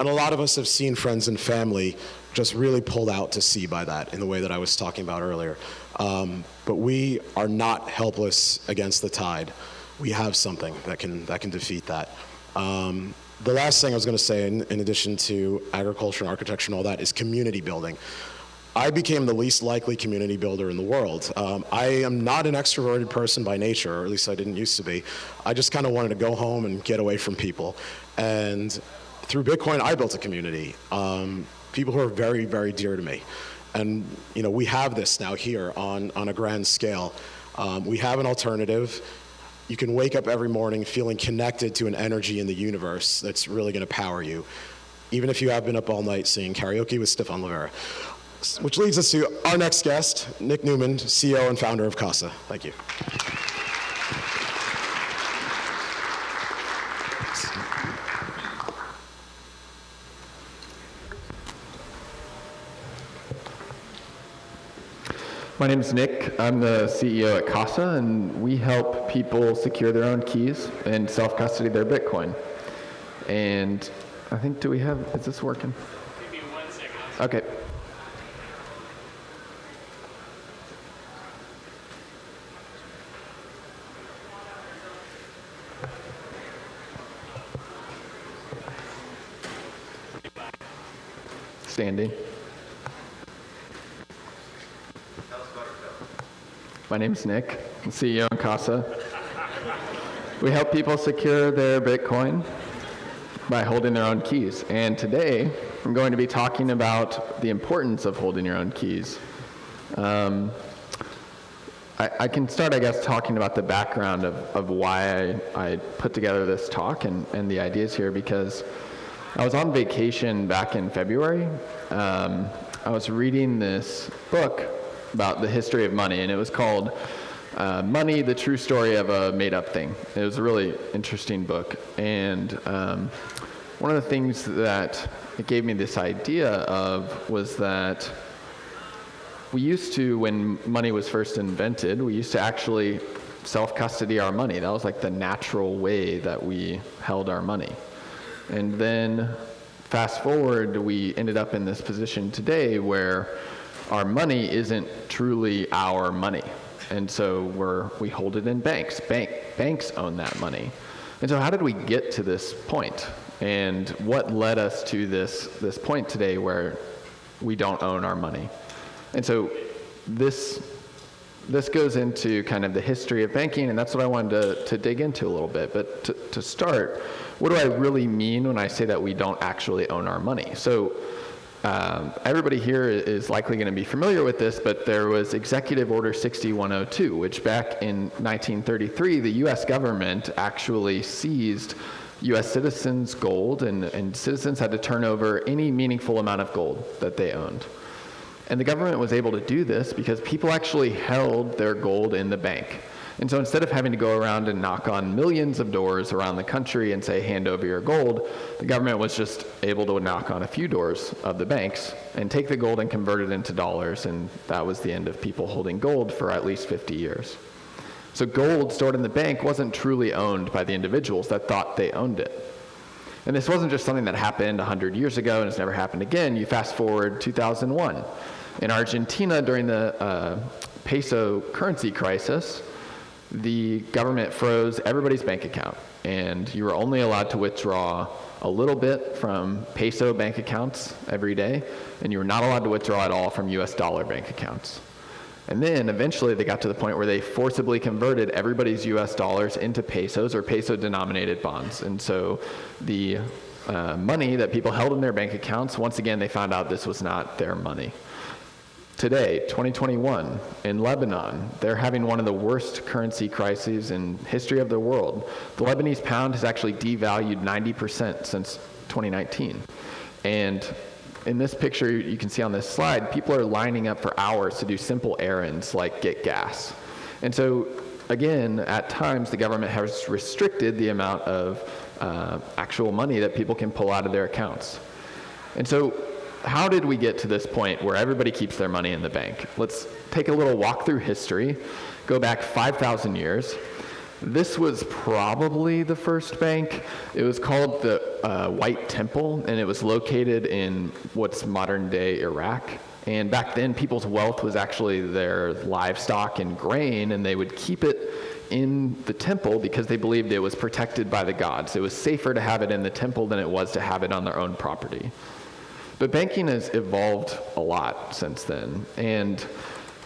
And a lot of us have seen friends and family just really pulled out to sea by that in the way that I was talking about earlier. But we are not helpless against the tide. We have something that can defeat that. The last thing I was going to say, in addition to agriculture and architecture and all that, is community building. I became the least likely community builder in the world. I am not an extroverted person by nature, or at least I didn't used to be. I just kind of wanted to go home and get away from people. And through Bitcoin, I built a community. People who are very, very dear to me. And we have this now here on a grand scale. We have an alternative. You can wake up every morning feeling connected to an energy in the universe that's really going to power you, even if you have been up all night singing karaoke with Stefan Livera. Which leads us to our next guest, Nick Newman, CEO and founder of Casa. Thank you. My name is Nick. I'm the CEO at Casa, and we help people secure their own keys and self-custody their Bitcoin. And I think, is this working? Give me 1 second. Okay. Standing. My name's Nick, I'm CEO in Casa. We help people secure their Bitcoin by holding their own keys. And today, I'm going to be talking about the importance of holding your own keys. I can start, I guess, talking about the background of why I put together this talk and the ideas here, because I was on vacation back in February. I was reading this book about the history of money, and it was called Money, the True Story of a Made-Up Thing. It was a really interesting book, and one of the things that it gave me this idea of was that we used to, when money was first invented, we used to actually self-custody our money. That was like the natural way that we held our money. And then fast forward, we ended up in this position today where our money isn't truly our money. And so we hold it in banks. Banks own that money. And so how did we get to this point? And what led us to this point today where we don't own our money? And so this this goes into kind of the history of banking, and that's what I wanted to dig into a little bit. But to start, what do I really mean when I say that we don't actually own our money? So everybody here is likely going to be familiar with this, but there was Executive Order 6102, which back in 1933, the U.S. government actually seized U.S. citizens' gold, and citizens had to turn over any meaningful amount of gold that they owned. And the government was able to do this because people actually held their gold in the bank. And so instead of having to go around and knock on millions of doors around the country and say, hand over your gold, the government was just able to knock on a few doors of the banks and take the gold and convert it into dollars. And that was the end of people holding gold for at least 50 years. So gold stored in the bank wasn't truly owned by the individuals that thought they owned it. And this wasn't just something that happened 100 years ago and it's never happened again. You fast forward 2001. In Argentina, during the peso currency crisis, the government froze everybody's bank account, and you were only allowed to withdraw a little bit from peso bank accounts every day, and you were not allowed to withdraw at all from US dollar bank accounts. And then eventually they got to the point where they forcibly converted everybody's US dollars into pesos or peso denominated bonds. And so the money that people held in their bank accounts, once again, they found out this was not their money. Today, 2021, in Lebanon, they're having one of the worst currency crises in history of the world. The Lebanese pound has actually devalued 90% since 2019. And in this picture you can see on this slide, people are lining up for hours to do simple errands like get gas. And so, again, at times the government has restricted the amount of actual money that people can pull out of their accounts. And so, how did we get to this point where everybody keeps their money in the bank? Let's take a little walk through history, go back 5,000 years. This was probably the first bank. It was called the White Temple, and it was located in what's modern day Iraq. And back then, people's wealth was actually their livestock and grain, and they would keep it in the temple because they believed it was protected by the gods. It was safer to have it in the temple than it was to have it on their own property. But banking has evolved a lot since then, and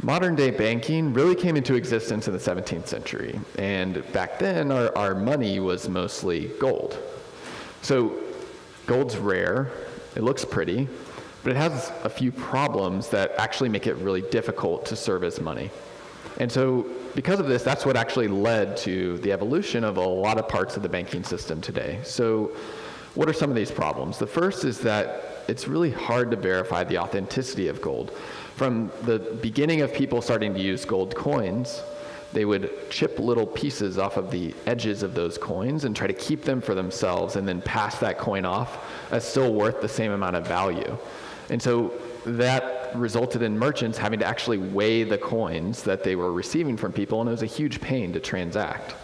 modern day banking really came into existence in the 17th century. And back then, our money was mostly gold. So gold's rare, it looks pretty, but it has a few problems that actually make it really difficult to serve as money. And so because of this, that's what actually led to the evolution of a lot of parts of the banking system today. So what are some of these problems? The first is that it's really hard to verify the authenticity of gold. From the beginning of people starting to use gold coins, they would chip little pieces off of the edges of those coins and try to keep them for themselves and then pass that coin off as still worth the same amount of value. And so that resulted in merchants having to actually weigh the coins that they were receiving from people, and it was a huge pain to transact.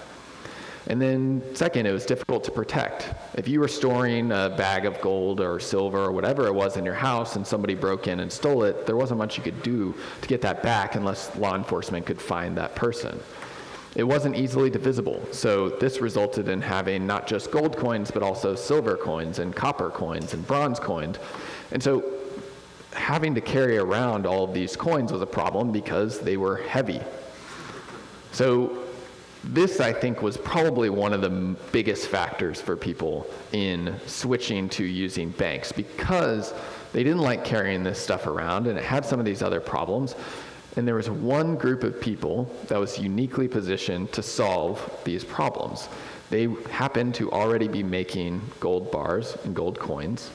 And then second, it was difficult to protect. If you were storing a bag of gold or silver or whatever it was in your house and somebody broke in and stole it, there wasn't much you could do to get that back unless law enforcement could find that person. It wasn't easily divisible, so this resulted in having not just gold coins, but also silver coins and copper coins and bronze coins. And so having to carry around all of these coins was a problem because they were heavy. So this, I think, was probably one of the biggest factors for people in switching to using banks, because they didn't like carrying this stuff around and it had some of these other problems. And there was one group of people that was uniquely positioned to solve these problems. They happened to already be making gold bars and gold coins,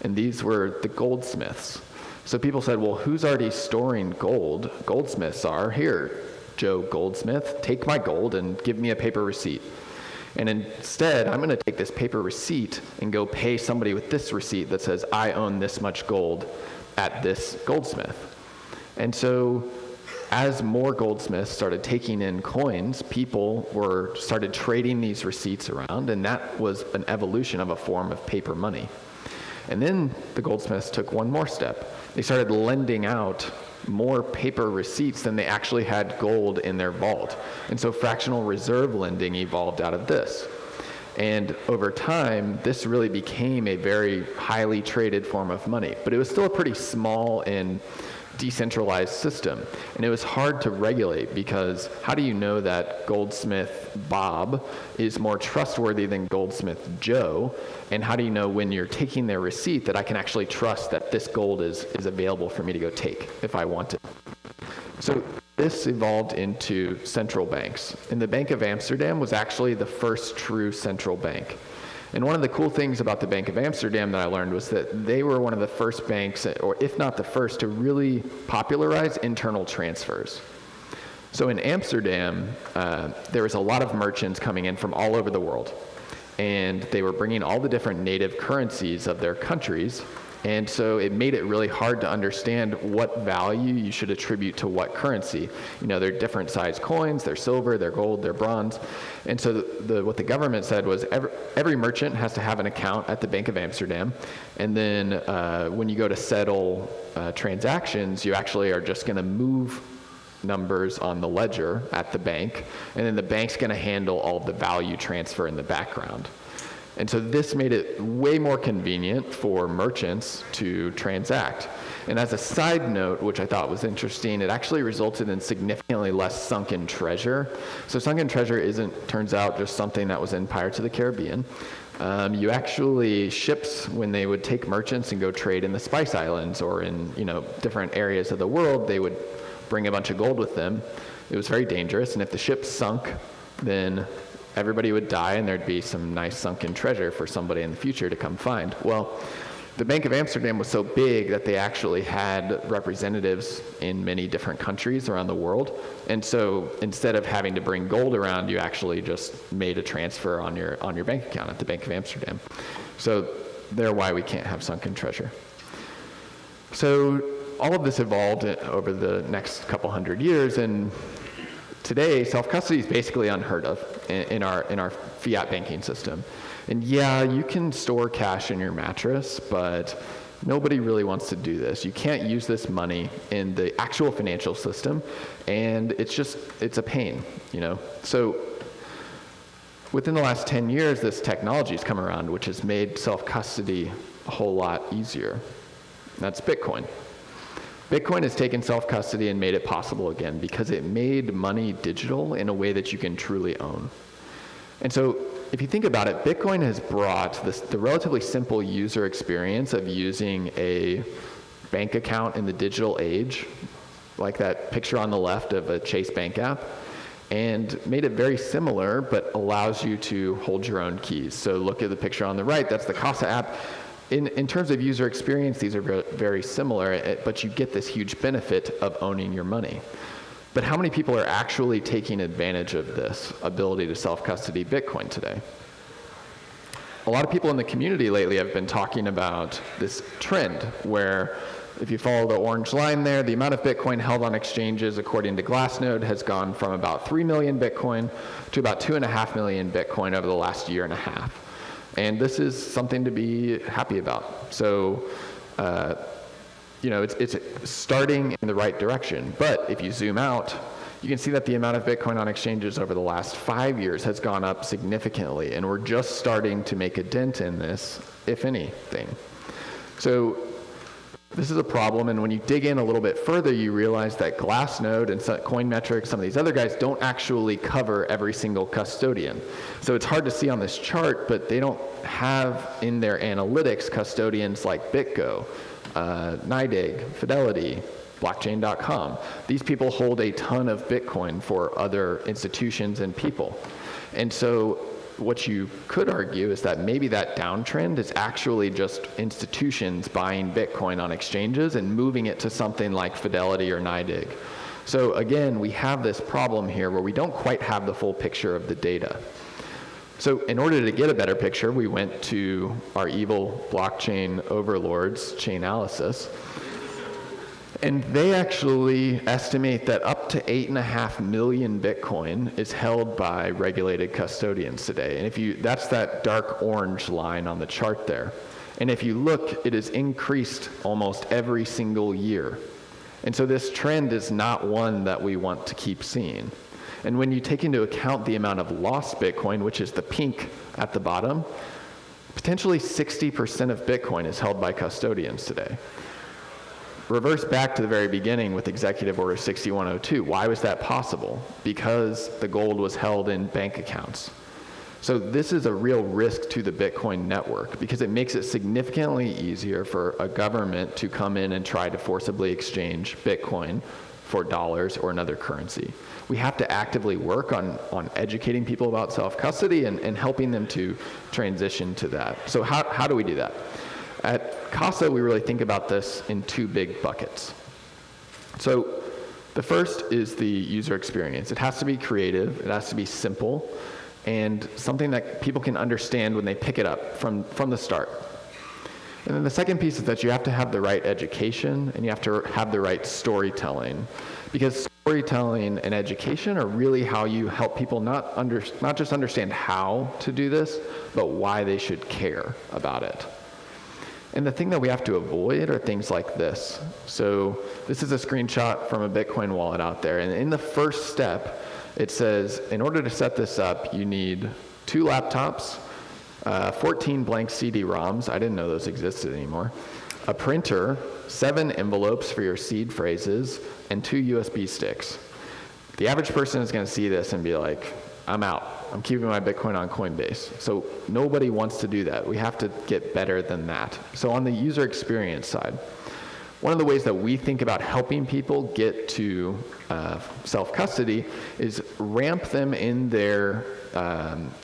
and these were the goldsmiths. So people said, well, who's already storing gold? Goldsmiths are. Here, Joe Goldsmith, take my gold and give me a paper receipt. And instead, I'm going to take this paper receipt and go pay somebody with this receipt that says I own this much gold at this goldsmith. And so as more goldsmiths started taking in coins, people started trading these receipts around, and that was an evolution of a form of paper money. And then the goldsmiths took one more step. They started lending out more paper receipts than they actually had gold in their vault. And so fractional reserve lending evolved out of this. And over time, this really became a very highly traded form of money. But it was still a pretty small and decentralized system. And it was hard to regulate because how do you know that Goldsmith Bob is more trustworthy than Goldsmith Joe? And how do you know when you're taking their receipt that I can actually trust that this gold is available for me to go take if I want it? So this evolved into central banks. And the Bank of Amsterdam was actually the first true central bank. And one of the cool things about the Bank of Amsterdam that I learned was that they were one of the first banks, or if not the first, to really popularize internal transfers. So in Amsterdam, there was a lot of merchants coming in from all over the world. And they were bringing all the different native currencies of their countries. And so it made it really hard to understand what value you should attribute to what currency. You know, they're different size coins, they're silver, they're gold, they're bronze. And so what the government said was every merchant has to have an account at the Bank of Amsterdam. And then when you go to settle transactions, you actually are just going to move numbers on the ledger at the bank. And then the bank's going to handle all of the value transfer in the background. And so this made it way more convenient for merchants to transact. And as a side note, which I thought was interesting, it actually resulted in significantly less sunken treasure. So sunken treasure turns out, just something that was in Pirates of the Caribbean. You actually, ships, when they would take merchants and go trade in the Spice Islands or in, different areas of the world, they would bring a bunch of gold with them. It was very dangerous, and if the ship sunk, then everybody would die and there'd be some nice sunken treasure for somebody in the future to come find. Well, the Bank of Amsterdam was so big that they actually had representatives in many different countries around the world. And so instead of having to bring gold around, you actually just made a transfer on your bank account at the Bank of Amsterdam. So they're why we can't have sunken treasure. So all of this evolved over the next couple hundred years, and today, self-custody is basically unheard of in our fiat banking system. And yeah, you can store cash in your mattress, but nobody really wants to do this. You can't use this money in the actual financial system, and it's a pain, So within the last 10 years, this technology has come around, which has made self-custody a whole lot easier. That's Bitcoin. Bitcoin has taken self-custody and made it possible again because it made money digital in a way that you can truly own. And so if you think about it, Bitcoin has brought the relatively simple user experience of using a bank account in the digital age, like that picture on the left of a Chase Bank app, and made it very similar, but allows you to hold your own keys. So look at the picture on the right, that's the Casa app. In terms of user experience, these are very similar, but you get this huge benefit of owning your money. But how many people are actually taking advantage of this ability to self-custody Bitcoin today? A lot of people in the community lately have been talking about this trend where if you follow the orange line there, the amount of Bitcoin held on exchanges, according to Glassnode, has gone from about 3 million Bitcoin to about 2.5 million Bitcoin over the last year and a half. And this is something to be happy about. So, it's starting in the right direction. But if you zoom out, you can see that the amount of Bitcoin on exchanges over the last 5 years has gone up significantly. And we're just starting to make a dent in this, if anything. So this is a problem, and when you dig in a little bit further, you realize that Glassnode and Coinmetrics, some of these other guys, don't actually cover every single custodian. So it's hard to see on this chart, but they don't have in their analytics custodians like BitGo, NYDIG, Fidelity, Blockchain.com. These people hold a ton of Bitcoin for other institutions and people. And so what you could argue is that maybe that downtrend is actually just institutions buying Bitcoin on exchanges and moving it to something like Fidelity or NYDIG. So again, we have this problem here where we don't quite have the full picture of the data. So in order to get a better picture, we went to our evil blockchain overlords, Chainalysis, and they actually estimate that up to 8.5 million Bitcoin is held by regulated custodians today. And that's that dark orange line on the chart there. And if you look, it has increased almost every single year. And so this trend is not one that we want to keep seeing. And when you take into account the amount of lost Bitcoin, which is the pink at the bottom, potentially 60% of Bitcoin is held by custodians today. reverse back to the very beginning with Executive Order 6102. Why was that possible? Because the gold was held in bank accounts. So this is a real risk to the Bitcoin network because it makes it significantly easier for a government to come in and try to forcibly exchange Bitcoin for dollars or another currency. We have to actively work on educating people about self-custody and helping them to transition to that. So how do we do that? At CASA, we really think about this in two big buckets. So the first is the user experience. It has to be creative, it has to be simple, and something that people can understand when they pick it up from the start. And then the second piece is that you have to have the right education and you have to have the right storytelling, because storytelling and education are really how you help people not just understand how to do this, but why they should care about it. And the thing that we have to avoid are things like this. So this is a screenshot from a Bitcoin wallet out there, and in the first step, it says, in order to set this up, you need 2 laptops, 14 blank CD-ROMs, I didn't know those existed anymore, a printer, 7 envelopes for your seed phrases, and 2 USB sticks. The average person is going to see this and be like, I'm out. I'm keeping my Bitcoin on Coinbase. So nobody wants to do that. We have to get better than that. So on the user experience side, one of the ways that we think about helping people get to self-custody is ramp them in their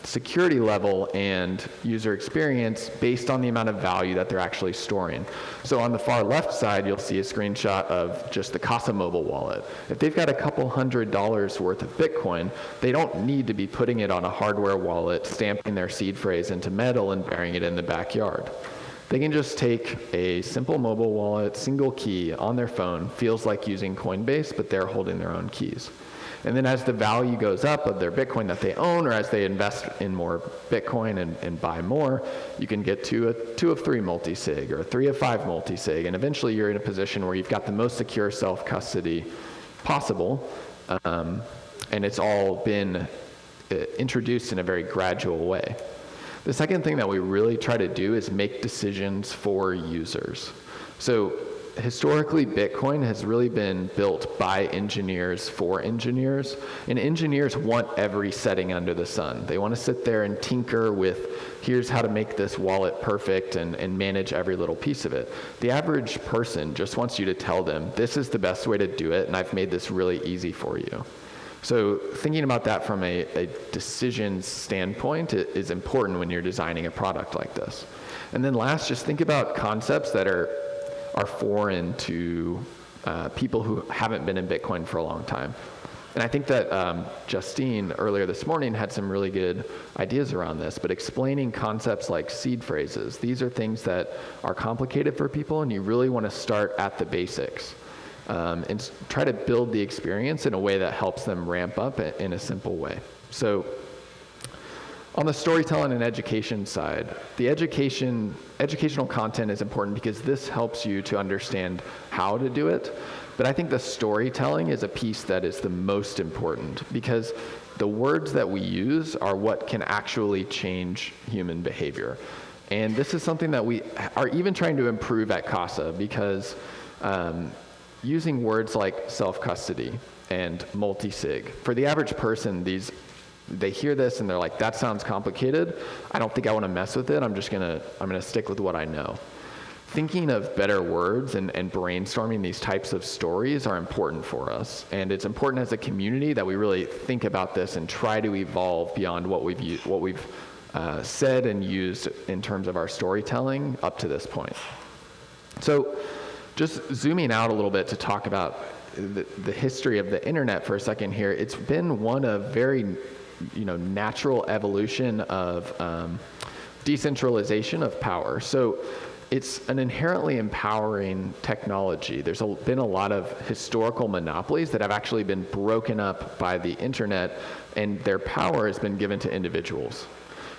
security level and user experience based on the amount of value that they're actually storing. So on the far left side, you'll see a screenshot of just the Casa mobile wallet. If they've got a couple $100s worth of Bitcoin, they don't need to be putting it on a hardware wallet, stamping their seed phrase into metal and burying it in the backyard. They can just take a simple mobile wallet, single key on their phone, feels like using Coinbase, but they're holding their own keys. And then as the value goes up of their Bitcoin that they own, or as they invest in more Bitcoin and buy more, you can get to a 2 of 3 multi-sig or a 3 of 5 multi-sig, and eventually you're in a position where you've got the most secure self-custody possible, and it's all been introduced in a very gradual way. The second thing that we really try to do is make decisions for users. So historically, Bitcoin has really been built by engineers for engineers, and engineers want every setting under the sun. They want to sit there and tinker with, here's how to make this wallet perfect and manage every little piece of it. The average person just wants you to tell them, this is the best way to do it, and I've made this really easy for you. So thinking about that from a decision standpoint is important when you're designing a product like this. And then last, just think about concepts that are foreign to people who haven't been in Bitcoin for a long time. And I think that Justine earlier this morning had some really good ideas around this, but explaining concepts like seed phrases, these are things that are complicated for people, and you really want to start at the basics. And try to build the experience in a way that helps them ramp up in a simple way. So on the storytelling and education side, the educational content is important because this helps you to understand how to do it. But I think the storytelling is a piece that is the most important, because the words that we use are what can actually change human behavior. And this is something that we are even trying to improve at CASA, because using words like self-custody and multi-sig, for the average person, they hear this and they're like, that sounds complicated. I don't think I want to mess with it. I'm gonna stick with what I know. Thinking of better words and brainstorming these types of stories are important for us. And it's important as a community that we really think about this and try to evolve beyond what we've said and used in terms of our storytelling up to this point. So just zooming out a little bit to talk about the history of the internet for a second here, it's been one of very natural evolution of decentralization of power. So it's an inherently empowering technology. There's been a lot of historical monopolies that have actually been broken up by the internet, and their power has been given to individuals.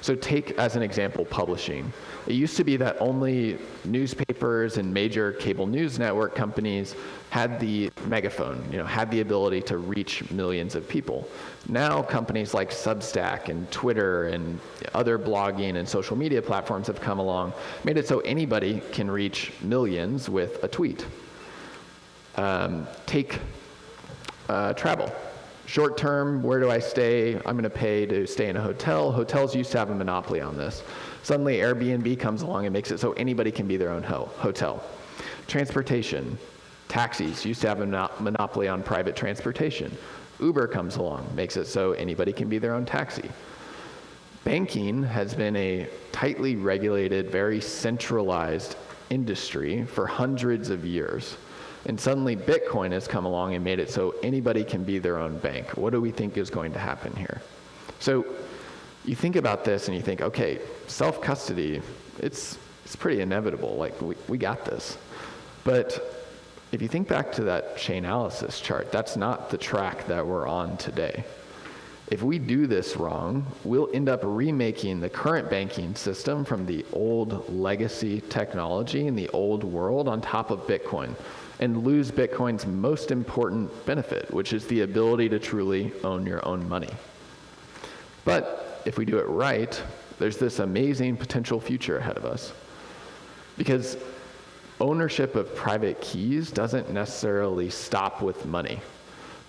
So take, as an example, publishing. It used to be that only newspapers and major cable news network companies had the megaphone, had the ability to reach millions of people. Now companies like Substack and Twitter and other blogging and social media platforms have come along, made it so anybody can reach millions with a tweet. Take travel. Short term, where do I stay? I'm going to pay to stay in a hotel. Hotels used to have a monopoly on this. Suddenly Airbnb comes along and makes it so anybody can be their own hotel. Transportation. Taxis used to have a monopoly on private transportation. Uber comes along, makes it so anybody can be their own taxi. Banking has been a tightly regulated, very centralized industry for hundreds of years. And suddenly Bitcoin has come along and made it so anybody can be their own bank. What do we think is going to happen here? So you think about this and you think, okay, self-custody, it's pretty inevitable. Like, we got this. But if you think back to that Chainalysis chart, that's not the track that we're on today. If we do this wrong, we'll end up remaking the current banking system from the old legacy technology in the old world on top of Bitcoin and lose Bitcoin's most important benefit, which is the ability to truly own your own money. But if we do it right, there's this amazing potential future ahead of us. Because ownership of private keys doesn't necessarily stop with money.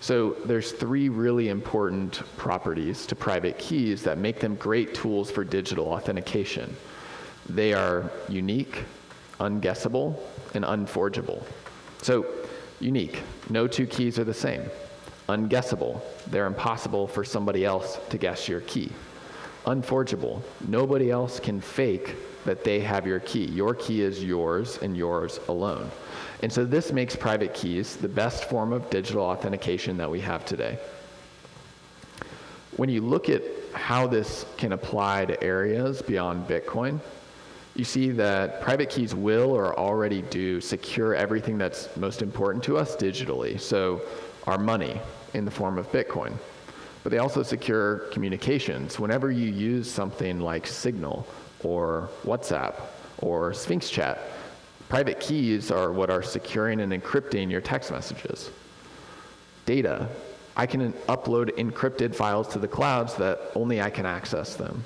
So there's 3 really important properties to private keys that make them great tools for digital authentication. They are unique, unguessable, and unforgeable. So unique, no 2 keys are the same. Unguessable, they're impossible for somebody else to guess your key. Unforgeable, nobody else can fake that they have your key. Your key is yours and yours alone. And so this makes private keys the best form of digital authentication that we have today. When you look at how this can apply to areas beyond Bitcoin, you see that private keys will or already do secure everything that's most important to us digitally. So our money in the form of Bitcoin. But they also secure communications. Whenever you use something like Signal or WhatsApp or Sphinx Chat, private keys are what are securing and encrypting your text messages. Data. I can upload encrypted files to the cloud so that only I can access them.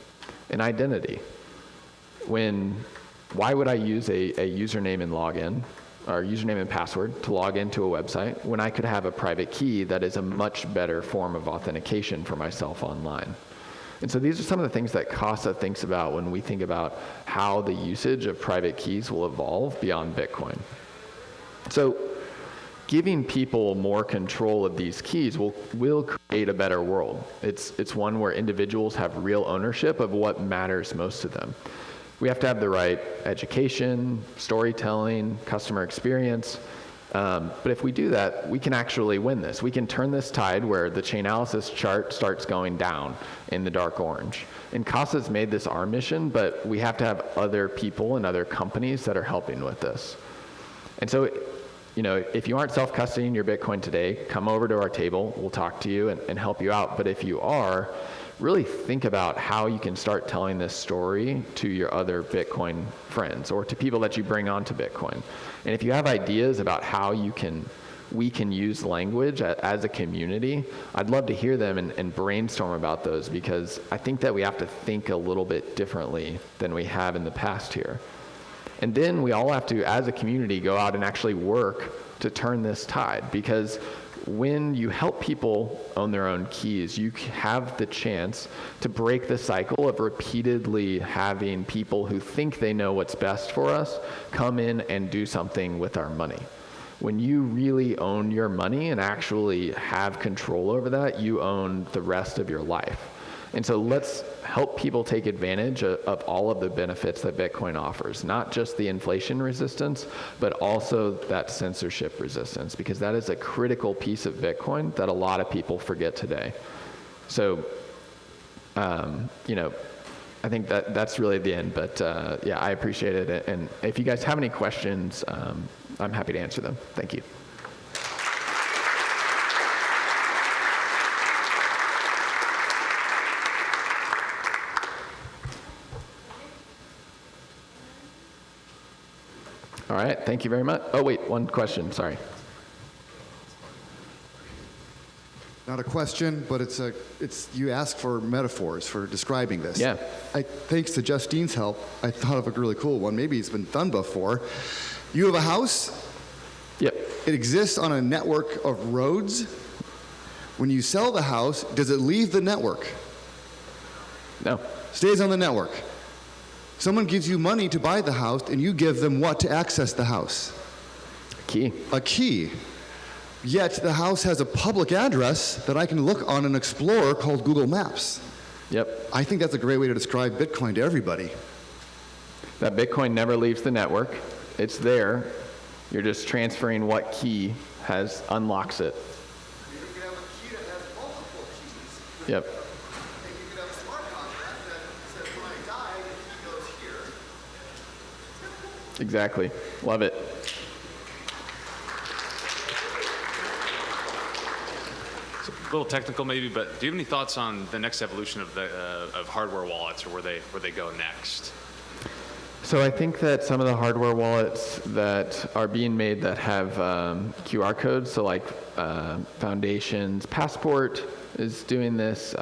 And identity. Why would I use a username and login, or username and password to log into a website when I could have a private key that is a much better form of authentication for myself online? And so these are some of the things that Casa thinks about when we think about how the usage of private keys will evolve beyond Bitcoin. So giving people more control of these keys will create a better world. It's one where individuals have real ownership of what matters most to them. We have to have the right education, storytelling, customer experience. But if we do that, we can actually win this. We can turn this tide where the Chainalysis chart starts going down in the dark orange. And Casa's made this our mission, but we have to have other people and other companies that are helping with this. And so, if you aren't self-custodying your Bitcoin today, come over to our table. We'll talk to you and help you out. But if you are, really think about how you can start telling this story to your other Bitcoin friends or to people that you bring onto Bitcoin. And if you have ideas about how we can use language as a community, I'd love to hear them and brainstorm about those, because I think that we have to think a little bit differently than we have in the past here. And then we all have to, as a community, go out and actually work to turn this tide, because when you help people own their own keys, you have the chance to break the cycle of repeatedly having people who think they know what's best for us come in and do something with our money. When you really own your money and actually have control over that, you own the rest of your life. And so let's help people take advantage of all of the benefits that Bitcoin offers, not just the inflation resistance, but also that censorship resistance, because that is a critical piece of Bitcoin that a lot of people forget today. So, I think that's really the end, but yeah, I appreciate it. And if you guys have any questions, I'm happy to answer them. Thank you. All right, thank you very much. Oh, wait, one question, sorry. Not a question, but you ask for metaphors for describing this. Yeah. Thanks to Justine's help, I thought of a really cool one. Maybe it's been done before. You have a house? Yep. It exists on a network of roads. When you sell the house, does it leave the network? No. Stays on the network. Someone gives you money to buy the house, and you give them what to access the house? A key. A key. Yet the house has a public address that I can look on an Explorer called Google Maps. Yep. I think that's a great way to describe Bitcoin to everybody. That Bitcoin never leaves the network. It's there. You're just transferring what key unlocks it. You can have a key that has multiple keys. Yep. And you can have a smart contract that says when I die, the key goes here. Exactly. Love it. A little technical maybe, but do you have any thoughts on the next evolution of hardware wallets, or where they go next? So I think that some of the hardware wallets that are being made that have QR codes, so like Foundation's Passport is doing this,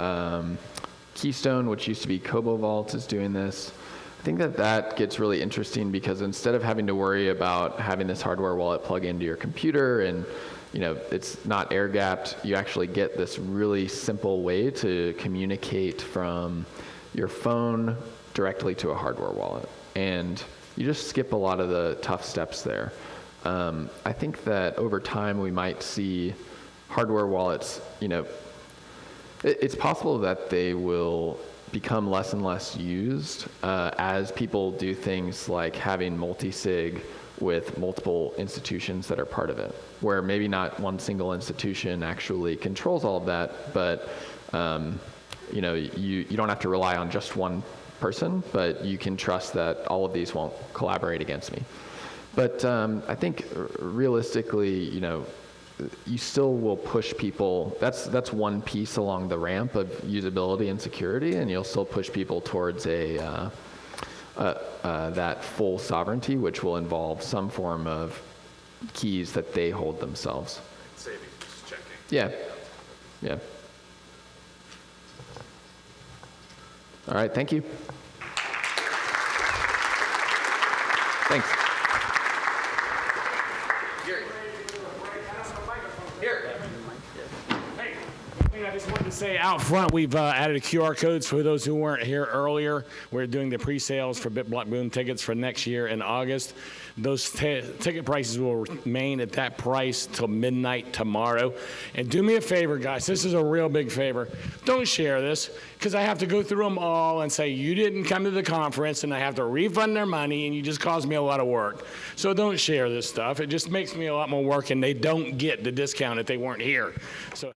Keystone, which used to be Kobo Vault, is doing this. I think that gets really interesting because instead of having to worry about having this hardware wallet plug into your computer and it's not air gapped, you actually get this really simple way to communicate from your phone directly to a hardware wallet. And you just skip a lot of the tough steps there. I think that over time we might see hardware wallets, it's possible that they will become less and less used as people do things like having multi-sig with multiple institutions that are part of it, where maybe not one single institution actually controls all of that, but you don't have to rely on just one person, but you can trust that all of these won't collaborate against me. But I think realistically, you still will push people. That's one piece along the ramp of usability and security, and you'll still push people towards that full sovereignty, which will involve some form of keys that they hold themselves. Saving, just checking. Yeah. Yeah. All right, thank you. Thanks. I just wanted to say out front, we've added QR codes for those who weren't here earlier. We're doing the pre-sales for BitBlockBoom tickets for next year in August. Those ticket prices will remain at that price till midnight tomorrow. And do me a favor, guys. This is a real big favor. Don't share this, because I have to go through them all and say, you didn't come to the conference, and I have to refund their money, and you just caused me a lot of work. So don't share this stuff. It just makes me a lot more work, and they don't get the discount if they weren't here. So.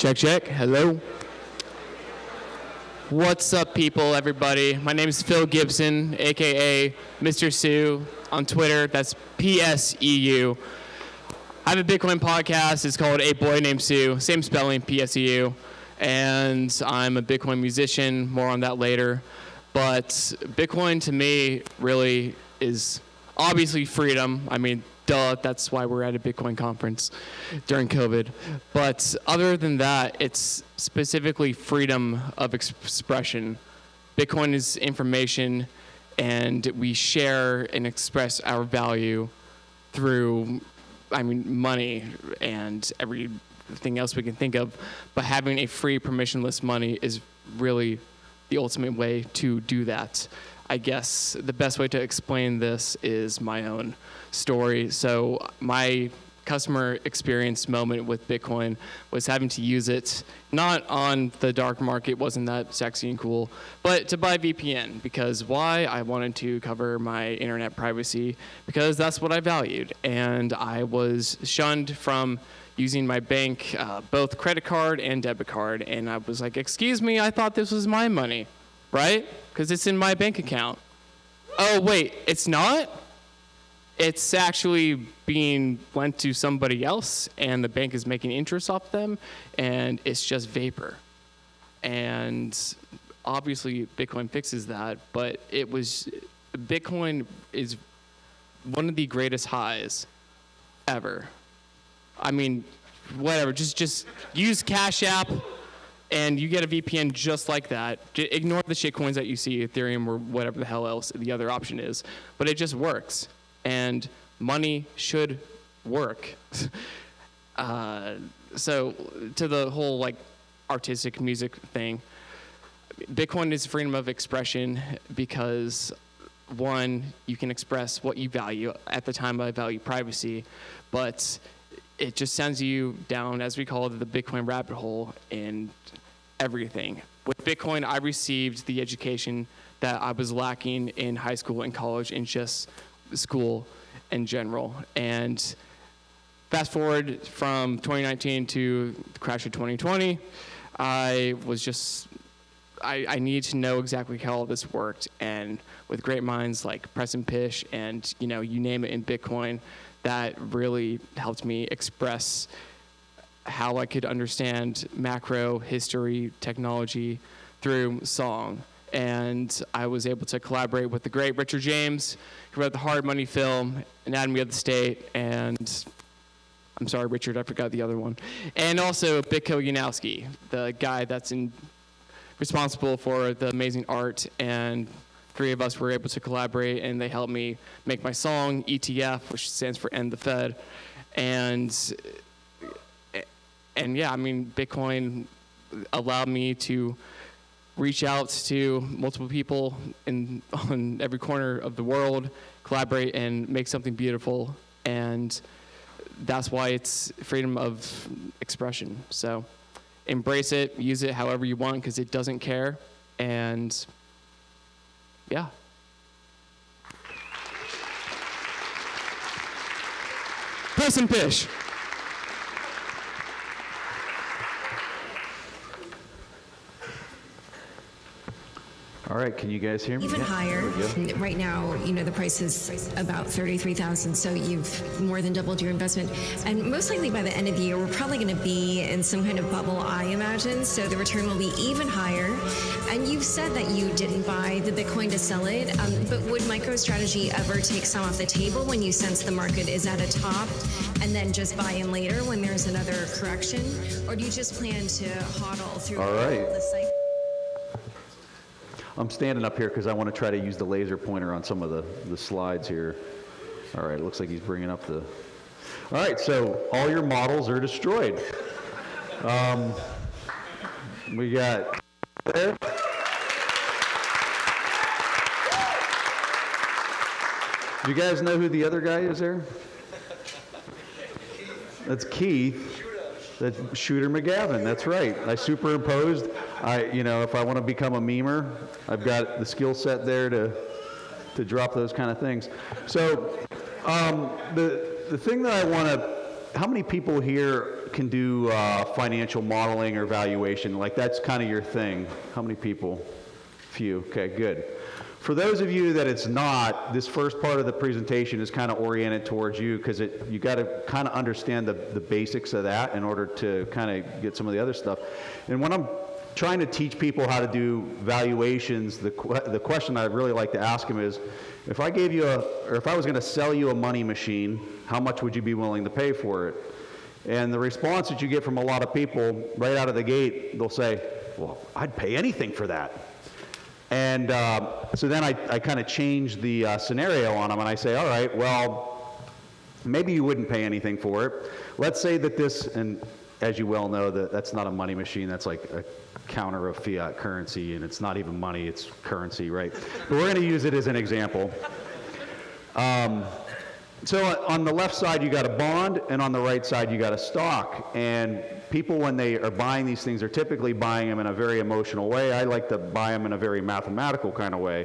Check, check. Hello. What's up, people, everybody? My name is Phil Gibson, a.k.a. Mr. Sue on Twitter. That's PSEU. I have a Bitcoin podcast. It's called A Boy Named Sue. Same spelling, PSEU. And I'm a Bitcoin musician. More on that later. But Bitcoin, to me, really is obviously freedom. I mean, duh, that's why we're at a Bitcoin conference during COVID. But other than that, it's specifically freedom of expression. Bitcoin is information, and we share and express our value through, money and everything else we can think of. But having a free, permissionless money is really the ultimate way to do that. I guess the best way to explain this is my own story. So my customer experience moment with Bitcoin was having to use it not on the dark market, wasn't that sexy and cool, but to buy VPN. Because why? I wanted to cover my internet privacy because that's what I valued. And I was shunned from using my bank, both credit card and debit card. And I was like, excuse me, I thought this was my money, right? Because it's in my bank account. Oh, wait, it's not? It's actually being lent to somebody else, and the bank is making interest off them, and it's just vapor. And obviously, Bitcoin fixes that, but Bitcoin is one of the greatest highs ever. I mean, whatever, just use Cash App, and you get a VPN just like that. Ignore the shitcoins that you see, Ethereum or whatever the hell else the other option is, but it just works. and money should work. So to the whole like artistic music thing, Bitcoin is freedom of expression because, one, you can express what you value. At the time, I value privacy, but it just sends you down, as we call it, the Bitcoin rabbit hole in everything. With Bitcoin, I received the education that I was lacking in high school and college and just school in general. And fast forward from 2019 to the crash of 2020, I was just, I needed to know exactly how all this worked. And with great minds like Preston Pish and, you know, you name it in Bitcoin, that really helped me express how I could understand macro, history, technology through song. And I was able to collaborate with the great Richard James, who wrote the Hard Money film, Anatomy of the State, and I'm sorry, Richard, I forgot the other one. And also Bitko Yanowski, the guy that's responsible for the amazing art, and three of us were able to collaborate, and they helped me make my song, ETF, which stands for End the Fed. And yeah, I mean, Bitcoin allowed me to reach out to multiple people on every corner of the world, collaborate and make something beautiful. And that's why it's freedom of expression. So embrace it, use it however you want, because it doesn't care. And yeah. Preston Pish. All right, can you guys hear me? Even higher. Right now, you know, the price is about 33,000, so you've more than doubled your investment. And most likely by the end of the year, we're probably going to be in some kind of bubble, I imagine, so the return will be even higher. And you've said that you didn't buy the Bitcoin to sell it, but would MicroStrategy ever take some off the table when you sense the market is at a top and then just buy in later when there's another correction? Or do you just plan to hodl through All right. the cycle? I'm standing up here because I want to try to use the laser pointer on some of the slides here. All right, it looks like he's bringing up the... All right, so all your models are destroyed. We got there. Do you guys know who the other guy is there? That's Keith. That's Shooter McGavin, that's right. I superimposed. You know, if I want to become a memer, I've got the skill set there to drop those kind of things. So the thing that I want to, how many people here can do financial modeling or valuation? Like that's kind of your thing. How many people? Few, okay, good. For those of you that it's not, this first part of the presentation is kind of oriented towards you because you got to kind of understand the basics of that in order to kind of get some of the other stuff. And when I'm trying to teach people how to do valuations, the question I'd really like to ask them is, if I gave you or if I was going to sell you a money machine, how much would you be willing to pay for it? And the response that you get from a lot of people right out of the gate, they'll say, well, I'd pay anything for that. And so then I kind of change the scenario on them, and I say, all right, well, maybe you wouldn't pay anything for it. Let's say that this, and as you well know, that's not a money machine, that's like a counter of fiat currency, and it's not even money, it's currency, right? But we're going to use it as an example. So on the left side, you got a bond, and on the right side, you got a stock. And people, when they are buying these things, are typically buying them in a very emotional way. I like to buy them in a very mathematical kind of way.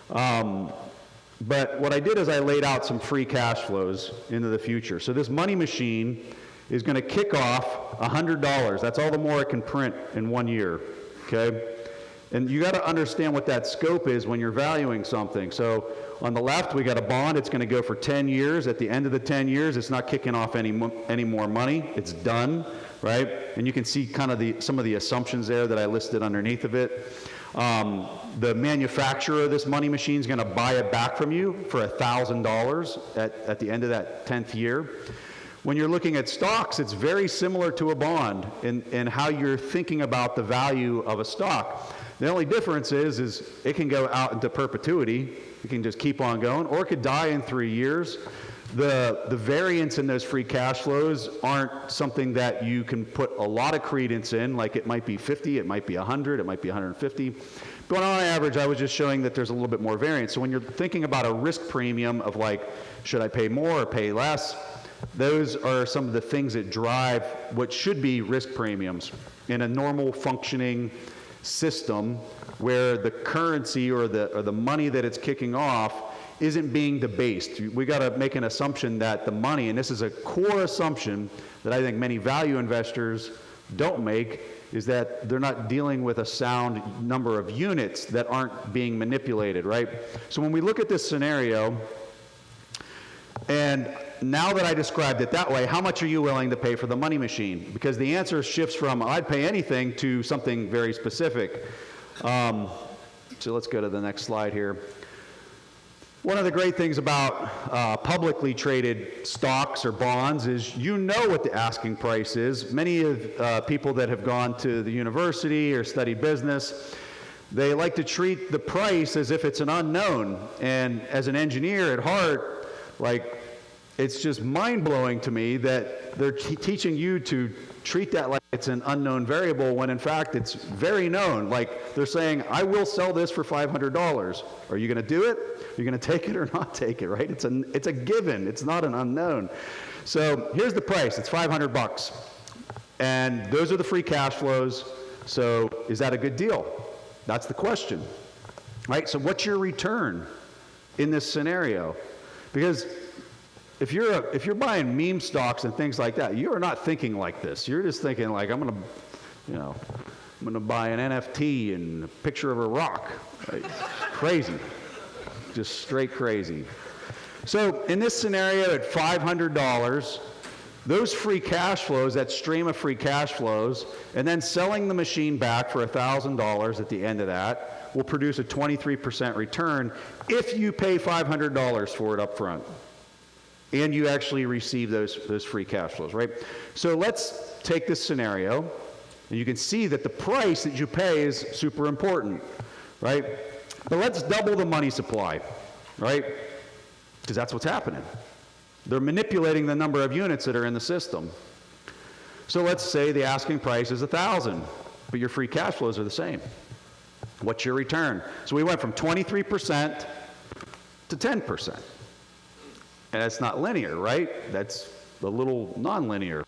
But what I did is I laid out some free cash flows into the future. So this money machine is going to kick off $100. That's all the more it can print in 1 year, okay? And you got to understand what that scope is when you're valuing something. So on the left, we got a bond. It's going to go for 10 years. At the end of the 10 years, it's not kicking off any more money. It's done, right? And you can see kind of some of the assumptions there that I listed underneath of it. The manufacturer of this money machine is going to buy it back from you for $1,000 at the end of that 10th year. When you're looking at stocks, it's very similar to a bond in how you're thinking about the value of a stock. The only difference is it can go out into perpetuity. It can just keep on going, or it could die in 3 years. The variance in those free cash flows aren't something that you can put a lot of credence in, like it might be 50, it might be 100, it might be 150. But on average, I was just showing that there's a little bit more variance. So when you're thinking about a risk premium of like, should I pay more or pay less? Those are some of the things that drive what should be risk premiums in a normal functioning system where the currency or the money that it's kicking off isn't being debased. We got to make an assumption that the money, and this is a core assumption that I think many value investors don't make, is that they're not dealing with a sound number of units that aren't being manipulated, right? So when we look at this scenario, and now that I described it that way, how much are you willing to pay for the money machine? Because the answer shifts from I'd pay anything to something very specific. So let's go to the next slide here. One of the great things about publicly traded stocks or bonds is you know what the asking price is. Many of people that have gone to the university or studied business, they like to treat the price as if it's an unknown. And as an engineer at heart, like, it's just mind-blowing to me that they're teaching you to treat that like it's an unknown variable when in fact it's very known. Like they're saying, I will sell this for $500. Are you going to do it? Are you going to take it or not take it, right? It's a given. It's not an unknown. So here's the price. It's $500. And those are the free cash flows. So is that a good deal? That's the question, right? So what's your return in this scenario? Because if you're buying meme stocks and things like that, you are not thinking like this. You're just thinking like, I'm gonna buy an NFT and a picture of a rock. Right? Crazy, just straight crazy. So in this scenario at $500, those free cash flows, that stream of free cash flows, and then selling the machine back for $1,000 at the end of that will produce a 23% return if you pay $500 for it up front. And you actually receive those free cash flows, right? So let's take this scenario, and you can see that the price that you pay is super important, right? But let's double the money supply, right? Because that's what's happening. They're manipulating the number of units that are in the system. So let's say the asking price is 1,000, but your free cash flows are the same. What's your return? So we went from 23% to 10%. And that's not linear, right? That's a little non-linear.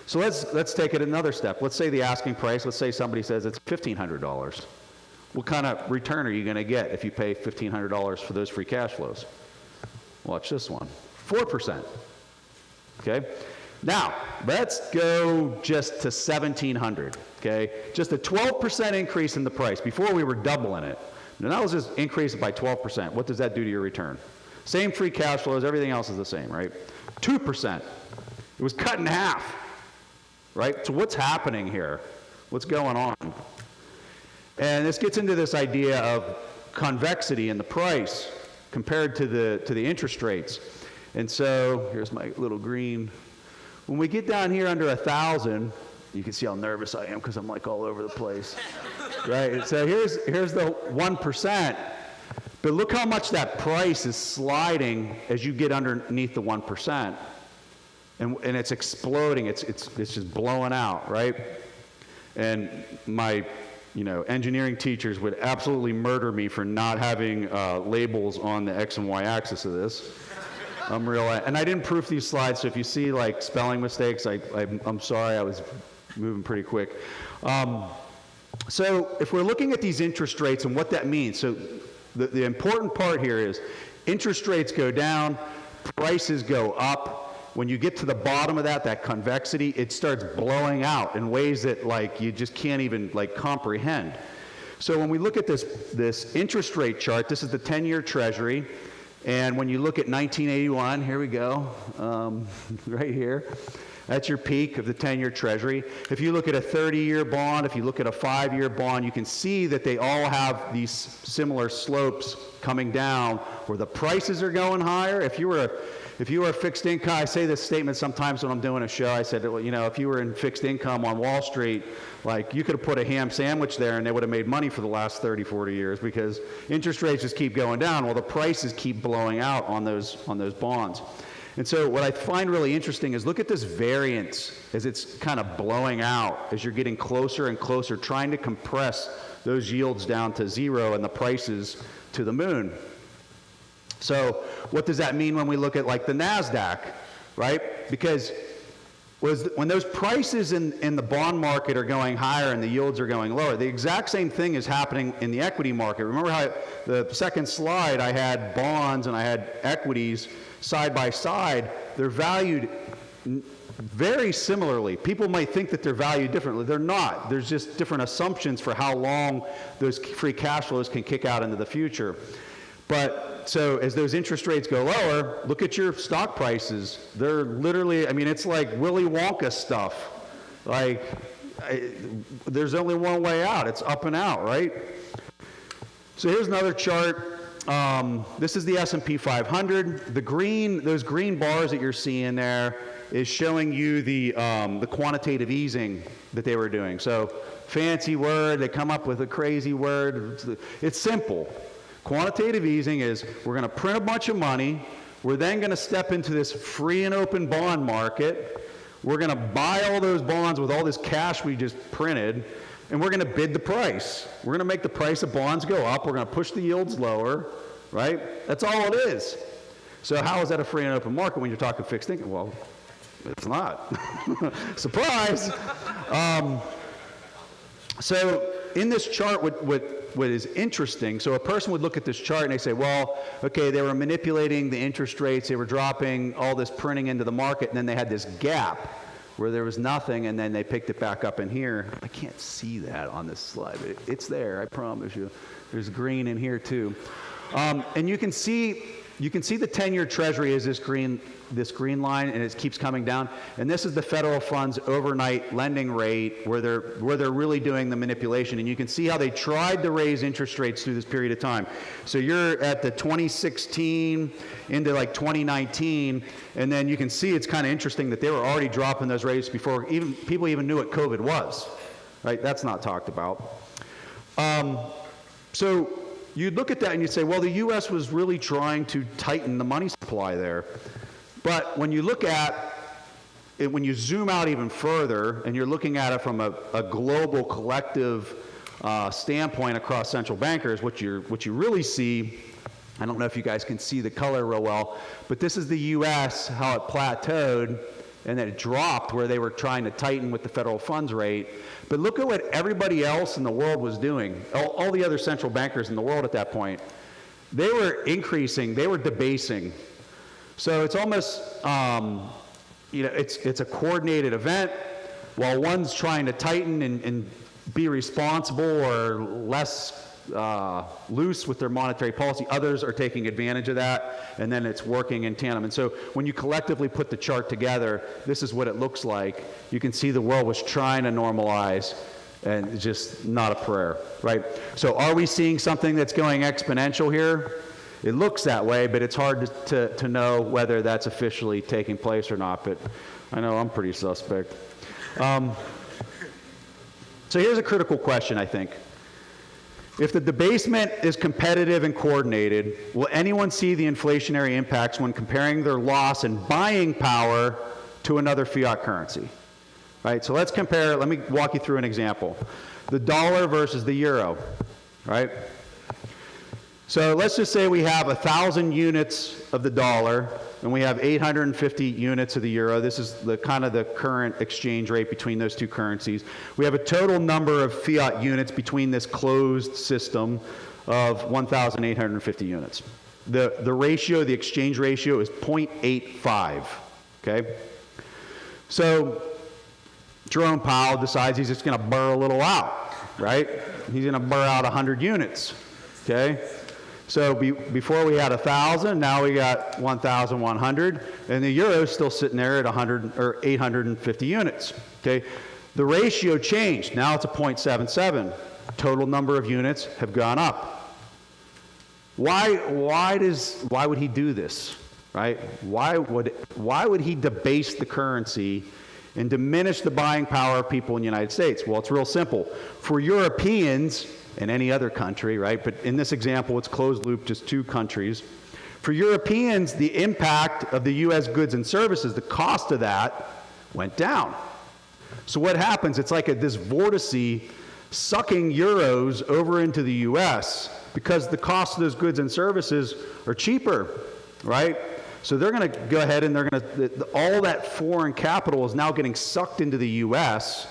So let's take it another step. Let's say the asking price, let's say somebody says it's $1,500. What kind of return are you going to get if you pay $1,500 for those free cash flows? Watch this one, 4%. Okay? Now, let's go just to $1,700, okay? Just a 12% increase in the price. Before we were doubling it. Now that was just increased by 12%. What does that do to your return? Same free cash flows, everything else is the same, right? 2%. It was cut in half, right? So what's happening here? What's going on? And this gets into this idea of convexity in the price compared to the interest rates. And so here's my little green. When we get down here under 1,000, you can see how nervous I am because I'm like all over the place, right? So here's the 1%. But look how much that price is sliding as you get underneath the 1%. And it's exploding, it's just blowing out, right? And my engineering teachers would absolutely murder me for not having labels on the X and Y axis of this. And I didn't proof these slides, so if you see like spelling mistakes, I'm sorry, I was moving pretty quick. So if we're looking at these interest rates and what that means, so the important part here is interest rates go down, prices go up. When you get to the bottom of that convexity, it starts blowing out in ways that like you just can't even like comprehend. So when we look at this interest rate chart, this is the 10-year Treasury, and when you look at 1981, here we go, right here. That's your peak of the 10-year Treasury. If you look at a 30-year bond, if you look at a 5-year bond, you can see that they all have these similar slopes coming down where the prices are going higher. If you were if you were fixed income, I say this statement sometimes when I'm doing a show, I said, well, you know, if you were in fixed income on Wall Street, like you could have put a ham sandwich there and they would have made money for the last 30, 40 years because interest rates just keep going down. Well, the prices keep blowing out on those bonds. And so what I find really interesting is look at this variance as it's kind of blowing out, as you're getting closer and closer, trying to compress those yields down to zero and the prices to the moon. So what does that mean when we look at like the NASDAQ, right? Because when those prices in the bond market are going higher and the yields are going lower, the exact same thing is happening in the equity market. Remember how the second slide I had bonds and I had equities side by side. They're valued very similarly. People might think that they're valued differently. They're not. There's just different assumptions for how long those free cash flows can kick out into the future. But so as those interest rates go lower, look at your stock prices. They're literally, I mean, it's like Willy Wonka stuff. Like, there's only one way out. It's up and out, right? So here's another chart. This is the S&P 500. Those green bars that you're seeing there is showing you the quantitative easing that they were doing. So fancy word, they come up with a crazy word. It's simple. Quantitative easing is we're going to print a bunch of money. We're then going to step into this free and open bond market. We're going to buy all those bonds with all this cash we just printed, and we're going to bid the price. We're going to make the price of bonds go up. We're going to push the yields lower, right? That's all it is. So how is that a free and open market when you're talking fixed income? Well, it's not. Surprise! So in this chart, what is interesting, so a person would look at this chart and they say, well, okay, they were manipulating the interest rates, they were dropping all this printing into the market, and then they had this gap where there was nothing, and then they picked it back up in here. I can't see that on this slide, but it's there, I promise you. There's green in here too. And you can see the 10-year Treasury is this green line, and it keeps coming down. And this is the federal funds overnight lending rate where they're really doing the manipulation. And you can see how they tried to raise interest rates through this period of time. So you're at the 2016 into like 2019, and then you can see it's kind of interesting that they were already dropping those rates before people even knew what COVID was. Right? That's not talked about. So you'd look at that and you'd say, well, the U.S. was really trying to tighten the money supply there. But when you look at it, when you zoom out even further, and you're looking at it from a global collective standpoint across central bankers, what you really see, I don't know if you guys can see the color real well, but this is the U.S., how it plateaued, and then it dropped where they were trying to tighten with the federal funds rate. But look at what everybody else in the world was doing. All the other central bankers in the world at that point. They were increasing, they were debasing. So it's almost, it's a coordinated event. While one's trying to tighten and be responsible or less loose with their monetary policy, others are taking advantage of that, and then it's working in tandem. And so when you collectively put the chart together, this is what it looks like. You can see the world was trying to normalize, and it's just not a prayer, right? So are we seeing something that's going exponential here? It looks that way, but it's hard to know whether that's officially taking place or not, but I know I'm pretty suspect. So here's a critical question, I think. If the debasement is competitive and coordinated, will anyone see the inflationary impacts when comparing their loss in buying power to another fiat currency? Right, so let's compare, let me walk you through an example. The dollar versus the euro, right? So let's just say we have 1,000 units of the dollar and we have 850 units of the euro. This is the kind of the current exchange rate between those two currencies. We have a total number of fiat units between this closed system of 1,850 units. The ratio, the exchange ratio is 0.85, okay? So Jerome Powell decides he's just gonna burr a little out, right? He's gonna burr out 100 units, okay? So before we had 1,000, now we got 1,100, and the euro is still sitting there at 100 or 850 units. Okay, the ratio changed. Now it's a 0.77. Total number of units have gone up. Why would he do this? right? Why would he debase the currency and diminish the buying power of people in the United States? Well, it's real simple. For Europeans and any other country, right? But in this example, it's closed loop, just 2 countries. For Europeans, the impact of the U.S. goods and services, the cost of that went down. So what happens? It's like this vortice sucking euros over into the U.S. because the cost of those goods and services are cheaper, right? So they're going to go ahead and they're going to, all that foreign capital is now getting sucked into the U.S.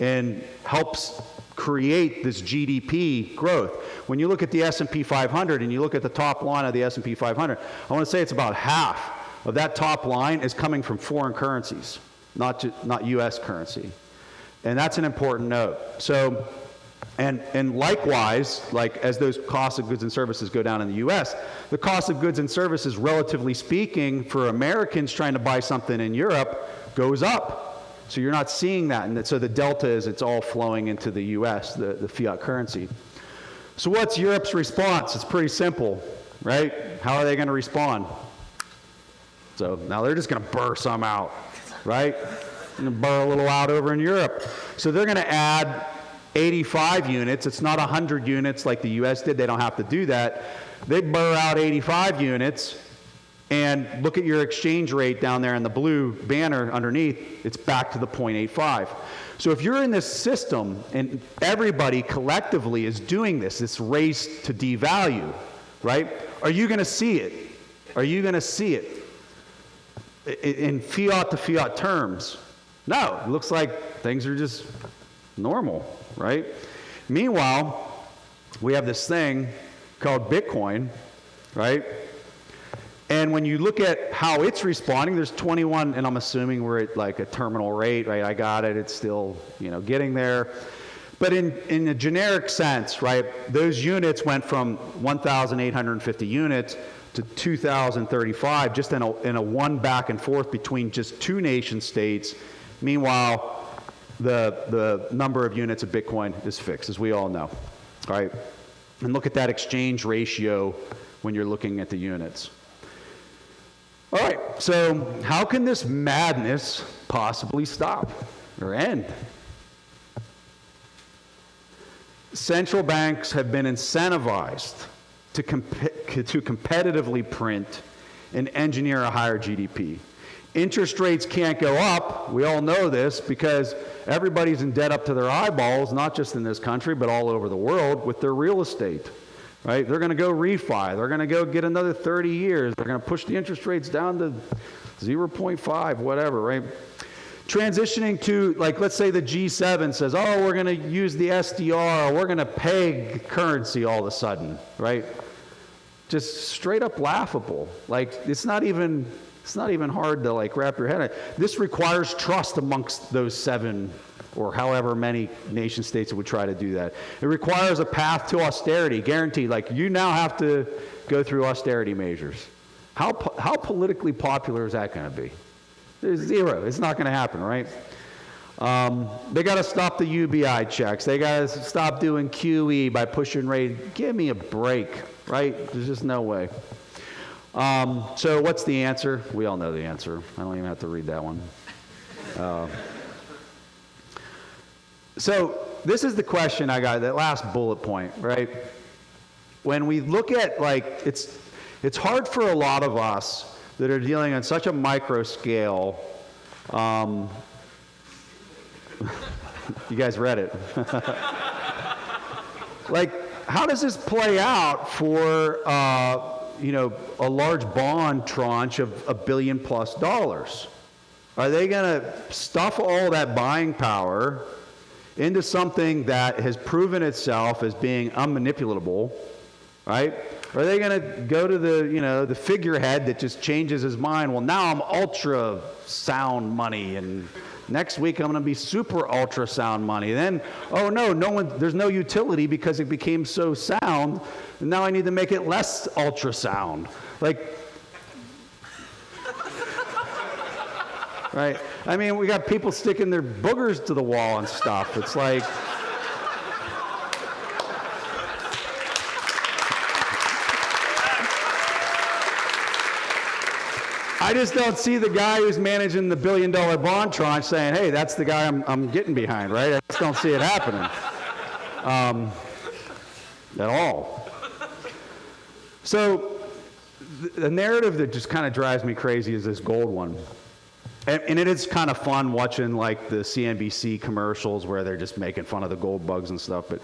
and helps create this GDP growth. When you look at the S&P 500 and you look at the top line of the S&P 500, I want to say it's about half of that top line is coming from foreign currencies, not U.S. currency. And that's an important note. So, and likewise, like as those costs of goods and services go down in the U.S., the cost of goods and services, relatively speaking, for Americans trying to buy something in Europe goes up. So you're not seeing that. And so the delta is it's all flowing into the U.S., the fiat currency. So what's Europe's response? It's pretty simple, right? How are they going to respond? So now they're just going to burr some out, right? Going to burr a little out over in Europe. So they're going to add 85 units. It's not 100 units like the U.S. did. They don't have to do that. They burr out 85 units, and look at your exchange rate down there in the blue banner underneath. It's back to the 0.85. So if you're in this system and everybody collectively is doing this race to devalue, right? Are you going to see it? Are you going to see it in fiat to fiat terms? No, it looks like things are just normal, right? Meanwhile, we have this thing called Bitcoin, right? And when you look at how it's responding, there's 21, and I'm assuming we're at like a terminal rate, right? I got it, it's still, getting there. But in a generic sense, right, those units went from 1,850 units to 2,035, just in a one back and forth between just 2 nation states. Meanwhile, the number of units of Bitcoin is fixed, as we all know, right? And look at that exchange ratio when you're looking at the units. All right, so how can this madness possibly stop or end? Central banks have been incentivized to competitively print and engineer a higher GDP. Interest rates can't go up, we all know this, because everybody's in debt up to their eyeballs, not just in this country, but all over the world with their real estate. Right? They're going to go refi. They're going to go get another 30 years. They're going to push the interest rates down to 0.5, whatever, right? Transitioning to, like, let's say the G7 says, oh, we're going to use the SDR. We're going to peg currency all of a sudden, right? Just straight up laughable. Like, it's not even hard to, like, wrap your head around. This requires trust amongst those 7 or however many nation states that would try to do that. It requires a path to austerity, guaranteed. Like, you now have to go through austerity measures. How politically popular is that going to be? There's zero. It's not going to happen, right? They got to stop the UBI checks. They got to stop doing QE by pushing rate. Give me a break, right? There's just no way. So what's the answer? We all know the answer. I don't even have to read that one. So this is the question I got, that last bullet point, right? When we look at, like, it's hard for a lot of us that are dealing on such a micro scale. You guys read it. Like, how does this play out for, a large bond tranche of $1 billion+? Are they going to stuff all that buying power into something that has proven itself as being unmanipulatable, right? Or are they going to go to the figurehead that just changes his mind? Well, now I'm ultra sound money, and next week I'm going to be super ultra sound money. Then, oh no, there's no utility because it became so sound, and now I need to make it less ultrasound. Like, right? I mean, we got people sticking their boogers to the wall and stuff. It's like, I just don't see the guy who's managing the $1 billion bond tranche saying, hey, that's the guy I'm getting behind, right? I just don't see it happening at all. So the narrative that just kind of drives me crazy is this gold one. And it is kind of fun watching like the CNBC commercials where they're just making fun of the gold bugs and stuff. But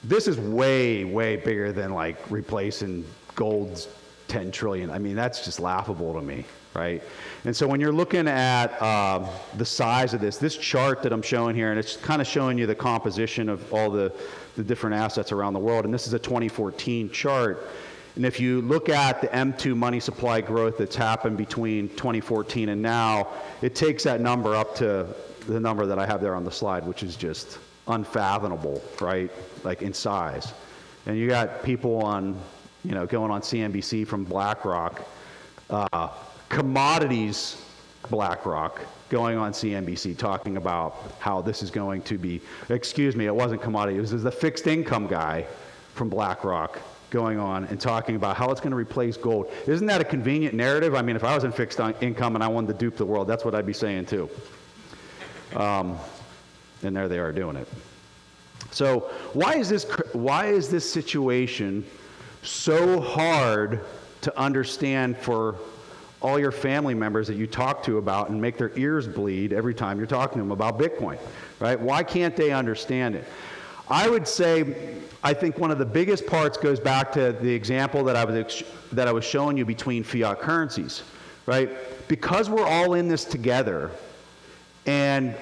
this is way, way bigger than like replacing gold's 10 trillion. I mean, that's just laughable to me, right? And so when you're looking at the size of this chart that I'm showing here, and it's kind of showing you the composition of all the different assets around the world. And this is a 2014 chart. And if you look at the M2 money supply growth that's happened between 2014 and now, it takes that number up to the number that I have there on the slide, which is just unfathomable, right? Like in size. And you got people on, you know, going on CNBC from BlackRock, commodities BlackRock, going on CNBC talking about how this is going to be, excuse me, it wasn't commodity, it was the fixed income guy from BlackRock going on and talking about how it's going to replace gold. Isn't that a convenient narrative? I mean, if I was in fixed income and I wanted to dupe the world, that's what I'd be saying too. And there they are doing it. So why is this situation so hard to understand for all your family members that you talk to about and make their ears bleed every time you're talking to them about Bitcoin, right? Why can't they understand it? I would say, I think one of the biggest parts goes back to the example that I was showing you between fiat currencies, right? Because we're all in this together, and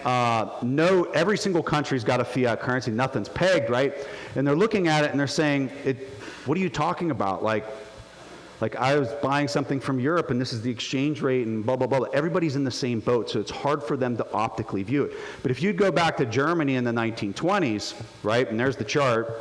every single country's got a fiat currency, nothing's pegged, right? And they're looking at it and they're saying, what are you talking about? Like I was buying something from Europe and this is the exchange rate and blah, blah, blah. Everybody's in the same boat, so it's hard for them to optically view it. But if you go back to Germany in the 1920s, right, and there's the chart,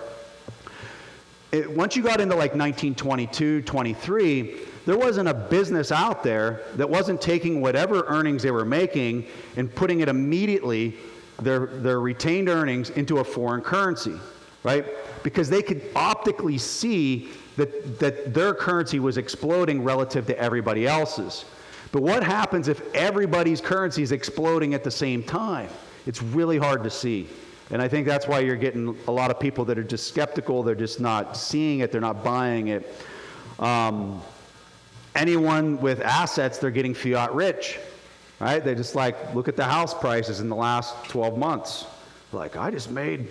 once you got into like 1922, 23, there wasn't a business out there that wasn't taking whatever earnings they were making and putting it immediately, their retained earnings, into a foreign currency, right? Because they could optically see that their currency was exploding relative to everybody else's. But what happens if everybody's currency is exploding at the same time? It's really hard to see. And I think that's why you're getting a lot of people that are just skeptical, they're just not seeing it, they're not buying it. Anyone with assets, they're getting fiat rich, right? They just like, look at the house prices in the last 12 months. Like, I just made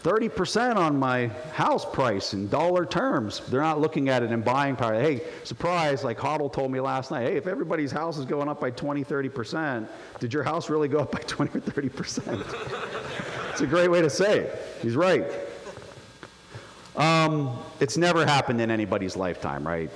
30% on my house price in dollar terms. They're not looking at it in buying power. Hey, surprise, like Hodl told me last night, hey, if everybody's house is going up by 20, 30%, did your house really go up by 20 or 30%? It's a great way to say it. He's right. It's never happened in anybody's lifetime, right?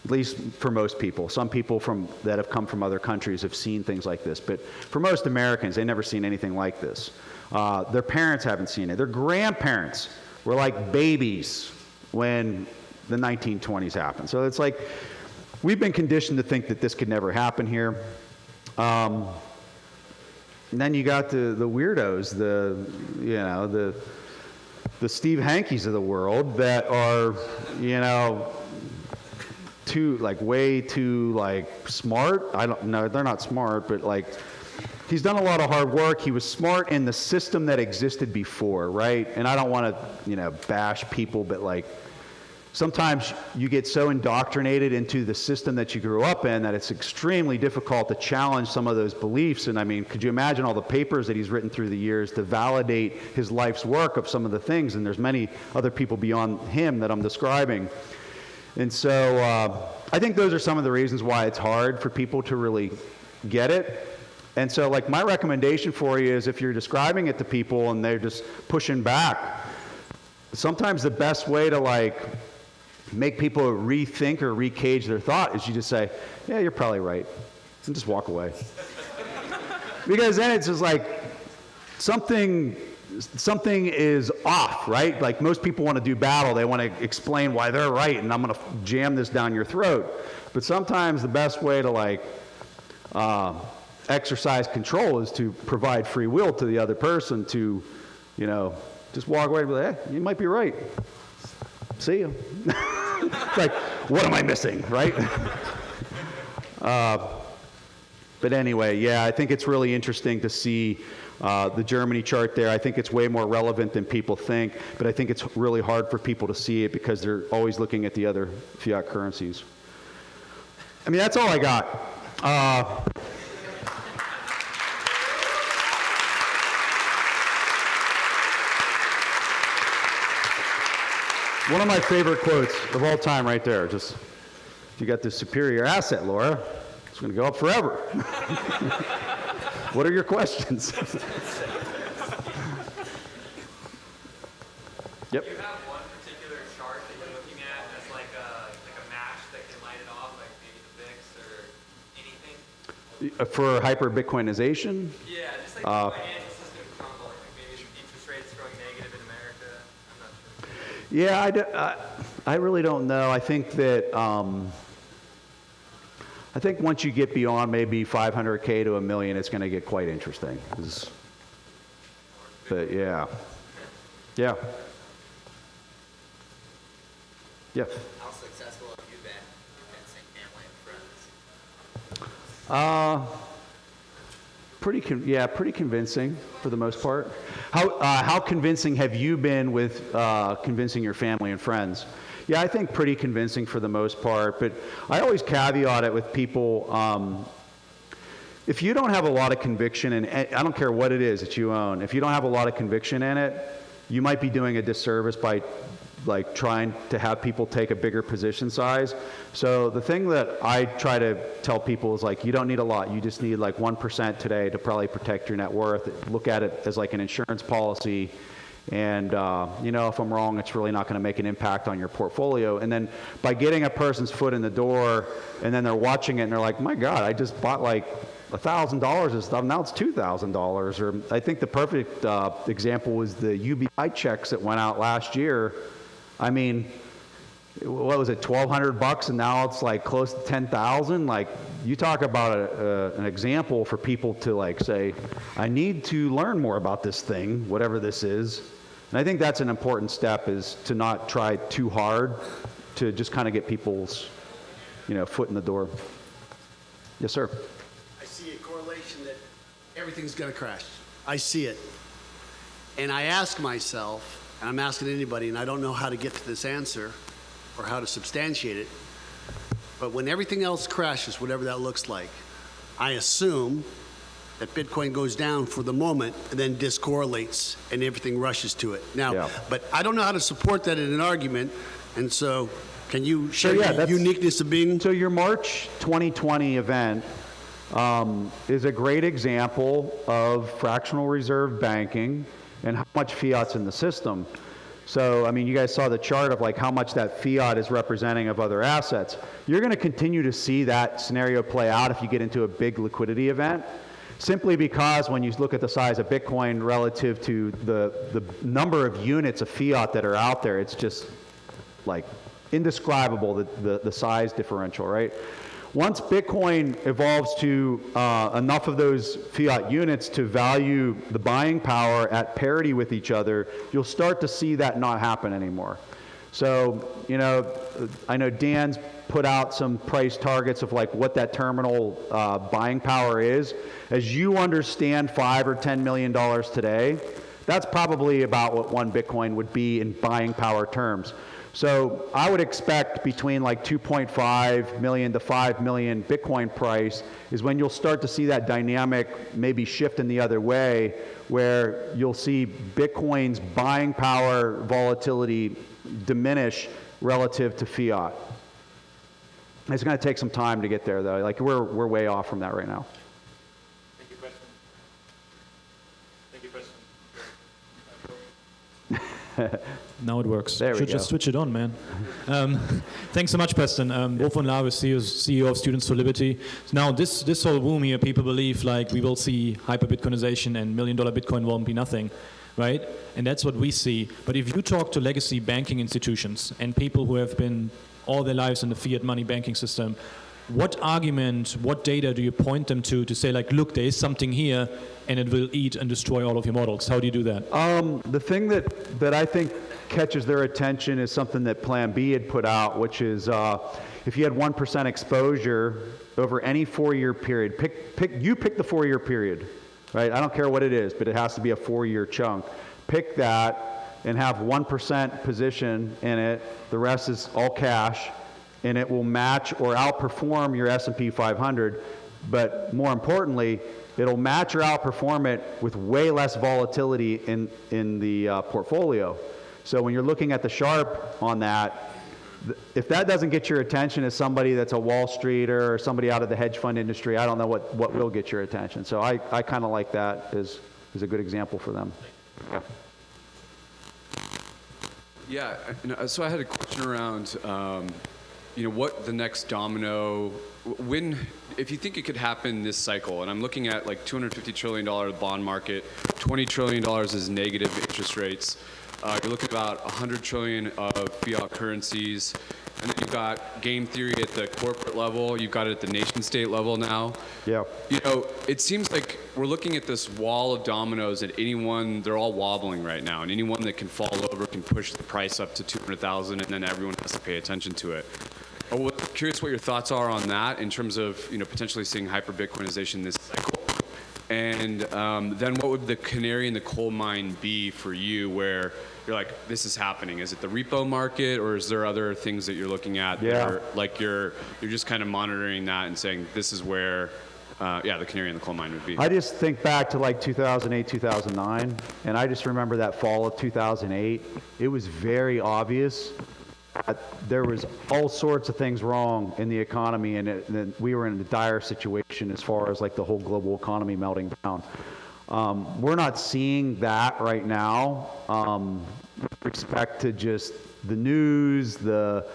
At least for most people. Some people that have come from other countries have seen things like this. But for most Americans, they've never seen anything like this. Their parents haven't seen it. Their grandparents were like babies when the 1920s happened. So it's like, we've been conditioned to think that this could never happen here. And then you got the weirdos, the Steve Hankeys of the world that are, way too smart. I don't know, they're not smart, but he's done a lot of hard work. He was smart in the system that existed before, right? And I don't want to, bash people, but sometimes you get so indoctrinated into the system that you grew up in that it's extremely difficult to challenge some of those beliefs. And I mean, could you imagine all the papers that he's written through the years to validate his life's work of some of the things? And there's many other people beyond him that I'm describing. And so I think those are some of the reasons why it's hard for people to really get it. And so my recommendation for you is, if you're describing it to people and they're just pushing back, sometimes the best way to make people rethink or recage their thought is you just say, yeah, you're probably right, and just walk away. Because then it's just something is off, right? Most people want to do battle. They want to explain why they're right, and I'm going to jam this down your throat. But sometimes the best way to exercise control is to provide free will to the other person to, just walk away and be like, hey, you might be right. See you. It's what am I missing, right? But anyway, yeah, I think it's really interesting to see the Germany chart there. I think it's way more relevant than people think, but I think it's really hard for people to see it because they're always looking at the other fiat currencies. I mean, that's all I got. One of my favorite quotes of all time right there. Just, you got this superior asset, Laura. It's going to go up forever. What are your questions? Do Yep. you have one particular chart that you're looking at as like a match that can light it off, like maybe the VIX or anything? For hyper-Bitcoinization? Yeah, just like the financial system crumbling, like maybe interest rates going negative in America. I'm not sure. Yeah, I really don't know. I think that I think once you get beyond maybe 500K to $1 million, it's going to get quite interesting. But yeah. Yeah. Yeah. How successful have you been convincing family and friends? Pretty convincing for the most part. How convincing have you been with convincing your family and friends? Yeah, I think pretty convincing for the most part, but I always caveat it with people, if you don't have a lot of conviction, and I don't care what it is that you own, if you don't have a lot of conviction in it, you might be doing a disservice by like trying to have people take a bigger position size. So the thing that I try to tell people is like, you don't need a lot. You just need like 1% today to probably protect your net worth. Look at it as like an insurance policy. And, you know, if I'm wrong, it's really not going to make an impact on your portfolio. And then by getting a person's foot in the door and then they're watching it and they're like, my God, I just bought like $1,000 of stuff. Now it's $2,000. Or I think the perfect example was the UBI checks that went out last year. I mean, what was it, $1,200 and now it's like close to $10,000? Like, you talk about an example for people to like say, I need to learn more about this thing, whatever this is. And I think that's an important step, is to not try too hard, to just kind of get people's, you know, foot in the door. Yes, sir. I see a correlation that everything's going to crash. I see it. And I ask myself, and I'm asking anybody, and I don't know how to get to this answer or how to substantiate it, but when everything else crashes, whatever that looks like, I assume that Bitcoin goes down for the moment and then discorrelates and everything rushes to it. Now, but I don't know how to support that in an argument, and so can you share the uniqueness of being? So your March 2020 event is a great example of fractional reserve banking and how much fiat's in the system. So, I mean, you guys saw the chart of like how much that fiat is representing of other assets. You're going to continue to see that scenario play out if you get into a big liquidity event, simply because when you look at the size of Bitcoin relative to the number of units of fiat that are out there, it's just like indescribable, the size differential, right? Once Bitcoin evolves to enough of those fiat units to value the buying power at parity with each other, you'll start to see that not happen anymore. So, you know, I know Dan's put out some price targets of like what that terminal buying power is. As you understand $5 or $10 million today, that's probably about what one Bitcoin would be in buying power terms. So I would expect between like 2.5 million to 5 million Bitcoin price is when you'll start to see that dynamic maybe shift in the other way, where you'll see Bitcoin's buying power volatility diminish relative to fiat. It's going to take some time to get there, though. Like we're way off from that right now. Thank you, Preston. Thank you, Preston. Now it works. There we Should go. just switch it on, man. Thanks so much, Preston. Bo von Lawe, CEO of Students for Liberty. Now, this whole boom here, people believe like we will see hyper-Bitcoinization and $1 million Bitcoin won't be nothing, right? And that's what we see. But if you talk to legacy banking institutions and people who have been all their lives in the fiat money banking system, what argument, what data do you point them to say like, look, there is something here and it will eat and destroy all of your models? How do you do that? The thing that I think catches their attention is something that Plan B had put out, which is if you had 1% exposure over any 4-year period, pick the 4-year period, right? I don't care what it is, but it has to be a 4-year chunk. Pick that and have 1% position in it. The rest is all cash, and it will match or outperform your S&P 500. But more importantly, it'll match or outperform it with way less volatility in the portfolio. So when you're looking at the Sharpe on that, if that doesn't get your attention as somebody that's a Wall Streeter or somebody out of the hedge fund industry, I don't know what will get your attention. So I kind of like that as a good example for them. Yeah, so I had a question around, what the next domino, if you think it could happen this cycle, and I'm looking at like $250 trillion bond market, $20 trillion is negative interest rates. You're looking at about $100 trillion of fiat currencies, and then you've got game theory at the corporate level. You've got it at the nation state level now. Yeah. It seems like we're looking at this wall of dominoes that they're all wobbling right now, and anyone that can fall over can push the price up to 200,000, and then everyone has to pay attention to it. I'm curious what your thoughts are on that in terms of potentially seeing hyper-Bitcoinization this cycle. And then what would the canary in the coal mine be for you where you're like, this is happening? Is it the repo market, or is there other things that you're looking at that are like you're just kind of monitoring that and saying this is where the canary in the coal mine would be? I just think back to like 2008, 2009, and I just remember that fall of 2008. It was very obvious there was all sorts of things wrong in the economy, and we were in a dire situation as far as like the whole global economy melting down. We're not seeing that right now with respect to just the news, the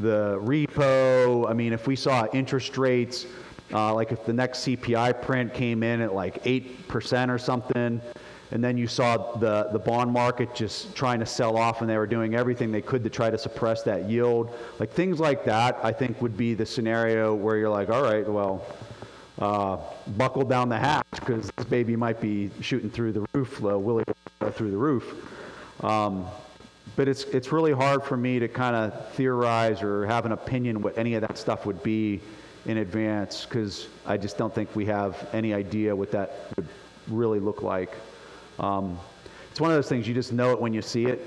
repo. I mean, if we saw interest rates, like if the next CPI print came in at like 8% or something, and then you saw the bond market just trying to sell off, and they were doing everything they could to try to suppress that yield. Like things like that, I think would be the scenario where you're like, all right, well, buckle down the hatch because this baby might be shooting through the roof, willy through the roof. But it's really hard for me to kind of theorize or have an opinion what any of that stuff would be in advance, because I just don't think we have any idea what that would really look like. It's one of those things, you just know it when you see it,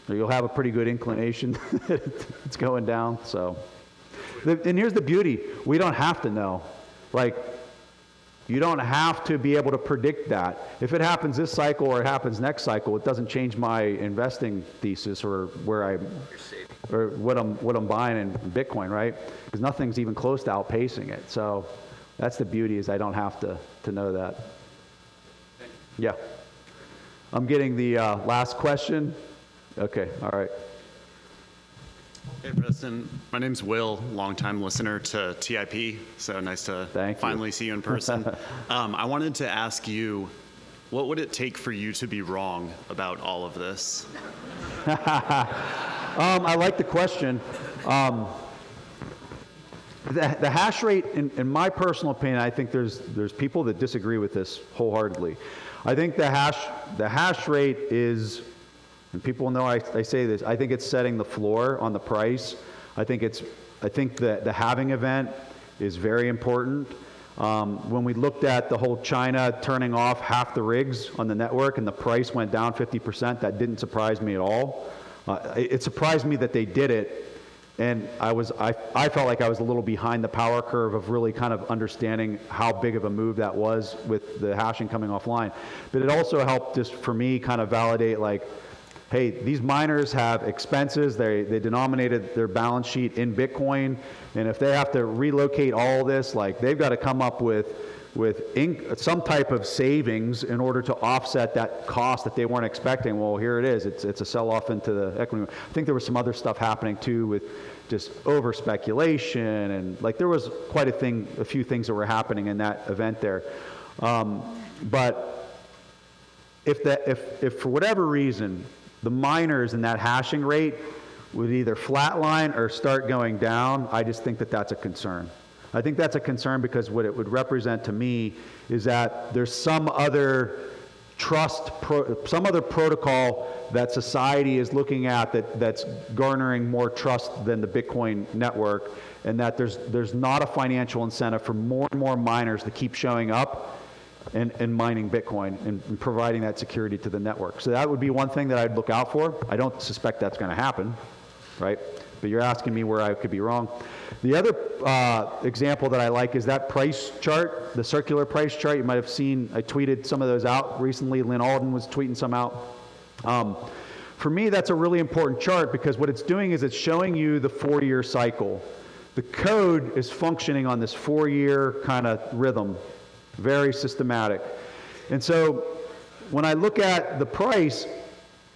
or you'll have a pretty good inclination that it's going down. So, and here's the beauty, we don't have to know. Like, you don't have to be able to predict that. If it happens this cycle or it happens next cycle, it doesn't change my investing thesis or what I'm buying in Bitcoin, right? Because nothing's even close to outpacing it. So that's the beauty, is I don't have to know that. Yeah. I'm getting the last question. Okay, all right. Hey, Preston. My name's Will, longtime listener to TIP, so nice to finally see you in person. I wanted to ask you, what would it take for you to be wrong about all of this? I like the question. The hash rate, in my personal opinion, I think there's people that disagree with this wholeheartedly. I think the hash rate is, and people know I say this, I think it's setting the floor on the price. I think that the halving event is very important. When we looked at the whole China turning off half the rigs on the network and the price went down 50%, that didn't surprise me at all. It surprised me that they did it, and I felt like I was a little behind the power curve of really kind of understanding how big of a move that was with the hashing coming offline. But it also helped just for me kind of validate, like, hey, these miners have expenses. They denominated their balance sheet in Bitcoin, and if they have to relocate all this, like, they've got to come up with some type of savings in order to offset that cost that they weren't expecting. Well, here it is. It's a sell-off into the equity. I think there was some other stuff happening too with just over speculation, and like there was quite a few things that were happening in that event there. But if for whatever reason the miners and that hashing rate would either flatline or start going down, I just think that that's a concern. I think that's a concern because what it would represent to me is that there's some other some other protocol that society is looking at that's garnering more trust than the Bitcoin network, and that there's not a financial incentive for more and more miners to keep showing up and mining Bitcoin and providing that security to the network. So that would be one thing that I'd look out for. I don't suspect that's going to happen, right? But you're asking me where I could be wrong. The other example that I like is that price chart, the circular price chart. You might have seen, I tweeted some of those out recently. Lynn Alden was tweeting some out. For me, that's a really important chart because what it's doing is it's showing you the 4-year cycle. The code is functioning on this 4-year kind of rhythm, very systematic. And so when I look at the price,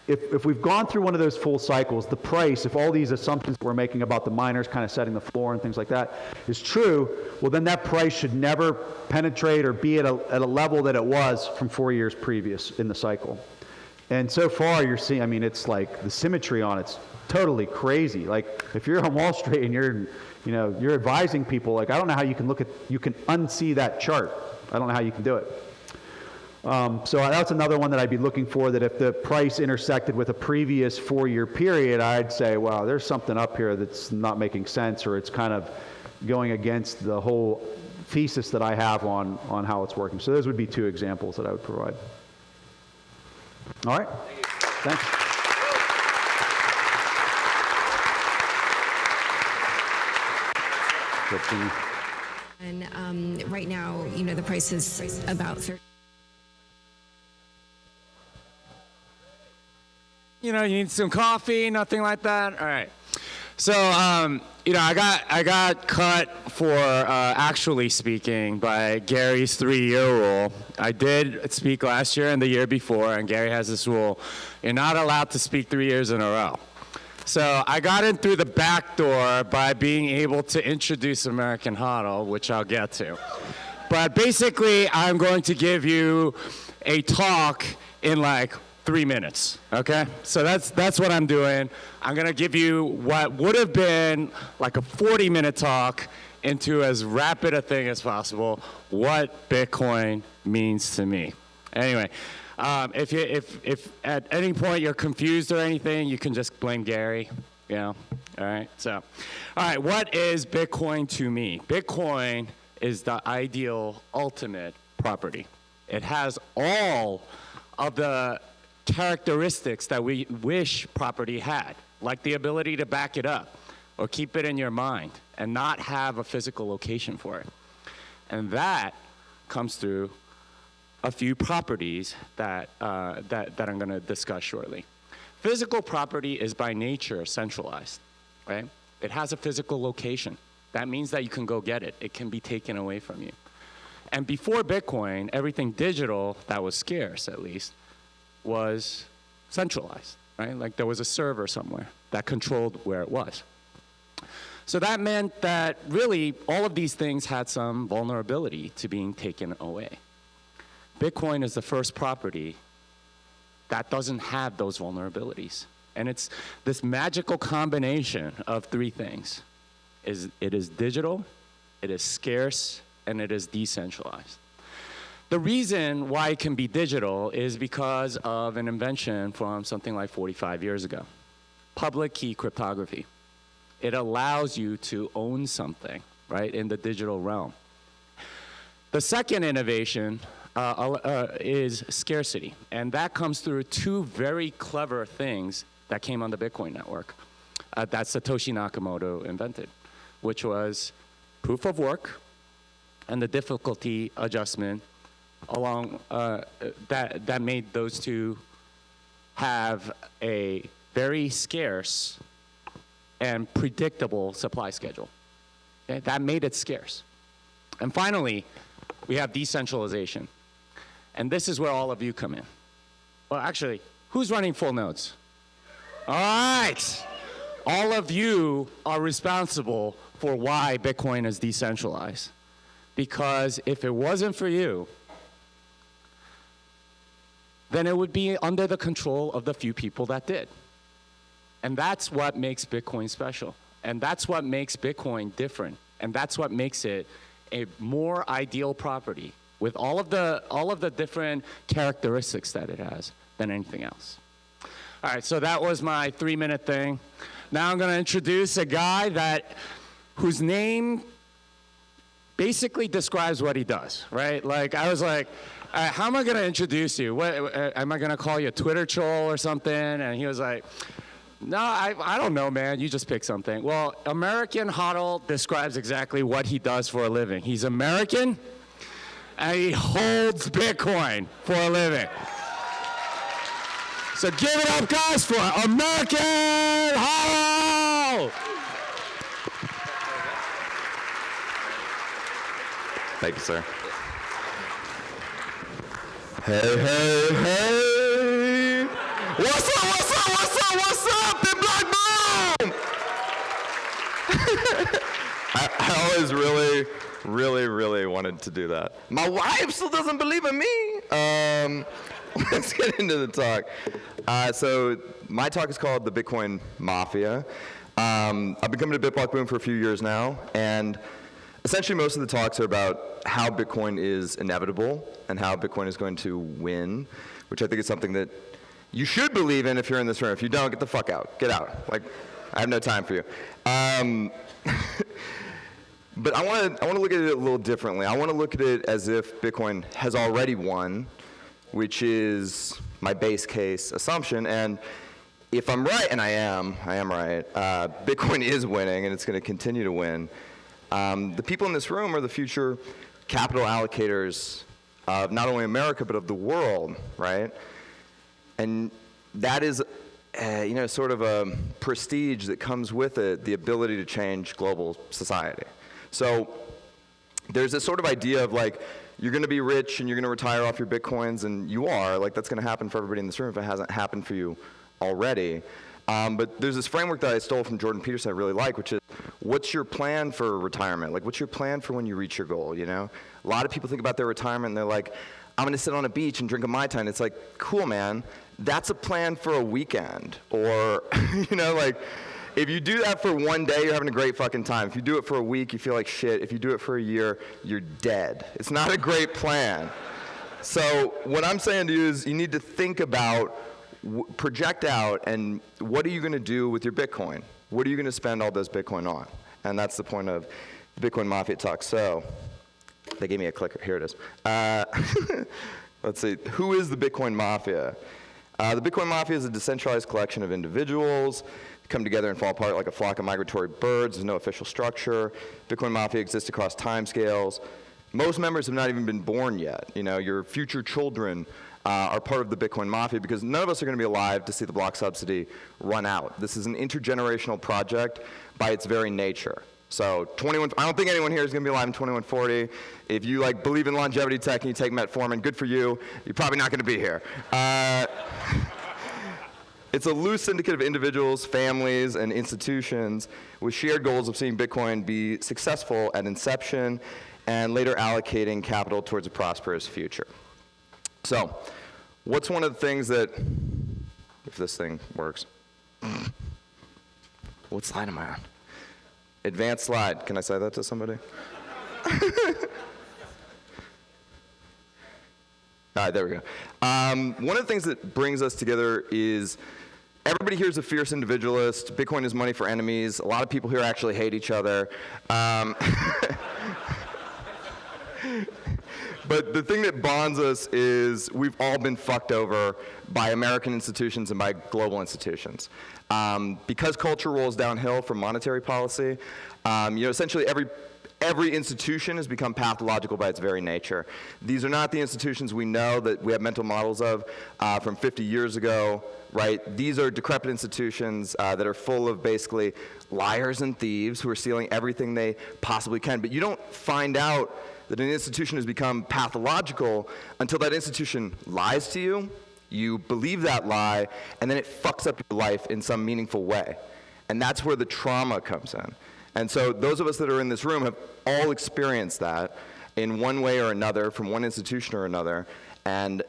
if we've gone through one of those full cycles, the price, if all these assumptions we're making about the miners kind of setting the floor and things like that is true, well then that price should never penetrate or be at a level that it was from 4 years previous in the cycle. And so far you're seeing, I mean, it's like the symmetry on it's totally crazy. Like if you're on Wall Street and you're advising people, like I don't know how you can unsee that chart. I don't know how you can do it. So that's another one that I'd be looking for, that if the price intersected with a previous 4-year period, I'd say, wow, there's something up here that's not making sense, or it's kind of going against the whole thesis that I have on how it's working. So those would be 2 examples that I would provide. All right. Thanks. And right now, the price is about 30. You need some coffee, nothing like that. All right. So, I got cut for actually speaking by Gary's 3-year rule. I did speak last year and the year before, and Gary has this rule: you're not allowed to speak 3 years in a row. So I got in through the back door by being able to introduce American HODL, which I'll get to. But basically, I'm going to give you a talk in like 3 minutes, okay? So that's what I'm doing. I'm gonna give you what would have been like a 40-minute talk into as rapid a thing as possible, what Bitcoin means to me. Anyway, if at any point you're confused or anything, you can just blame Gary, all right? So, all right, what is Bitcoin to me? Bitcoin is the ideal ultimate property. It has all of the characteristics that we wish property had, like the ability to back it up or keep it in your mind and not have a physical location for it. And that comes through a few properties that I'm going to discuss shortly. Physical property is by nature centralized, right? It has a physical location. That means that you can go get it. It can be taken away from you. And before Bitcoin, everything digital that was scarce, at least, was centralized, right? Like there was a server somewhere that controlled where it was. So that meant that really all of these things had some vulnerability to being taken away. Bitcoin is the first property that doesn't have those vulnerabilities. And it's this magical combination of 3 things. It is digital, it is scarce, and it is decentralized. The reason why it can be digital is because of an invention from something like 45 years ago, public key cryptography. It allows you to own something, right, in the digital realm. The second innovation is scarcity, and that comes through 2 very clever things that came on the Bitcoin network that Satoshi Nakamoto invented, which was proof of work and the difficulty adjustment along that made those 2 have a very scarce and predictable supply schedule. Okay? That made it scarce. And finally, we have decentralization. And this is where all of you come in. Well, actually, who's running full nodes? All right. All of you are responsible for why Bitcoin is decentralized. Because if it wasn't for you, then it would be under the control of the few people that did. And that's what makes Bitcoin special. And that's what makes Bitcoin different. And that's what makes it a more ideal property with all of the different characteristics that it has than anything else. All right, so that was my 3-minute thing. Now I'm going to introduce a guy whose name basically describes what he does, right? Like, I was like, how am I going to introduce you? What, am I going to call you a Twitter troll or something? And he was like, no, I don't know, man. You just pick something. Well, American HODL describes exactly what he does for a living. He's American, and he holds Bitcoin for a living. So give it up, guys, for American HODL! Thank you, sir. Hey, hey, hey! What's up, what's up, what's up, what's up, BitBlockBoom? I always really wanted to do that. My wife still doesn't believe in me. Let's get into the talk. So my talk is called The Bitcoin Mafia. I've been coming to BitBlockBoom for a few years now, and essentially most of the talks are about how Bitcoin is inevitable and how Bitcoin is going to win, which I think is something that you should believe in if you're in this room. If you don't, get the fuck out. Get out. Like, I have no time for you. But I want to look at it a little differently. I want to look at it as if Bitcoin has already won, which is my base case assumption. And if I'm right, and I am right, Bitcoin is winning, and it's going to continue to win. The people in this room are the future capital allocators of not only America, but of the world, right? And that is, sort of a prestige that comes with it, the ability to change global society. So there's this sort of idea of like, you're going to be rich and you're going to retire off your Bitcoins, and you are. Like, that's going to happen for everybody in this room if it hasn't happened for you already. But there's this framework that I stole from Jordan Peterson I really like, which is, what's your plan for retirement? Like, what's your plan for when you reach your goal, you know? A lot of people think about their retirement and they're like, I'm going to sit on a beach and drink a Mai Tai. And it's like, cool, man. That's a plan for a weekend. Or, like, if you do that for one day, you're having a great fucking time. If you do it for a week, you feel like shit. If you do it for a year, you're dead. It's not a great plan. So what I'm saying to you is you need to think about, project out, and what are you going to do with your Bitcoin? What are you going to spend all this Bitcoin on? And that's the point of the Bitcoin Mafia talk. So they gave me a clicker. Here it is. Let's see. Who is the Bitcoin Mafia? The Bitcoin Mafia is a decentralized collection of individuals come together and fall apart like a flock of migratory birds. There's no official structure. Bitcoin Mafia exists across time scales. Most members have not even been born yet. Your future children are part of the Bitcoin Mafia because none of us are going to be alive to see the block subsidy run out. This is an intergenerational project by its very nature. So I don't think anyone here is going to be alive in 2140. If you believe in longevity tech and you take metformin, good for you. You're probably not going to be here. It's a loose syndicate of individuals, families, and institutions with shared goals of seeing Bitcoin be successful at inception and later allocating capital towards a prosperous future. So, what's one of the things that, if this thing works, what slide am I on? Advanced slide. Can I say that to somebody? All right, there we go. One of the things that brings us together is everybody here is a fierce individualist. Bitcoin is money for enemies. A lot of people here actually hate each other. But the thing that bonds us is we've all been fucked over by American institutions and by global institutions. Because culture rolls downhill from monetary policy, essentially every institution has become pathological by its very nature. These are not the institutions we know that we have mental models of from 50 years ago, right? These are decrepit institutions that are full of basically liars and thieves who are stealing everything they possibly can. But you don't find out that an institution has become pathological until that institution lies to you, you believe that lie, and then it fucks up your life in some meaningful way. And that's where the trauma comes in. And so those of us that are in this room have all experienced that in one way or another, from one institution or another. And,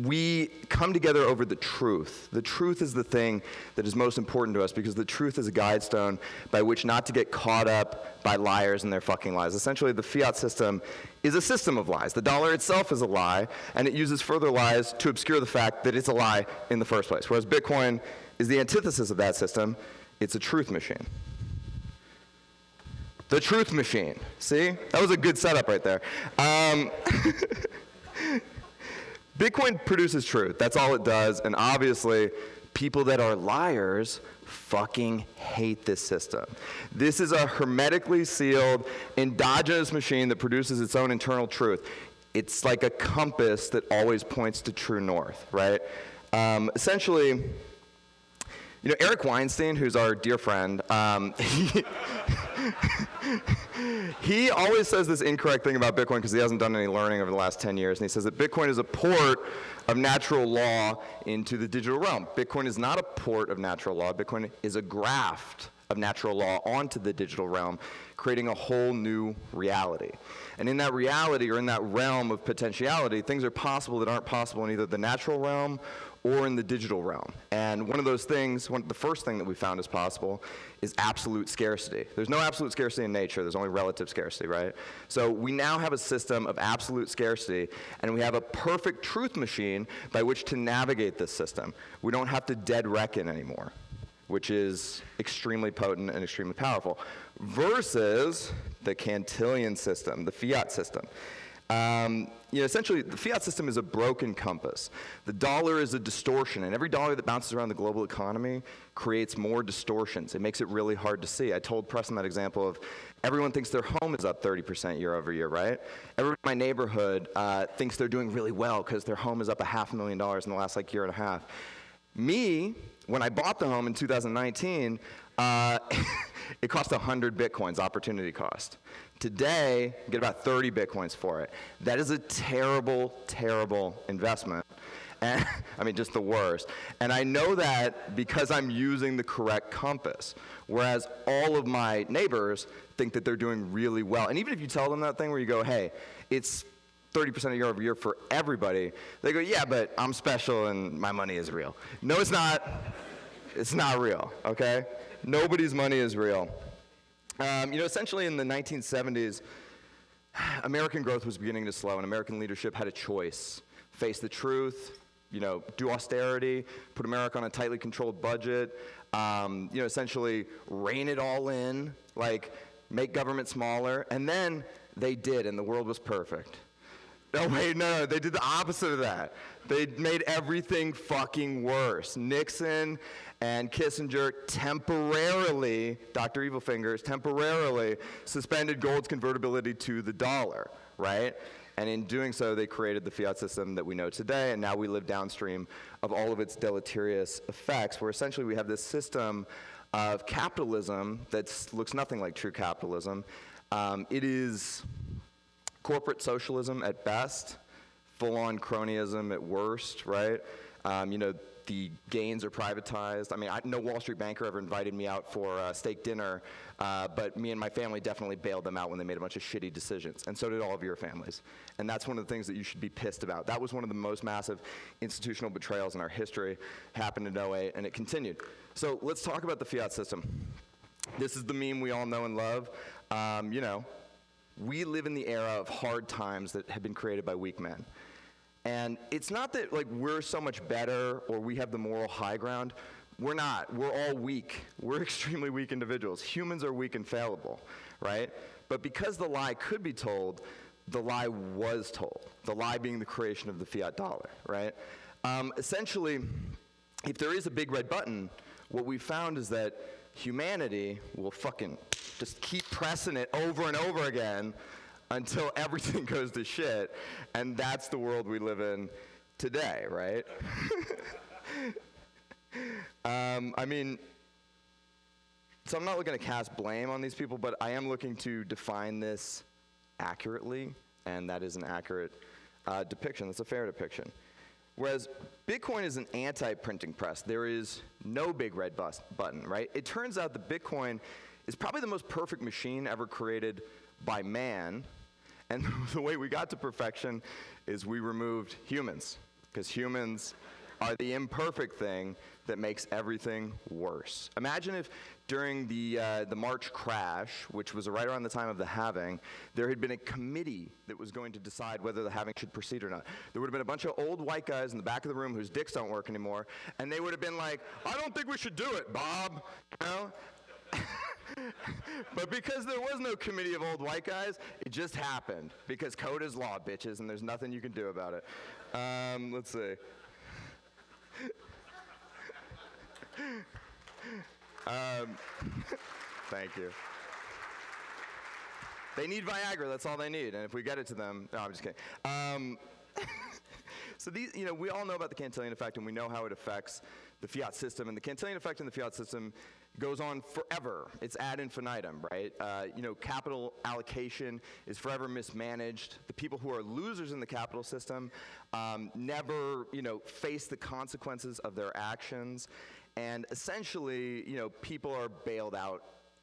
we come together over the truth. The truth is the thing that is most important to us because the truth is a guidestone by which not to get caught up by liars and their fucking lies. Essentially, the fiat system is a system of lies. The dollar itself is a lie, and it uses further lies to obscure the fact that it's a lie in the first place. Whereas Bitcoin is the antithesis of that system. It's a truth machine. The truth machine. See? That was a good setup right there. Bitcoin produces truth. That's all it does. And obviously, people that are liars fucking hate this system. This is a hermetically sealed, endogenous machine that produces its own internal truth. It's like a compass that always points to true north, right? Essentially, you know, Eric Weinstein, who's our dear friend, he always says this incorrect thing about Bitcoin because he hasn't done any learning over the last 10 years. And he says that Bitcoin is a port of natural law into the digital realm. Bitcoin is not a port of natural law. Bitcoin is a graft of natural law onto the digital realm, creating a whole new reality. And in that reality, or in that realm of potentiality, things are possible that aren't possible in either the natural realm or in the digital realm. And one of those things, the first thing that we found is possible is absolute scarcity. There's no absolute scarcity in nature, there's only relative scarcity, right? So we now have a system of absolute scarcity, and we have a perfect truth machine by which to navigate this system. We don't have to dead reckon anymore, which is extremely potent and extremely powerful, versus the Cantillon system, the fiat system. You know, essentially, the fiat system is a broken compass. The dollar is a distortion, and every dollar that bounces around the global economy creates more distortions. It makes it really hard to see. I told Preston that example of everyone thinks their home is up 30% year over year, right? Everyone in my neighborhood thinks they're doing really well because their home is up $500,000 in the last year and a half. Me, when I bought the home in 2019, it cost 100 Bitcoins, opportunity cost. Today, you get about 30 Bitcoins for it. That is a terrible, terrible investment. And I mean, just the worst. And I know that because I'm using the correct compass, whereas all of my neighbors think that they're doing really well. And even if you tell them that thing where you go, hey, it's 30% year over year for everybody, they go, yeah, but I'm special and my money is real. No, it's not. It's not real, okay? Nobody's money is real. You know, essentially in the 1970s, American growth was beginning to slow, and American leadership had a choice. Face the truth, you know, do austerity, put America on a tightly controlled budget, you know, essentially rein it all in, like make government smaller, and then they did, and the world was perfect. No, wait, no, they did the opposite of that. They made everything fucking worse. Nixon and Kissinger temporarily, Dr. Evilfingers, temporarily suspended gold's convertibility to the dollar, right? And in doing so, they created the fiat system that we know today, and now we live downstream of all of its deleterious effects, where essentially we have this system of capitalism that looks nothing like true capitalism. It is corporate socialism at best, full-on cronyism at worst, right? You know, the gains are privatized. I mean, no Wall Street banker ever invited me out for steak dinner, but me and my family definitely bailed them out when they made a bunch of shitty decisions, and so did all of your families. And that's one of the things that you should be pissed about. That was one of the most massive institutional betrayals in our history, happened in 08, and it continued. So let's talk about the fiat system. This is the meme we all know and love. You know, we live in the era of hard times that have been created by weak men. And it's not that like we're so much better or we have the moral high ground. We're not. We're all weak. We're extremely weak individuals. Humans are weak and fallible, right? But because the lie could be told, the lie was told. The lie being the creation of the fiat dollar, right? Essentially, if there is a big red button, what we found is that humanity will fucking just keep pressing it over and over again until everything goes to shit, and that's the world we live in today, right? I mean, so I'm not looking to cast blame on these people, but I am looking to define this accurately, and that is an accurate depiction. That's a fair depiction. Whereas Bitcoin is an anti-printing press. There is no big red button, right? It turns out that Bitcoin is probably the most perfect machine ever created by man, and the way we got to perfection is we removed humans. because humans are the imperfect thing that makes everything worse. Imagine if during the March crash, which was right around the time of the halving, there had been a committee that was going to decide whether the halving should proceed or not. There would have been a bunch of old white guys in the back of the room whose dicks don't work anymore, and they would have been like, I don't think we should do it, Bob. You know? But because there was no committee of old white guys, it just happened. Because code is law, bitches, and there's nothing you can do about it. Let's see. Thank you. They need Viagra, that's all they need. And if we get it to them, no, I'm just kidding. So these, we all know about the Cantillon effect, and we know how it affects the fiat system. And the Cantillon effect in the fiat system goes on forever. It's ad infinitum, right? Capital allocation is forever mismanaged. The people who are losers in the capital system never, face the consequences of their actions. And essentially, people are bailed out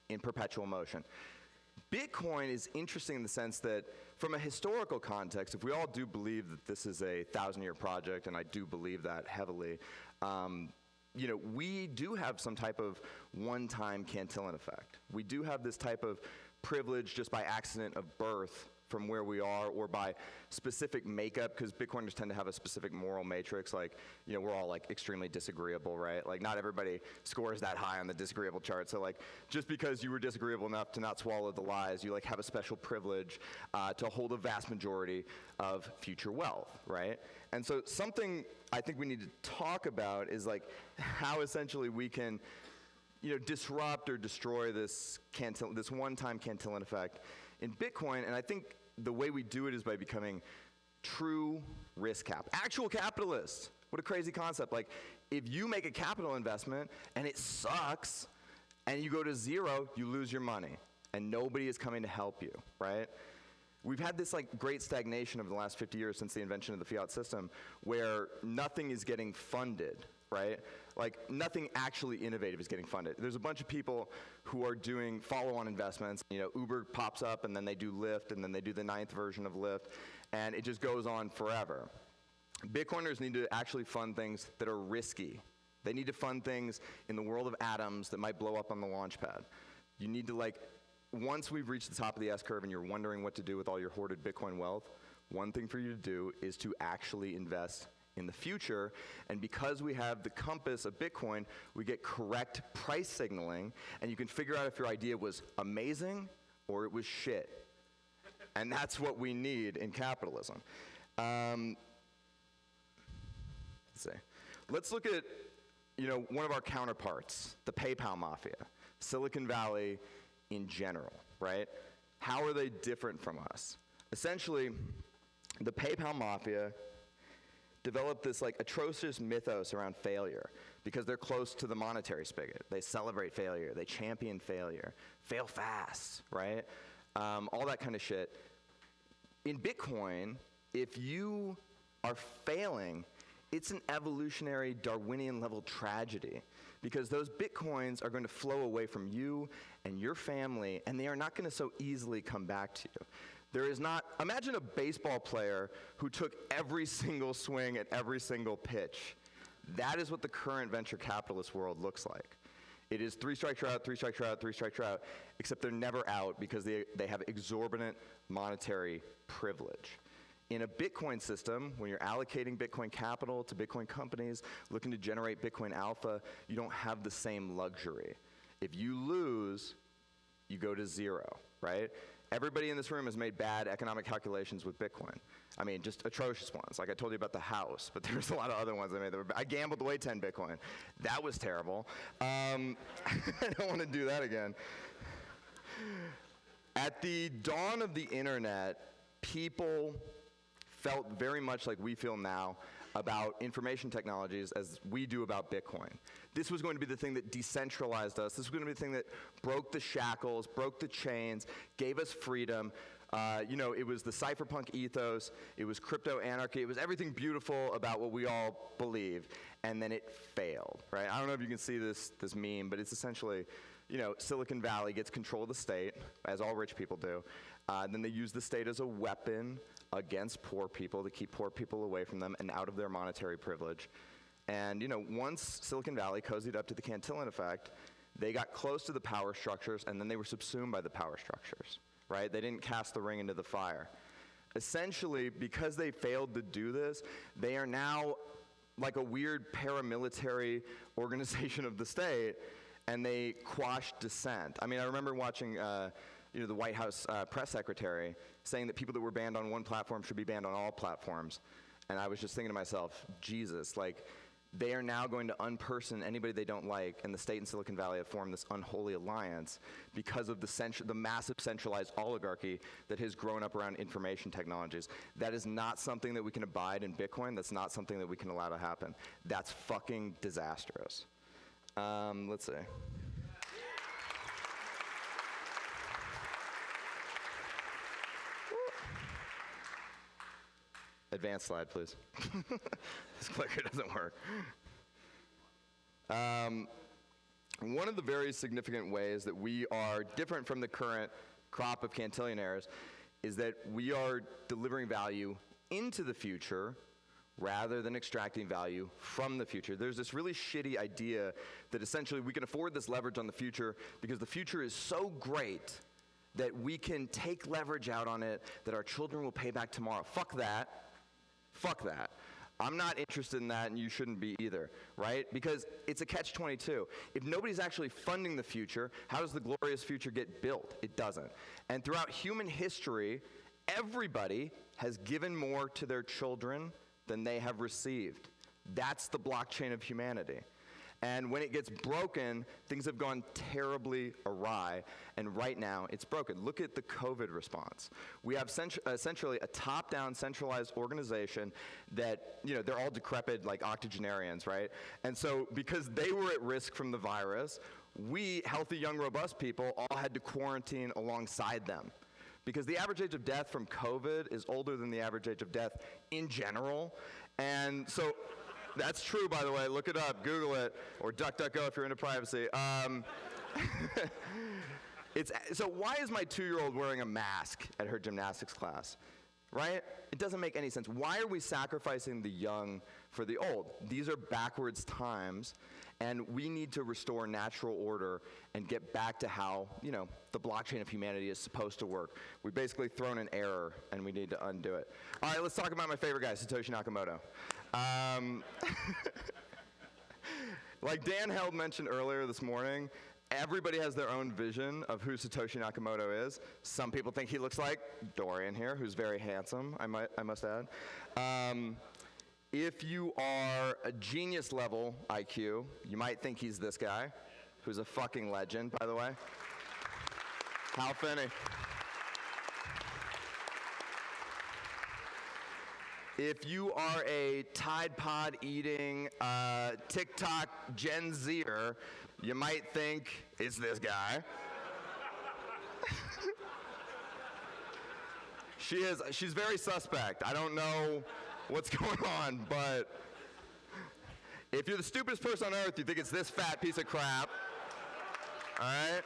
in perpetual motion. Bitcoin is interesting in the sense that from a historical context, if we all do believe that this is a 1,000-year project, and I do believe that heavily, we do have some type of one-time Cantillon effect. We do have this type of privilege just by accident of birth from where we are, or by specific makeup, because Bitcoiners tend to have a specific moral matrix. Like, we're all like extremely disagreeable, right? Like, not everybody scores that high on the disagreeable chart. So like, just because you were disagreeable enough to not swallow the lies, you like have a special privilege to hold a vast majority of future wealth, right? And so something I think we need to talk about is like how essentially we can disrupt or destroy this one-time Cantillon effect in Bitcoin. And I think the way we do it is by becoming true risk actual capitalists. What a crazy concept. Like, if you make a capital investment and it sucks and you go to zero, you lose your money and nobody is coming to help you, right? We've had this like great stagnation over the last 50 years since the invention of the fiat system, where nothing is getting funded, right? Like, nothing actually innovative is getting funded. There's a bunch of people who are doing follow-on investments. Uber pops up, and then they do Lyft, and then they do the 9th version of Lyft, and it just goes on forever. Bitcoiners need to actually fund things that are risky. They need to fund things in the world of atoms that might blow up on the launch pad. You need to, once we've reached the top of the S-curve and you're wondering what to do with all your hoarded Bitcoin wealth, one thing for you to do is to actually invest in the future. And because we have the compass of Bitcoin, we get correct price signaling, and you can figure out if your idea was amazing or it was shit. And that's what we need in capitalism. Let's see. Let's look at one of our counterparts, the PayPal mafia, Silicon Valley in general, right? How are they different from us? Essentially, the PayPal mafia developed this atrocious mythos around failure because they're close to the monetary spigot. They celebrate failure, they champion failure, fail fast, right? All that kind of shit. In Bitcoin, if you are failing, it's an evolutionary Darwinian level tragedy, because those Bitcoins are going to flow away from you and your family, and they are not going to so easily come back to you. There is not, imagine a baseball player who took every single swing at every single pitch. That is what the current venture capitalist world looks like. It is 3 strikes you're out, 3 strikes you're out, 3 strikes you're out, except they're never out because they have exorbitant monetary privilege. In a Bitcoin system, when you're allocating Bitcoin capital to Bitcoin companies looking to generate Bitcoin alpha, you don't have the same luxury. If you lose, you go to zero, right? Everybody in this room has made bad economic calculations with Bitcoin. I mean, just atrocious ones. Like I told you about the house, but there's a lot of other ones I made. I gambled away 10 Bitcoin. That was terrible. I don't want to do that again. At the dawn of the internet, people felt very much like we feel now about information technologies as we do about Bitcoin. This was going to be the thing that decentralized us. This was going to be the thing that broke the shackles, broke the chains, gave us freedom. It was the cypherpunk ethos. It was crypto anarchy. It was everything beautiful about what we all believe. And then it failed, right? I don't know if you can see this meme, but it's essentially, Silicon Valley gets control of the state, as all rich people do. Then they use the state as a weapon against poor people to keep poor people away from them and out of their monetary privilege. And once Silicon Valley cozied up to the Cantillon effect, they got close to the power structures, and then they were subsumed by the power structures, right? They didn't cast the ring into the fire. Essentially, because they failed to do this, they are now like a weird paramilitary organization of the state, and they quash dissent. I mean, I remember watching the White House press secretary saying that people that were banned on one platform should be banned on all platforms. And I was just thinking to myself, Jesus, like, they are now going to unperson anybody they don't like, and the state and Silicon Valley have formed this unholy alliance because of the massive centralized oligarchy that has grown up around information technologies. That is not something that we can abide in Bitcoin. That's not something that we can allow to happen. That's fucking disastrous. Let's see. Advanced slide, please. This clicker doesn't work. One of the very significant ways that we are different from the current crop of cantillionaires is that we are delivering value into the future rather than extracting value from the future. There's this really shitty idea that essentially we can afford this leverage on the future because the future is so great that we can take leverage out on it that our children will pay back tomorrow. Fuck that. Fuck that. I'm not interested in that, and you shouldn't be either, right? Because it's a catch-22. If nobody's actually funding the future, how does the glorious future get built? It doesn't. And throughout human history, everybody has given more to their children than they have received. That's the blockchain of humanity. And when it gets broken, things have gone terribly awry, and right now it's broken. Look at the COVID response. We have essentially a top-down centralized organization that, they're all decrepit like octogenarians, right? And so because they were at risk from the virus, we, healthy, young, robust people, all had to quarantine alongside them. Because the average age of death from COVID is older than the average age of death in general. And so that's true, by the way. Look it up, Google it, or DuckDuckGo if you're into privacy. So why is my 2-year-old wearing a mask at her gymnastics class? Right? It doesn't make any sense. Why are we sacrificing the young for the old? These are backwards times, and we need to restore natural order and get back to how, the blockchain of humanity is supposed to work. We've basically thrown an error, and we need to undo it. All right, let's talk about my favorite guy, Satoshi Nakamoto. Like Dan Held mentioned earlier this morning, everybody has their own vision of who Satoshi Nakamoto is. Some people think he looks like Dorian here, who's very handsome, I must add. If you are a genius level IQ, you might think he's this guy, who's a fucking legend, by the way. Hal Finney. If you are a Tide Pod eating TikTok Gen Zer, you might think it's this guy. She's very suspect. I don't know what's going on, but if you're the stupidest person on earth, you think it's this fat piece of crap. All right?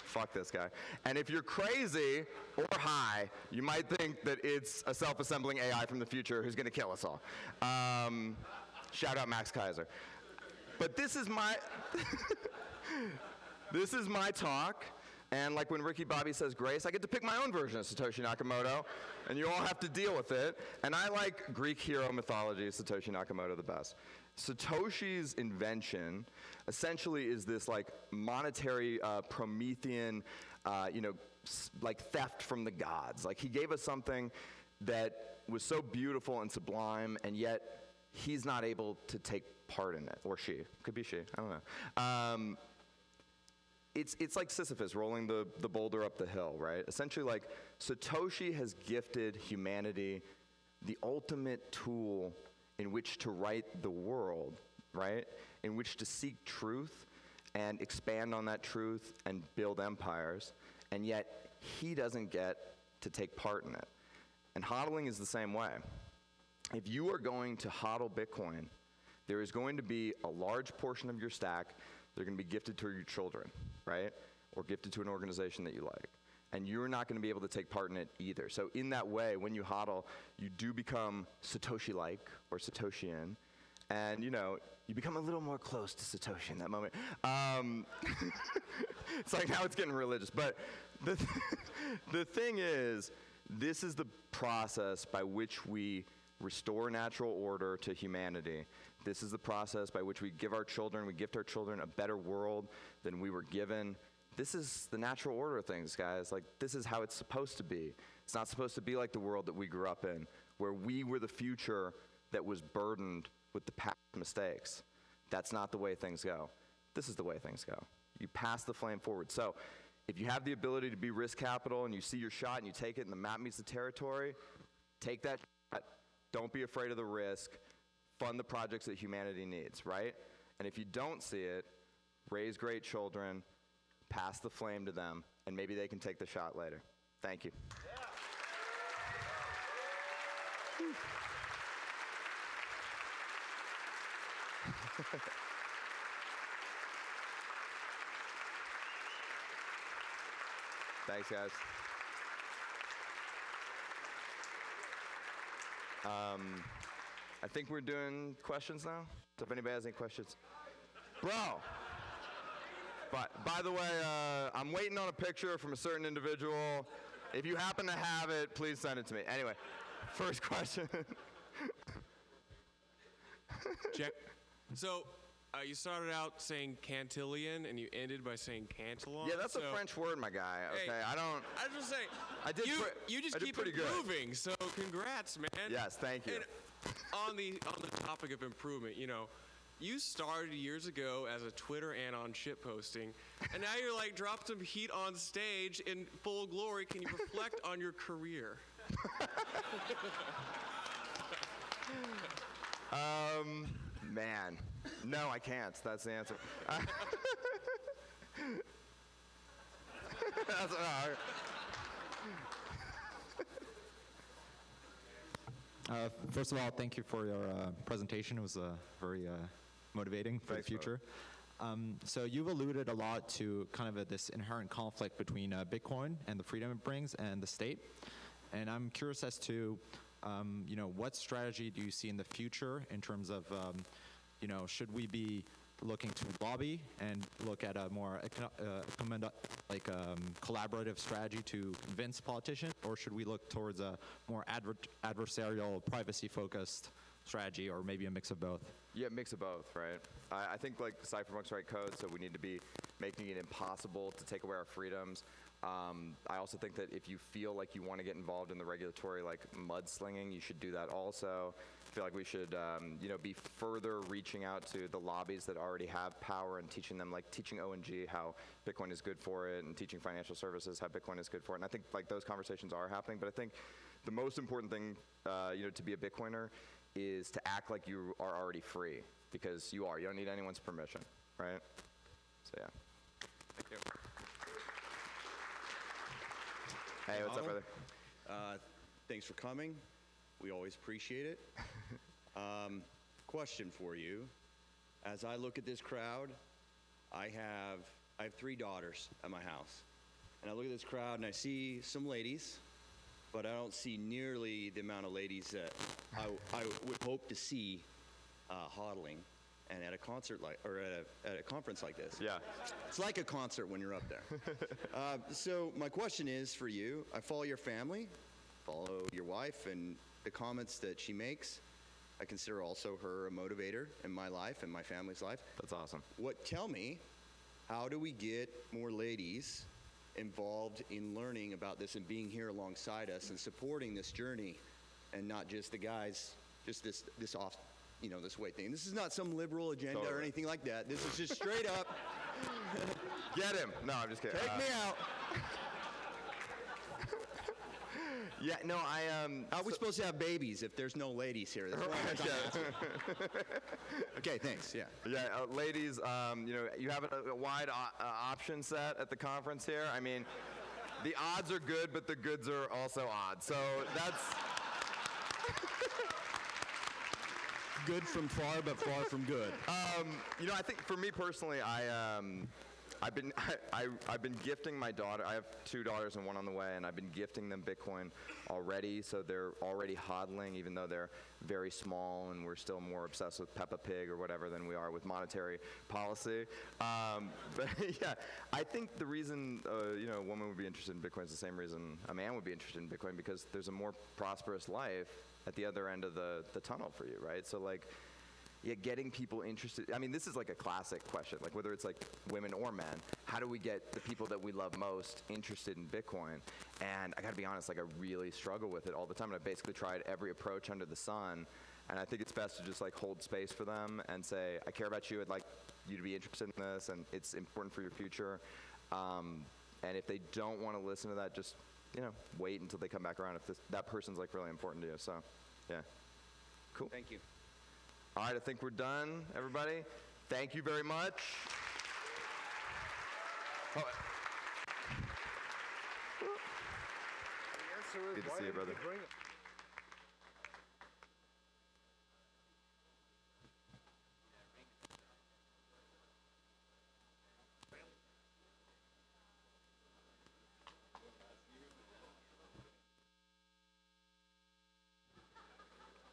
Fuck this guy. And if you're crazy or high, you might think that it's a self-assembling AI from the future who's going to kill us all. Shout out Max Kaiser. But this is my this is my talk. And like when Ricky Bobby says grace, I get to pick my own version of Satoshi Nakamoto, and you all have to deal with it. And I like Greek hero mythology, Satoshi Nakamoto the best. Satoshi's invention essentially is this like monetary Promethean, like theft from the gods. Like he gave us something that was so beautiful and sublime, and yet he's not able to take part in it, or she. Could be she, I don't know. It's like Sisyphus rolling the boulder up the hill, right? Essentially, like, Satoshi has gifted humanity the ultimate tool in which to right the world, right? In which to seek truth and expand on that truth and build empires, and yet he doesn't get to take part in it. And hodling is the same way. If you are going to hodl Bitcoin, there is going to be a large portion of your stack that are going to be gifted to your children, right? or gift it to an organization that you like. And you're not going to be able to take part in it either. So in that way, when you hodl, you do become Satoshi-like or Satoshian, and you become a little more close to Satoshi in that moment. It's like now it's getting religious, but the thing is, this is the process by which we restore natural order to humanity. This is the process by which we gift our children a better world than we were given. This is the natural order of things, guys. Like, this is how it's supposed to be. It's not supposed to be like the world that we grew up in, where we were the future that was burdened with the past mistakes. That's not the way things go. This is the way things go. You pass the flame forward. So if you have the ability to be risk capital and you see your shot and you take it and the map meets the territory, take that shot. Don't be afraid of the risk. Fund the projects that humanity needs, right? And if you don't see it, raise great children, pass the flame to them, and maybe they can take the shot later. Thank you. Thanks, guys. I think we're doing questions now. So if anybody has any questions. Bro. But by the way, I'm waiting on a picture from a certain individual. If you happen to have it, please send it to me. Anyway, first question. Check. So you started out saying Cantillon, and you ended by saying Cantillon. Yeah, that's a French word, my guy. Okay, hey, I was just saying. You just keep improving. So congrats, man. Yes, thank you. And on the topic of improvement, you started years ago as a Twitter and on shit posting, and now you're like dropped some heat on stage in full glory. Can you reflect on your career? Man, no, I can't. That's the answer. First of all, thank you for your presentation. It was very motivating for the future. So you've alluded a lot to kind of this inherent conflict between Bitcoin and the freedom it brings and the state. And I'm curious as to, what strategy do you see in the future in terms of, should we be looking to lobby and look at a more collaborative strategy to convince politicians, or should we look towards a more adversarial, privacy-focused strategy, or maybe a mix of both? Yeah, mix of both, right? I think like cypherpunks write code, so we need to be making it impossible to take away our freedoms. I also think that if you feel like you want to get involved in the regulatory mudslinging, you should do that also. I feel like we should be further reaching out to the lobbies that already have power and teaching them, teaching ONG how Bitcoin is good for it, and teaching financial services how Bitcoin is good for it. And I think those conversations are happening, but I think the most important thing to be a Bitcoiner is to act like you are already free, because you are. You don't need anyone's permission, right? So yeah. Thank you. Hey, what's up, brother? Thanks for coming. We always appreciate it. Question for you. As I look at this crowd, I have 3 daughters at my house. And I look at this crowd and I see some ladies, but I don't see nearly the amount of ladies that I would hope to see hodling and at a concert at a conference like this. Yeah. It's like a concert when you're up there. So my question is for you, I follow your family, follow your wife and the comments that she makes. I consider also her a motivator in my life and my family's life. That's awesome. Tell me, how do we get more ladies involved in learning about this and being here alongside us and supporting this journey, and not just the guys, just this weight thing. This is not some liberal agenda or anything like that. This is just straight up. Get him. No, I'm just kidding. Take me out. Yeah, no, How are we supposed to have babies if there's no ladies here? Okay, thanks. Yeah. Yeah, ladies, you have a wide option set at the conference here. I mean, the odds are good, but the goods are also odd. So that's good from far, but far from good. I think for me personally, I I've been gifting my daughter. I have 2 daughters and 1 on the way, and I've been gifting them Bitcoin already. So they're already hodling, even though they're very small, and we're still more obsessed with Peppa Pig or whatever than we are with monetary policy. But yeah, I think the reason a woman would be interested in Bitcoin is the same reason a man would be interested in Bitcoin, because there's a more prosperous life at the other end of the tunnel for you, right? So like. Yeah, getting people interested. I mean, this is like a classic question, like whether it's like women or men, how do we get the people that we love most interested in Bitcoin? And I gotta be honest, like I really struggle with it all the time. And I basically tried every approach under the sun. And I think it's best to just like hold space for them and say, I care about you, I'd like you to be interested in this, and it's important for your future. And if they don't wanna listen to that, just, wait until they come back around if that person's like really important to you. So, yeah, cool. Thank you. All right, I think we're done, everybody. Thank you very much. Oh. Good to see you, brother.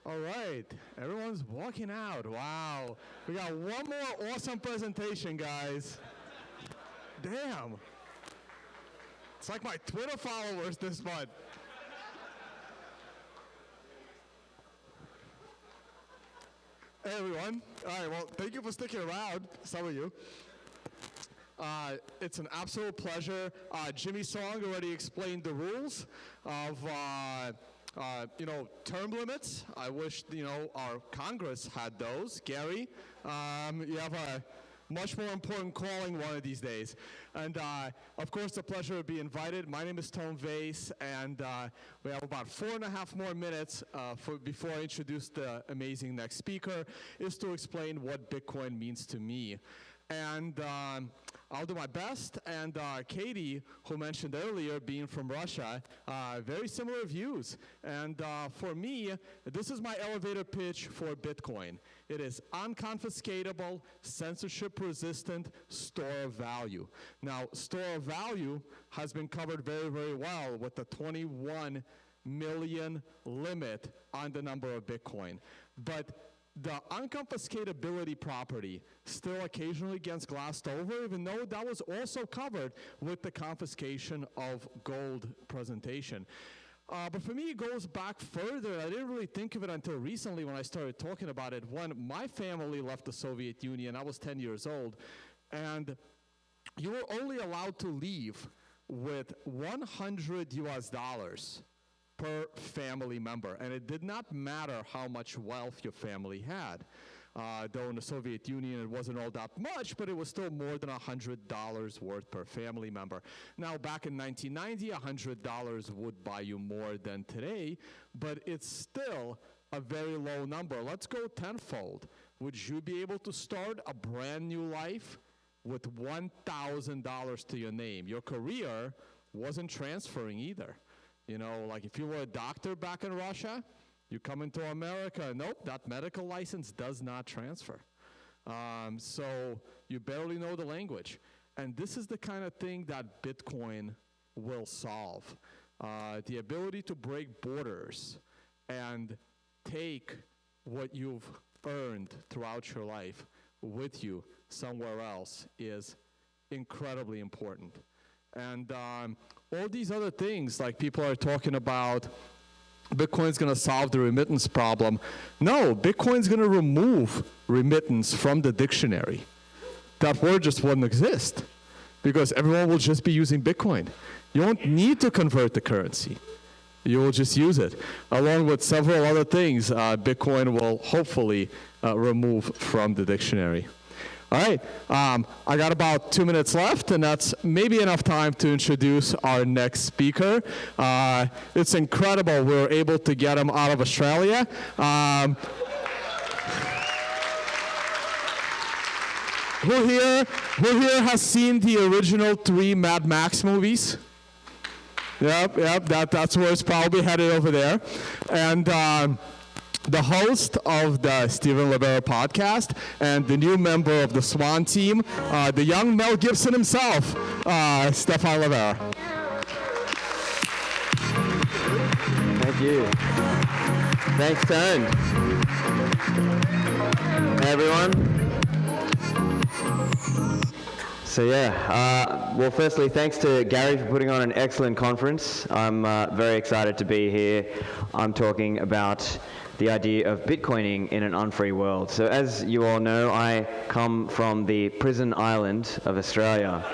All right, everyone's walking out. Wow. We got one more awesome presentation, guys. Damn. It's like my Twitter followers this month. Hey, everyone. All right, well, thank you for sticking around, some of you. It's an absolute pleasure. Jimmy Song already explained the rules of term limits. I wish, our Congress had those. Gary, you have a much more important calling one of these days. And of course, the pleasure to be invited. My name is Tom Vase, and we have about 4.5 more minutes before I introduce the amazing next speaker, is to explain what Bitcoin means to me. And I'll do my best. And Katie, who mentioned earlier, being from Russia, very similar views. And for me, this is my elevator pitch for Bitcoin. It is unconfiscatable, censorship-resistant store of value. Now, store of value has been covered very, very well with the 21 million limit on the number of Bitcoin. But the unconfiscatability property still occasionally gets glossed over, even though that was also covered with the confiscation of gold presentation. But for me, it goes back further. I didn't really think of it until recently when I started talking about it. When my family left the Soviet Union, I was 10 years old, and you were only allowed to leave with $100 US per family member, and it did not matter how much wealth your family had. Though in the Soviet Union it wasn't all that much, but it was still more than $100 worth per family member. Now back in 1990, $100 would buy you more than today, but it's still a very low number. Let's go tenfold. Would you be able to start a brand new life with $1,000 to your name? Your career wasn't transferring either. Like if you were a doctor back in Russia, you come into America, nope, that medical license does not transfer. So you barely know the language. And this is the kind of thing that Bitcoin will solve. The ability to break borders and take what you've earned throughout your life with you somewhere else is incredibly important. And all these other things, like people are talking about, Bitcoin's going to solve the remittance problem. No, Bitcoin's going to remove remittance from the dictionary. That word just wouldn't exist because everyone will just be using Bitcoin. You won't need to convert the currency. You will just use it. Along with several other things, Bitcoin will hopefully remove from the dictionary. All right, I got about 2 minutes left, and that's maybe enough time to introduce our next speaker. It's incredible we were able to get him out of Australia. Who here has seen the original 3 Mad Max movies? Yep, that's where it's probably headed over there. And the host of the Steven Rivera podcast, and the new member of the SWAN team, the young Mel Gibson himself, Stefan Rivera. Thank you. Thanks, Tone. Hey, everyone. So yeah, well, firstly, thanks to Gary for putting on an excellent conference. I'm very excited to be here. I'm talking about the idea of Bitcoining in an unfree world. So as you all know, I come from the prison island of Australia,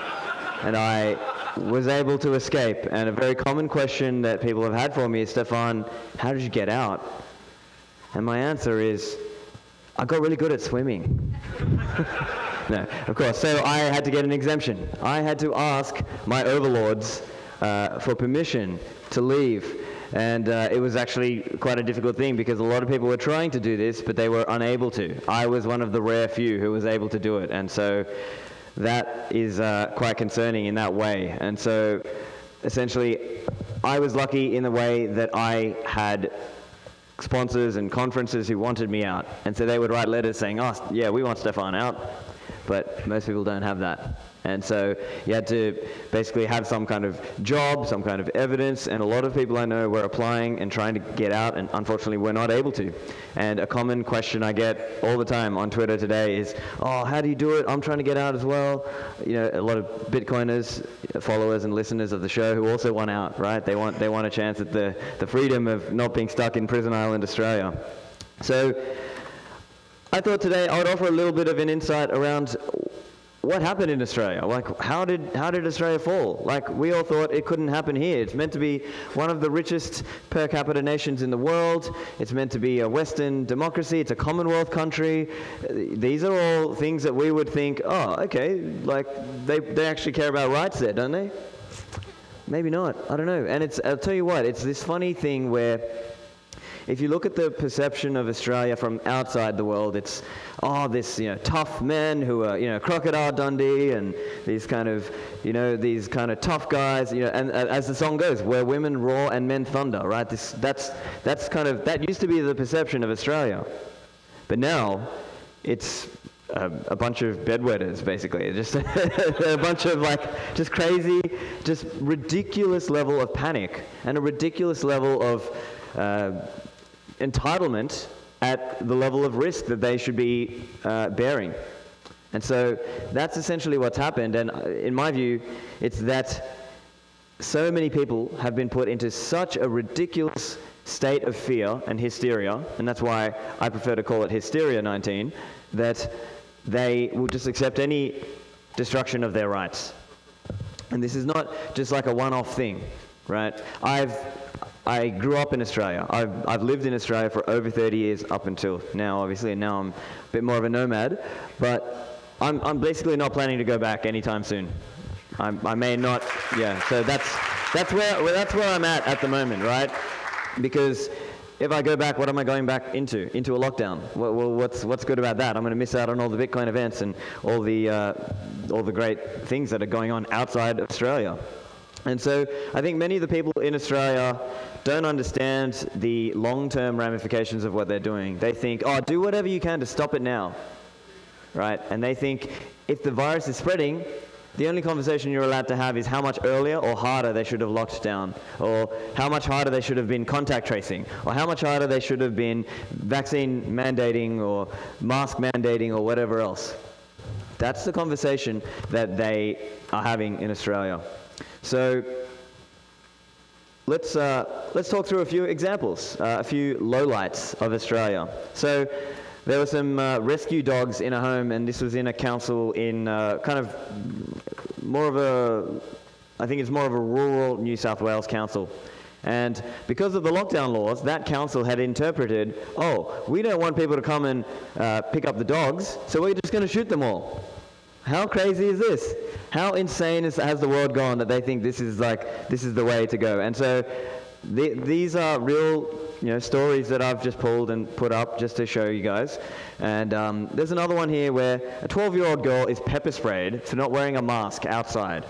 and I was able to escape. And a very common question that people have had for me is, Stefan, how did you get out? And my answer is, I got really good at swimming. No, of course. So I had to get an exemption. I had to ask my overlords for permission to leave. And it was actually quite a difficult thing because a lot of people were trying to do this, but they were unable to. I was one of the rare few who was able to do it. And so that is quite concerning in that way. And so essentially, I was lucky in the way that I had sponsors and conferences who wanted me out. And so they would write letters saying, oh, yeah, we want Stefan out. But most people don't have that. And so you had to basically have some kind of job, some kind of evidence, and a lot of people I know were applying and trying to get out, and unfortunately were not able to. And a common question I get all the time on Twitter today is, oh, how do you do it? I'm trying to get out as well. You know, a lot of Bitcoiners, followers and listeners of the show who also want out, right? They want a chance at the freedom of not being stuck in Prison Island, Australia. So I thought today I would offer a little bit of an insight around what happened in Australia. Like, how did Australia fall? Like, we all thought it couldn't happen here. It's meant to be one of the richest per capita nations in the world. It's meant to be a Western democracy. It's a Commonwealth country. These are all things that we would think, oh, okay, like, they actually care about rights there, don't they? Maybe not. I don't know. And I'll tell you what, it's this funny thing where if you look at the perception of Australia from outside the world, it's, oh, this, tough men who are, Crocodile Dundee and these kind of, these kind of tough guys, and as the song goes, where women roar and men thunder, right? That used to be the perception of Australia. But now, it's a bunch of bedwetters, basically. Just a bunch of, just crazy, just ridiculous level of panic and a ridiculous level of entitlement at the level of risk that they should be bearing. And so that's essentially what's happened. And in my view, it's that so many people have been put into such a ridiculous state of fear and hysteria, and that's why I prefer to call it Hysteria 19, that they will just accept any destruction of their rights. And this is not just like a one-off thing, right? I grew up in Australia. I've lived in Australia for over 30 years up until now, obviously, and now I'm a bit more of a nomad. But I'm basically not planning to go back anytime soon. I may not. Yeah. So that's where I'm at the moment, right? Because if I go back, what am I going back into? Into a lockdown. Well, what's good about that? I'm going to miss out on all the Bitcoin events and all the great things that are going on outside Australia. And so I think many of the people in Australia don't understand the long-term ramifications of what they're doing. They think, oh, do whatever you can to stop it now, right? And they think if the virus is spreading, the only conversation you're allowed to have is how much earlier or harder they should have locked down, or how much harder they should have been contact tracing, or how much harder they should have been vaccine mandating or mask mandating or whatever else. That's the conversation that they are having in Australia. So let's talk through a few examples, a few lowlights of Australia. So there were some rescue dogs in a home, and this was in a council in kind of more of a, I think it's more of a rural New South Wales council. And because of the lockdown laws, that council had interpreted, oh, we don't want people to come and pick up the dogs, so we're just going to shoot them all. How crazy is this? How insane has the world gone that they think this is the way to go? And so these are real stories that I've just pulled and put up just to show you guys. And there's another one here where a 12-year-old girl is pepper sprayed for not wearing a mask outside,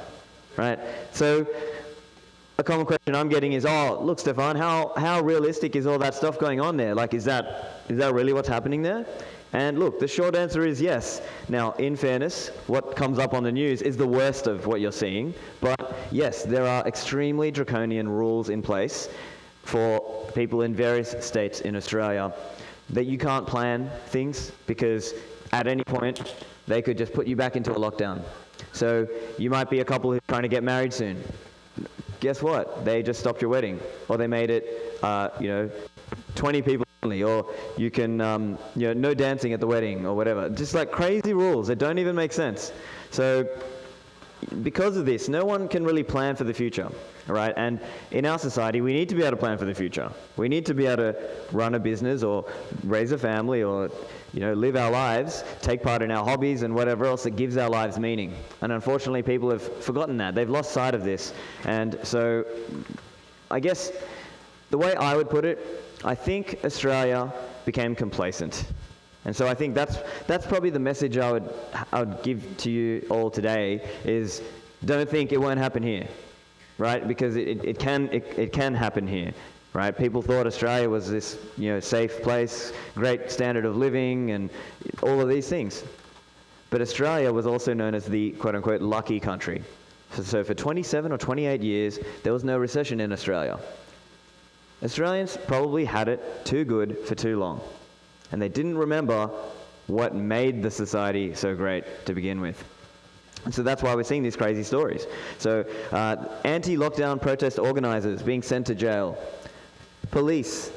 right? So a common question I'm getting is, oh, look, Stefan, how realistic is all that stuff going on there? Like, is that really what's happening there? And look, the short answer is yes. Now, in fairness, what comes up on the news is the worst of what you're seeing. But yes, there are extremely draconian rules in place for people in various states in Australia that you can't plan things because at any point they could just put you back into a lockdown. So you might be a couple who's trying to get married soon. Guess what? They just stopped your wedding, or they made it, 20 people only, or you can, no dancing at the wedding, or whatever. Just like crazy rules that don't even make sense. So because of this, no one can really plan for the future, right? And in our society, we need to be able to plan for the future. We need to be able to run a business or raise a family or, live our lives, take part in our hobbies and whatever else that gives our lives meaning. And unfortunately, people have forgotten that. They've lost sight of this. And so I guess the way I would put it, I think Australia became complacent. And so I think that's probably the message I would give to you all today is don't think it won't happen here, right? Because it can happen here, right? People thought Australia was this safe place, great standard of living, and all of these things. But Australia was also known as the quote-unquote lucky country. So for 27 or 28 years, there was no recession in Australia. Australians probably had it too good for too long. And they didn't remember what made the society so great to begin with. And so that's why we're seeing these crazy stories. So anti-lockdown protest organizers being sent to jail. Police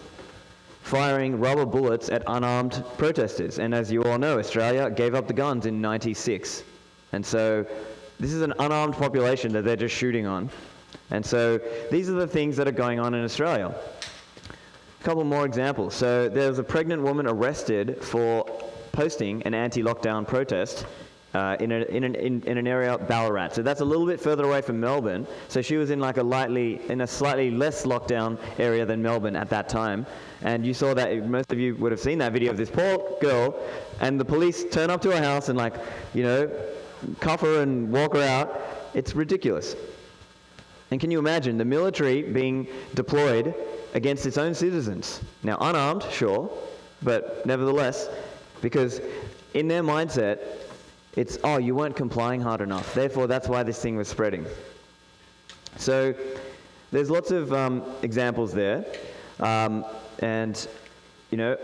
firing rubber bullets at unarmed protesters. And as you all know, Australia gave up the guns in '96. And so this is an unarmed population that they're just shooting on. And so these are the things that are going on in Australia. A couple more examples. So there was a pregnant woman arrested for posting an anti-lockdown protest in an area Ballarat. So that's a little bit further away from Melbourne. So she was in a slightly less lockdown area than Melbourne at that time. And you saw that, most of you would have seen that video of this poor girl, and the police turn up to her house and cuff her and walk her out. It's ridiculous. And can you imagine the military being deployed against its own citizens? Now, unarmed, sure, but nevertheless, because in their mindset, it's, oh, you weren't complying hard enough. Therefore, that's why this thing was spreading. So there's lots of examples there. And,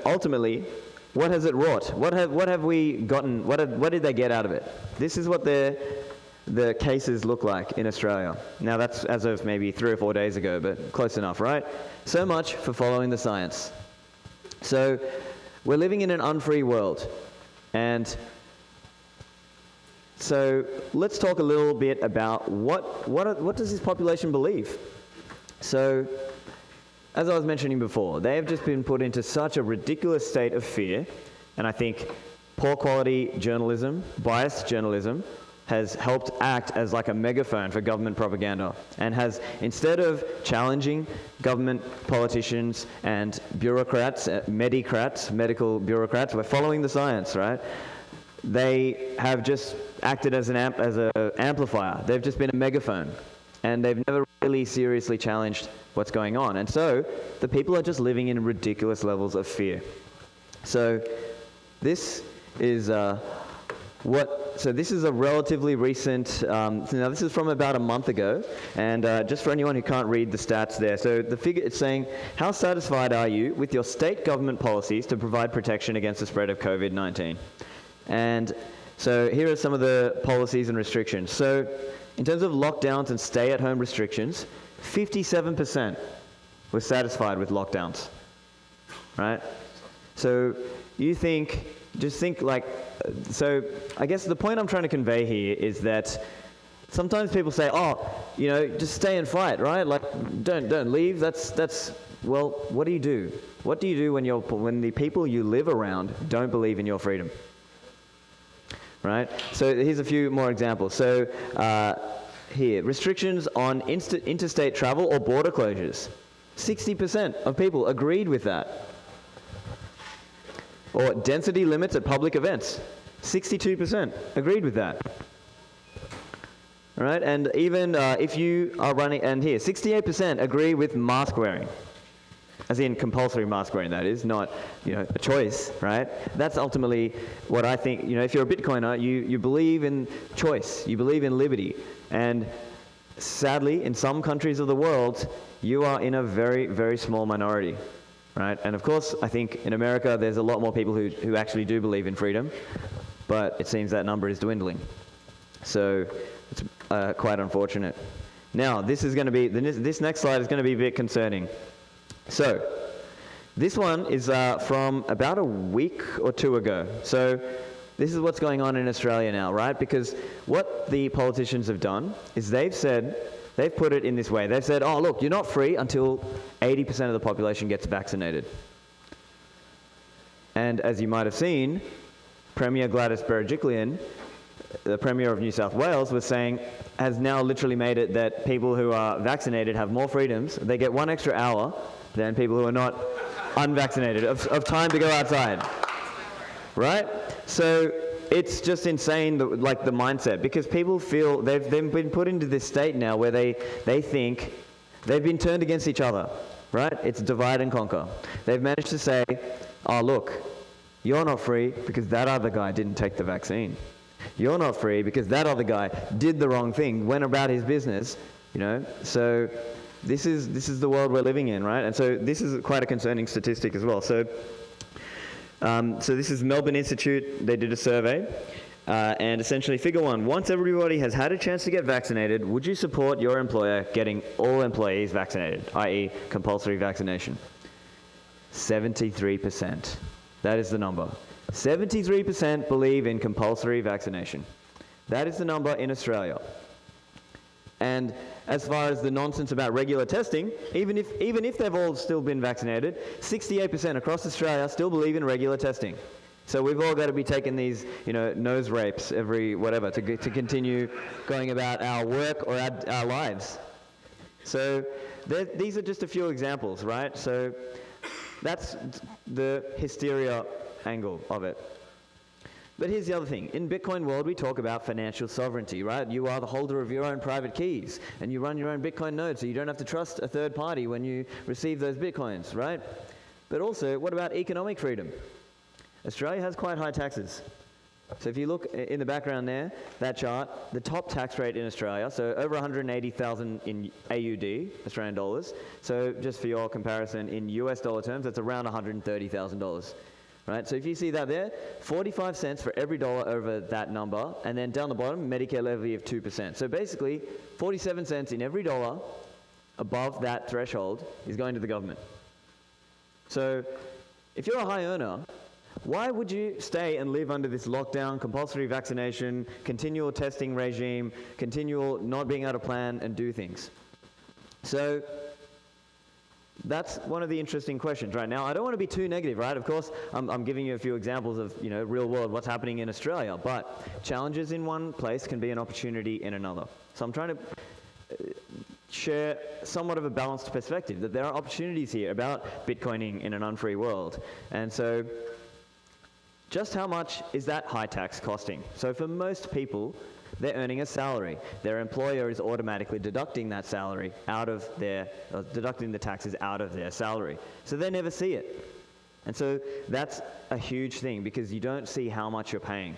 ultimately, what has it wrought? What have we gotten? What did they get out of it? This is what the cases look like in Australia. Now that's as of maybe 3 or 4 days ago, but close enough, right? So much for following the science. So we're living in an unfree world. And so let's talk a little bit about what does this population believe? So as I was mentioning before, they have just been put into such a ridiculous state of fear, and I think poor quality journalism, biased journalism, has helped act as like a megaphone for government propaganda, and has, instead of challenging government politicians and bureaucrats, medical bureaucrats, we're following the science, right? They have just acted as an amplifier. They've just been a megaphone, and they've never really seriously challenged what's going on. And so the people are just living in ridiculous levels of fear. So this is So this is a relatively recent, now this is from about a month ago, and just for anyone who can't read the stats there, so the figure, it's saying, how satisfied are you with your state government policies to provide protection against the spread of COVID-19? And so here are some of the policies and restrictions. So in terms of lockdowns and stay-at-home restrictions, 57% were satisfied with lockdowns, right? So you think, just think like, so I guess the point I'm trying to convey here is that sometimes people say, oh, just stay and fight, right? Like, don't leave. That's well, what do you do? What do you do when the people you live around don't believe in your freedom? Right? So here's a few more examples. So here, restrictions on interstate travel or border closures. 60% of people agreed with that. Or density limits at public events. 62% agreed with that. All right, and even if you are running, and here, 68% agree with mask wearing. As in compulsory mask wearing, that is, not, a choice, right? That's ultimately what I think, if you're a Bitcoiner, you believe in choice, you believe in liberty. And sadly, in some countries of the world, you are in a very, very small minority, right? And of course, I think in America, there's a lot more people who actually do believe in freedom, but it seems that number is dwindling. So it's quite unfortunate. Now, this next slide is going to be a bit concerning. So, this one is from about a week or two ago. So, this is what's going on in Australia now, right? Because what the politicians have done is they've put it in this way. They've said, oh, look, you're not free until 80% of the population gets vaccinated. And as you might have seen, Premier Gladys Berejiklian, the Premier of New South Wales, has now literally made it that people who are vaccinated have more freedoms. They get 1 extra hour than people who are not unvaccinated of time to go outside, right? So it's just insane, the mindset, because people feel they've been put into this state now where they think they've been turned against each other, right? It's divide and conquer. They've managed to say, oh, look, you're not free because that other guy didn't take the vaccine. You're not free because that other guy did the wrong thing, went about his business, so this is the world we're living in, right? And so this is quite a concerning statistic as well. So this is Melbourne Institute. They did a survey, and essentially figure 1, once everybody has had a chance to get vaccinated, would you support your employer getting all employees vaccinated, i.e. compulsory vaccination? 73%. That is the number. 73% believe in compulsory vaccination. That is the number in Australia. And as far as the nonsense about regular testing, even if they've all still been vaccinated, 68% across Australia still believe in regular testing. So we've all got to be taking these, nose rapes every whatever to continue going about our work or our lives. So these are just a few examples, right? So that's the hysteria angle of it. But here's the other thing. In Bitcoin world, we talk about financial sovereignty, right? You are the holder of your own private keys, and you run your own Bitcoin node, so you don't have to trust a third party when you receive those Bitcoins, right? But also, what about economic freedom? Australia has quite high taxes. So if you look in the background there, that chart, the top tax rate in Australia, so over 180,000 in AUD, Australian dollars. So just for your comparison, in US dollar terms, that's around $130,000. Right, so if you see that there, 45 cents for every dollar over that number, and then down the bottom, Medicare levy of 2%. So basically, 47 cents in every dollar above that threshold is going to the government. So if you're a high earner, why would you stay and live under this lockdown, compulsory vaccination, continual testing regime, continual not being able to plan and do things? So that's one of the interesting questions right now. I don't want to be too negative, right? Of course, I'm giving you a few examples of, real world, what's happening in Australia, but challenges in one place can be an opportunity in another. So I'm trying to share somewhat of a balanced perspective, that there are opportunities here about Bitcoining in an unfree world. And so just how much is that high tax costing? So for most people, they're earning a salary. Their employer is automatically deducting that salary out of deducting the taxes out of their salary. So they never see it. And so that's a huge thing, because you don't see how much you're paying.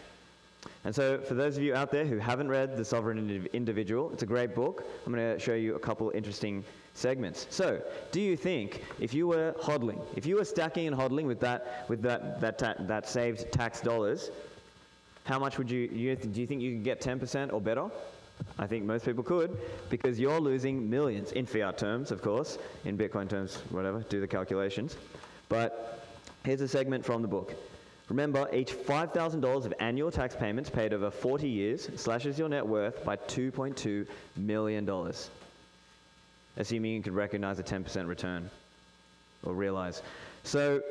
And so for those of you out there who haven't read The Sovereign Individual, it's a great book. I'm going to show you a couple interesting segments. So, do you think if you were hodling, if you were stacking and hodling with that saved tax dollars, how much would do you think you could get 10% or better? I think most people could, because you're losing millions, in fiat terms, of course, in Bitcoin terms, whatever, do the calculations. But here's a segment from the book. Remember, each $5,000 of annual tax payments paid over 40 years slashes your net worth by $2.2 million, assuming you could recognize a 10% return or realize. So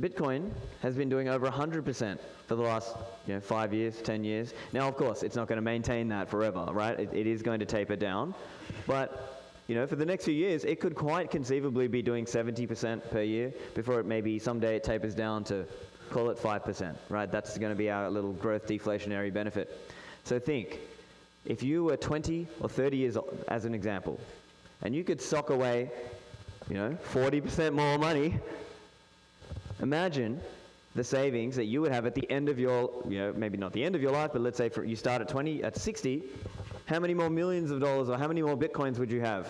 Bitcoin has been doing over 100% for the last 5 years, 10 years. Now, of course, it's not going to maintain that forever, right? It is going to taper down. But for the next few years, it could quite conceivably be doing 70% per year before it maybe someday it tapers down to, call it 5%, right? That's going to be our little growth deflationary benefit. So think, if you were 20 or 30 years old, as an example, and you could sock away, 40% more money, imagine the savings that you would have at the end of your, maybe not the end of your life, but let's say you start at 60, how many more millions of dollars or how many more Bitcoins would you have?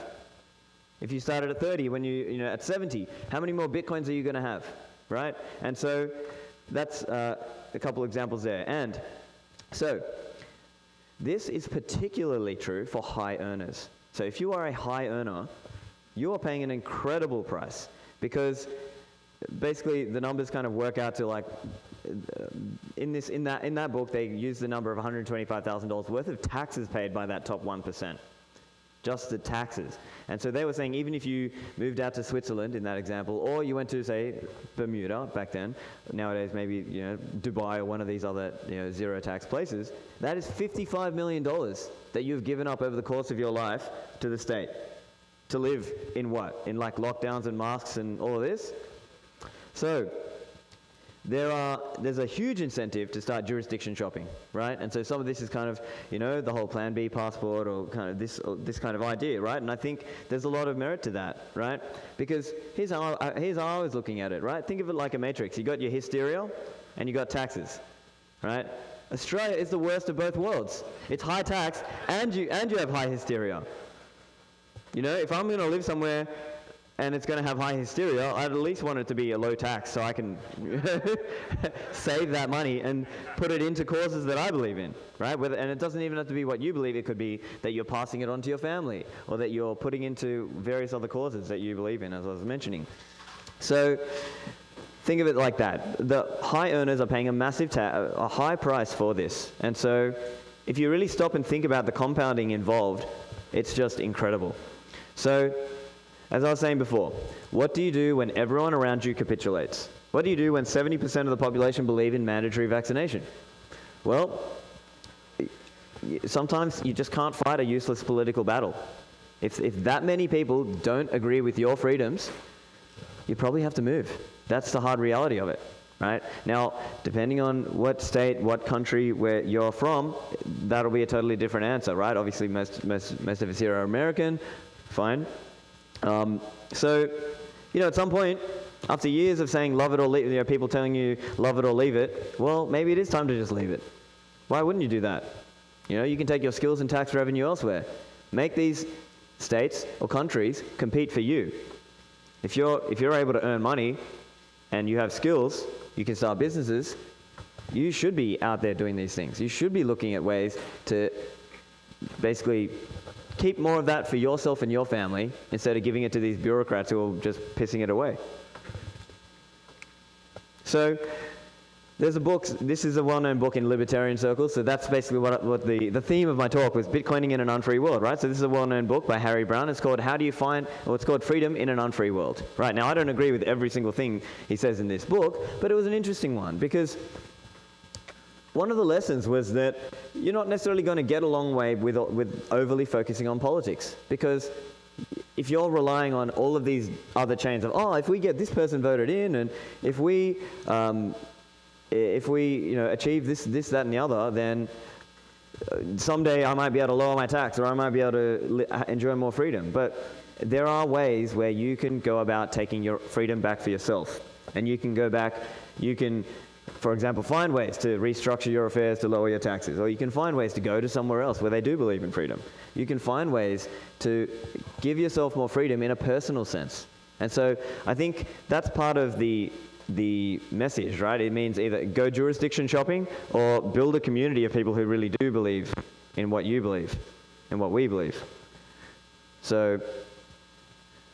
If you started at 30, when at 70, how many more Bitcoins are you going to have, right? And so that's a couple examples there. And so this is particularly true for high earners. So if you are a high earner, you are paying an incredible price, because basically the numbers kind of work out to like, in that book they use the number of $125,000 worth of taxes paid by that top 1%. Just the taxes. And so they were saying even if you moved out to Switzerland in that example, or you went to, say, Bermuda back then, nowadays maybe Dubai or one of these other zero tax places, that is $55 million that you've given up over the course of your life to the state to live in what? In like lockdowns and masks and all of this? So there's a huge incentive to start jurisdiction shopping, right? And so some of this is kind of, the whole Plan B passport, or kind of this kind of idea, right? And I think there's a lot of merit to that, right? Because here's how I was looking at it, right? Think of it like a matrix. You got your hysteria and you got taxes, right? Australia is the worst of both worlds. It's high tax and you have high hysteria. If I'm going to live somewhere and it's going to have high hysteria, I'd at least want it to be a low tax so I can save that money and put it into causes that I believe in, right? And it doesn't even have to be what you believe. It could be that you're passing it on to your family, or that you're putting into various other causes that you believe in, as I was mentioning. So think of it like that. The high earners are paying a high price for this. And so if you really stop and think about the compounding involved, it's just incredible. So, as I was saying before, what do you do when everyone around you capitulates? What do you do when 70% of the population believe in mandatory vaccination? Well, sometimes you just can't fight a useless political battle. If that many people don't agree with your freedoms, you probably have to move. That's the hard reality of it, right? Now, depending on what state, what country where you're from, that'll be a totally different answer, right? Obviously, most of us here are American, fine. So, at some point, after years of saying love it or leave it, people telling you love it or leave it, well, maybe it is time to just leave it. Why wouldn't you do that? You can take your skills and tax revenue elsewhere. Make these states or countries compete for you. If you're able to earn money and you have skills, you can start businesses, you should be out there doing these things. You should be looking at ways to basically keep more of that for yourself and your family instead of giving it to these bureaucrats who are just pissing it away. So there's a book, this is a well-known book in libertarian circles, so that's basically what the theme of my talk was, Bitcoining in an Unfree World, right? So this is a well-known book by Harry Brown. It's called it's called Freedom in an Unfree World, right? Now, I don't agree with every single thing he says in this book, but it was an interesting one, because one of the lessons was that you're not necessarily going to get a long way with overly focusing on politics, because if you're relying on all of these other chains of, if we get this person voted in, and if we achieve this, that, and the other, then someday I might be able to lower my tax, or I might be able to enjoy more freedom. But there are ways where you can go about taking your freedom back for yourself, and you can go back. You can, for example, find ways to restructure your affairs to lower your taxes, or you can find ways to go to somewhere else where they do believe in freedom. You can find ways to give yourself more freedom in a personal sense. And so I think that's part of the message, right? It means either go jurisdiction shopping or build a community of people who really do believe in what you believe and what we believe. So,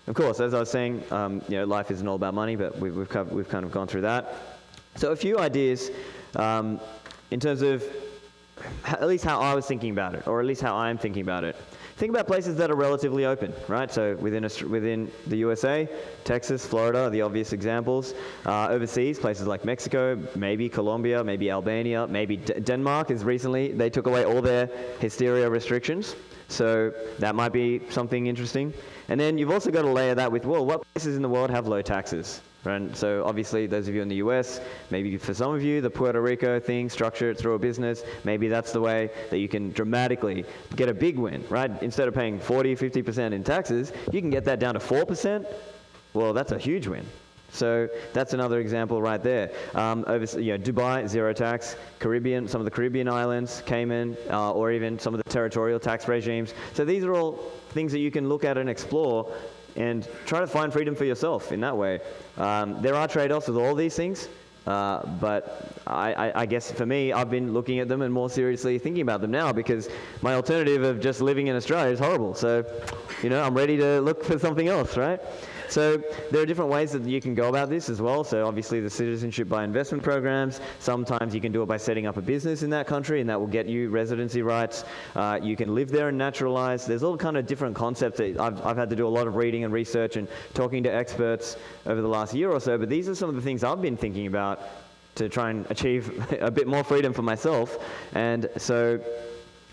of course, as I was saying, life isn't all about money, but we've kind of gone through that. So a few ideas in terms of at least how I was thinking about it, or at least how I'm thinking about it. Think about places that are relatively open, right? So within the USA, Texas, Florida are the obvious examples. Overseas, places like Mexico, maybe Colombia, maybe Albania, maybe Denmark is recently, they took away all their hysteria restrictions. So that might be something interesting. And then you've also got to layer that with, well, what places in the world have low taxes? Right? So obviously, those of you in the US, maybe for some of you, the Puerto Rico thing, structure it through a business, maybe that's the way that you can dramatically get a big win, right? Instead of paying 40, 50% in taxes, you can get that down to 4%. Well, that's a huge win. So that's another example right there. Dubai, zero tax, Caribbean, some of the Caribbean islands, Cayman, or even some of the territorial tax regimes. So these are all things that you can look at and explore and try to find freedom for yourself in that way. There are trade-offs with all these things, but I guess for me, I've been looking at them and more seriously thinking about them now because my alternative of just living in Australia is horrible. So, I'm ready to look for something else, right? So there are different ways that you can go about this as well. So obviously the citizenship by investment programs, sometimes you can do it by setting up a business in that country and that will get you residency rights. You can live there and naturalize. There's all kind of different concepts that I've had to do a lot of reading and research and talking to experts over the last year or so, but these are some of the things I've been thinking about to try and achieve a bit more freedom for myself. And so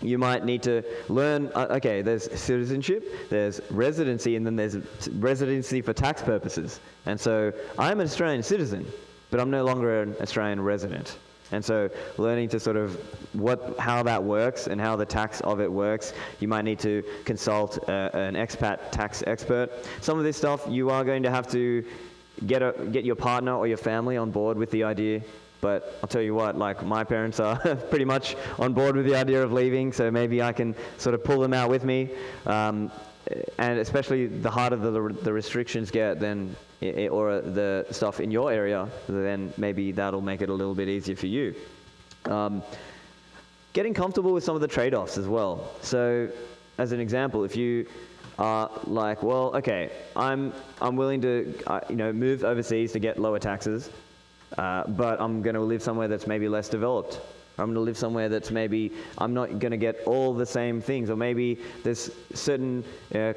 you might need to learn, okay, there's citizenship, there's residency, and then there's residency for tax purposes. And so I'm an Australian citizen, but I'm no longer an Australian resident. And so learning to sort of how that works and how the tax of it works, you might need to consult an expat tax expert. Some of this stuff you are going to have to get your partner or your family on board with the idea. But I'll tell you what, like my parents are pretty much on board with the idea of leaving, so maybe I can sort of pull them out with me. And especially the harder the restrictions get, then or the stuff in your area, then maybe that'll make it a little bit easier for you. Getting comfortable with some of the trade-offs as well. So, as an example, if you are like, well, okay, I'm willing to move overseas to get lower taxes. But I'm going to live somewhere that's maybe less developed. I'm going to live somewhere that's maybe I'm not going to get all the same things, or maybe there's certain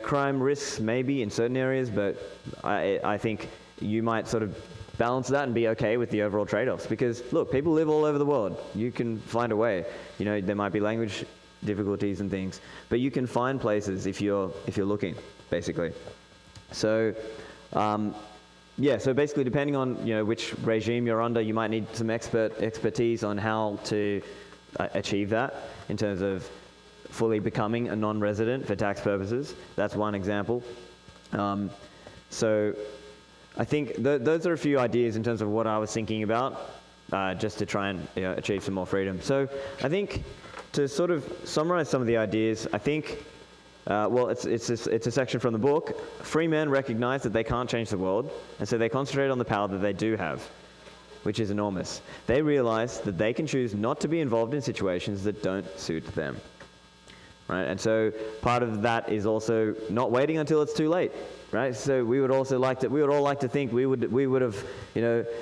crime risks maybe in certain areas, but I think you might sort of balance that and be okay with the overall trade-offs. Because look, people live all over the world. You can find a way. There might be language difficulties and things, but you can find places if you're looking, basically. So. Yeah, so basically depending on which regime you're under, you might need some expertise on how to achieve that in terms of fully becoming a non-resident for tax purposes. That's one example. So I think those are a few ideas in terms of what I was thinking about just to try and achieve some more freedom. So I think to sort of summarize some of the ideas, I think it's a section from the book. Free men recognize that they can't change the world, and so they concentrate on the power that they do have, which is enormous. They realize that they can choose not to be involved in situations that don't suit them. Right? And so part of that is also not waiting until it's too late. Right? So we would all like to think we would have,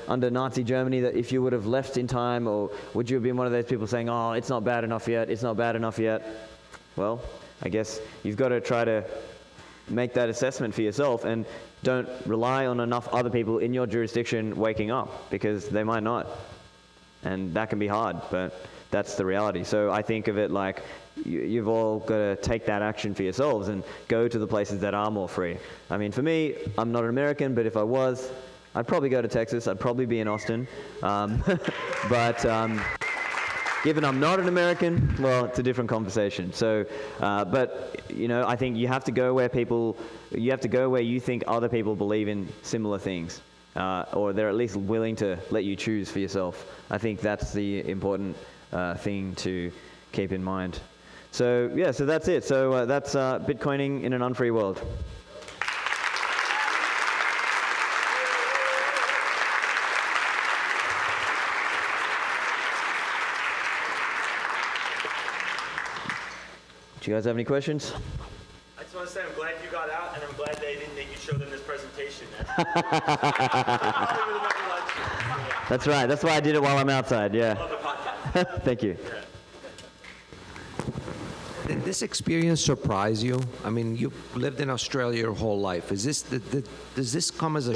under Nazi Germany, that if you would have left in time, or would you have been one of those people saying, oh, it's not bad enough yet, it's not bad enough yet? Well, I guess you've got to try to make that assessment for yourself and don't rely on enough other people in your jurisdiction waking up, because they might not. And that can be hard, but that's the reality. So I think of it like you've all got to take that action for yourselves and go to the places that are more free. I mean, for me, I'm not an American, but if I was, I'd probably go to Texas. I'd probably be in Austin. Given I'm not an American, well, it's a different conversation. So, but I think you have to go where you think other people believe in similar things, or they're at least willing to let you choose for yourself. I think that's the important thing to keep in mind. So yeah, so that's it. So that's Bitcoining in an unfree world. Do you guys have any questions? I just want to say I'm glad you got out, and I'm glad they didn't make you show them this presentation. That's right. That's why I did it while I'm outside. Yeah. Love the podcast. Thank you. Did this experience surprise you? I mean, you've lived in Australia your whole life. Is this does this come as a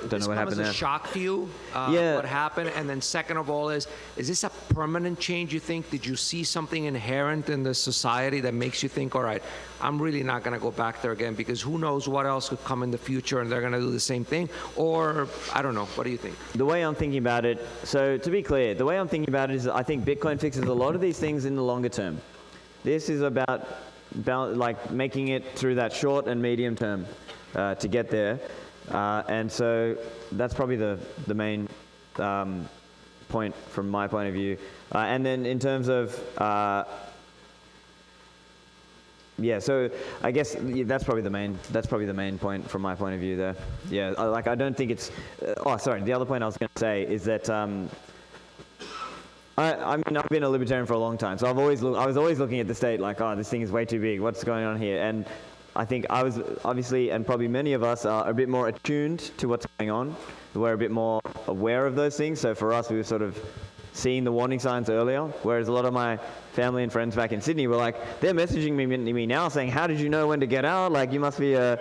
Don't know what happened as there. a shock to you, Yeah. what happened? And then second of all is this a permanent change, you think? Did you see something inherent in the society that makes you think, all right, I'm really not going to go back there again, because who knows what else could come in the future and they're going to do the same thing? Or, I don't know, what do you think? The way I'm thinking about it, so to be clear, the way I'm thinking about it is I think Bitcoin fixes a lot of these things in the longer term. This is about like making it through that short and medium term to get there. And so that's probably the main point from my point of view. And then in terms of yeah, so I guess that's probably the main point from my point of view there. Yeah, like I don't think it's. Oh, sorry. The other point I was going to say is that I mean I've been a libertarian for a long time, so I was always looking at the state like, oh, this thing is way too big. What's going on here? And I think I was obviously, and probably many of us are a bit more attuned to what's going on. We're a bit more aware of those things. So for us, we were sort of seeing the warning signs earlier, whereas a lot of my family and friends back in Sydney were like, they're messaging me now saying, how did you know when to get out? Like, you must be a,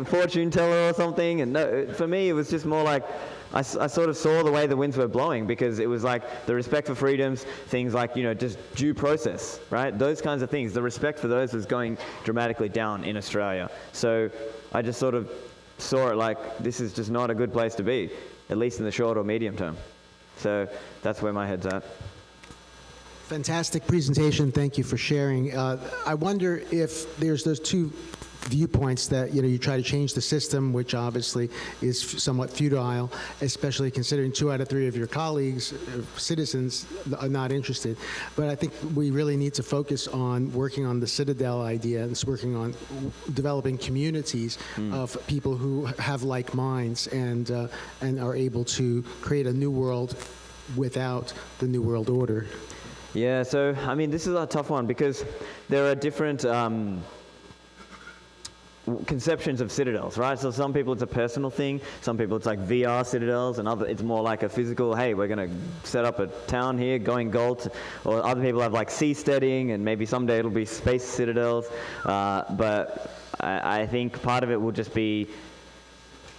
fortune teller or something. And no, for me, it was just more like, I sort of saw the way the winds were blowing, because it was like the respect for freedoms, things like, just due process, right? Those kinds of things. The respect for those was going dramatically down in Australia. So I just sort of saw it like, this is just not a good place to be, at least in the short or medium term. So that's where my head's at. Fantastic presentation. Thank you for sharing. I wonder if there's those two viewpoints that you try to change the system, which obviously is somewhat futile, especially considering 2 out of 3 of your colleagues, citizens, are not interested. But I think we really need to focus on working on the Citadel idea and working on developing communities of people who have like minds and are able to create a new world without the New World Order. Yeah, so I mean, this is a tough one because there are different conceptions of citadels, right? So some people it's a personal thing, some people it's like VR citadels, and other it's more like a physical, hey, we're going to set up a town here, going gold, or other people have like seasteading, and maybe someday it'll be space citadels, but I think part of it will just be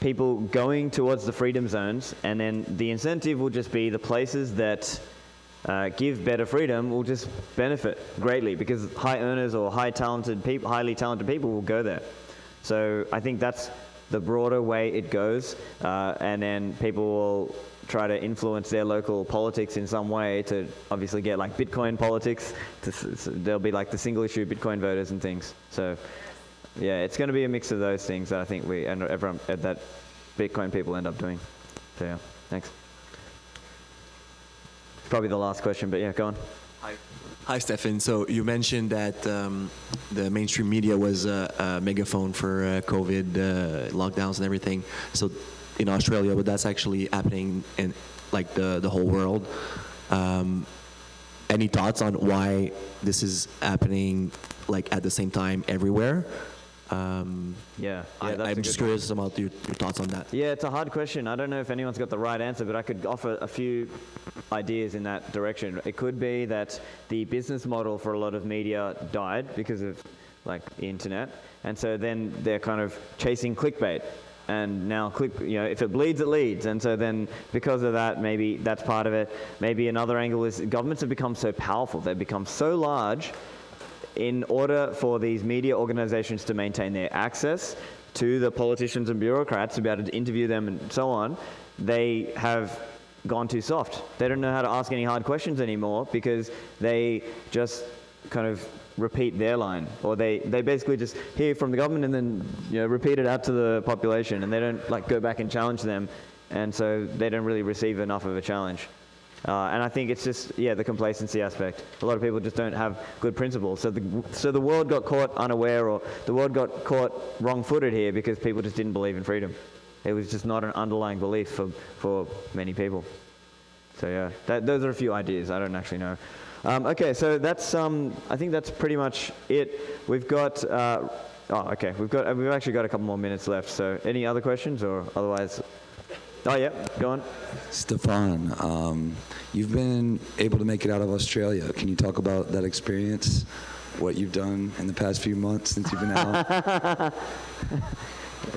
people going towards the freedom zones, and then the incentive will just be the places that give better freedom will just benefit greatly, because high earners or highly talented people will go there. So I think that's the broader way it goes, and then people will try to influence their local politics in some way to obviously get like Bitcoin politics. There'll be like the single issue Bitcoin voters and things. So yeah, it's going to be a mix of those things that I think that Bitcoin people end up doing. So yeah, thanks. Probably the last question, but yeah, go on. Hi, Stefan. So you mentioned that the mainstream media was a megaphone for COVID lockdowns and everything. So in Australia, but that's actually happening in like the whole world. Any thoughts on why this is happening like at the same time everywhere? I'm just curious about your thoughts on that. Yeah, it's a hard question. I don't know if anyone's got the right answer, but I could offer a few ideas in that direction. It could be that the business model for a lot of media died because of like the internet, and so then they're kind of chasing clickbait. And now if it bleeds, it leads. And so then because of that, maybe that's part of it. Maybe another angle is governments have become so powerful, they've become so large. In order for these media organizations to maintain their access to the politicians and bureaucrats, to be able to interview them and so on, they have gone too soft. They don't know how to ask any hard questions anymore because they just kind of repeat their line, or they basically just hear from the government and then repeat it out to the population, and they don't like go back and challenge them, and so they don't really receive enough of a challenge. And I think it's just, the complacency aspect. A lot of people just don't have good principles. So the world got caught unaware, or the world got caught wrong-footed here because people just didn't believe in freedom. It was just not an underlying belief for many people. So yeah, those are a few ideas. I don't actually know. Okay, so that's I think that's pretty much it. We've got we've actually got a couple more minutes left. So any other questions, or otherwise? Oh, yeah, go on. Stefan, you've been able to make it out of Australia. Can you talk about that experience, what you've done in the past few months since you've been out?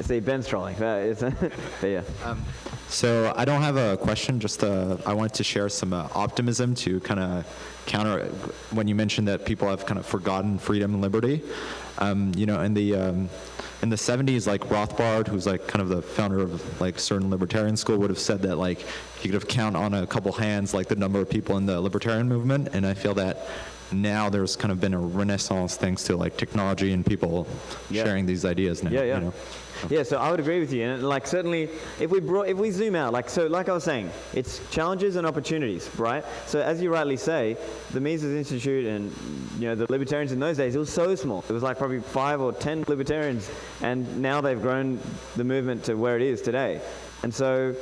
See, Ben's trolling. But yeah. So I don't have a question, just I wanted to share some optimism to kind of counter when you mentioned that people have kind of forgotten freedom and liberty. You know, in the 70s, like Rothbard, who's like kind of the founder of like certain libertarian school, would have said that like you could have count on a couple hands like the number of people in the libertarian movement, and I feel that now there's kind of been a renaissance thanks to like technology and people sharing these ideas now. Yeah, yeah. You know? Yeah, so I would agree with you, and like certainly, if we zoom out, like I was saying, it's challenges and opportunities, right? So as you rightly say, the Mises Institute and the libertarians in those days, it was so small. It was like probably 5 or 10 libertarians, and now they've grown the movement to where it is today. And so,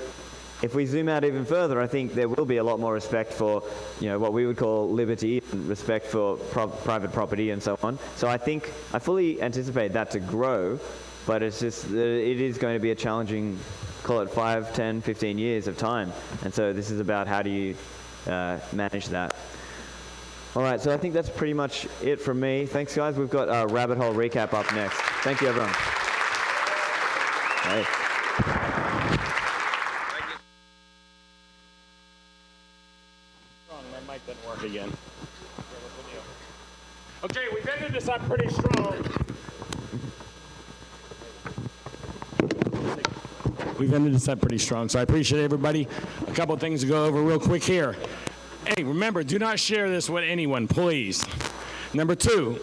if we zoom out even further, I think there will be a lot more respect for, what we would call liberty, and respect for private property and so on. So I fully anticipate that to grow. But it's just, it is going to be a challenging, call it 5, 10, 15 years of time. And so this is about how do you manage that. All right, so I think that's pretty much it from me. Thanks, guys. We've got a rabbit hole recap up next. Thank you, everyone. Hey. My mic didn't work again. Okay, we've ended this up pretty strong. We've ended this up pretty strong, so I appreciate everybody. A couple of things to go over real quick here. Hey, remember, do not share this with anyone, please. Number 2,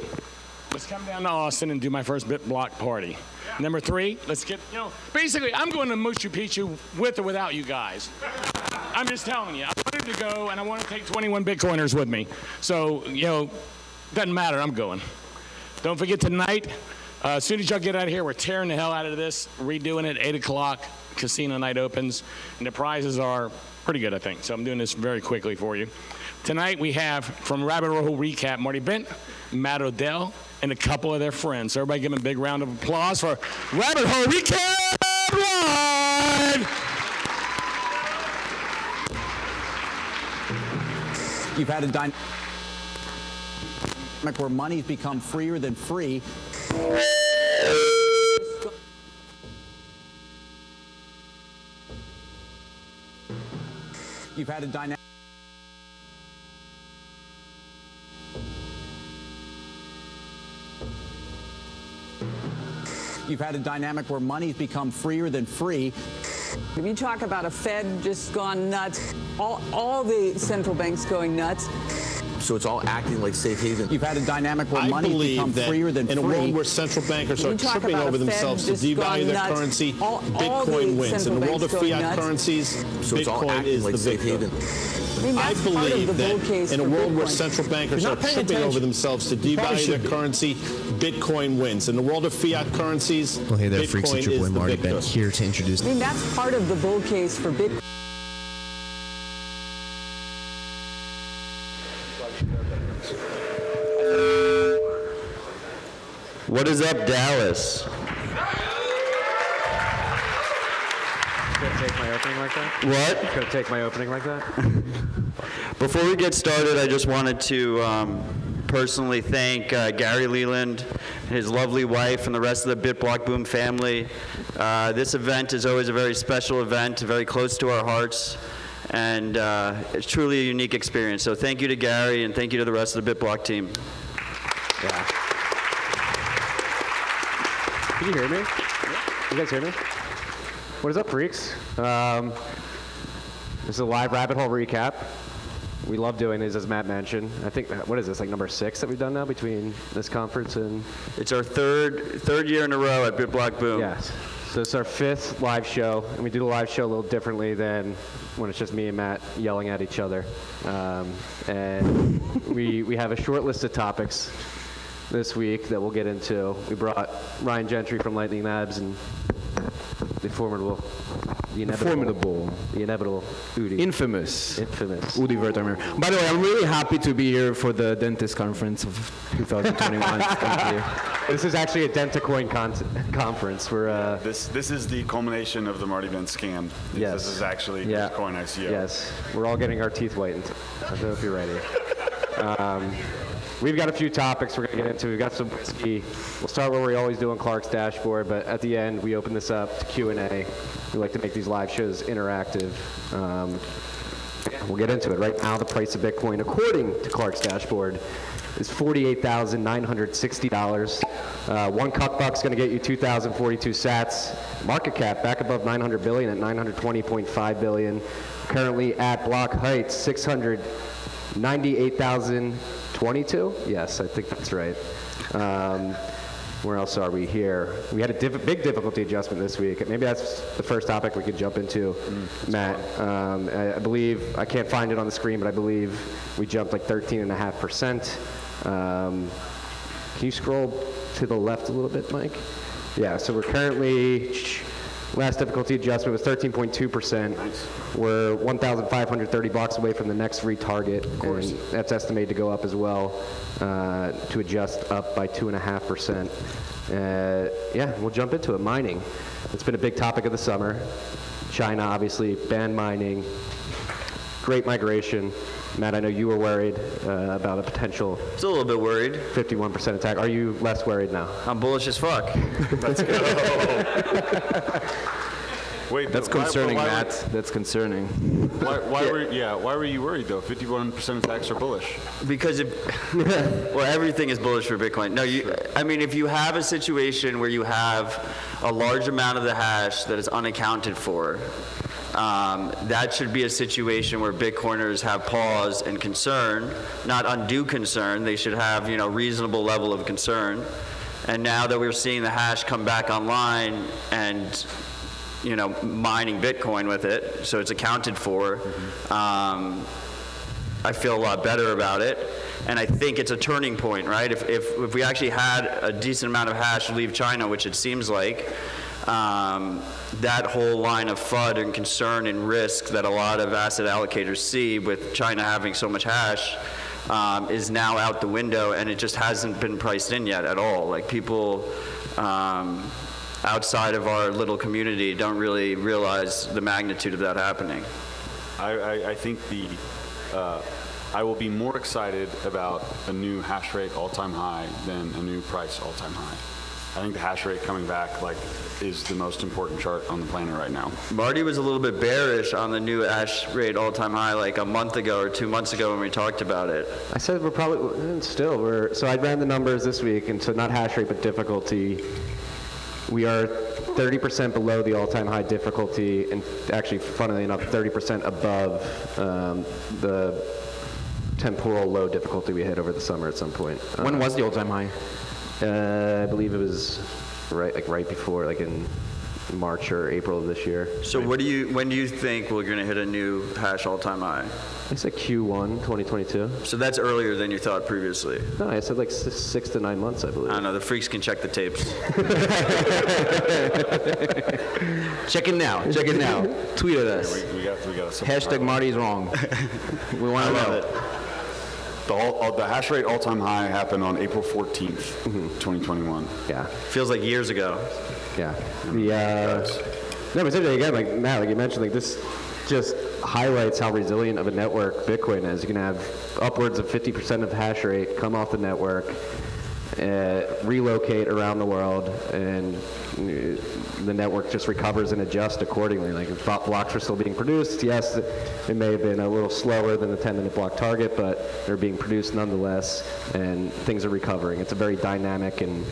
let's come down to Austin and do my first BitBlock party. Number 3, let's get, basically, I'm going to Machu Picchu with or without you guys. I'm just telling you, I wanted to go, and I want to take 21 Bitcoiners with me. So, doesn't matter, I'm going. Don't forget tonight, as soon as y'all get out of here, we're tearing the hell out of this, redoing it, 8 o'clock, casino night opens, and the prizes are pretty good, I think. So I'm doing this very quickly for you. Tonight we have, from Rabbit Hole Recap, Marty Bent, Matt Odell, and a couple of their friends. So everybody give them a big round of applause for Rabbit Hole Recap Live! You've had a dynamic where money's become freer than free. You've had a dynamic. You've had a dynamic where money's become freer than free. If you talk about a Fed just gone nuts, all the central banks going nuts. So it's all acting like safe haven. You've had a dynamic where money's become freer than free. In a world where central bankers are tripping over themselves to devalue their currency, Bitcoin wins. In the world of fiat currencies, Bitcoin is the victor. I believe that in a world where central bankers are tripping over themselves to devalue their currency, Bitcoin wins. In the world of fiat currencies, well, hey there, freaks. It's your boy Marty Bent here to introduce. I mean, that's part of the bull case for Bitcoin. What is up, Dallas? Could take my opening like that? What? Could take my opening like that? Before we get started, I just wanted to personally thank Gary Leland, his lovely wife, and the rest of the BitBlockBoom family. This event is always a very special event, very close to our hearts, and it's truly a unique experience. So thank you to Gary, and thank you to the rest of the BitBlock team. Yeah. Can you hear me? You guys hear me? What is up, freaks? This is a live rabbit hole recap. We love doing these, as Matt mentioned. I think, what is this, like number 6 that we've done now between this conference and? It's our third year in a row at BitBlockBoom. Yes. So it's our 5th live show, and we do the live show a little differently than when it's just me and Matt yelling at each other. And we have a short list of topics this week that we'll get into. We brought Ryan Gentry from Lightning Labs and the inevitable Udi. Infamous Infamous. Udi Wertheimer. By the way, I'm really happy to be here for the dentist conference of 2021. Thank you. This is actually a Dentacoin conference. We're This is the culmination of the Marty Bent scam. Yes. This is actually Bitcoin ICO. Yes. We're all getting our teeth whitened. I hope you're ready. we've got a few topics we're going to get into. We've got some whiskey. We'll start where we always do on Clark's dashboard, but at the end, we open this up to Q&A. We like to make these live shows interactive. We'll get into it. Right now, the price of Bitcoin, according to Clark's dashboard, is $48,960. One cuck buck's going to get you 2,042 sats. Market cap back above 900 billion at 920.5 billion. Currently at block heights, 698,022. Yes, I think that's right. Where else are we here? We had a big difficulty adjustment this week. Maybe that's the first topic we could jump into, Matt. I believe, I can't find it on the screen, but I believe we jumped like 13.5%. Can you scroll to the left a little bit, Mike? Yeah, so we're currently, last difficulty adjustment was 13.2%. Nice. We're 1,530 blocks away from the next retarget, and that's estimated to go up as well, to adjust up by 2.5%. Yeah, we'll jump into it. Mining. It's been a big topic of the summer. China obviously banned mining. Great migration. Matt, I know you were worried about a potential. Still a little bit worried. 51% attack. Are you less worried now? I'm bullish as fuck. Let's go. Wait, that's concerning, Matt. That's concerning. Why were you worried though? 51% attacks are bullish. Because well, everything is bullish for Bitcoin. No, I mean, if you have a situation where you have a large amount of the hash that is unaccounted for, that should be a situation where Bitcoiners have pause and concern, not undue concern. They should have, reasonable level of concern. And now that we're seeing the hash come back online and, mining Bitcoin with it, so it's accounted for, I feel a lot better about it. And I think it's a turning point, right? If we actually had a decent amount of hash leave China, which it seems like, that whole line of FUD and concern and risk that a lot of asset allocators see with China having so much hash is now out the window, and it just hasn't been priced in yet at all. Like, people outside of our little community don't really realize the magnitude of that happening. I think I will be more excited about a new hash rate all-time high than a new price all-time high. I think the hash rate coming back is the most important chart on the planet right now. Marty was a little bit bearish on the new hash rate all-time high a month ago or 2 months ago when we talked about it. I said we're probably so I ran the numbers this week, and so not hash rate but difficulty. We are 30% below the all-time high difficulty, and actually, funnily enough, 30% above the temporal low difficulty we hit over the summer at some point. When was the all-time high? I believe it was right before, in March or April of this year. So when do you think we're going to hit a new hash all-time high? I said Q1 2022. So that's earlier than you thought previously. No, I said 6 to 9 months, I believe. I don't know. The freaks can check the tapes. Check it now. Tweet at us. We got Hashtag Marty's wrong. We want to know. The hash rate all-time high happened on April 14th, 2021. Yeah. Feels like years ago. Yeah. No, but again, Matt, you mentioned, this just highlights how resilient of a network Bitcoin is. You can have upwards of 50% of the hash rate come off the network, relocate around the world, and the network just recovers and adjusts accordingly. If blocks are still being produced, yes, it may have been a little slower than the 10-minute block target, but they're being produced nonetheless, and things are recovering. It's a very dynamic and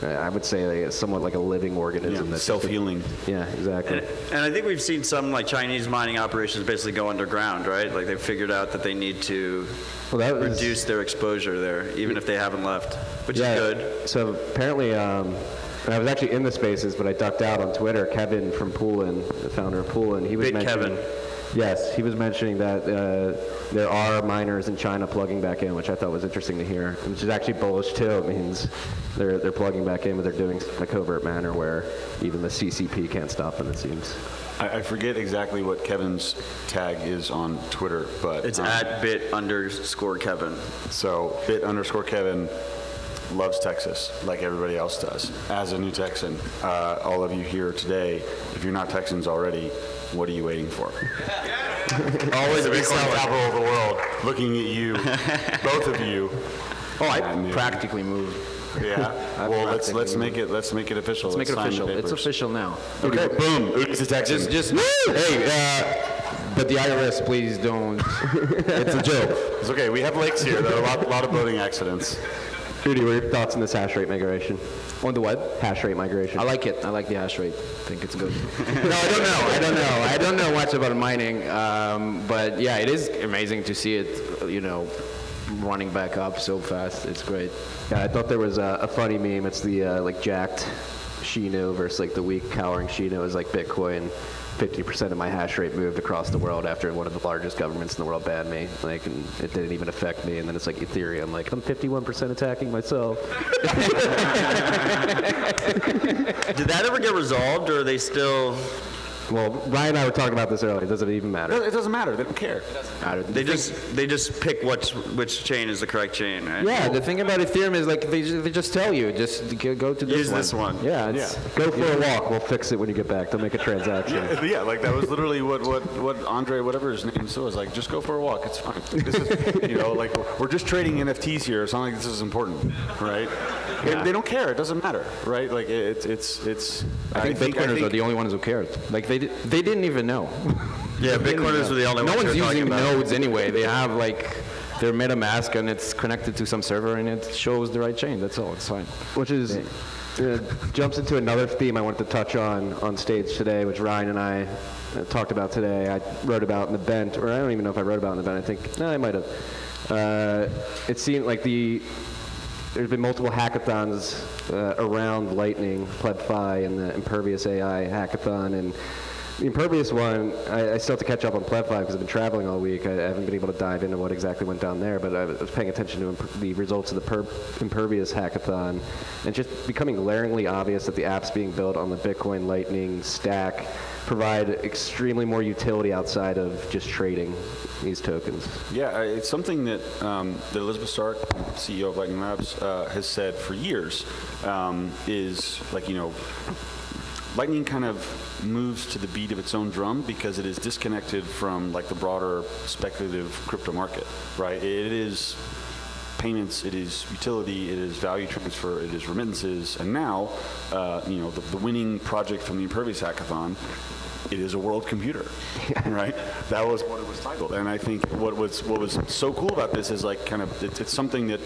I would say somewhat like a living organism. That's self-healing. Yeah, exactly. And I think we've seen some Chinese mining operations basically go underground, right? They've figured out that they need to reduce their exposure there, even if they haven't left, which is good. So apparently, and I was actually in the spaces, but I ducked out on Twitter. Kevin from Poolin, the founder of Poolin, he was mentioning. Kevin. Yes, he was mentioning that there are miners in China plugging back in, which I thought was interesting to hear, which is actually bullish too. It means they're plugging back in, but they're doing it in a covert manner where even the CCP can't stop them, it seems. I forget exactly what Kevin's tag is on Twitter, but it's at @bit_Kevin. So @bit_Kevin loves Texas like everybody else does. As a new Texan, all of you here today, if you're not Texans already, what are you waiting for? Always the Bitcoin capital of the world, looking at you, both of you, Oh, I practically moved. Yeah. Well, let's make it official. Let's make it sign the official. It's papers. official now. Okay. Boom. Udi's detection. Just hey, but the IRS, please don't. It's a joke. It's okay. We have lakes here. There are a lot of boating accidents. Udi, what are your thoughts on this hash rate migration? On the what? Hash rate migration. I like it. I like the hash rate. I think it's good. No, I don't know. I don't know much about mining, but yeah, it is amazing to see it, running back up so fast. It's great. Yeah, I thought there was a funny meme. It's the like jacked Shino versus like the weak cowering Shino is like Bitcoin. 50% of my hash rate moved across the world after one of the largest governments in the world banned me. Like, and it didn't even affect me. And then it's like Ethereum. Like, I'm 51% attacking myself. Did that ever get resolved, or are they still? Well, Ryan and I were talking about this earlier. Does it even matter? It doesn't matter. They don't care. It doesn't matter. They just pick which chain is the correct chain, right? Yeah, the thing about Ethereum is like they just tell you, just go to this Use one. this one. Yeah, go for a walk. We'll fix it when you get back. They'll make a transaction. Yeah, like that was literally what Andre, whatever his name was like. Just go for a walk. It's fine. This is, like we're just trading NFTs here. It's not like this is important, right? Yeah. They don't care. It doesn't matter, right? Like it's. I think Bitcoiners are the only ones who cared. Like they didn't even know. Yeah, Bitcoiners were the only ones. No one's who were talking using about it. nodes anyway. They have like their MetaMask and it's connected to some server and it shows the right chain. That's all. It's fine. Which is jumps into another theme I wanted to touch on stage today, which Ryan and I talked about today. I wrote about in the Bent, or I don't even know if I wrote about in the Bent. I think I might have. It seemed like there's been multiple hackathons around Lightning, PlebFi, and the Impervious AI hackathon. And the Impervious one, I still have to catch up on PlebFi because I've been traveling all week. I haven't been able to dive into what exactly went down there, but I was paying attention to the results of the Impervious hackathon, and just becoming glaringly obvious that the apps being built on the Bitcoin Lightning stack provide extremely more utility outside of just trading these tokens. Yeah, it's something that Elizabeth Stark, CEO of Lightning Labs, has said for years. Is like Lightning kind of moves to the beat of its own drum because it is disconnected from like the broader speculative crypto market, right? It is payments, it is utility, it is value transfer, it is remittances, and now, the winning project from the Impervious Hackathon, it is a world computer, right? That was what it was titled. And I think what was so cool about this is like kind of, it's something that,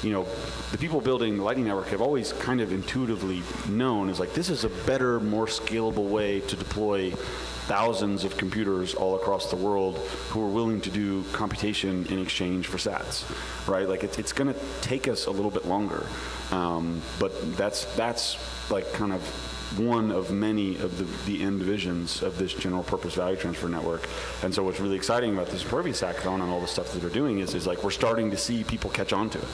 the people building the Lightning Network have always kind of intuitively known is like, this is a better, more scalable way to deploy thousands of computers all across the world who are willing to do computation in exchange for sats, right? Like it's going to take us a little bit longer, but that's like kind of one of many of the end visions of this general purpose value transfer network. And so what's really exciting about this Impervious Hackathon and all the stuff that they're doing is like we're starting to see people catch on to it,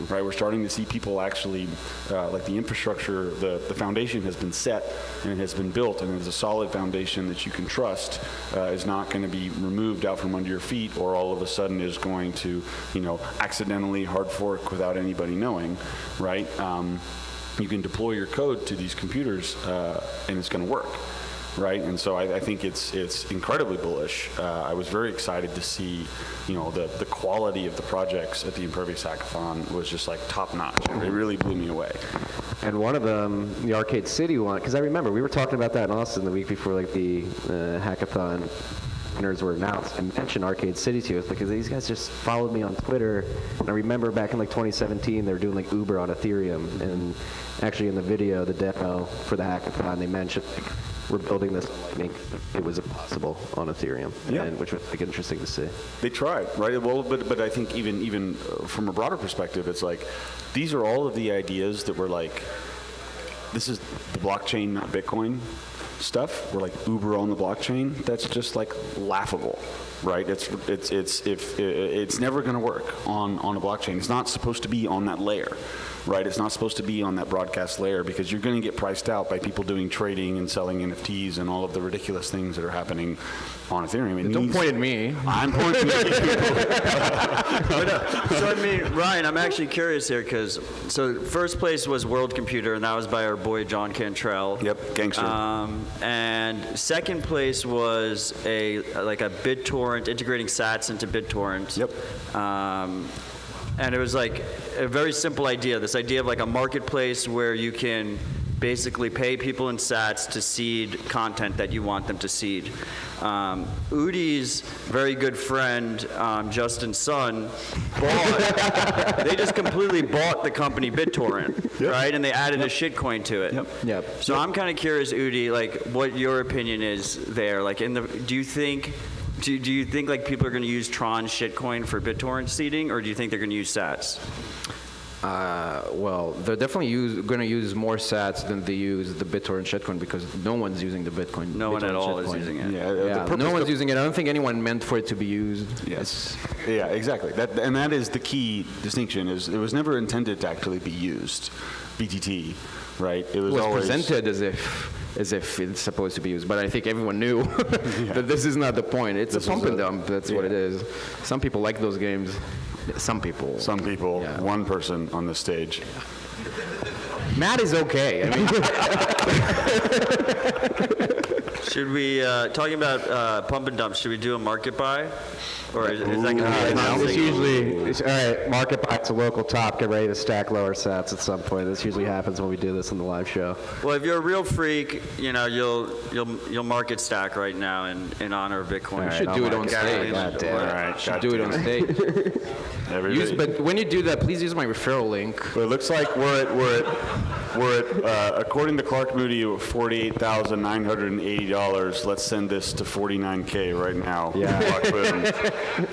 right? We're starting to see people actually, like the infrastructure, the foundation has been set and it has been built, and it's a solid foundation that you can trust is not going to be removed out from under your feet or all of a sudden is going to, accidentally hard fork without anybody knowing, right? You can deploy your code to these computers and it's going to work, right? And so I think it's incredibly bullish. I was very excited to see, the quality of the projects at the Impervious Hackathon was just like top notch. It really blew me away. And one of them, the Arcade City one, because I remember we were talking about that in Austin the week before like the hackathon winners were announced. I mentioned Arcade City to us because these guys just followed me on Twitter. And I remember back in like 2017, they were doing like Uber on Ethereum. And actually in the video, the demo for the hackathon, they mentioned like, we're building this on Lightning. It was impossible on Ethereum, and which was like interesting to see. They tried, right? Well, but I think even from a broader perspective, it's like these are all of the ideas that were like, this is the blockchain, not Bitcoin stuff. We're like Uber on the blockchain. That's just like laughable, right? It's never going to work on a blockchain. It's not supposed to be on that layer, right? It's not supposed to be on that broadcast layer because you're going to get priced out by people doing trading and selling NFTs and all of the ridiculous things that are happening on Ethereum. Don't point at me. I'm pointing at you. So I mean, Ryan, I'm actually curious here because first place was World Computer, and that was by our boy John Cantrell. Yep, gangster. And second place was a BitTorrent, integrating sats into BitTorrent. Yep. And it was like a very simple idea, this idea of like a marketplace where you can basically pay people in sats to seed content that you want them to seed. Udi's very good friend, Justin's son, they just completely bought the company BitTorrent, right? And they added a shitcoin to it. So I'm kind of curious, Udi, like what your opinion is there. Like, do you think like people are going to use Tron shitcoin for BitTorrent seeding, or do you think they're going to use sats? Well, they're definitely going to use more sats than they use the BitTorrent shitcoin, because no one's using the Bitcoin. No one at all is using it. No one's using it. I don't think anyone meant for it to be used. Yes. Yeah, exactly. And that is the key distinction. Is it was never intended to actually be used, BTT, right? It was always presented as if it's supposed to be used, but I think everyone knew that this is not the point. It's a pump and dump. That's what it is. Some people like those games. Some people. Yeah. One person on the stage. Matt is okay. I mean, should we, talking about pump and dump, should we do a market buy? Or is that going to be it's usually, all right, market buy to local top, get ready to stack lower sats at some point. This usually happens when we do this on the live show. Well, if you're a real freak, you know, you'll market stack right now in honor of Bitcoin. You should do it on stage. Should do it on stage. But when you do that, please use my referral link. Well, it looks like we're at according to Clark Moody, $48,980. Let's send this to $49K right now. Yeah.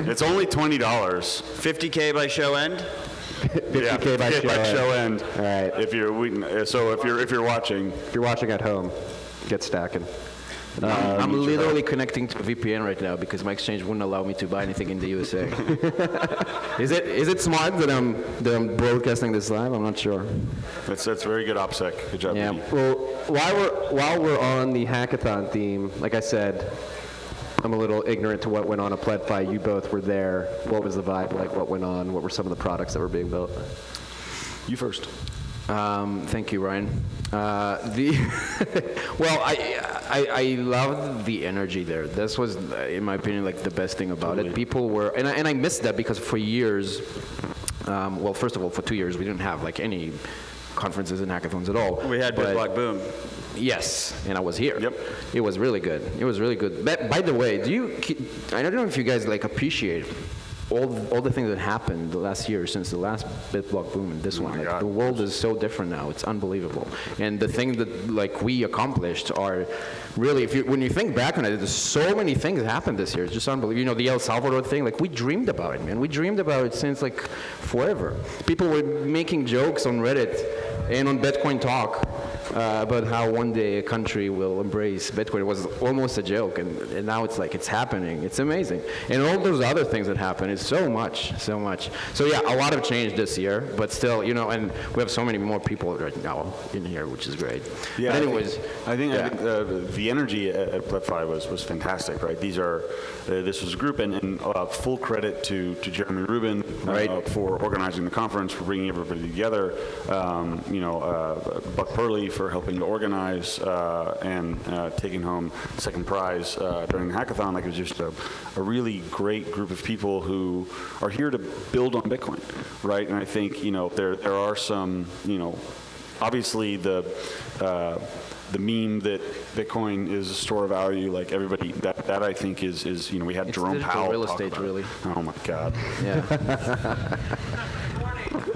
It's only $20. $50K by show end. 50K by show end. All right. If you're watching, at home, get stacking. I'm literally connecting to a VPN right now because my exchange wouldn't allow me to buy anything in the USA. Is it smart that I'm broadcasting this live? I'm not sure. That's very good OPSEC. Good job. Yeah. Well, while we're on the hackathon theme, like I said, I'm a little ignorant to what went on at PledFi. You both were there. What was the vibe like? What went on? What were some of the products that were being built? You first. Thank you, Ryan. Well, I loved the energy there. This was, in my opinion, like the best thing about it. People were, and I missed that because for years, well, first of all, for 2 years, we didn't have like any conferences and hackathons at all. We had BitBlockBoom. Yes, and I was here. Yep. It was really good. It was really good. By the way, I don't know if you guys like appreciate all the things that happened the last year since the last BitBlockBoom and this one. Like, the world is so different now. It's unbelievable. And the things that like we accomplished are really, when you think back on it, there's so many things that happened this year. It's just unbelievable. You know, the El Salvador thing, like we dreamed about it, man. We dreamed about it since like forever. People were making jokes on Reddit and on Bitcoin Talk about how one day a country will embrace Bitcoin. It was almost a joke, and now it's like it's happening. It's amazing. And all those other things that happen is so much. So yeah, a lot have changed this year, but still, you know, and we have so many more people right now in here, which is great. Yeah. But anyways, I think the energy at PledFi was fantastic, right? This was a group, and full credit to Jeremy Rubin for organizing the conference, for bringing everybody together. Buck Purley for helping to organize and taking home second prize during the hackathon. Like, it was just a really great group of people who are here to build on Bitcoin, right? And I think, you know, there are some, you know, obviously the meme that Bitcoin is a store of value, like everybody, that I think is you know, we had Jerome Powell real talk estate, about really. it. Oh my God. Yeah.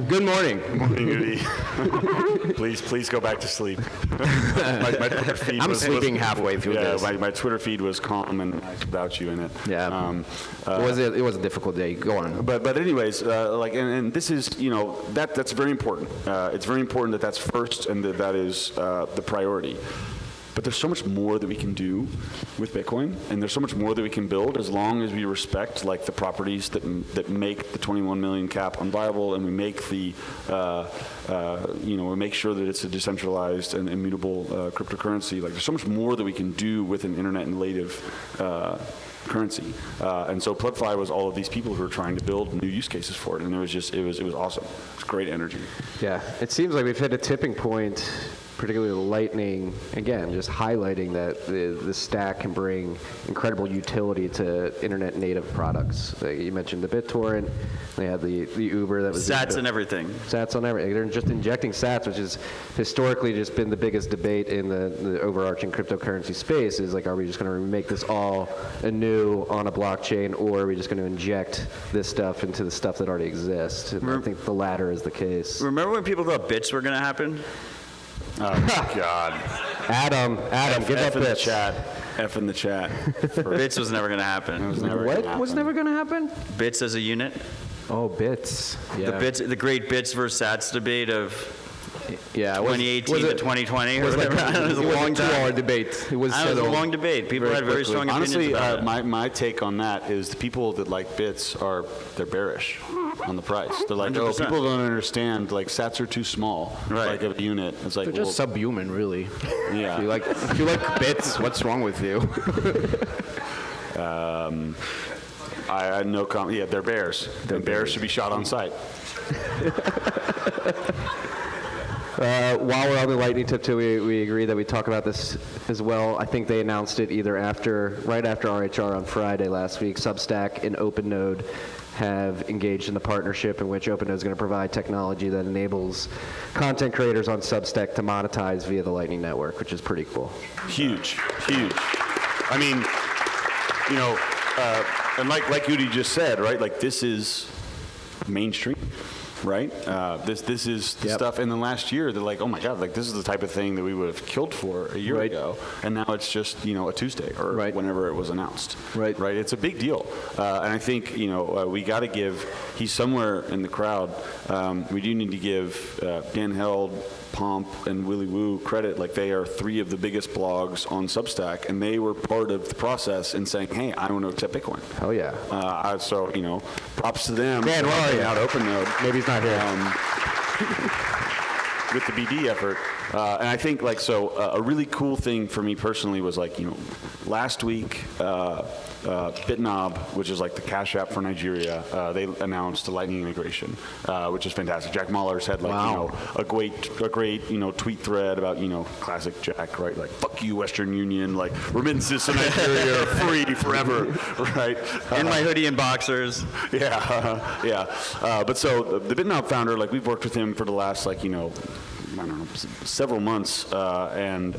Good morning. Good morning, Udi. Please go back to sleep. my Twitter feed I'm sleeping halfway through this. My Twitter feed was calm and nice without you in it. Yeah. It was a difficult day. Go on. But anyways, and this is, you know, that's very important. It's very important that that's first and that is the priority. But there's so much more that we can do with Bitcoin, and there's so much more that we can build as long as we respect like the properties that make the 21 million cap unviable, and we make we make sure that it's a decentralized and immutable cryptocurrency. Like, there's so much more that we can do with an internet native currency, and so PledFi was all of these people who were trying to build new use cases for it, and it was awesome. It was great energy. Yeah, it seems like we've hit a tipping point particularly Lightning, again, just highlighting that the stack can bring incredible utility to internet native products. You mentioned the BitTorrent, they had the Uber that was Sats and everything. Sats on everything. They're just injecting Sats, which has historically just been the biggest debate in the overarching cryptocurrency space. Is like, are we just going to make this all anew on a blockchain, or are we just going to inject this stuff into the stuff that already exists? And I think the latter is the case. Remember when people thought bits were going to happen? Oh my God. Adam, give up in the bits. chat. F in the chat. Bits was never going to happen. It was never What gonna was happen. never going to happen? Bits as a unit. Oh, bits. Yeah. The great bits versus Sats debate of 2018 to 2020 or was whatever. like It was a long time. 2-hour debate. It was It was a settled long debate. People had very strong opinions Honestly, about it. my take on that is the people that like bits they're bearish on the price. They're like, 100%. people don't understand, like Sats are too small, like a unit. It's like, They're just subhuman, really. Yeah. If you like bits, what's wrong with you? I had no comment. Yeah, they're bears. Bears should be shot on sight. While we're on the Lightning tip too, we agree that we talk about this as well. I think they announced it either right after RHR on Friday last week. Substack and OpenNode have engaged in the partnership in which OpenNode is going to provide technology that enables content creators on Substack to monetize via the Lightning Network, which is pretty cool. Huge. I mean, and like Udi just said, right? Like, this is mainstream, right? This is the stuff in the last year that, like, oh my God, like, this is the type of thing that we would have killed for a year ago, and now it's just a Tuesday or whenever it was Dan Right? It's a big deal, and I think we got to give. He's somewhere in the crowd. We do need to give Dan Held, Pomp, and Willy Woo credit. Like, they are 3 of the biggest blogs on Substack, and they were part of the process in saying, hey, I want to accept Bitcoin. Hell yeah. So, props to them. Dan, where are you? Out OpenNode. Maybe he's not here. With the BD effort. And I think, a really cool thing for me personally was, last week, BitNob, which is like the Cash App for Nigeria, they announced a Lightning integration, which is fantastic. Jack Mahler's had a great tweet thread about classic Jack, right? Like, fuck you, Western Union, like remittances to Nigeria are free forever, right? In my hoodie and boxers. Yeah. But so the BitNob founder, like, we've worked with him for the last I don't know, several months, and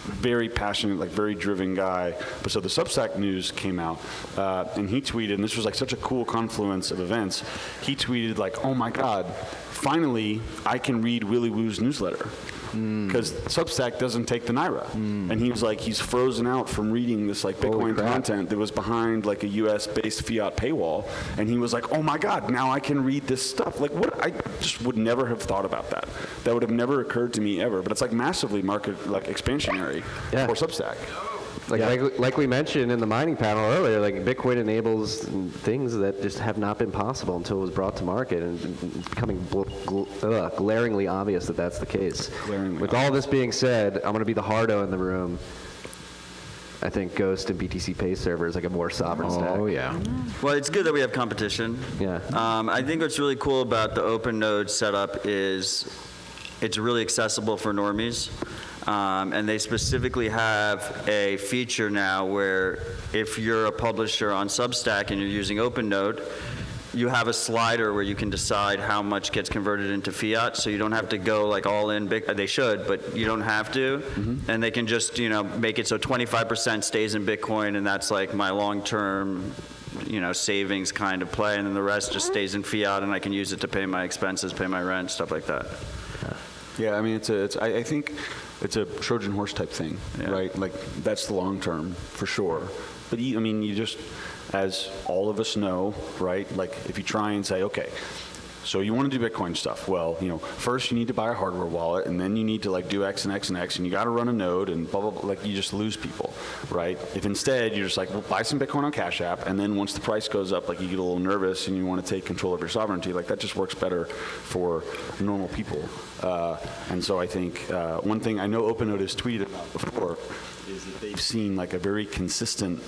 very passionate, like, very driven guy. But so the Substack news came out, and he tweeted, and this was like such a cool confluence of events. He tweeted like, oh my God, finally I can read Willy Woo's newsletter. Because Substack doesn't take the Naira. And he was like, he's frozen out from reading this like Bitcoin content that was behind like a US-based fiat paywall. And he was like, oh my God, now I can read this stuff. Like, what? I just would never have thought about that. That would have never occurred to me ever. But it's like massively market like expansionary for Substack. Like we mentioned in the mining panel earlier, like, Bitcoin enables things that just have not been possible until it was brought to market, and it's becoming glaringly obvious that that's the case. With all this being said, I'm going to be the hardo in the room. I think Ghost and BTC Pay Server is like a more sovereign stack. Oh, yeah. Well, it's good that we have competition. Yeah. I think what's really cool about the OpenNode setup is it's really accessible for normies. And they specifically have a feature now where if you're a publisher on Substack and you're using OpenNode, you have a slider where you can decide how much gets converted into fiat, so you don't have to go like all in big. They should, but you don't have to. And they can just make it so 25% stays in Bitcoin, and that's like my long-term savings kind of play, and then the rest just stays in fiat, and I can use it to pay my expenses, pay my rent, stuff like that. Yeah, I mean, I think it's a Trojan horse type thing, right? Like, that's the long term for sure. But you just, as all of us know, right? Like, if you try and say, okay, so you want to do Bitcoin stuff. Well, first you need to buy a hardware wallet, and then you need to like do X and X and X, and you got to run a node, and blah, blah, blah. Like, you just lose people, right? If instead you're just like, well, buy some Bitcoin on Cash App, and then once the price goes up, like, you get a little nervous and you want to take control of your sovereignty, like, that just works better for normal people. And so I think one thing I know OpenNode has tweeted about before is that they've seen like a very consistent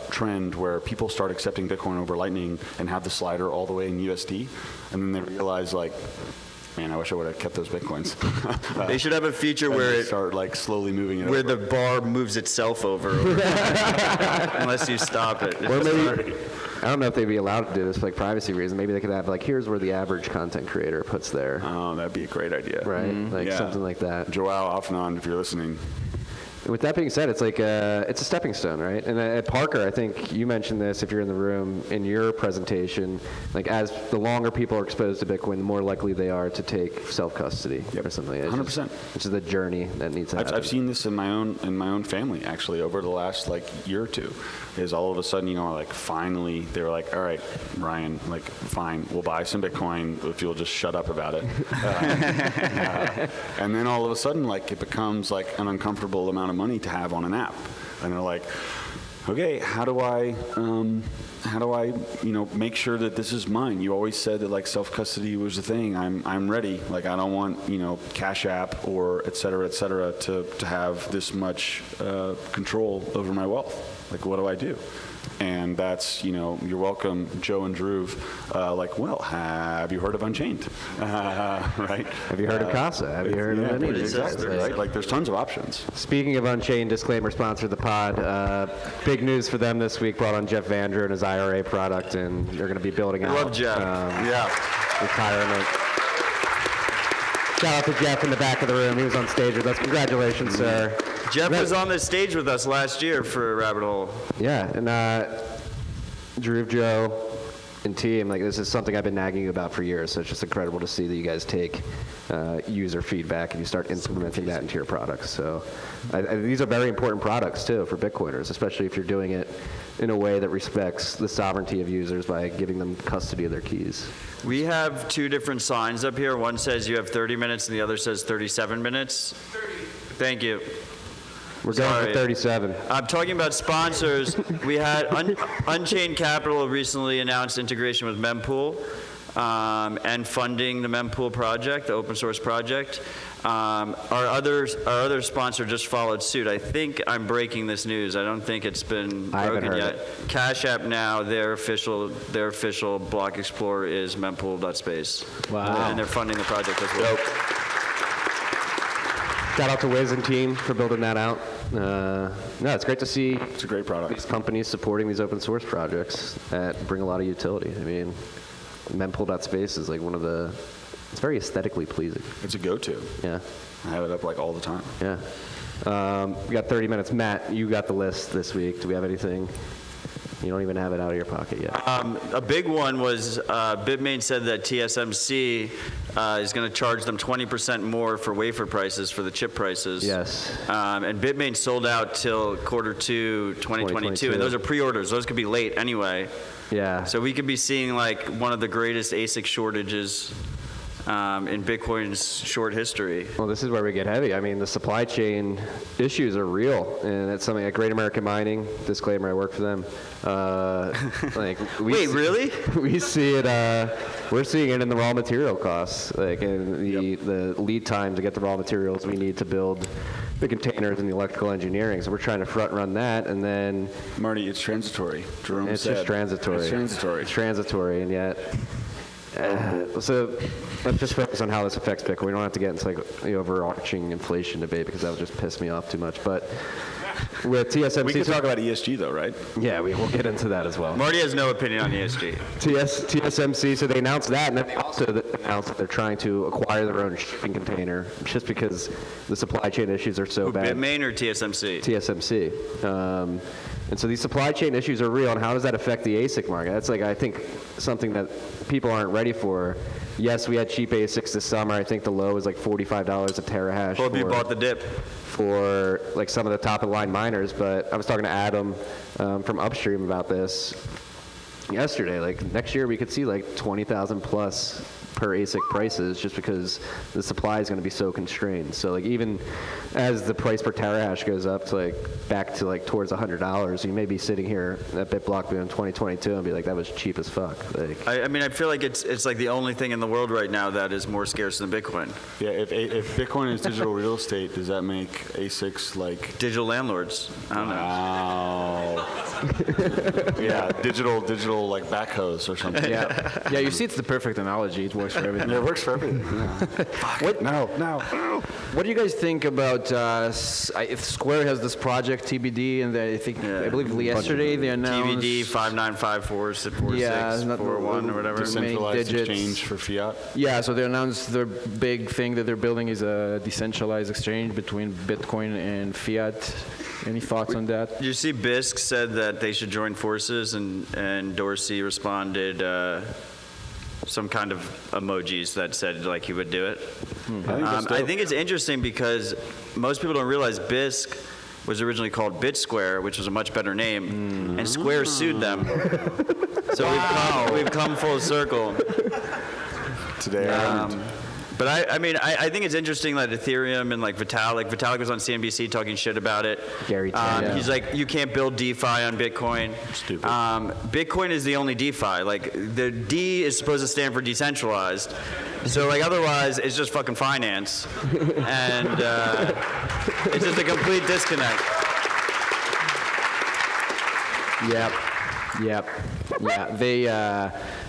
trend where people start accepting Bitcoin over Lightning and have the slider all the way in USD, and then they realize like Man, I wish I would have kept those Bitcoins. They should have a feature where it start like slowly moving it where over. the bar moves itself over unless you stop it. Or maybe, I don't know if they'd be allowed to do this for like privacy reasons. Maybe they could have like, here's where the average content creator puts their. Oh, that'd be a great idea. Right, like something like that. Joao Afnan, if you're listening. With that being said, it's like it's a stepping stone, right? And at Parker, I think you mentioned this if you're in the room in your presentation, like as the longer people are exposed to Bitcoin, the more likely they are to take self-custody or something. 100%. Which is the journey that needs to happen. I've seen this in my own family actually over the last like year or two. Is all of a sudden, like finally they were like, all right, Ryan, like fine, we'll buy some Bitcoin if you'll just shut up about it. And then all of a sudden, like it becomes like an uncomfortable amount of money to have on an app, and they're like, okay, how do I make sure that this is mine? You always said that like self-custody was the thing. I'm ready. Like I don't want Cash App or et cetera to have this much control over my wealth. Like what do I do? And that's, you're welcome, Joe and Drew. Well, have you heard of Unchained? Right? Have you heard of Casa? Have you heard of any of these? Exactly, right? Like there's tons of options. Speaking of Unchained, disclaimer, sponsor the pod. Big news for them this week, brought on Jeff Vander and his IRA product, and they're going to be building out. Love Jeff. Retirement. Shout out to Jeff in the back of the room. He was on stage with us. Congratulations, sir. Jeff was on this stage with us last year for Rabbit Hole. Yeah, and Drew, Joe, and team, like this is something I've been nagging you about for years, so it's just incredible to see that you guys take user feedback and you start implementing that into your products. So these are very important products too for Bitcoiners, especially if you're doing it in a way that respects the sovereignty of users by giving them custody of their keys. We have two different signs up here. One says you have 30 minutes and the other says 37 minutes. 30. Thank you. We're going for 37. I'm talking about sponsors. We had Unchained Capital recently announced integration with Mempool and funding the Mempool project, the open source project. Our other sponsor just followed suit. I think I'm breaking this news. I don't think it's been broken yet. Cash App now, their official block explorer is mempool.space. Wow. And they're funding the project as well. Shout out to Wiz and team for building that out. No, it's great to see. It's a great product. These companies supporting these open source projects that bring a lot of utility. I mean, mempool.space is like one of the. It's very aesthetically pleasing. It's a go-to. Yeah. I have it up like all the time. Yeah. We got 30 minutes. Matt, you got the list this week. Do we have anything? You don't even have it out of your pocket yet. A big one was Bitmain said that TSMC is going to charge them 20% more for wafer prices for the chip prices. Yes. And Bitmain sold out till Q2 2022, and those are pre-orders. Those could be late anyway. Yeah. So we could be seeing like one of the greatest ASIC shortages in Bitcoin's short history. Well, this is where we get heavy. I mean, the supply chain issues are real, and it's something at Great American Mining. Disclaimer: I work for them. Wait, really? We see it. We're seeing it in the raw material costs, like in the lead time to get the raw materials we need to build the containers and the electrical engineering. So we're trying to front run that, and then Marty, it's transitory. Jerome it's said. just transitory. It's transitory. It's transitory, and yet. So let's just focus on how this affects Bitcoin. We don't have to get into like the overarching inflation debate because that would just piss me off too much. But with TSMC, we can talk about ESG though, right? Yeah, we'll get into that as well. Marty has no opinion on ESG. TSMC, so they announced that, and then they also announced that they're trying to acquire their own shipping container just because the supply chain issues are so bad. Bitmain or TSMC? TSMC. And so these supply chain issues are real, and how does that affect the ASIC market? That's like, I think, something that people aren't ready for. Yes, we had cheap ASICs this summer. I think the low was like $45 a terahash. Hope you bought the dip. For like some of the top of the line miners, but I was talking to Adam from Upstream about this yesterday. Like next year we could see like 20,000 plus per ASIC prices just because the supply is going to be so constrained. So like even as the price per terahash goes up to like back to like towards $100, you may be sitting here at BitBlockBoom in 2022 and be like, that was cheap as fuck. Like, I mean, I feel like it's like the only thing in the world right now that is more scarce than Bitcoin. Yeah, if Bitcoin is digital real estate, does that make ASICs like digital landlords? I don't know. Yeah, digital like backhoes or something. Yeah, you see, it's the perfect analogy. It works for everything. It works for everything. Yeah. No. What do you guys think about if Square has this project TBD, and I believe yesterday they announced TBD 595464641 or whatever. Decentralized exchange for fiat. Yeah, so they announced their big thing that they're building is a decentralized exchange between Bitcoin and fiat. Any thoughts on that? You see, Bisq said that they should join forces, and Dorsey responded some kind of emojis that said like he would do it. I think it's interesting because most people don't realize Bisq was originally called BitSquare, which was a much better name, and Square sued them. So we've come full circle. Today. But I think it's interesting that Ethereum and like Vitalik was on CNBC talking shit about it. Gary, he's like, you can't build DeFi on Bitcoin. Stupid. Bitcoin is the only DeFi. Like the D is supposed to stand for decentralized. So like otherwise it's just fucking finance, and it's just a complete disconnect. Yep. Yeah,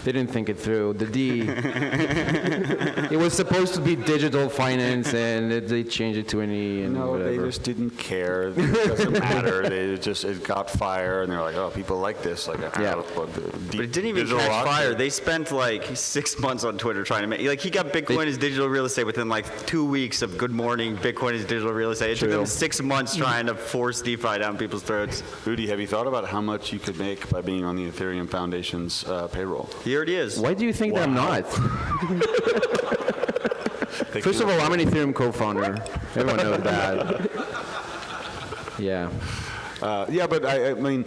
they didn't think it through. The D, it was supposed to be digital finance, and they changed it to an E. And no, whatever. they just didn't care. It doesn't matter. It got fire, and they're like, oh, people like this. Like, But it didn't even catch fire. They spent like 6 months on Twitter trying to make. Like he got Bitcoin as digital real estate within like 2 weeks of Good Morning Bitcoin as digital real estate. It took them 6 months trying to force DeFi down people's throats. Udi, have you thought about how much you could make by being on the Ethereum Foundation's payroll? He already is. Why do you think that I'm not? First of all, I'm an Ethereum co-founder. Everyone knows that. Yeah. Yeah, but I mean,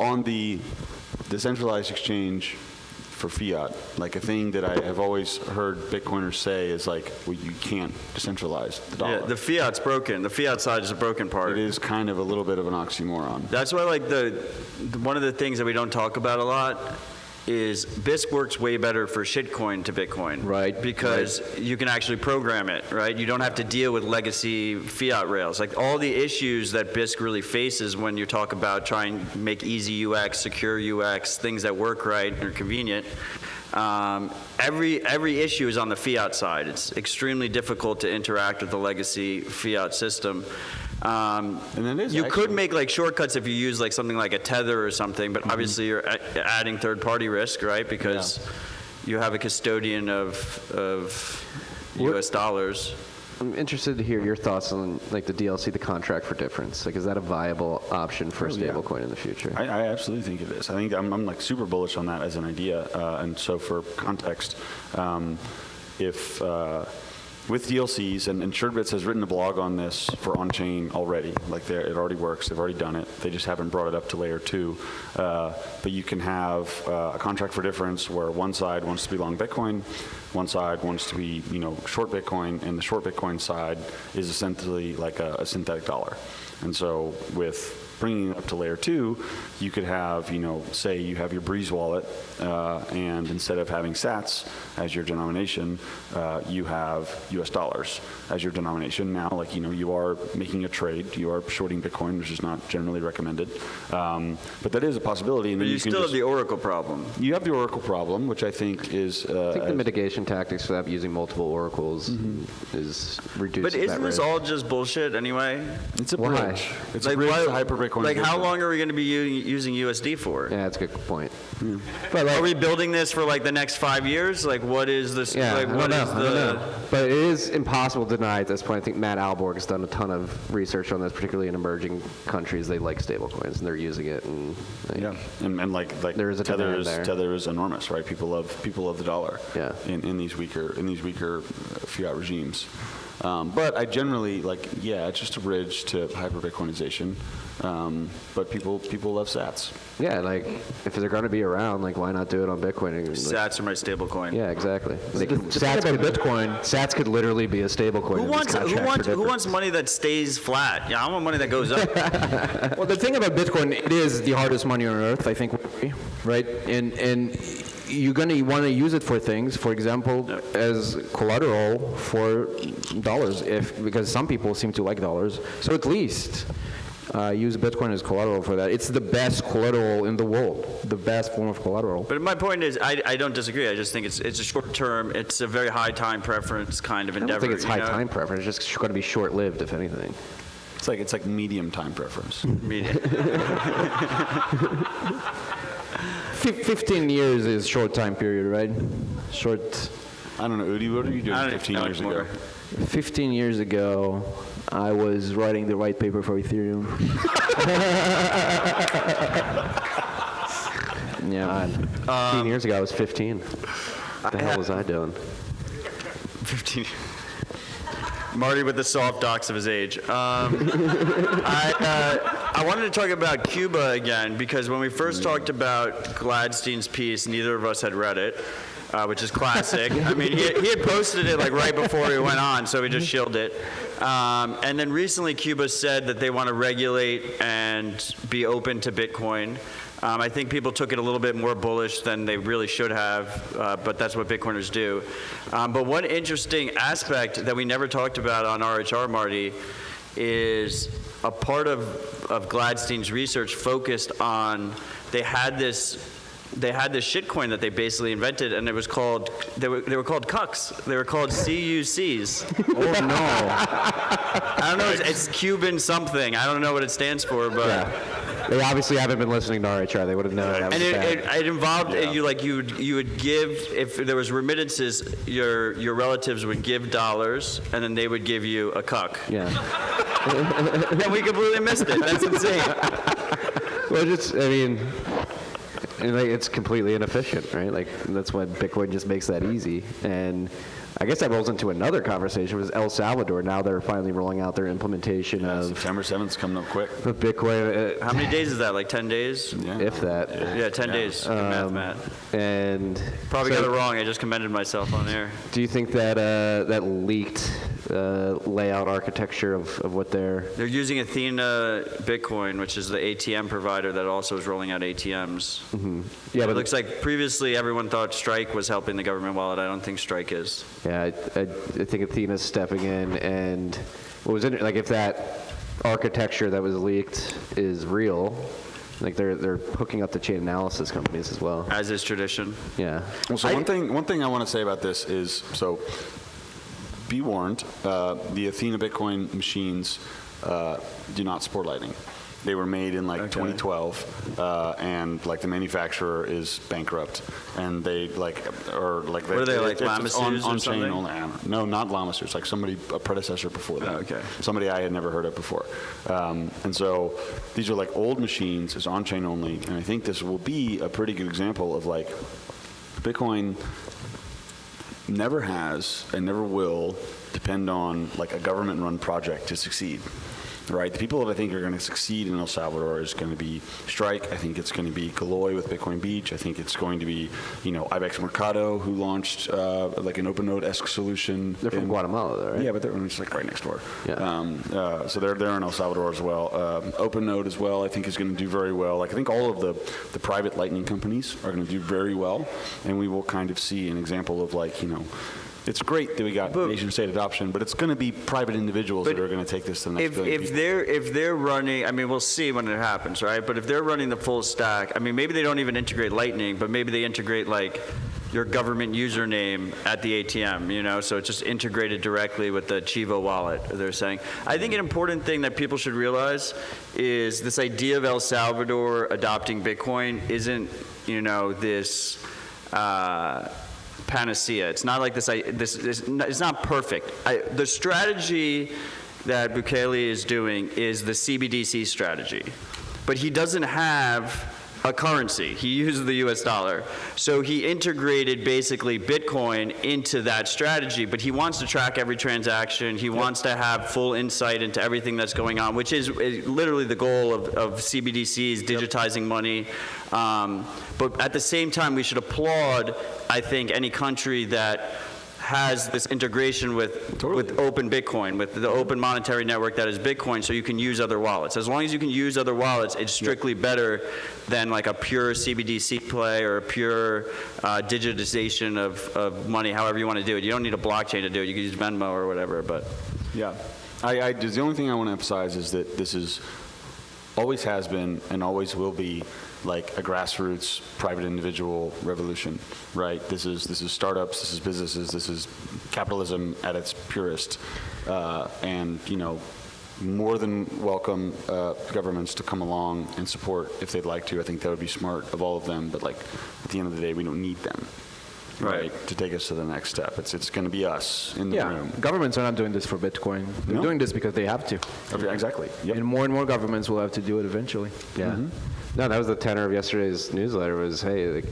on the decentralized exchange for fiat, like a thing that I have always heard Bitcoiners say is like, well, you can't decentralize the dollar. Yeah, the fiat's broken. The fiat side is a broken part. It is kind of a little bit of an oxymoron. That's why, like, one of the things that we don't talk about a lot is Bisq works way better for shitcoin to Bitcoin. Right. Because you can actually program it, right? You don't have to deal with legacy fiat rails. Like all the issues that Bisq really faces when you talk about trying to make easy UX, secure UX, things that work right and are convenient. Every issue is on the fiat side. It's extremely difficult to interact with the legacy fiat system. And then you could make like shortcuts if you use like something like a Tether or something, but obviously you're adding third-party risk, right? Because you have a custodian of U.S. dollars. I'm interested to hear your thoughts on like the DLC, the contract for difference. Like, is that a viable option for a stablecoin in the future? I absolutely think it is. I think I'm like super bullish on that as an idea. And so for context, if with DLCs, and SureBits has written a blog on this for on-chain already. Like it already works. They've already done it. They just haven't brought it up to layer 2. But you can have a contract for difference where one side wants to be long Bitcoin, one side wants to be short Bitcoin, and the short Bitcoin side is essentially like a synthetic dollar. And so with bringing it up to layer 2, you could have, say you have your Breeze wallet, and instead of having sats as your denomination, you have US dollars as your denomination. Now, like, you are making a trade, you are shorting Bitcoin, which is not generally recommended. But that is a possibility. And but then you still have the Oracle problem. You have the Oracle problem, which I think is... I think the mitigation tactics for that, using multiple oracles, is reduced. But isn't this all just bullshit anyway? It's a bridge. It's a bridge to hyper-Bitcoin. Like, how long are we going to be using USD for? Yeah, that's a good point. Yeah. But are we building this for like the next 5 years? Like, what is this? Yeah, like, I don't know. But it is impossible to deny at this point. I think Matt Alborg has done a ton of research on this, particularly in emerging countries. They like stablecoins, and they're using it. And like there is a demand there. Tether is enormous, right? People love the dollar. Yeah. In these weaker fiat regimes. But I generally it's just a bridge to hyper-Bitcoinization. But people love sats. Yeah, like if they're going to be around, like why not do it on Bitcoin? Sats are my stable coin. Yeah, exactly. Bitcoin. Sats could literally be a stable coin. Who wants money that stays flat? Yeah, I want money that goes up. Well, the thing about Bitcoin, it is the hardest money on earth, I think, right? And you're going to want to use it for things, for example, as collateral for dollars, because some people seem to like dollars. So at least use Bitcoin as collateral for that. It's the best collateral in the world, the best form of collateral. But my point is, I don't disagree. I just think it's a short term, it's a very high time preference kind of endeavor. I don't think it's high you know? time preference. It's just going to be short lived, if anything. It's like medium time preference. Medium. 15 years is short time period, right? Short. I don't know, Udi, what are you doing 15 years ago? 15 years ago, I was writing the white paper for Ethereum. Yeah, 15 years ago, I was 15. What the hell was I doing? 15. Marty with the soft docs of his age. I wanted to talk about Cuba again, because when we first talked about Gladstein's piece, neither of us had read it, which is classic. I mean, he had posted it like right before he went on, so we just shielded it. And then recently Cuba said that they want to regulate and be open to Bitcoin. I think people took it a little bit more bullish than they really should have, but that's what Bitcoiners do. But one interesting aspect that we never talked about on RHR, Marty, is a part of Gladstein's research focused on, they had this shitcoin that they basically invented, and it was called, they were called cucks. They were called CUCs. Oh no. I don't know, it's Cuban something. I don't know what it stands for, but. Yeah. They obviously haven't been listening to RHR. They would have known that was bad. It involved, you would give, if there was remittances, your relatives would give dollars, and then they would give you a cuck. Yeah. And we completely missed it. That's insane. Well, it's completely inefficient, right? Like, that's why Bitcoin just makes that easy. And I guess that rolls into another conversation with El Salvador. Now they're finally rolling out their implementation of September 7th's coming up quick. Of Bitcoin. How many days is that? Like 10 days? Yeah. If that. Yeah, 10 days. Good math. And probably got it wrong. I just commended myself on air. Do you think that that leaked layout architecture of what they're using Athena Bitcoin, which is the ATM provider that also is rolling out ATMs. Mm-hmm. Yeah, it but looks like previously everyone thought Strike was helping the government wallet. I don't think Strike is. Yeah, I think Athena's stepping in, and what was it like if that architecture that was leaked is real? Like they're hooking up the chain analysis companies as well. As is tradition. Yeah. Well, so one thing I want to say about this is, so be warned, the Athena Bitcoin machines do not support Lightning. They were made in like 2012, and like the manufacturer is bankrupt, and they like are like. What are they like, Lamasu's on or chain something? only? No, not Lamasu's. Like a predecessor before them. Okay. Somebody I had never heard of before, and so these are like old machines. It's on chain only, and I think this will be a pretty good example of like Bitcoin never has and never will depend on like a government-run project to succeed. Right, the people that I think are going to succeed in El Salvador is going to be Strike. I think it's going to be Galoy with Bitcoin Beach. I think it's going to be, Ibex Mercado, who launched like an OpenNode-esque solution. They're from Guatemala, though, right? Yeah, but they're just like right next door. Yeah. So they're in El Salvador as well. OpenNode as well, I think, is going to do very well. Like I think all of the private Lightning companies are going to do very well, and we will kind of see an example of like it's great that we got nation-state adoption, but it's going to be private individuals that are going to take this to the next billion people. If they're running, I mean, we'll see when it happens, right? But if they're running the full stack, I mean, maybe they don't even integrate Lightning, but maybe they integrate like your government username at the ATM, so it's just integrated directly with the Chivo wallet, they're saying. I think an important thing that people should realize is this idea of El Salvador adopting Bitcoin isn't, this panacea. It's not like this it's not perfect. The strategy that Bukele is doing is the CBDC strategy, but he doesn't have a currency. He uses the US dollar. So he integrated basically Bitcoin into that strategy, but he wants to track every transaction. He wants to have full insight into everything that's going on, which is literally the goal of CBDCs, digitizing money. But at the same time, we should applaud, I think, any country that has this integration with open Bitcoin, with the open monetary network that is Bitcoin, so you can use other wallets. As long as you can use other wallets, it's strictly better than like a pure CBDC play or a pure digitization of money, however you want to do it. You don't need a blockchain to do it. You can use Venmo or whatever, but. Yeah. The only thing I want to emphasize is that this is always has been and always will be like a grassroots private individual revolution, right? This is startups, this is businesses, this is capitalism at its purest, and more than welcome governments to come along and support if they'd like to. I think that would be smart of all of them, but like at the end of the day, we don't need them. Right, to take us to the next step. It's going to be us in the room. Governments are not doing this for Bitcoin. They're doing this because they have to. Okay, exactly. Yep. And more governments will have to do it eventually. Yeah. No, that was the tenor of yesterday's newsletter was, hey, like,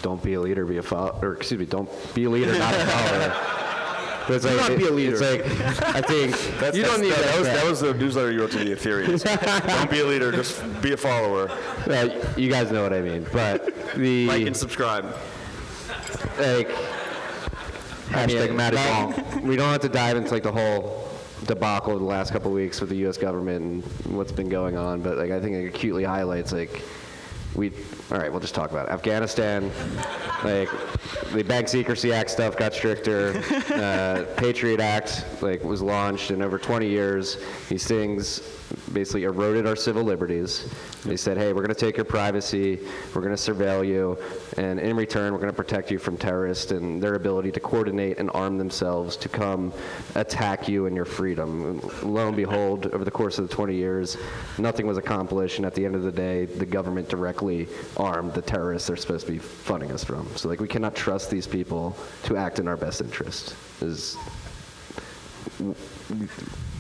don't be a leader, be a follower. Or, excuse me, don't be a leader, not a follower. But it's Do not be a leader. It's like, I think You don't need that. That was the newsletter you wrote to the Ethereums. Don't be a leader, just be a follower. well, you guys know what I mean. But the Like and subscribe. like we don't have to dive into like the whole debacle of the last couple of weeks with the U.S. government and what's been going on, but like I think it acutely highlights like all right, we'll just talk about it. Afghanistan, like the Bank Secrecy Act stuff got stricter. Patriot Act was launched, and over 20 years, these things basically eroded our civil liberties. They said, hey, we're going to take your privacy, we're going to surveil you, and in return, we're going to protect you from terrorists and their ability to coordinate and arm themselves to come attack you and your freedom. Lo and behold, over the course of the 20 years, nothing was accomplished, and at the end of the day, the government directly armed the terrorists they're supposed to be funding us from. So we cannot trust these people to act in our best interest, is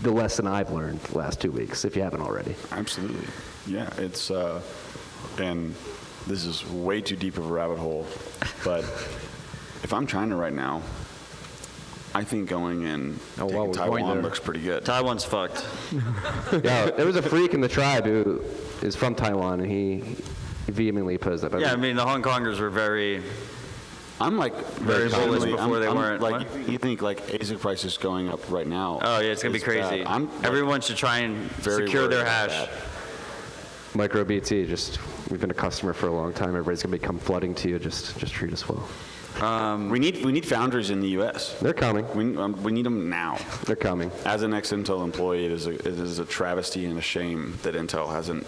the lesson I've learned the last 2 weeks, if you haven't already. Absolutely. Yeah, it's, and this is way too deep of a rabbit hole, but if I'm China right now, I think going in taking Taiwan looks pretty good. Taiwan's fucked. Yeah, there was a freak in the tribe who is from Taiwan, and he vehemently opposed that. Yeah, I mean, the Hong Kongers were very... I'm very bullish before they weren't. You think ASIC prices going up right now? Oh yeah, it's gonna be crazy. Everyone should try and secure their hash. MicroBT, we've been a customer for a long time. Everybody's gonna come flooding to you. Just treat us well. We need foundries in the U.S. They're coming. We need them now. They're coming. As an ex-Intel employee, it is a travesty and a shame that Intel hasn't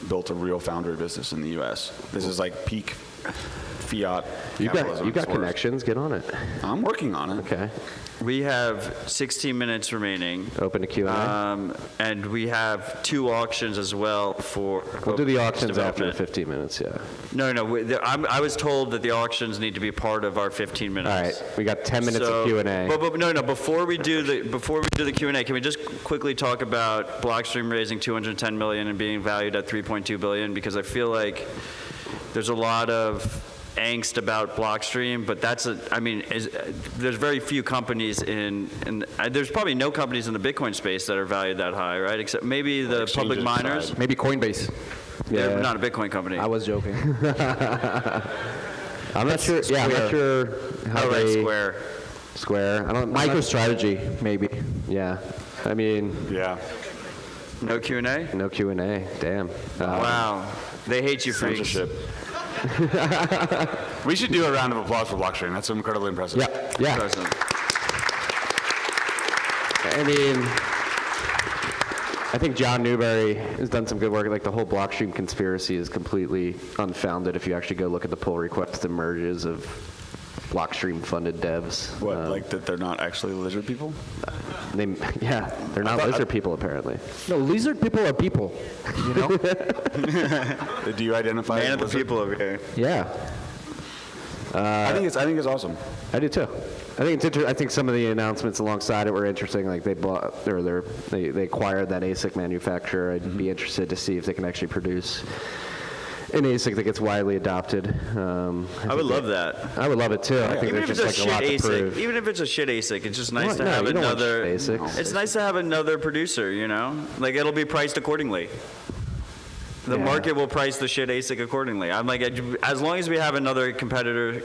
built a real foundry business in the U.S. This is like peak fiat. You've got connections. Get on it. I'm working on it. Okay. We have 16 minutes remaining. Open to Q&A. And we have 2 auctions as well for. We'll do the auctions after the 15 minutes. Yeah. No. I was told that the auctions need to be part of our 15 minutes. All right. We got 10 minutes of Q&A. But no. Before we do the Q&A, can we just quickly talk about Blockstream raising $210 million and being valued at $3.2 billion? Because I feel like there's a lot of angst about Blockstream, but there's very few companies there's probably no companies in the Bitcoin space that are valued that high, right? Except maybe the public miners. Maybe Coinbase. They're not a Bitcoin company. I was joking. I'm not sure. Square. Yeah, I'm not sure how Square. Square. MicroStrategy, maybe. Yeah. I mean. Yeah. No Q&A? No Q&A. Damn. Wow. They hate you, freaks. Censorship. We should do a round of applause for Blockstream. That's incredibly impressive. Yeah. I mean, I think John Newberry has done some good work. Like the whole Blockstream conspiracy is completely unfounded if you actually go look at the pull request and merges of Blockstream-funded devs. What, like that they're not actually lizard people? They're not lizard people, apparently. No, lizard people are people, you know? Do you identify Man as of the lizard? people over here. Yeah. I think it's awesome. I do too. I think it's interesting. I think some of the announcements alongside it were interesting. Like they acquired that ASIC manufacturer. I'd be interested to see if they can actually produce an ASIC that gets widely adopted. I would love that. I would love it too. I think Even if there's it's just a like a lot shit to ASIC, prove. even if it's a shit ASIC, it's just nice to No, have you don't want another. shit ASICs. It's nice to have another producer, you know. Like it'll be priced accordingly. The market will price the shit ASIC accordingly. I'm like, as long as we have another competitor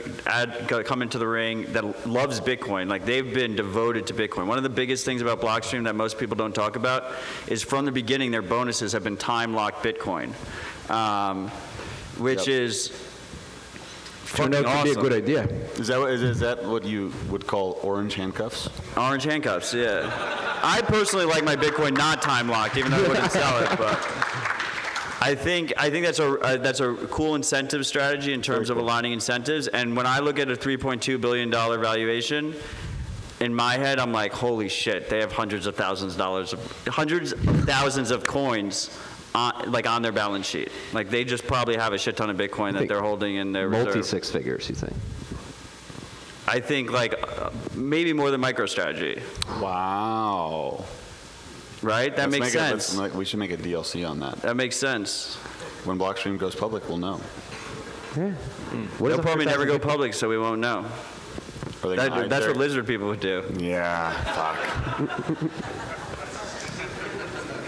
come into the ring that loves Bitcoin, like they've been devoted to Bitcoin. One of the biggest things about Blockstream that most people don't talk about is from the beginning their bonuses have been time-locked Bitcoin, which is Turned out to be a good idea. Is that what you would call orange handcuffs? Orange handcuffs, yeah. I personally like my Bitcoin not time locked, even though I wouldn't sell it. But I think that's a cool incentive strategy in terms of aligning incentives. And when I look at a $3.2 billion valuation, in my head, I'm like, holy shit, they have hundreds of thousands of coins on their balance sheet. Like, they just probably have a shit ton of Bitcoin that they're holding in their reserve. Multi-six figures, you think? I think maybe more than MicroStrategy. Wow. Right? That makes sense. We should make a DLC on that. That makes sense. When Blockstream goes public, we'll know. Yeah. They'll probably never go public, so we won't know. That's what lizard people would do. Yeah, fuck.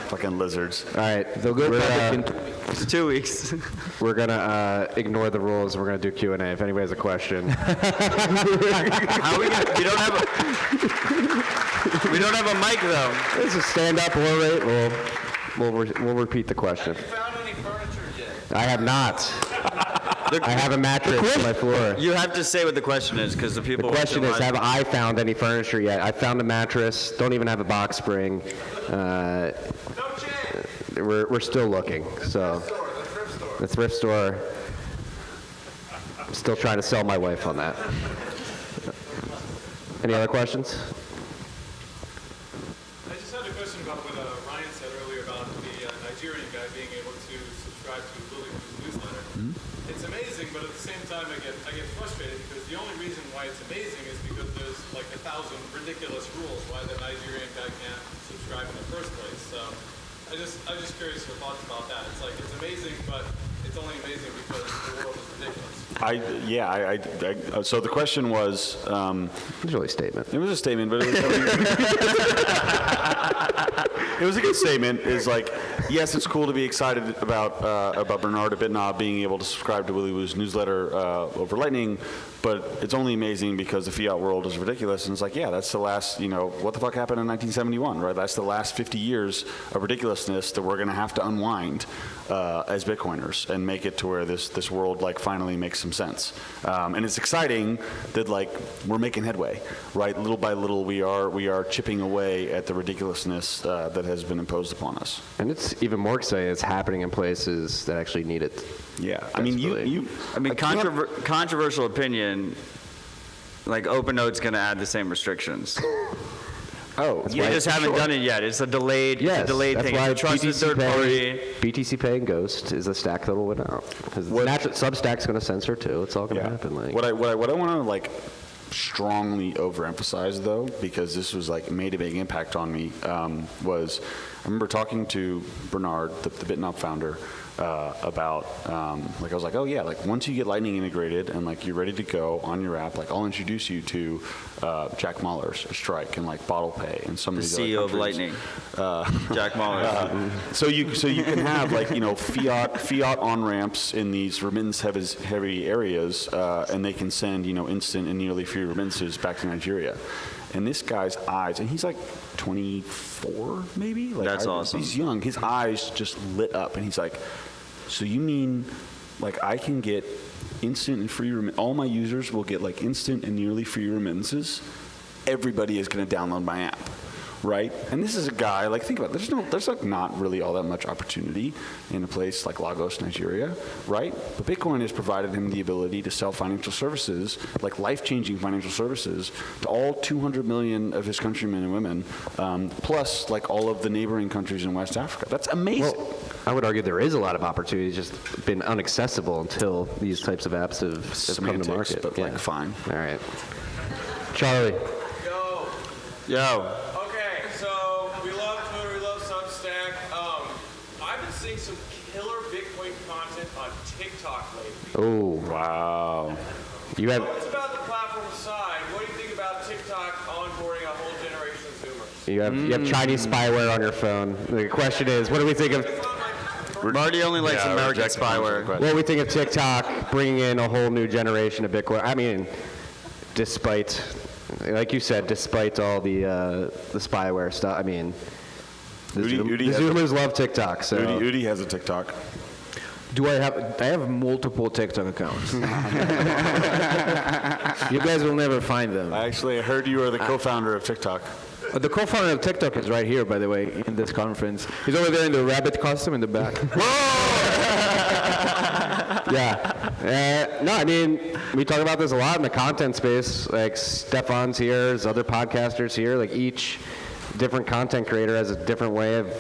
Fucking lizards. All right, they'll go public in it's 2 weeks. We're going to ignore the rules. We're going to do Q&A if anybody has a question. How are we gonna, we don't have a mic, though. This is stand up, we'll repeat the question. Have you found any furniture yet? I have not. I have a mattress on my floor. You have to say what the question is, because the people. The question is, have I found any furniture yet? I found a mattress. Don't even have a box spring. We're still looking. So the thrift store. I'm still trying to sell my wife on that. Any other questions? I just had a question about what Ryan said earlier about the Nigerian guy being able to subscribe to Willie Woo's newsletter. Mm-hmm. It's amazing, but at the same time, I get frustrated because the only reason why it's amazing is because there's like 1,000 ridiculous rules why the Nigerian guy can't subscribe in the first place. So I'm just curious your thoughts about that. It's like it's amazing, but it's only amazing because the world is ridiculous. So the question was. It was really a statement. It was a statement, but it was a good statement. Is like, yes, it's cool to be excited about Bernard Abitnow being able to subscribe to Willy Woo's newsletter over Lightning, but it's only amazing because the fiat world is ridiculous. And it's like, yeah, that's the last, what the fuck happened in 1971, right? That's the last 50 years of ridiculousness that we're going to have to unwind as Bitcoiners and make it to where this world finally makes some sense. And it's exciting that we're making headway, right? Little by little, we are chipping away at the ridiculousness that has been imposed upon us. And it's even more exciting. It's happening in places that actually need it. Yeah, controversial opinion. OpenNote's going to add the same restrictions. Oh, you just haven't done it yet. It's a delayed. Yes, it's a delayed that's thing. why Trust the third party. BTC Pay and Ghost is a stack that will win out. Substack's going to censor too. It's all going to happen. What I want to strongly overemphasize though, because this was made a big impact on me, was I remember talking to Bernard, the BitNow founder, about I was like, oh yeah, once you get Lightning integrated and you're ready to go on your app, I'll introduce you to Jack Mahler's Strike and Bottle Pay and some of these CEO other countries. of Lightning, Jack Mahler. So you can have fiat on ramps in these remittance heavy areas, and they can send instant and nearly free remittances back to Nigeria. And this guy's eyes, and he's 24 maybe. That's awesome. He's young. His eyes just lit up, and he's like, "So you mean I can get instant and free all my users will get instant and nearly free remittances? Everybody is going to download my app." Right? And this is a guy, think about it, there's not really all that much opportunity in a place like Lagos, Nigeria, right? But Bitcoin has provided him the ability to sell financial services, life-changing financial services, to all 200 million of his countrymen and women, plus all of the neighboring countries in West Africa. That's amazing. Well, I would argue there is a lot of opportunity. It's just been inaccessible until these types of apps have come to market. But fine. All right. Charlie. Yo. Some killer Bitcoin content on TikTok lately. Oh, wow. You have. It's about the platform side. What do you think about TikTok onboarding a whole generation of Zoomers? You have Chinese spyware on your phone. The question is, what do we think of? Marty only likes American spyware. What do we think of TikTok bringing in a whole new generation of Bitcoin? I mean, despite, like you said, despite all the spyware stuff. I mean. The Zoomers love TikTok. So Udi has a TikTok. I have multiple TikTok accounts. You guys will never find them. I actually heard you are the co-founder of TikTok. The co-founder of TikTok is right here, by the way, in this conference. He's over there in the rabbit costume in the back. Yeah. No, I mean, we talk about this a lot in the content space. Like Stefan's here, there's other podcasters here. Like each different content creator has a different way of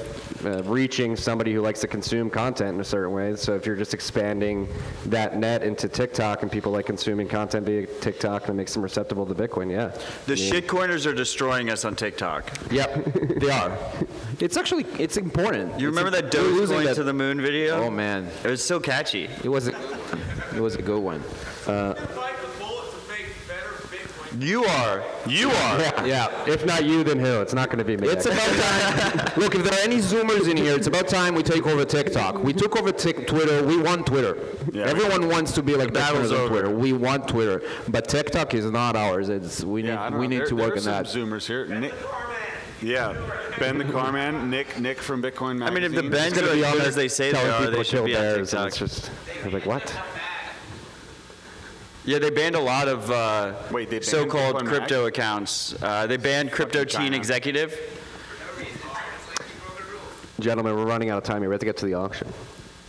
reaching somebody who likes to consume content in a certain way. So if you're just expanding that net into TikTok and people like consuming content via TikTok and it makes them receptible to Bitcoin, yeah. The shitcoiners are destroying us on TikTok. Yep, they are. It's important. You remember that Dogecoin to the moon video? Oh man, it was so catchy. It was a good one. You are. Yeah. If not you, then who? It's not going to be me. It's about time. Look, if there are any Zoomers in here, it's about time we take over TikTok. We took over Twitter. We want Twitter. Yeah. Everyone wants to be like battles on Twitter. We want Twitter, but TikTok is not ours. We need to work on that. There are some Zoomers here. Nick, Ben the Carman, Nick from Bitcoin Magazine. I mean, if the Ben's are as good as they say they are, they should be on TikTok. It's just like what? Yeah, they banned a lot of so-called crypto accounts. They banned Crypto Teen Executive. Gentlemen, we're running out of time here. We have to get to the auction.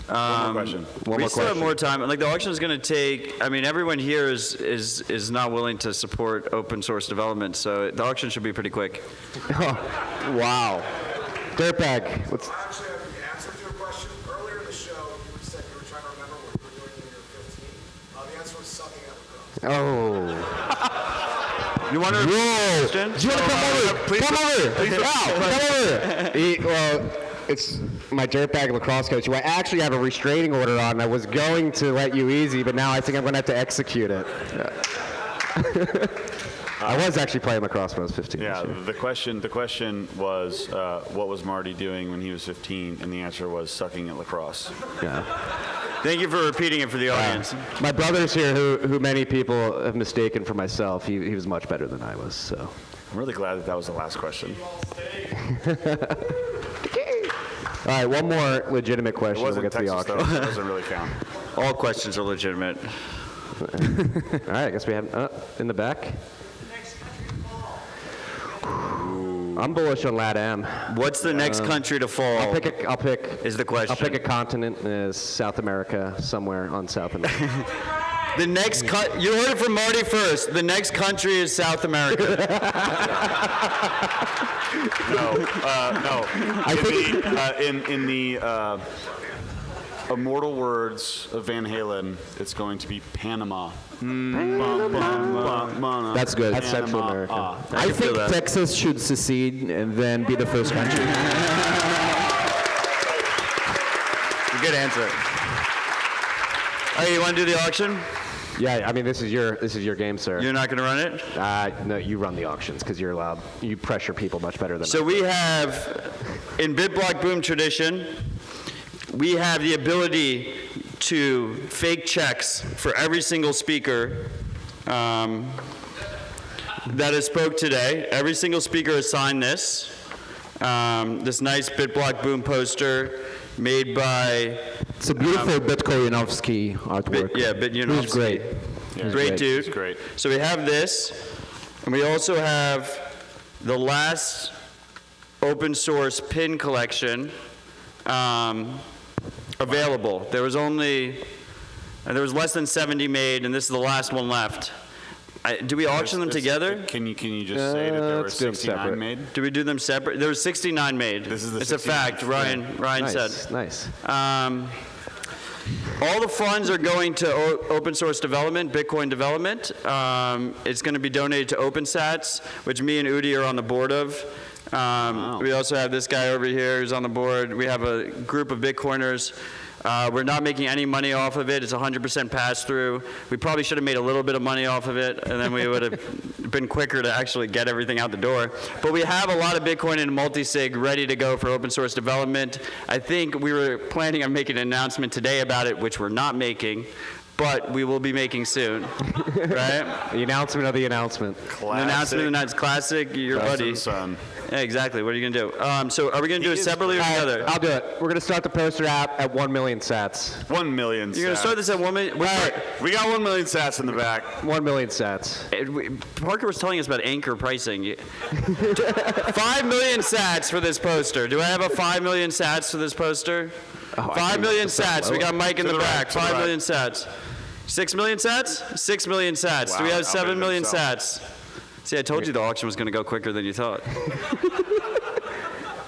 One more question. We still have more time. Like the auction is going to take. I mean, everyone here is not willing to support open source development, so the auction should be pretty quick. Oh, wow, dirtbag. Let's. Actually, the answer to your question earlier in the show, you said you were trying to remember what you were doing when you were 15. The answer was sucking at lacrosse. Oh. You want to? Whoa! Do you want to come over? Come over! Well, it's my dirtbag lacrosse coach, who I actually have a restraining order on. I was going to let you easy, but now I think I'm going to have to execute it. I was actually playing lacrosse when I was 15. Yeah, the question was, what was Marty doing when he was 15? And the answer was sucking at lacrosse. Yeah. Thank you for repeating it for the audience. My brother's here, who many people have mistaken for myself. He was much better than I was, so. I'm really glad that was the last question. All right, one more legitimate question. We'll get to the auction. Though. It doesn't really count. All questions are legitimate. All right, I guess we have in the back. I'm bullish on LATAM. What's the next country to fall? I'll pick. Is the question? I'll pick a continent, South America, somewhere on South America. The next you heard it from Marty first. The next country is South America. No. I think in the immortal words of Van Halen, it's going to be Panama. That's good. That's Central America. I think Texas should secede and then be the first country. Good answer. All right, you want to do the auction? Yeah, I mean this is your game, sir. You're not going to run it? No, you run the auctions because you're allowed. You pressure people much better than So I. We have, in BitBlockBoom tradition, we have the ability to fake checks for every single speaker that has spoke today. Every single speaker has signed this. This nice BitBlockBoom poster made by... It's a beautiful Bitcoinovsky artwork. Bitcoinovsky. He's great. Yeah, great dude. He's great. So we have this, and we also have the last open source pin collection available. There was less than 70 made, and this is the last one left. Do we auction them together? Can you just say that there were 69 made? Do we do them separate? There were 69 made. This is the It's a fact. Ryan said. Nice. All the funds are going to open source development, Bitcoin development. It's going to be donated to OpenSats, which me and Udi are on the board of. We also have this guy over here who's on the board. We have a group of Bitcoiners. We're not making any money off of it. It's 100% pass-through. We probably should have made a little bit of money off of it, and then we would have been quicker to actually get everything out the door. But we have a lot of Bitcoin and multi-sig ready to go for open source development. I think we were planning on making an announcement today about it, which we're not making. but we will be making soon, right? The announcement of the announcement. The announcement of the night. Classic, your buddy. Son. Yeah, exactly. What are you going to do? So are we going to do it separately or together? I'll do it. We're going to start the poster app at 1 million sats. 1 million sats. You're going to start this at 1 million? We got 1 million sats in the back. 1 million sats. Parker was telling us about anchor pricing. 5 million sats for this poster. Do I have a 5 million sats for this poster? 5 million sats. We got Mike in the back. 5 million sats. 6 million sats? 6 million sats. Do we have 7 million sats? See, I told you the auction was going to go quicker than you thought.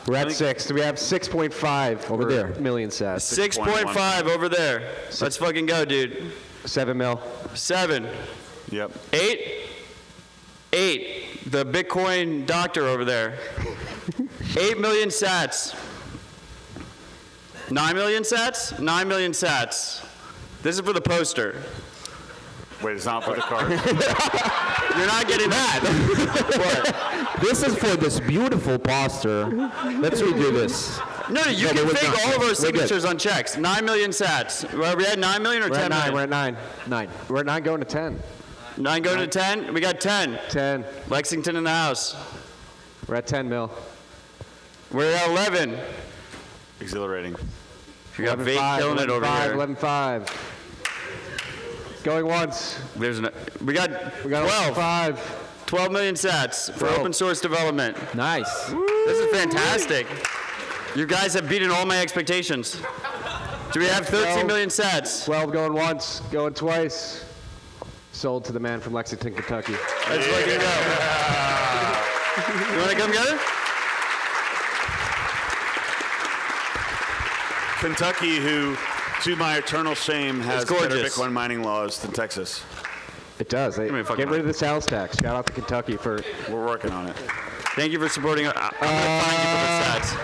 We're at 6. Do we have 6.5 over there? Million sats. 6.5 over there. Let's fucking go, dude. 7 mil. 7. Yep. 8. 8. The Bitcoin doctor over there. 8 million sats. 9 million sats? 9 million sats. This is for the poster. Wait, it's not for the card. You're not getting that. This is for this beautiful poster. Let's redo this. No, you can fake all of our signatures on checks. 9 million sats. Are we at 9 million or 10 million? We're at 9. 9. We're at 9 going to 10. 9 going to 10? We got 10. 10. Lexington in the house. We're at 10 mil. We're at 11. Exhilarating. We got Vape killing it over here. 11.5. Going once. We got 12. 12 million sats for open source development. Nice. This is fantastic. You guys have beaten all my expectations. Do we have 13 million sats? 12 going once, going twice. Sold to the man from Lexington, Kentucky. Let's fucking go. You want to come together? Kentucky, who, to my eternal shame, has better Bitcoin mining laws than Texas. It does. Get rid of the sales tax. Shout out to Kentucky for... We're working on it. Thank you for supporting. I'm going to find you for the sats.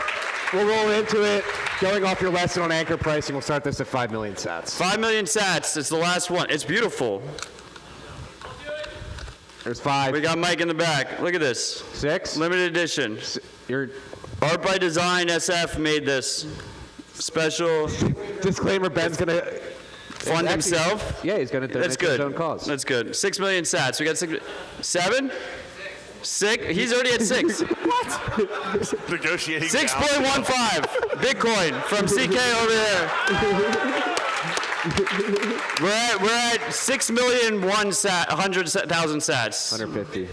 We'll roll into it. Going off your lesson on anchor pricing, we'll start this at 5 million sats. 5 million sats. It's the last one. It's beautiful. There's 5. We got Mike in the back. Look at this. 6. Limited edition. Art by Design SF made this. Special. Disclaimer, Ben's going to fund himself. Yeah, he's going to donate to his own cause. That's good. 6 million sats. We got 6. 7? 6? He's already at 6. What? Negotiating. 6.15 Bitcoin from CK over there. We're at 6,001,100,000 sats. 150.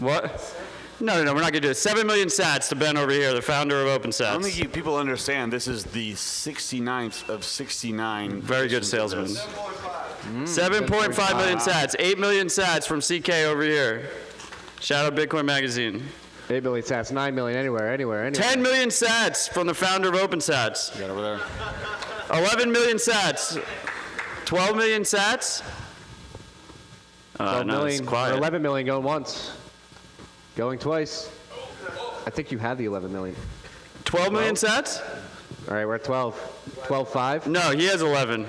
What? No, we're not going to do it. 7 million sats to Ben over here, the founder of OpenSats. I don't think people understand this is the 69th of 69. Very good salesman. 7.5 million sats. 8 million sats from CK over here. Shout out Bitcoin Magazine. 8 million sats. 9 million anywhere. 10 million sats from the founder of OpenSats. You got over there. 11 million sats. 12 million sats? 12 no, million, it's quiet. 11 million going once. Going twice. I think you have the 11 million. 12 million sats? All right, we're at 12. 12.5? No, he has 11.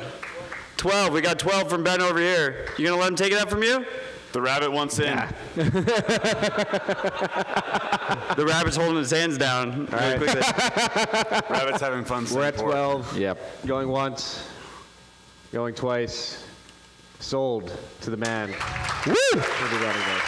12. We got 12 from Ben over here. You gonna let him take it out from you? The rabbit wants in. Yeah. The rabbit's holding his hands down. All right. Rabbit's having fun. We're at 12. Yep. Going once. Going twice. Sold to the man. Woo! Everybody goes.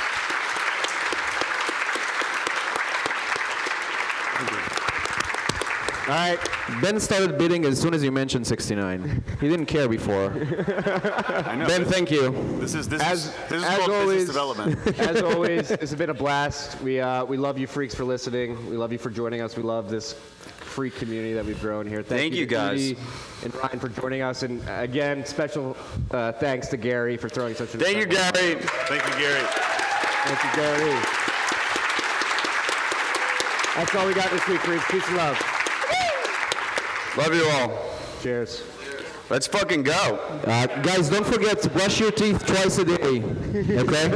All right. Ben started bidding as soon as you mentioned 69. He didn't care before. I know. Ben, thank you. This is called business development. As always, it's been a blast. We love you freaks for listening. We love you for joining us. We love this freak community that we've grown here. Thank you to guys. Edie and Ryan for joining us. And again, special thanks to Gary for throwing such an Thank you, Gary. Thank you, Gary. Thank you, Gary. That's all we got this week, freaks. Peace and love. Love you all. Cheers. Let's fucking go. Guys, don't forget to brush your teeth twice a day. Okay?